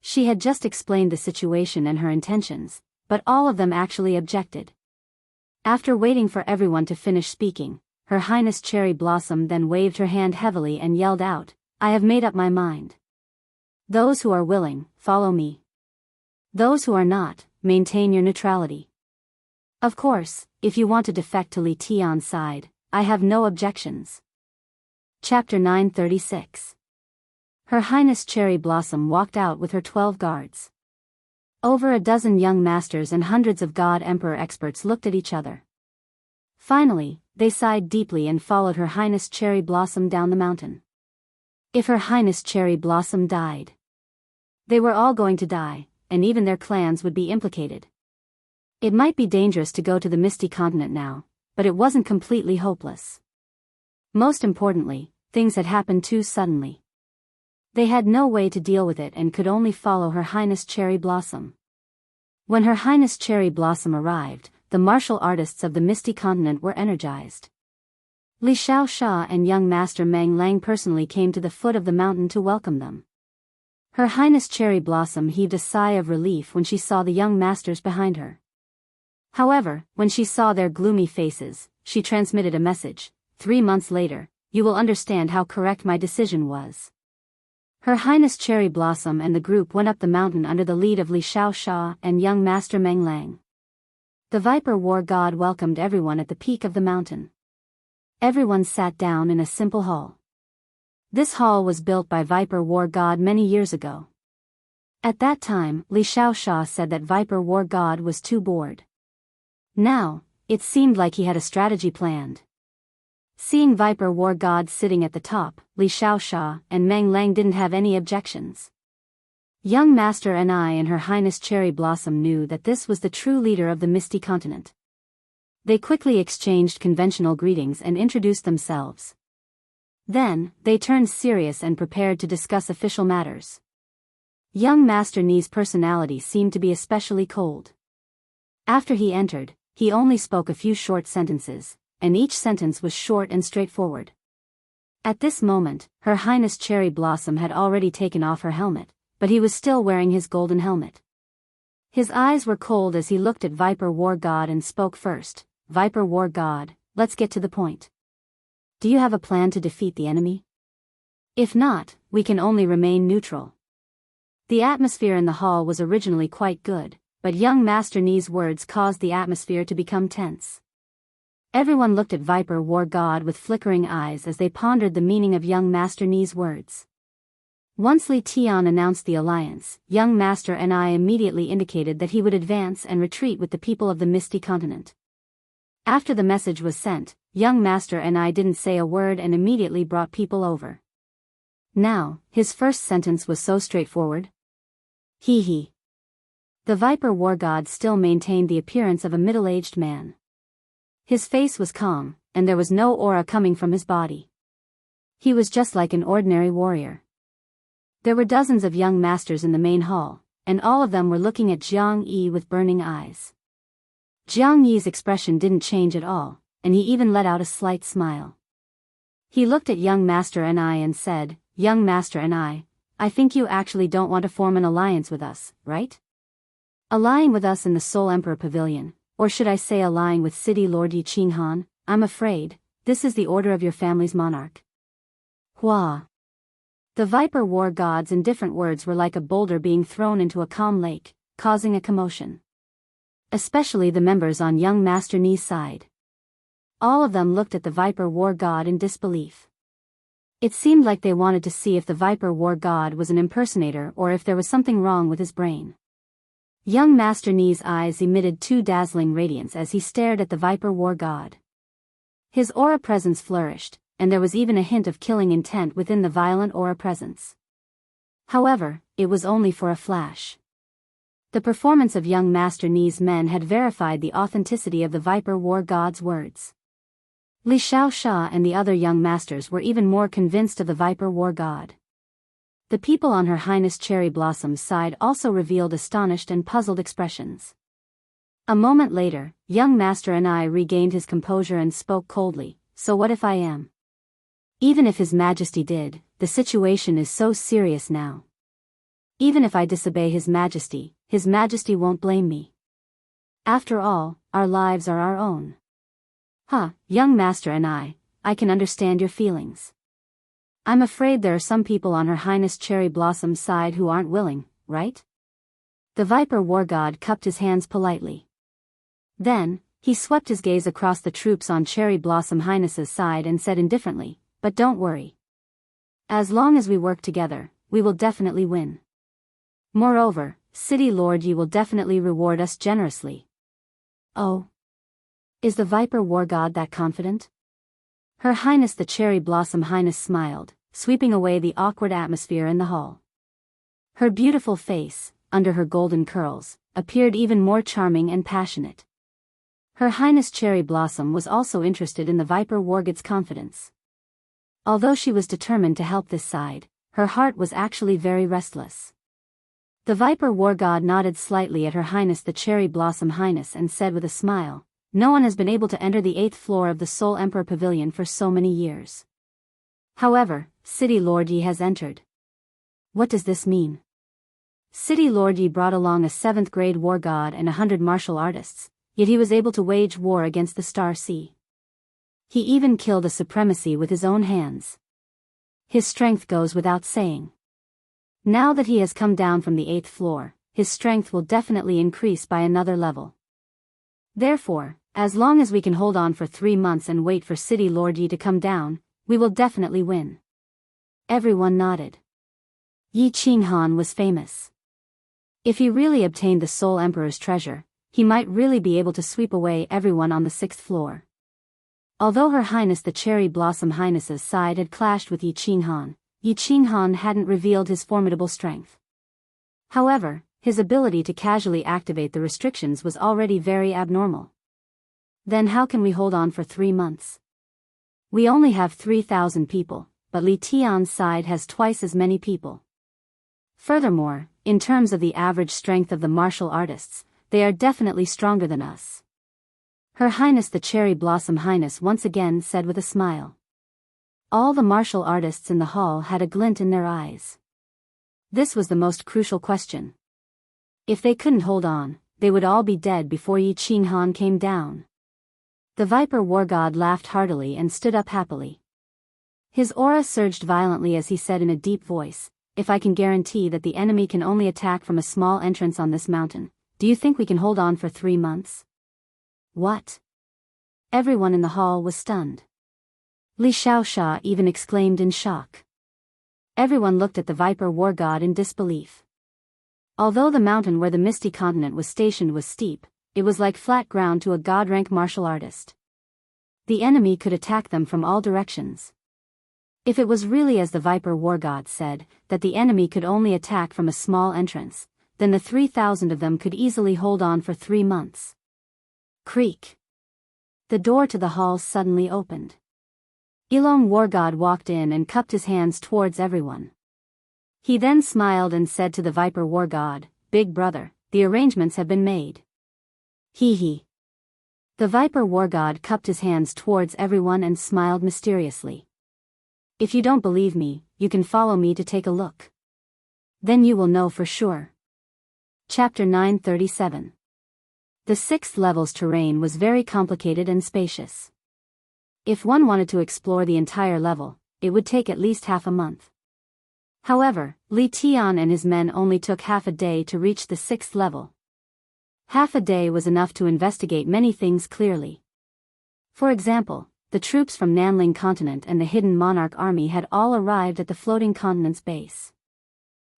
She had just explained the situation and her intentions, but all of them actually objected. After waiting for everyone to finish speaking, Her Highness Cherry Blossom then waved her hand heavily and yelled out, "I have made up my mind. Those who are willing, follow me. Those who are not, maintain your neutrality. Of course, if you want to defect to Li Tian's side, I have no objections." Chapter 936. Her Highness Cherry Blossom walked out with her 12 guards. Over a dozen young masters and hundreds of God Emperor experts looked at each other. Finally, they sighed deeply and followed Her Highness Cherry Blossom down the mountain. If Her Highness Cherry Blossom died, they were all going to die, and even their clans would be implicated. It might be dangerous to go to the Misty Continent now, but it wasn't completely hopeless. Most importantly, things had happened too suddenly. They had no way to deal with it and could only follow Her Highness Cherry Blossom. When Her Highness Cherry Blossom arrived, the martial artists of the Misty Continent were energized. Li Xianxia and young Master Meng Lang personally came to the foot of the mountain to welcome them. Her Highness Cherry Blossom heaved a sigh of relief when she saw the young masters behind her. However, when she saw their gloomy faces, she transmitted a message: 3 months later, you will understand how correct my decision was. Her Highness Cherry Blossom and the group went up the mountain under the lead of Li Xianxia and young Master Meng Lang. The Viper War God welcomed everyone at the peak of the mountain. Everyone sat down in a simple hall. This hall was built by Viper War God many years ago. At that time, Li Xianxia said that Viper War God was too bored. Now, it seemed like he had a strategy planned. Seeing Viper War God sitting at the top, Li Xianxia and Meng Lang didn't have any objections. Young Master and I and Her Highness Cherry Blossom knew that this was the true leader of the Misty Continent. They quickly exchanged conventional greetings and introduced themselves. Then, they turned serious and prepared to discuss official matters. Young Master Ni's personality seemed to be especially cold. After he entered, he only spoke a few short sentences, and each sentence was short and straightforward. At this moment, Her Highness Cherry Blossom had already taken off her helmet, but he was still wearing his golden helmet. His eyes were cold as he looked at Viper War God and spoke first. "Viper War God, let's get to the point. Do you have a plan to defeat the enemy? If not, we can only remain neutral." The atmosphere in the hall was originally quite good, but young Master Ni's words caused the atmosphere to become tense. Everyone looked at Viper War God with flickering eyes as they pondered the meaning of young Master Ni's words. Once Li Tian announced the alliance, young Master and I immediately indicated that he would advance and retreat with the people of the Misty Continent. After the message was sent, young Master and I didn't say a word and immediately brought people over. Now, his first sentence was so straightforward. Hee hee. The Viper War God still maintained the appearance of a middle-aged man. His face was calm, and there was no aura coming from his body. He was just like an ordinary warrior. There were dozens of young masters in the main hall, and all of them were looking at Jianghu with burning eyes. Jianghu's expression didn't change at all, and he even let out a slight smile. He looked at young Master and I and said, "Young Master and I think you actually don't want to form an alliance with us, right? Allying with us in the Soul Emperor Pavilion, or should I say allying with City Lord Yi Qinghan? I'm afraid, this is the order of your family's monarch." Hua. The Viper War gods in different words were like a boulder being thrown into a calm lake, causing a commotion. Especially the members on young Master Ni's side. All of them looked at the Viper War god in disbelief. It seemed like they wanted to see if the Viper War god was an impersonator or if there was something wrong with his brain. Young Master Ni's eyes emitted two dazzling radiance as he stared at the Viper War god. His aura presence flourished, and there was even a hint of killing intent within the violent aura presence. However, it was only for a flash. The performance of young Master Ni's men had verified the authenticity of the Viper War god's words. Li Xiaoxia and the other young masters were even more convinced of the Viper War god. The people on Her Highness Cherry Blossom's side also revealed astonished and puzzled expressions. A moment later, young Master and I regained his composure and spoke coldly, "So what if I am? Even if His Majesty did, the situation is so serious now. Even if I disobey His Majesty won't blame me. After all, our lives are our own." Young Master and I can understand your feelings. I'm afraid there are some people on Her Highness Cherry Blossom's side who aren't willing, right? The Viper War god cupped his hands politely. Then, he swept his gaze across the troops on Cherry Blossom Highness's side and said indifferently, "But don't worry. As long as we work together, we will definitely win. Moreover, City Lord Yi will definitely reward us generously." "Oh? Is the Viper War god that confident?" Her Highness the Cherry Blossom Highness smiled, sweeping away the awkward atmosphere in the hall. Her beautiful face, under her golden curls, appeared even more charming and passionate. Her Highness Cherry Blossom was also interested in the Viper War god's confidence. Although she was determined to help this side, her heart was actually very restless. The Viper War god nodded slightly at Her Highness the Cherry Blossom Highness and said with a smile, "No one has been able to enter the 8th floor of the Soul Emperor Pavilion for so many years. However, City Lord Yi has entered." "What does this mean?" City Lord Yi brought along a 7th grade war god and 100 martial artists, yet he was able to wage war against the Star Sea. He even killed a supremacy with his own hands. His strength goes without saying. Now that he has come down from the 8th floor, his strength will definitely increase by another level. Therefore, as long as we can hold on for 3 months and wait for City Lord Yi to come down, we will definitely win. Everyone nodded. Yi Qinghan was famous. If he really obtained the Soul Emperor's treasure, he might really be able to sweep away everyone on the 6th floor. Although Her Highness the Cherry Blossom Highness's side had clashed with Yi Qinghan hadn't revealed his formidable strength. However, his ability to casually activate the restrictions was already very abnormal. Then how can we hold on for 3 months? We only have 3,000 people, but Li Tian's side has twice as many people. Furthermore, in terms of the average strength of the martial artists, they are definitely stronger than us. Her Highness the Cherry Blossom Highness once again said with a smile. All the martial artists in the hall had a glint in their eyes. This was the most crucial question. If they couldn't hold on, they would all be dead before Yi Qinghan came down. The Viper War god laughed heartily and stood up happily. His aura surged violently as he said in a deep voice, "If I can guarantee that the enemy can only attack from a small entrance on this mountain, do you think we can hold on for 3 months?" "What?" Everyone in the hall was stunned. Li Xiaoxia even exclaimed in shock. Everyone looked at the Viper War god in disbelief. Although the mountain where the Misty Continent was stationed was steep, it was like flat ground to a god-rank martial artist. The enemy could attack them from all directions. If it was really as the Viper War god said, that the enemy could only attack from a small entrance, then the 3,000 of them could easily hold on for 3 months. Creak. The door to the hall suddenly opened. Ilong War god walked in and cupped his hands towards everyone. He then smiled and said to the Viper War god, Big Brother, the arrangements have been made. Hee hee. The Viper War God cupped his hands towards everyone and smiled mysteriously. If you don't believe me, you can follow me to take a look. Then you will know for sure. Chapter 937. The sixth level's terrain was very complicated and spacious. If one wanted to explore the entire level, it would take at least half a month. However, Li Tian and his men only took half a day to reach the sixth level. Half a day was enough to investigate many things clearly. For example, the troops from Nanling Continent and the Hidden Monarch Army had all arrived at the floating continent's base.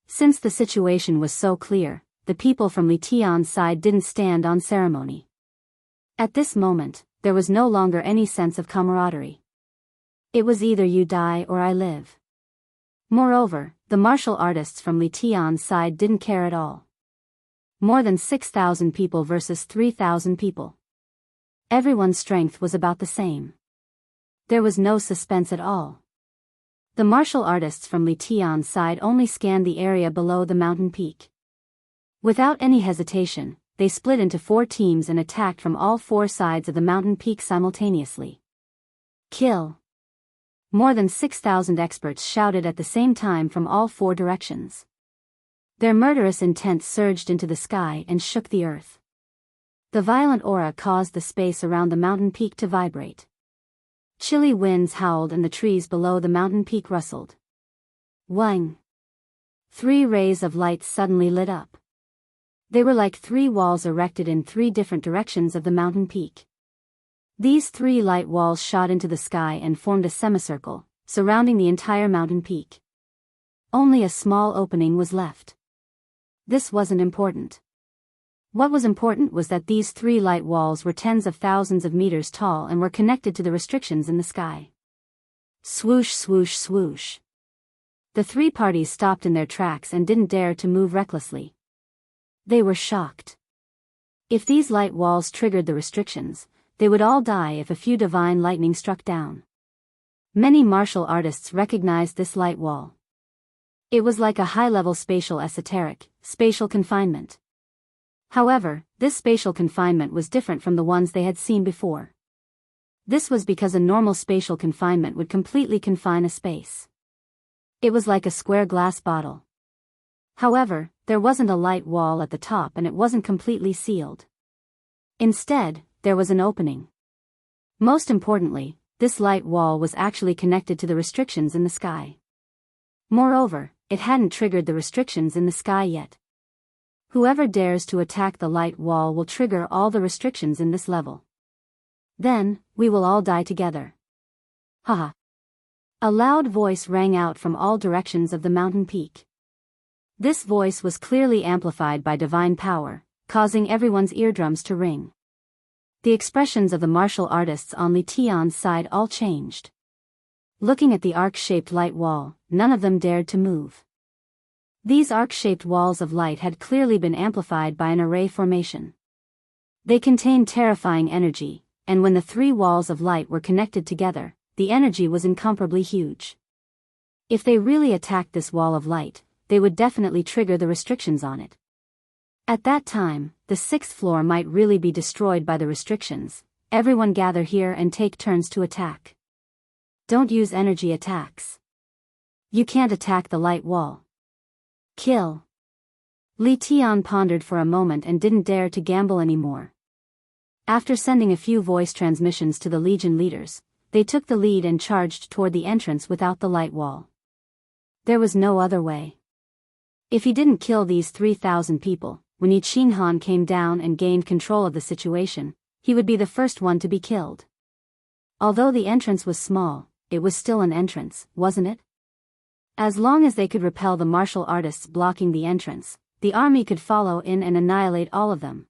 Since the situation was so clear, the people from Li Tian's side didn't stand on ceremony. At this moment, there was no longer any sense of camaraderie. It was either you die or I live. Moreover, the martial artists from Li Tian's side didn't care at all. More than 6,000 people versus 3,000 people. Everyone's strength was about the same. There was no suspense at all. The martial artists from Li Tian's side only scanned the area below the mountain peak. Without any hesitation, they split into 4 teams and attacked from all 4 sides of the mountain peak simultaneously. Kill! More than 6,000 experts shouted at the same time from all 4 directions. Their murderous intent surged into the sky and shook the earth. The violent aura caused the space around the mountain peak to vibrate. Chilly winds howled and the trees below the mountain peak rustled. Wang! 3 rays of light suddenly lit up. They were like 3 walls erected in 3 different directions of the mountain peak. These 3 light walls shot into the sky and formed a semicircle, surrounding the entire mountain peak. Only a small opening was left. This wasn't important. What was important was that these 3 light walls were tens of thousands of meters tall and were connected to the restrictions in the sky. Swoosh, swoosh, swoosh. The 3 parties stopped in their tracks and didn't dare to move recklessly. They were shocked. If these light walls triggered the restrictions, they would all die if a few divine lightning struck down. Many martial artists recognized this light wall. It was like a high-level spatial esoteric, spatial confinement. However, this spatial confinement was different from the ones they had seen before. This was because a normal spatial confinement would completely confine a space. It was like a square glass bottle. However, there wasn't a light wall at the top and it wasn't completely sealed. Instead, there was an opening. Most importantly, this light wall was actually connected to the restrictions in the sky. Moreover, it hadn't triggered the restrictions in the sky yet. Whoever dares to attack the light wall will trigger all the restrictions in this level. Then, we will all die together. Haha. A loud voice rang out from all directions of the mountain peak. This voice was clearly amplified by divine power, causing everyone's eardrums to ring. The expressions of the martial artists on Li Tian's side all changed. Looking at the arc-shaped light wall, none of them dared to move. These arc-shaped walls of light had clearly been amplified by an array formation. They contained terrifying energy, and when the 3 walls of light were connected together, the energy was incomparably huge. If they really attacked this wall of light, they would definitely trigger the restrictions on it. At that time, the 6th floor might really be destroyed by the restrictions. Everyone gather here and take turns to attack. Don't use energy attacks. You can't attack the light wall. Kill. Li Tian pondered for a moment and didn't dare to gamble anymore. After sending a few voice transmissions to the Legion leaders, they took the lead and charged toward the entrance without the light wall. There was no other way. If he didn't kill these 3,000 people, when Yi Qinghan came down and gained control of the situation, he would be the first one to be killed. Although the entrance was small, it was still an entrance, wasn't it? As long as they could repel the martial artists blocking the entrance, the army could follow in and annihilate all of them.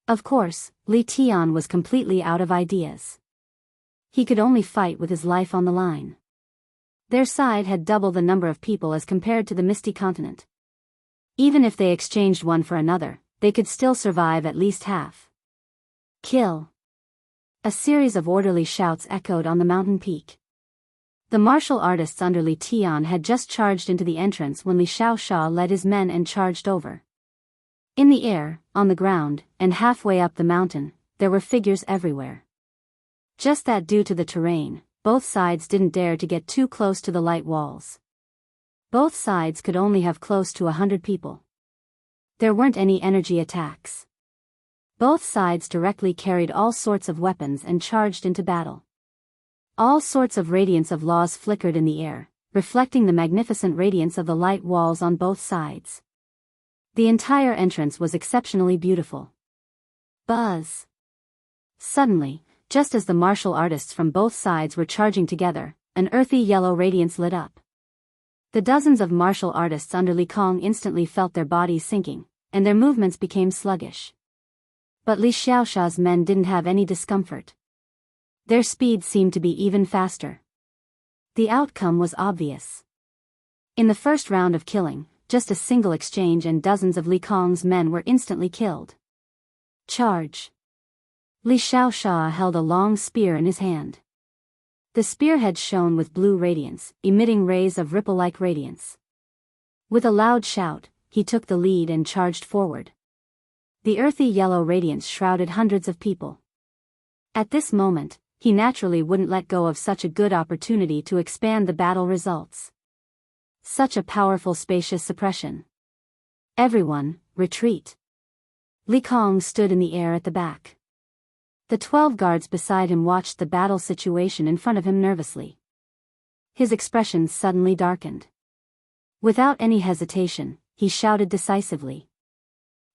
Of course, Li Tian was completely out of ideas. He could only fight with his life on the line. Their side had double the number of people as compared to the Misty Continent. Even if they exchanged one for another, they could still survive at least half. Kill. A series of orderly shouts echoed on the mountain peak. The martial artists under Li Tian had just charged into the entrance when Li Xiaoxia led his men and charged over. In the air, on the ground, and halfway up the mountain, there were figures everywhere. Just that due to the terrain, both sides didn't dare to get too close to the light walls. Both sides could only have close to 100 people. There weren't any energy attacks. Both sides directly carried all sorts of weapons and charged into battle. All sorts of radiance of laws flickered in the air, reflecting the magnificent radiance of the light walls on both sides. The entire entrance was exceptionally beautiful. Buzz! Suddenly, just as the martial artists from both sides were charging together, an earthy yellow radiance lit up. The dozens of martial artists under Li Kong instantly felt their bodies sinking, and their movements became sluggish. But Li Xiaoxia's men didn't have any discomfort. Their speed seemed to be even faster. The outcome was obvious. In the first round of killing, just a single exchange and dozens of Li Kong's men were instantly killed. Charge! Li Xiaoxia held a long spear in his hand. The spearhead shone with blue radiance, emitting rays of ripple-like radiance. With a loud shout, he took the lead and charged forward. The earthy yellow radiance shrouded hundreds of people. At this moment, he naturally wouldn't let go of such a good opportunity to expand the battle results. Such a powerful spacious suppression. Everyone, retreat. Li Kong stood in the air at the back. The 12 guards beside him watched the battle situation in front of him nervously. His expression suddenly darkened. Without any hesitation, he shouted decisively.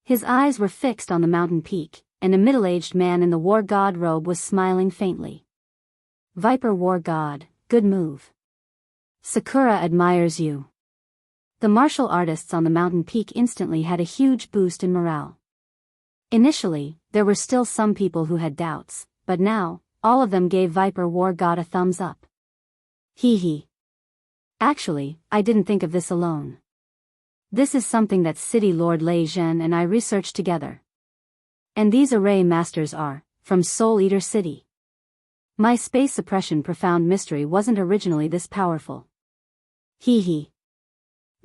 His eyes were fixed on the mountain peak, and a middle-aged man in the war god robe was smiling faintly. Viper War God, good move. Sakura admires you. The martial artists on the mountain peak instantly had a huge boost in morale. Initially, there were still some people who had doubts, but now, all of them gave Viper War God a thumbs up. Hee hee. Actually, I didn't think of this alone. This is something that City Lord Lei Zhen and I researched together. And these array masters are, from Soul Eater City. My space suppression profound mystery wasn't originally this powerful. Hee hee.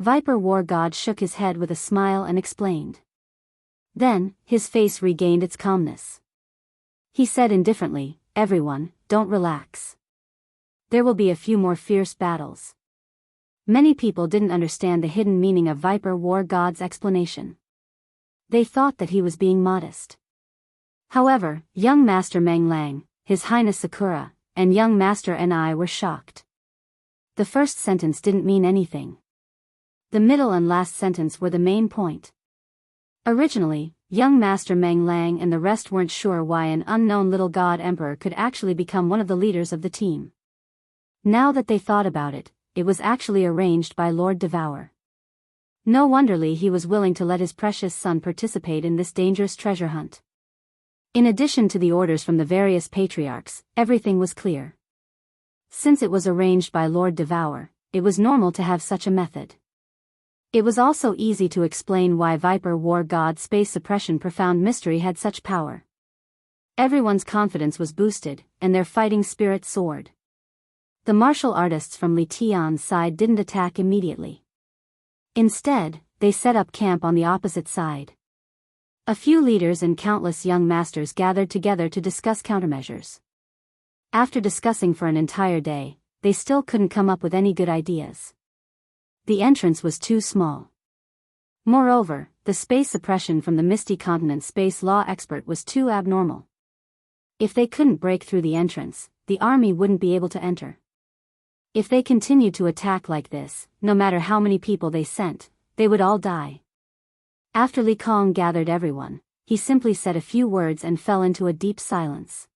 Viper War God shook his head with a smile and explained. Then, his face regained its calmness. He said indifferently, everyone, don't relax. There will be a few more fierce battles. Many people didn't understand the hidden meaning of Viper War God's explanation. They thought that he was being modest. However, young Master Meng Lang, His Highness Sakura, and young Master Ni were shocked. The first sentence didn't mean anything. The middle and last sentence were the main point. Originally, young Master Meng Lang and the rest weren't sure why an unknown little god emperor could actually become one of the leaders of the team. Now that they thought about it, it was actually arranged by Lord Devour. No wonderly he was willing to let his precious son participate in this dangerous treasure hunt. In addition to the orders from the various patriarchs, everything was clear. Since it was arranged by Lord Devour, it was normal to have such a method. It was also easy to explain why Viper War God Space Suppression Profound Mystery had such power. Everyone's confidence was boosted, and their fighting spirit soared. The martial artists from Li Tian's side didn't attack immediately. Instead, they set up camp on the opposite side. A few leaders and countless young masters gathered together to discuss countermeasures. After discussing for an entire day, they still couldn't come up with any good ideas. The entrance was too small. Moreover, the space suppression from the Misty Continent space law expert was too abnormal. If they couldn't break through the entrance, the army wouldn't be able to enter. If they continued to attack like this, no matter how many people they sent, they would all die. After Li Kong gathered everyone, he simply said a few words and fell into a deep silence.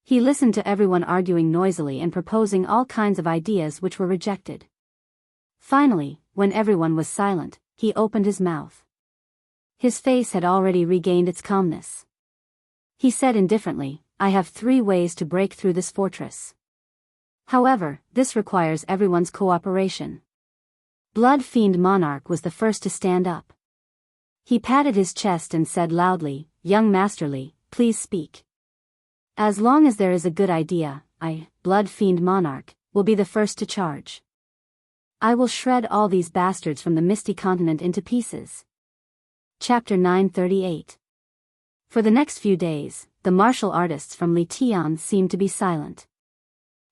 He listened to everyone arguing noisily and proposing all kinds of ideas which were rejected. Finally, when everyone was silent, he opened his mouth. His face had already regained its calmness. He said indifferently, I have 3 ways to break through this fortress. However, this requires everyone's cooperation. Blood Fiend Monarch was the first to stand up. He patted his chest and said loudly, Young Master Li, please speak. As long as there is a good idea, I, Blood Fiend Monarch, will be the first to charge. I will shred all these bastards from the Misty Continent into pieces. Chapter 938. For the next few days, the martial artists from Li Tian seemed to be silent.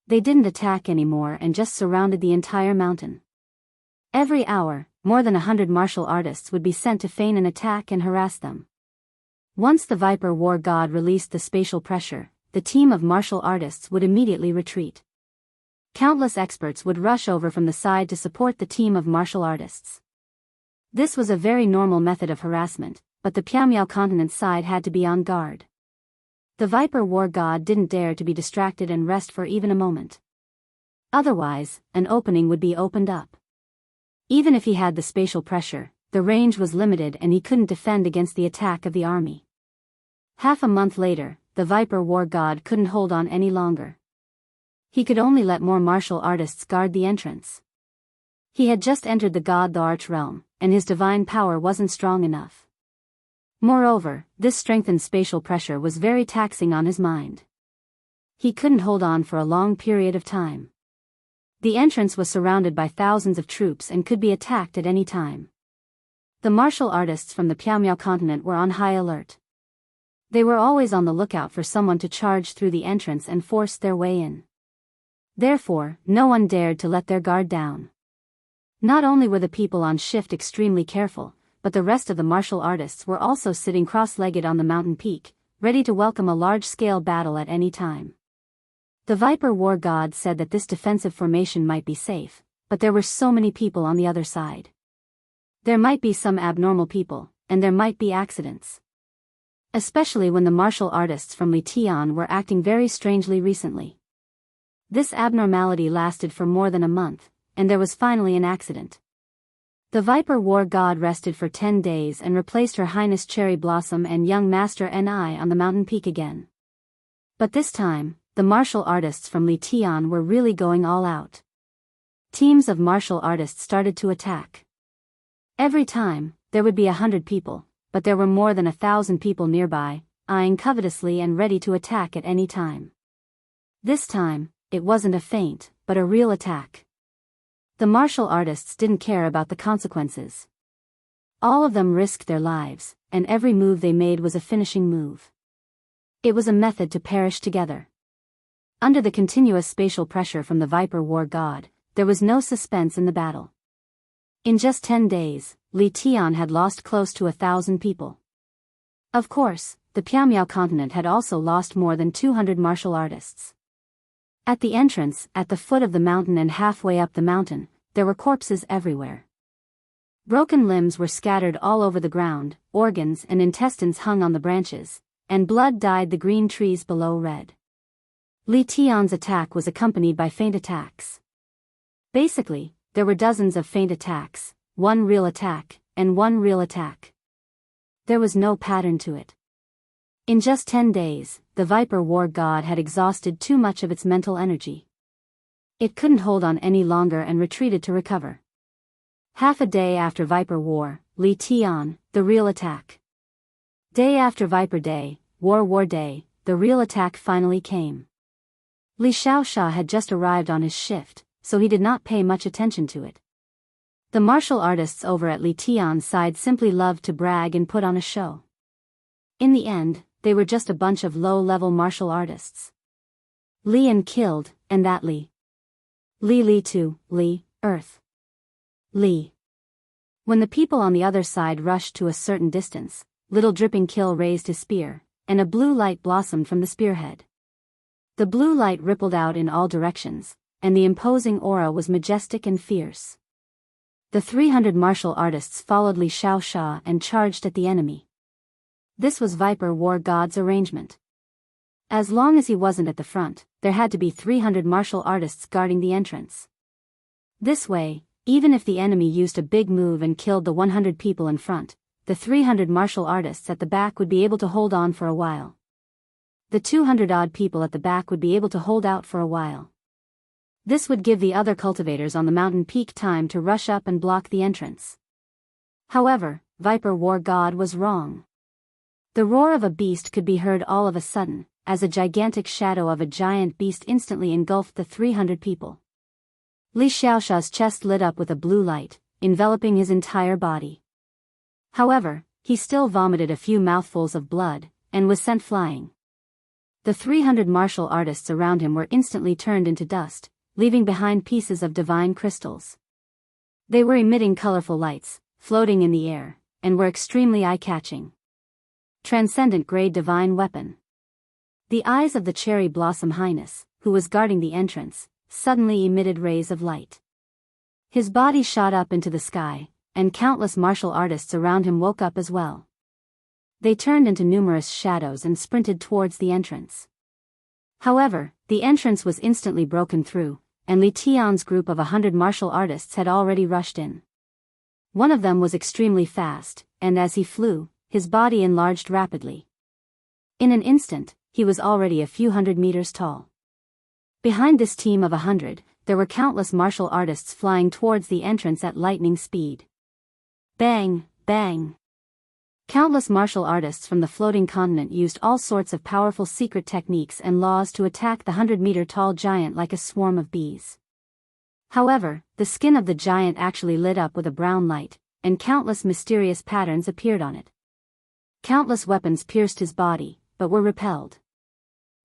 They didn't attack anymore and just surrounded the entire mountain. Every hour, more than 100 martial artists would be sent to feign an attack and harass them. Once the Viper War God released the spatial pressure, the team of martial artists would immediately retreat. Countless experts would rush over from the side to support the team of martial artists. This was a very normal method of harassment, but the Piamiao continent side had to be on guard. The Viper War God didn't dare to be distracted and rest for even a moment. Otherwise, an opening would be opened up. Even if he had the spatial pressure, the range was limited and he couldn't defend against the attack of the army. Half a month later, the Viper War God couldn't hold on any longer. He could only let more martial artists guard the entrance. He had just entered the God the Arch realm, and his divine power wasn't strong enough. Moreover, this strengthened spatial pressure was very taxing on his mind. He couldn't hold on for a long period of time. The entrance was surrounded by thousands of troops and could be attacked at any time. The martial artists from the Piamiao continent were on high alert. They were always on the lookout for someone to charge through the entrance and force their way in. Therefore, no one dared to let their guard down. Not only were the people on shift extremely careful, but the rest of the martial artists were also sitting cross-legged on the mountain peak, ready to welcome a large-scale battle at any time. The Viper War God said that this defensive formation might be safe, but there were so many people on the other side. There might be some abnormal people, and there might be accidents. Especially when the martial artists from Li Tian were acting very strangely recently. This abnormality lasted for more than a month, and there was finally an accident. The Viper War God rested for 10 days and replaced Her Highness Cherry Blossom and young Master Ni on the mountain peak again. But this time, the martial artists from Li Tian were really going all out. Teams of martial artists started to attack. Every time, there would be 100 people, but there were more than 1,000 people nearby, eyeing covetously and ready to attack at any time. This time, it wasn't a feint, but a real attack. The martial artists didn't care about the consequences. All of them risked their lives, and every move they made was a finishing move. It was a method to perish together. Under the continuous spatial pressure from the Viper War God, there was no suspense in the battle. In just 10 days, Li Tian had lost close to 1,000 people. Of course, the Piamiao continent had also lost more than 200 martial artists. At the entrance, at the foot of the mountain and halfway up the mountain, there were corpses everywhere. Broken limbs were scattered all over the ground, organs and intestines hung on the branches, and blood dyed the green trees below red. Li Tian's attack was accompanied by feint attacks. Basically, there were dozens of feint attacks, one real attack, and one real attack. There was no pattern to it. In just 10 days, the Viper War God had exhausted too much of its mental energy. It couldn't hold on any longer and retreated to recover. Half a day after Viper War, Li Tian, the real attack. Day after Viper Day, War Day, the real attack finally came. Li Xiaoxia had just arrived on his shift, so he did not pay much attention to it. The martial artists over at Li Tian's side simply loved to brag and put on a show. In the end, they were just a bunch of low-level martial artists. Li and killed, and that Li. Li to, Li, Earth. Li. When the people on the other side rushed to a certain distance, little dripping Kill raised his spear, and a blue light blossomed from the spearhead. The blue light rippled out in all directions, and the imposing aura was majestic and fierce. The 300 martial artists followed Li Xiaoxia and charged at the enemy. This was Viper War God's arrangement. As long as he wasn't at the front, there had to be 300 martial artists guarding the entrance. This way, even if the enemy used a big move and killed the 100 people in front, the 300 martial artists at the back would be able to hold on for a while. The 200-odd people at the back would be able to hold out for a while. This would give the other cultivators on the mountain peak time to rush up and block the entrance. However, Viper War God was wrong. The roar of a beast could be heard all of a sudden, as a gigantic shadow of a giant beast instantly engulfed the 300 people. Li Xiaoxia's chest lit up with a blue light, enveloping his entire body. However, he still vomited a few mouthfuls of blood, and was sent flying. The 300 martial artists around him were instantly turned into dust, leaving behind pieces of divine crystals. They were emitting colorful lights, floating in the air, and were extremely eye-catching. Transcendent grade divine weapon. The eyes of the Cherry Blossom Highness, who was guarding the entrance, suddenly emitted rays of light. His body shot up into the sky, and countless martial artists around him woke up as well. They turned into numerous shadows and sprinted towards the entrance. However, the entrance was instantly broken through, and Li Tian's group of 100 martial artists had already rushed in. One of them was extremely fast, and as he flew, his body enlarged rapidly. In an instant, he was already a few hundred meters tall. Behind this team of 100, there were countless martial artists flying towards the entrance at lightning speed. Bang, bang. Countless martial artists from the floating continent used all sorts of powerful secret techniques and laws to attack the 100-meter-tall giant like a swarm of bees. However, the skin of the giant actually lit up with a brown light, and countless mysterious patterns appeared on it. Countless weapons pierced his body, but were repelled.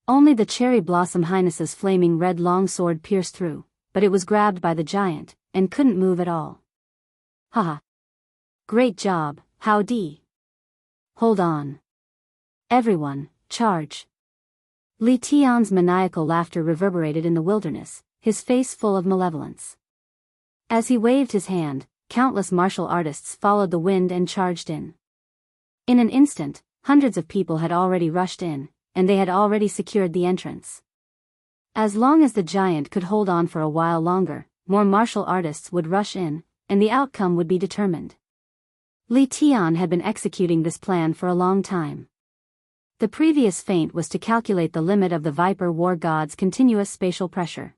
Only the Cherry Blossom Highness's flaming red longsword pierced through, but it was grabbed by the giant, and couldn't move at all. Haha. Great job, howdy. Hold on. Everyone, charge. Li Tian's maniacal laughter reverberated in the wilderness, his face full of malevolence. As he waved his hand, countless martial artists followed the wind and charged in. In an instant, hundreds of people had already rushed in, and they had already secured the entrance. As long as the giant could hold on for a while longer, more martial artists would rush in, and the outcome would be determined. Li Tian had been executing this plan for a long time. The previous feint was to calculate the limit of the Viper War God's continuous spatial pressure.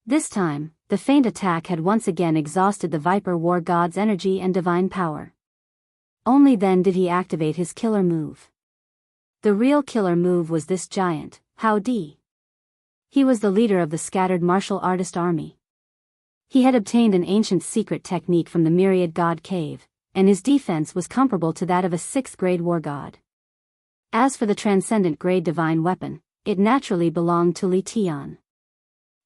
This time, the feint attack had once again exhausted the Viper War God's energy and divine power. Only then did he activate his killer move. The real killer move was this giant, howdy. He was the leader of the scattered martial artist army. He had obtained an ancient secret technique from the Myriad God Cave, and his defense was comparable to that of a 6th-grade war god. As for the transcendent grade divine weapon, it naturally belonged to Li Tian.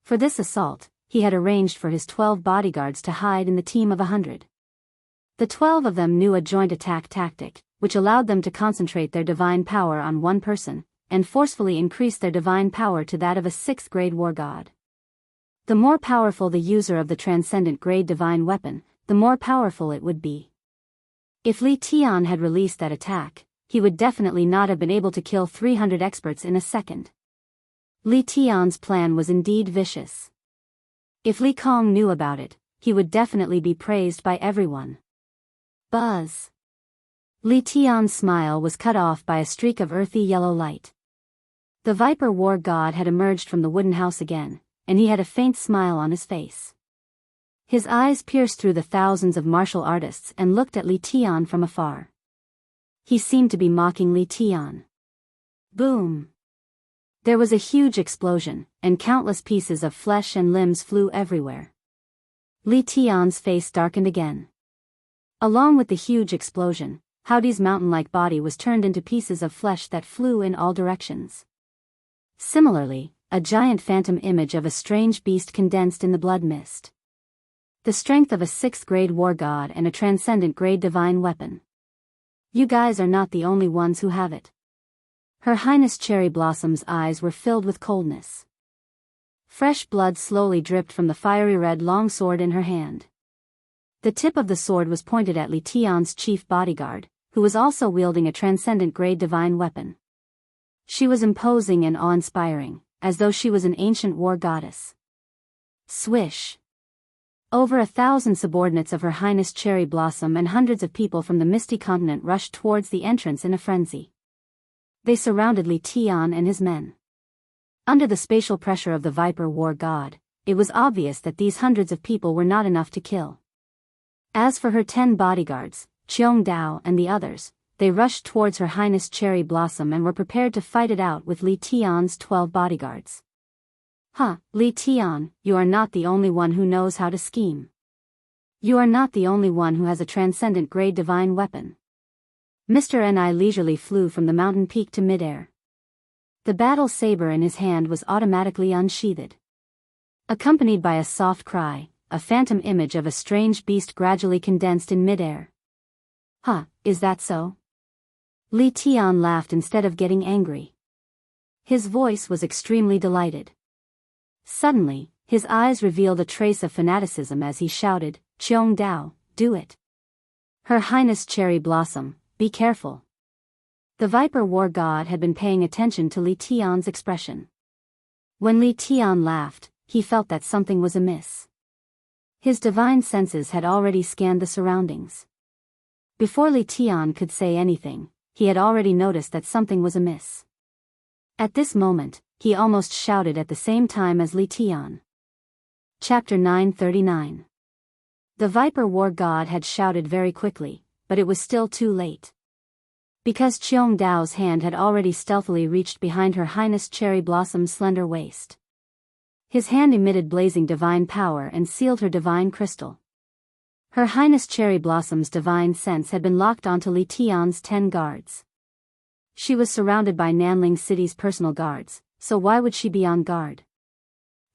For this assault, he had arranged for his 12 bodyguards to hide in the team of 100. The 12 of them knew a joint attack tactic, which allowed them to concentrate their divine power on one person, and forcefully increase their divine power to that of a 6th-grade war god. The more powerful the user of the transcendent grade divine weapon, the more powerful it would be. If Li Tian had released that attack, he would definitely not have been able to kill 300 experts in a second. Li Tian's plan was indeed vicious. If Li Kong knew about it, he would definitely be praised by everyone. Buzz. Li Tian's smile was cut off by a streak of earthy yellow light. The Viper War God had emerged from the wooden house again, and he had a faint smile on his face. His eyes pierced through the thousands of martial artists and looked at Li Tian from afar. He seemed to be mocking Li Tian. Boom! There was a huge explosion, and countless pieces of flesh and limbs flew everywhere. Li Tian's face darkened again. Along with the huge explosion, Howdy's mountain-like body was turned into pieces of flesh that flew in all directions. Similarly, a giant phantom image of a strange beast condensed in the blood mist. The strength of a 6th-grade war god and a transcendent-grade divine weapon. You guys are not the only ones who have it. Her Highness Cherry Blossom's eyes were filled with coldness. Fresh blood slowly dripped from the fiery red longsword in her hand. The tip of the sword was pointed at Li Tian's chief bodyguard, who was also wielding a transcendent-grade divine weapon. She was imposing and awe-inspiring, as though she was an ancient war goddess. Swish! Over 1,000 subordinates of Her Highness Cherry Blossom and hundreds of people from the Misty Continent rushed towards the entrance in a frenzy. They surrounded Li Tian and his men. Under the spatial pressure of the Viper War God, it was obvious that these hundreds of people were not enough to kill. As for her 10 bodyguards, Qiong Dao and the others, they rushed towards Her Highness Cherry Blossom and were prepared to fight it out with Li Tian's 12 bodyguards. Li Tian, you are not the only one who knows how to scheme. You are not the only one who has a transcendent grade divine weapon. Mr. Ni leisurely flew from the mountain peak to midair. The battle saber in his hand was automatically unsheathed. Accompanied by a soft cry, a phantom image of a strange beast gradually condensed in midair. Huh, is that so? Li Tian laughed instead of getting angry. His voice was extremely delighted. Suddenly, his eyes revealed a trace of fanaticism as he shouted, "Qiong Dao, do it. Her Highness Cherry Blossom, be careful." The Viper War God had been paying attention to Li Tian's expression. When Li Tian laughed, he felt that something was amiss. His divine senses had already scanned the surroundings. Before Li Tian could say anything, he had already noticed that something was amiss. At this moment, he almost shouted at the same time as Li Tian. Chapter 939. The Viper War God had shouted very quickly, but it was still too late. Because Qiong Dao's hand had already stealthily reached behind Her Highness Cherry Blossom's slender waist. His hand emitted blazing divine power and sealed her divine crystal. Her Highness Cherry Blossom's divine sense had been locked onto Li Tian's 10 guards. She was surrounded by Nanling City's personal guards, so why would she be on guard?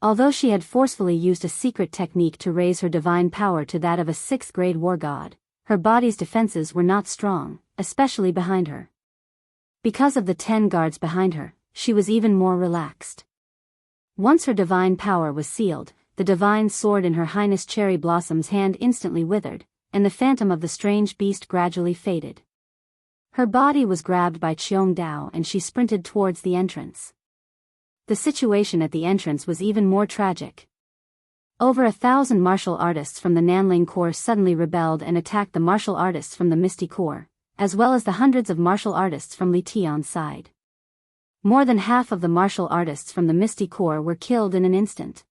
Although she had forcefully used a secret technique to raise her divine power to that of a 6th-grade war god, her body's defenses were not strong, especially behind her. Because of the 10 guards behind her, she was even more relaxed. Once her divine power was sealed, the divine sword in Her Highness Cherry Blossom's hand instantly withered, and the phantom of the strange beast gradually faded. Her body was grabbed by Qiong Dao and she sprinted towards the entrance. The situation at the entrance was even more tragic. Over 1,000 martial artists from the Nanling Corps suddenly rebelled and attacked the martial artists from the Misty Corps, as well as the hundreds of martial artists from Li Tian's side. More than half of the martial artists from the Misty Corps were killed in an instant.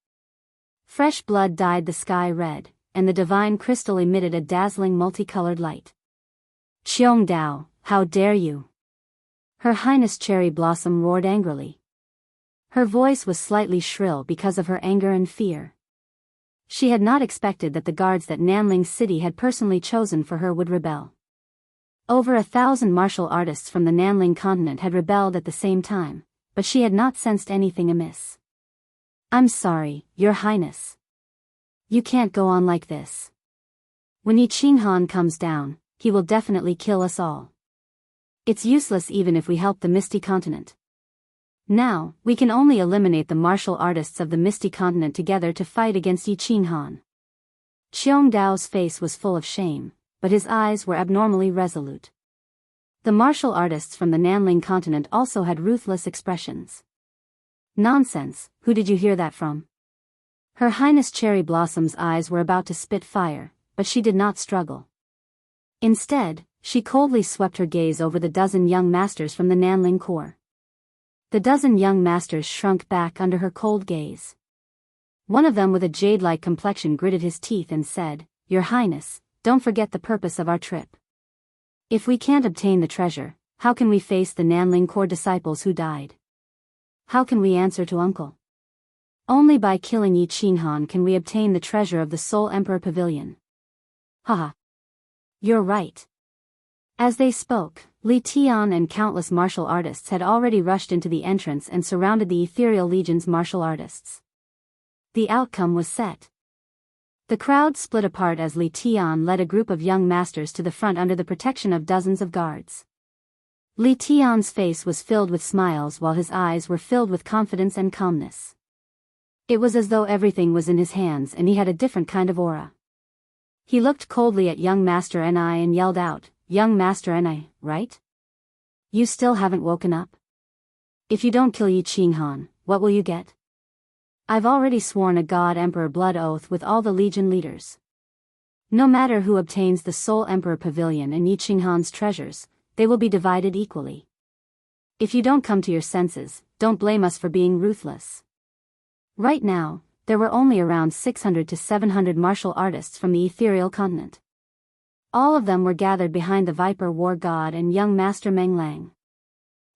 Fresh blood dyed the sky red, and the divine crystal emitted a dazzling multicolored light. "Qiong Dao, how dare you!" Her Highness Cherry Blossom roared angrily. Her voice was slightly shrill because of her anger and fear. She had not expected that the guards that Nanling City had personally chosen for her would rebel. Over 1,000 martial artists from the Nanling continent had rebelled at the same time, but she had not sensed anything amiss. "I'm sorry, Your Highness. You can't go on like this. When Yi Qinghan comes down, he will definitely kill us all. It's useless even if we help the Misty Continent. Now, we can only eliminate the martial artists of the Misty Continent together to fight against Yi Qinghan." Qiong Dao's face was full of shame, but his eyes were abnormally resolute. The martial artists from the Nanling continent also had ruthless expressions. "Nonsense, who did you hear that from?" Her Highness Cherry Blossom's eyes were about to spit fire, but she did not struggle. Instead, she coldly swept her gaze over the dozen young masters from the Nanling Corps. The dozen young masters shrunk back under her cold gaze. One of them with a jade-like complexion gritted his teeth and said, "Your Highness, don't forget the purpose of our trip. If we can't obtain the treasure, how can we face the Nanling Corps disciples who died? How can we answer to Uncle? Only by killing Yi Qinghan can we obtain the treasure of the Soul Emperor Pavilion." Haha. "You're right." As they spoke, Li Tian and countless martial artists had already rushed into the entrance and surrounded the Ethereal Legion's martial artists. The outcome was set. The crowd split apart as Li Tian led a group of young masters to the front under the protection of dozens of guards. Li Tian's face was filled with smiles while his eyes were filled with confidence and calmness. It was as though everything was in his hands and he had a different kind of aura. He looked coldly at young Master Ni and yelled out, "Young Master Ni, right? You still haven't woken up? If you don't kill Yi Qinghan, what will you get? I've already sworn a God Emperor blood oath with all the Legion leaders. No matter who obtains the Soul Emperor Pavilion and Yi Qinghan's treasures, they will be divided equally. If you don't come to your senses, don't blame us for being ruthless." Right now, there were only around 600 to 700 martial artists from the Ethereal Continent. All of them were gathered behind the Viper War God and young Master Meng Lang.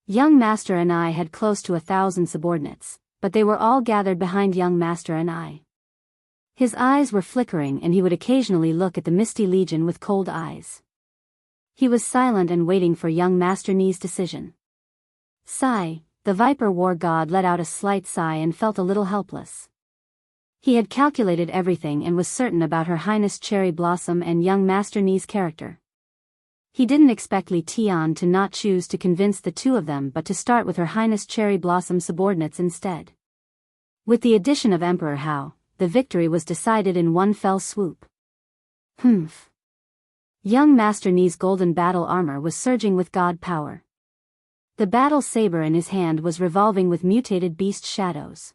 Young Master Ni had close to 1,000 subordinates, but they were all gathered behind young Master Ni. His eyes were flickering and he would occasionally look at the Misty Legion with cold eyes. He was silent and waiting for young Master Ni's decision. Sigh, the Viper War God let out a slight sigh and felt a little helpless. He had calculated everything and was certain about Her Highness Cherry Blossom and young Master Ni's character. He didn't expect Li Tian to not choose to convince the two of them but to start with Her Highness Cherry Blossom subordinates instead. With the addition of Emperor Hao, the victory was decided in one fell swoop. Humph. Young Master Ni's golden battle armor was surging with god power. The battle saber in his hand was revolving with mutated beast shadows.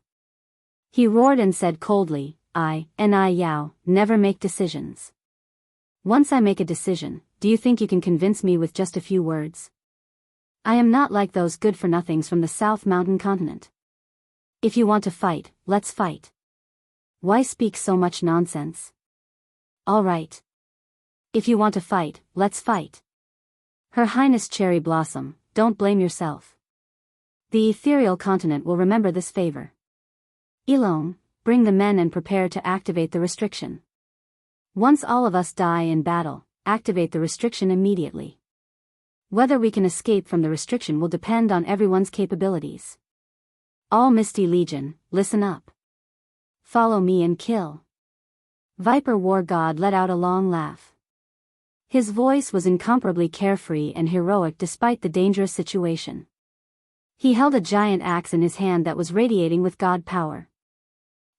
He roared and said coldly, I, Yao, never make decisions. Once I make a decision, do you think you can convince me with just a few words? I am not like those good-for-nothings from the South Mountain continent. If you want to fight, let's fight. Why speak so much nonsense? All right. If you want to fight, let's fight. Her Highness Cherry Blossom, don't blame yourself. The ethereal continent will remember this favor. Ilong, bring the men and prepare to activate the restriction. Once all of us die in battle, activate the restriction immediately. Whether we can escape from the restriction will depend on everyone's capabilities. All Misty Legion, listen up. Follow me and kill. Viper War God let out a long laugh. His voice was incomparably carefree and heroic despite the dangerous situation. He held a giant axe in his hand that was radiating with god power.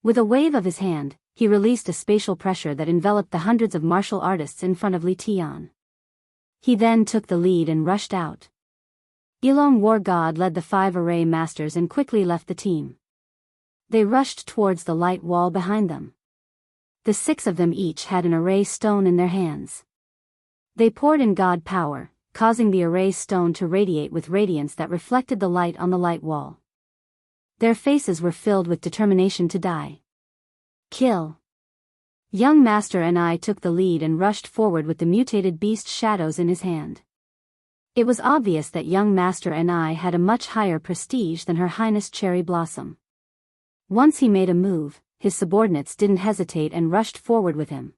With a wave of his hand, he released a spatial pressure that enveloped the hundreds of martial artists in front of Li Tian. He then took the lead and rushed out. Ilong War God led the 5 array masters and quickly left the team. They rushed towards the light wall behind them. The 6 of them each had an array stone in their hands. They poured in god power, causing the array stone to radiate with radiance that reflected the light on the light wall. Their faces were filled with determination to die. Kill. Young Master and I took the lead and rushed forward with the mutated beast shadows in his hand. It was obvious that young Master and I had a much higher prestige than Her Highness Cherry Blossom. Once he made a move, his subordinates didn't hesitate and rushed forward with him.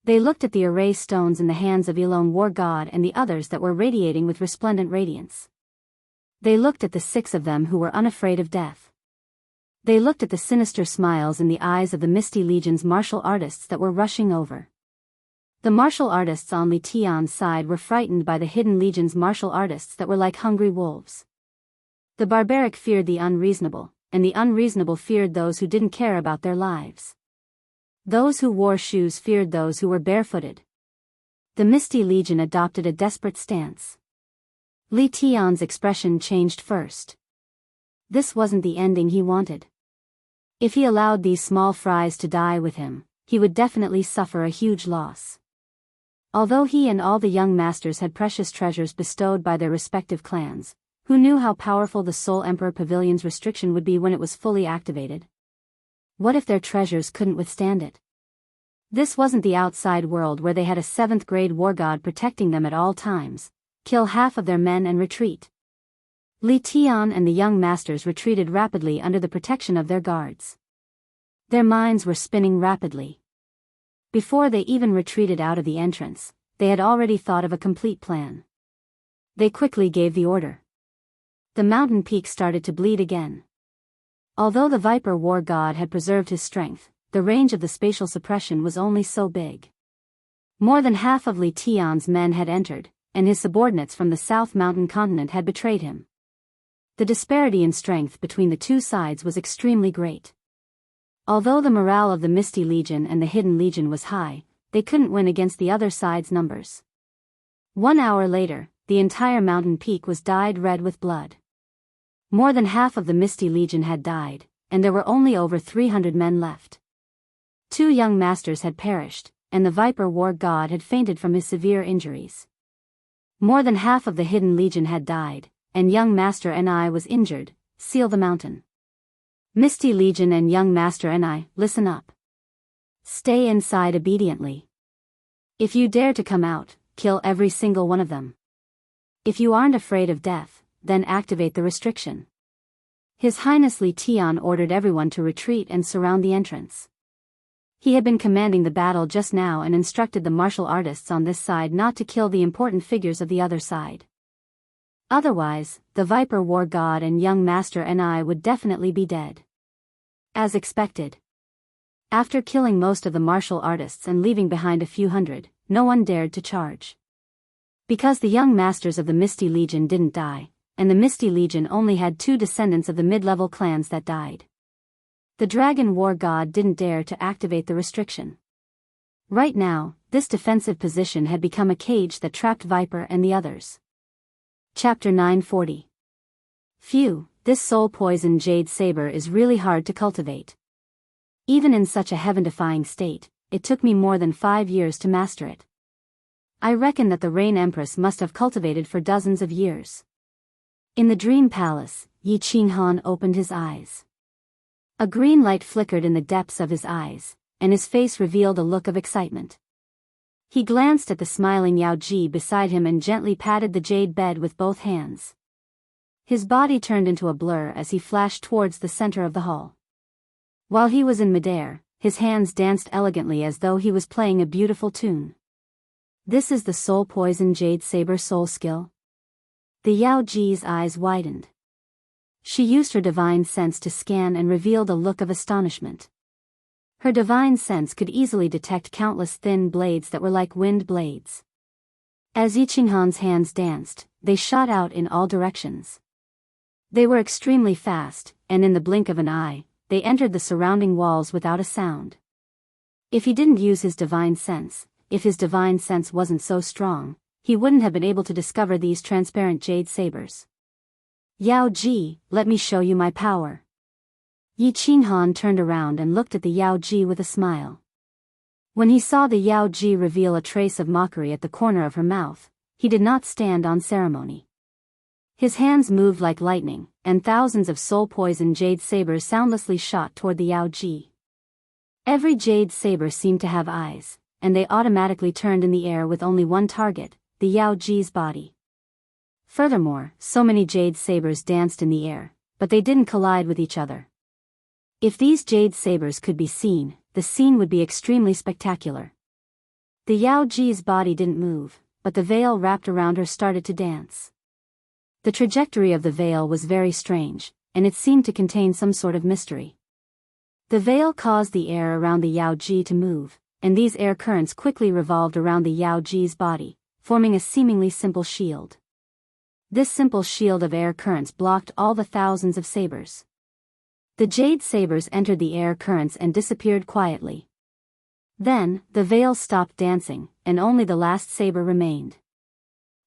They looked at the array stones in the hands of Ilong War God and the others that were radiating with resplendent radiance. They looked at the 6 of them who were unafraid of death. They looked at the sinister smiles in the eyes of the Misty Legion's martial artists that were rushing over. The martial artists on Li Tian's side were frightened by the Hidden Legion's martial artists that were like hungry wolves. The barbaric feared the unreasonable, and the unreasonable feared those who didn't care about their lives. Those who wore shoes feared those who were barefooted. The Misty Legion adopted a desperate stance. Li Tian's expression changed first. This wasn't the ending he wanted. If he allowed these small fries to die with him, he would definitely suffer a huge loss. Although he and all the young masters had precious treasures bestowed by their respective clans, who knew how powerful the Soul Emperor Pavilion's restriction would be when it was fully activated? What if their treasures couldn't withstand it? This wasn't the outside world where they had a 7th grade war god protecting them at all times. Kill half of their men and retreat. Li Tian and the young masters retreated rapidly under the protection of their guards. Their minds were spinning rapidly. Before they even retreated out of the entrance, they had already thought of a complete plan. They quickly gave the order. The mountain peak started to bleed again. Although the Viper War God had preserved his strength, the range of the spatial suppression was only so big. More than half of Li Tian's men had entered, and his subordinates from the South Mountain continent had betrayed him. The disparity in strength between the two sides was extremely great. Although the morale of the Misty Legion and the Hidden Legion was high, they couldn't win against the other side's numbers. 1 hour later, the entire mountain peak was dyed red with blood. More than half of the Misty Legion had died, and there were only over 300 men left. 2 young masters had perished, and the Viper War God had fainted from his severe injuries. More than half of the Hidden Legion had died, and young Master and I was injured. Seal the mountain. Misty Legion and young Master and I, listen up. Stay inside obediently. If you dare to come out, kill every single one of them. If you aren't afraid of death, then activate the restriction. His Highness Li Tian ordered everyone to retreat and surround the entrance. He had been commanding the battle just now and instructed the martial artists on this side not to kill the important figures of the other side. Otherwise, the Viper War God and young Master Ni would definitely be dead. As expected. After killing most of the martial artists and leaving behind a few hundred, no one dared to charge. Because the young masters of the Misty Legion didn't die, and the Misty Legion only had 2 descendants of the mid-level clans that died. The Dragon War God didn't dare to activate the restriction. Right now, this defensive position had become a cage that trapped Viper and the others. Chapter 940. Phew, this soul poison jade saber is really hard to cultivate. Even in such a heaven-defying state, it took me more than 5 years to master it. I reckon that the Rain Empress must have cultivated for dozens of years. In the Dream Palace, Yi Qinghan opened his eyes. A green light flickered in the depths of his eyes, and his face revealed a look of excitement. He glanced at the smiling Yao Ji beside him and gently patted the jade bed with both hands. His body turned into a blur as he flashed towards the center of the hall. While he was in midair, his hands danced elegantly as though he was playing a beautiful tune. This is the soul poison jade saber soul skill? The Yao Ji's eyes widened. She used her divine sense to scan and revealed a look of astonishment. Her divine sense could easily detect countless thin blades that were like wind blades. As Yi Qinghan's hands danced, they shot out in all directions. They were extremely fast, and in the blink of an eye, they entered the surrounding walls without a sound. If he didn't use his divine sense, if his divine sense wasn't so strong, he wouldn't have been able to discover these transparent jade sabers. Yao Ji, let me show you my power. Yi Qinghan turned around and looked at the Yao Ji with a smile. When he saw the Yao Ji reveal a trace of mockery at the corner of her mouth, he did not stand on ceremony. His hands moved like lightning, and thousands of soul poison jade sabers soundlessly shot toward the Yao Ji. Every jade saber seemed to have eyes, and they automatically turned in the air with only one target, the Yao Ji's body. Furthermore, so many jade sabers danced in the air, but they didn't collide with each other. If these jade sabers could be seen, the scene would be extremely spectacular. The Yao Ji's body didn't move, but the veil wrapped around her started to dance. The trajectory of the veil was very strange, and it seemed to contain some sort of mystery. The veil caused the air around the Yao Ji to move, and these air currents quickly revolved around the Yao Ji's body, forming a seemingly simple shield. This simple shield of air currents blocked all the thousands of sabers. The jade sabers entered the air currents and disappeared quietly. Then, the veil stopped dancing, and only the last saber remained.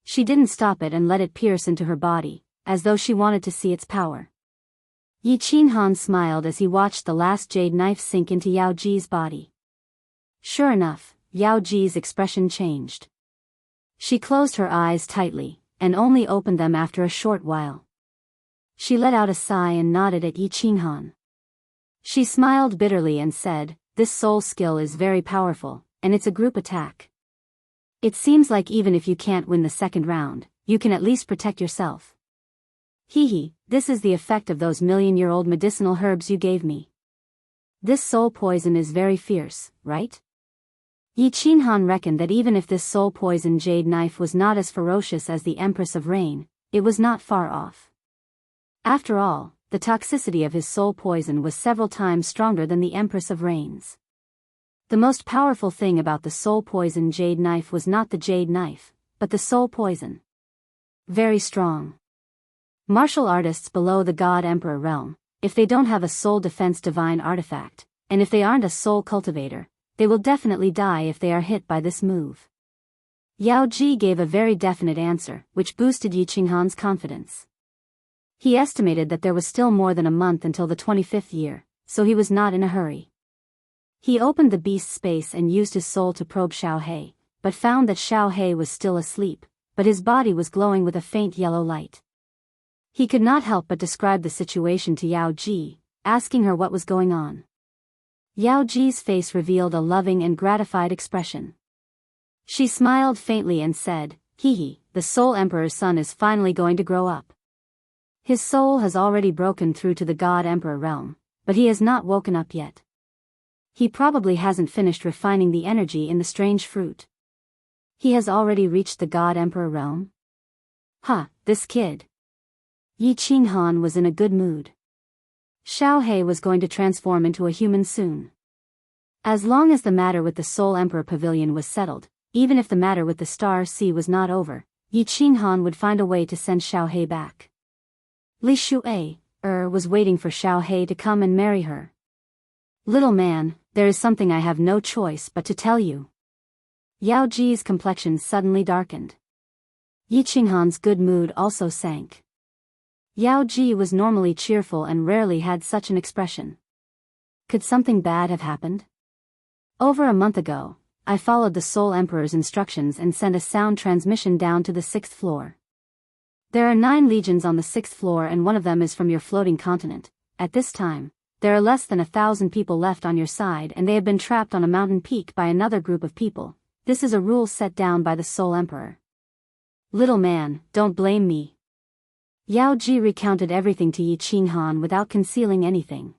She didn't stop it and let it pierce into her body, as though she wanted to see its power. Yi Qinghan smiled as he watched the last jade knife sink into Yao Ji's body. Sure enough, Yao Ji's expression changed. She closed her eyes tightly, and only opened them after a short while. She let out a sigh and nodded at Yi Qinghan. She smiled bitterly and said, "This soul skill is very powerful, and it's a group attack. It seems like even if you can't win the second round, you can at least protect yourself. Hee, this is the effect of those million-year-old medicinal herbs you gave me. This soul poison is very fierce, right?" Yi Qinghan reckoned that even if this soul poison jade knife was not as ferocious as the Empress of Rain, it was not far off. After all, the toxicity of his soul poison was several times stronger than the Empress of Rain's. The most powerful thing about the soul poison jade knife was not the jade knife, but the soul poison. Very strong. Martial artists below the God Emperor realm, if they don't have a soul defense divine artifact, and if they aren't a soul cultivator, they will definitely die if they are hit by this move. Yao Ji gave a very definite answer, which boosted Yi Qinghan's confidence. He estimated that there was still more than a month until the 25th year, so he was not in a hurry. He opened the beast's space and used his soul to probe Xiaohe, but found that Xiaohe was still asleep, but his body was glowing with a faint yellow light. He could not help but describe the situation to Yao Ji, asking her what was going on. Yao Ji's face revealed a loving and gratified expression. She smiled faintly and said, "Hee, the Soul Emperor's son is finally going to grow up. His soul has already broken through to the God Emperor realm, but he has not woken up yet." He probably hasn't finished refining the energy in the strange fruit. He has already reached the God Emperor realm? Ha, this kid. Yi Qinghan was in a good mood. Xiao He was going to transform into a human soon. As long as the matter with the Soul Emperor Pavilion was settled, even if the matter with the Star Sea was not over, Yi Qinghan would find a way to send Xiao He back. Li Shuai was waiting for Xiao He to come and marry her. Little man, there is something I have no choice but to tell you. Yao Ji's complexion suddenly darkened. Yi Qinghan's good mood also sank. Yao Ji was normally cheerful and rarely had such an expression. Could something bad have happened? Over a month ago, I followed the Soul Emperor's instructions and sent a sound transmission down to the 6th floor. There are 9 legions on the 6th floor and one of them is from your floating continent. At this time, there are less than 1,000 people left on your side and they have been trapped on a mountain peak by another group of people. This is a rule set down by the Soul Emperor. Little man, don't blame me. Yao Ji recounted everything to Yi Qinghan without concealing anything.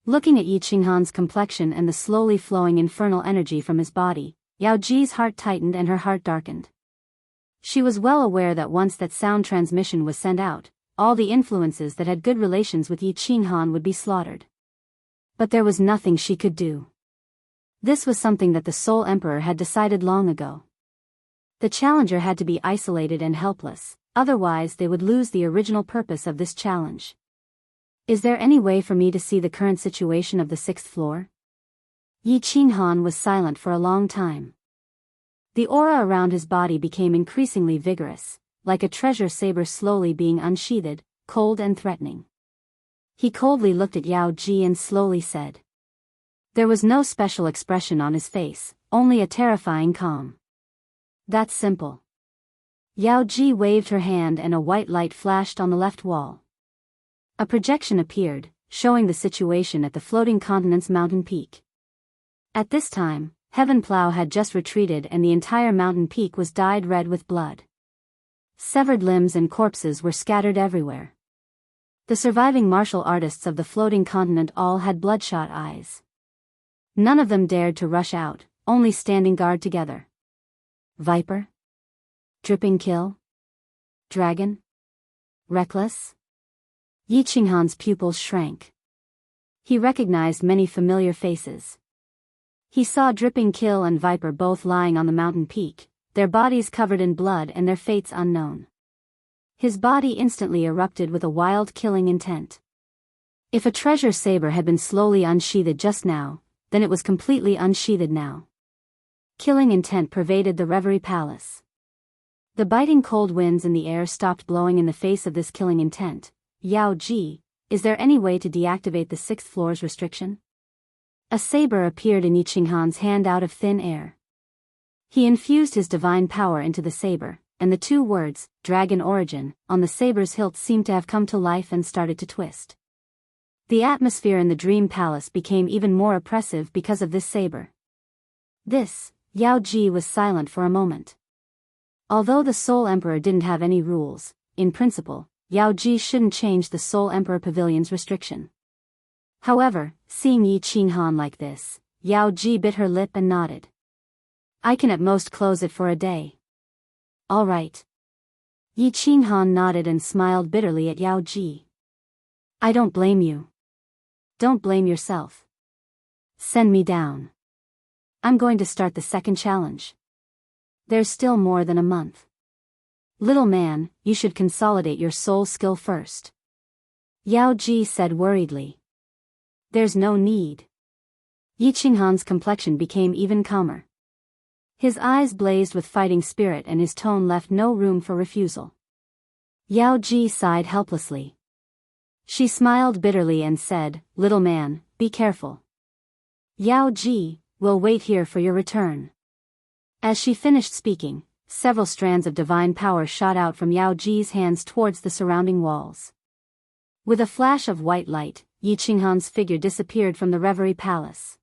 Looking at Yi Qinghan's complexion and the slowly flowing infernal energy from his body, Yao Ji's heart tightened and her heart darkened. She was well aware that once that sound transmission was sent out, all the influences that had good relations with Yi Qinghan would be slaughtered. But there was nothing she could do. This was something that the Soul Emperor had decided long ago. The challenger had to be isolated and helpless, otherwise they would lose the original purpose of this challenge. Is there any way for me to see the current situation of the 6th floor? Yi Qinghan was silent for a long time. The aura around his body became increasingly vigorous, like a treasure saber slowly being unsheathed, cold and threatening. He coldly looked at Yao Ji and slowly said. There was no special expression on his face, only a terrifying calm. That's simple. Yao Ji waved her hand and a white light flashed on the left wall. A projection appeared, showing the situation at the floating continent's mountain peak. At this time, Heaven Plow had just retreated and the entire mountain peak was dyed red with blood. Severed limbs and corpses were scattered everywhere. The surviving martial artists of the floating continent all had bloodshot eyes. None of them dared to rush out, only standing guard together. Viper? Dripping Kill? Dragon? Reckless? Yi Qinghan's pupils shrank. He recognized many familiar faces. He saw Dripping Kill and Viper both lying on the mountain peak, their bodies covered in blood and their fates unknown. His body instantly erupted with a wild killing intent. If a treasure saber had been slowly unsheathed just now, then it was completely unsheathed now. Killing intent pervaded the Reverie Palace. The biting cold winds in the air stopped blowing in the face of this killing intent. Yao Ji, is there any way to deactivate the 6th floor's restriction? A saber appeared in Yi Qinghan's hand out of thin air. He infused his divine power into the saber, and the 2 words, Dragon Origin, on the saber's hilt seemed to have come to life and started to twist. The atmosphere in the Dream Palace became even more oppressive because of this saber. Yao Ji was silent for a moment. Although the Soul Emperor didn't have any rules, in principle, Yao Ji shouldn't change the Soul Emperor Pavilion's restriction. However, seeing Yi Qinghan like this, Yao Ji bit her lip and nodded. I can at most close it for a day. All right. Yi Qinghan nodded and smiled bitterly at Yao Ji. I don't blame you. Don't blame yourself. Send me down. I'm going to start the second challenge. There's still more than a month. Little man, you should consolidate your soul skill first. Yao Ji said worriedly. There's no need. Yi Qinghan's complexion became even calmer. His eyes blazed with fighting spirit and his tone left no room for refusal. Yao Ji sighed helplessly. She smiled bitterly and said, Little man, be careful. Yao Ji, we'll wait here for your return. As she finished speaking, several strands of divine power shot out from Yao Ji's hands towards the surrounding walls. With a flash of white light, Yi Qinghan's figure disappeared from the Reverie Palace.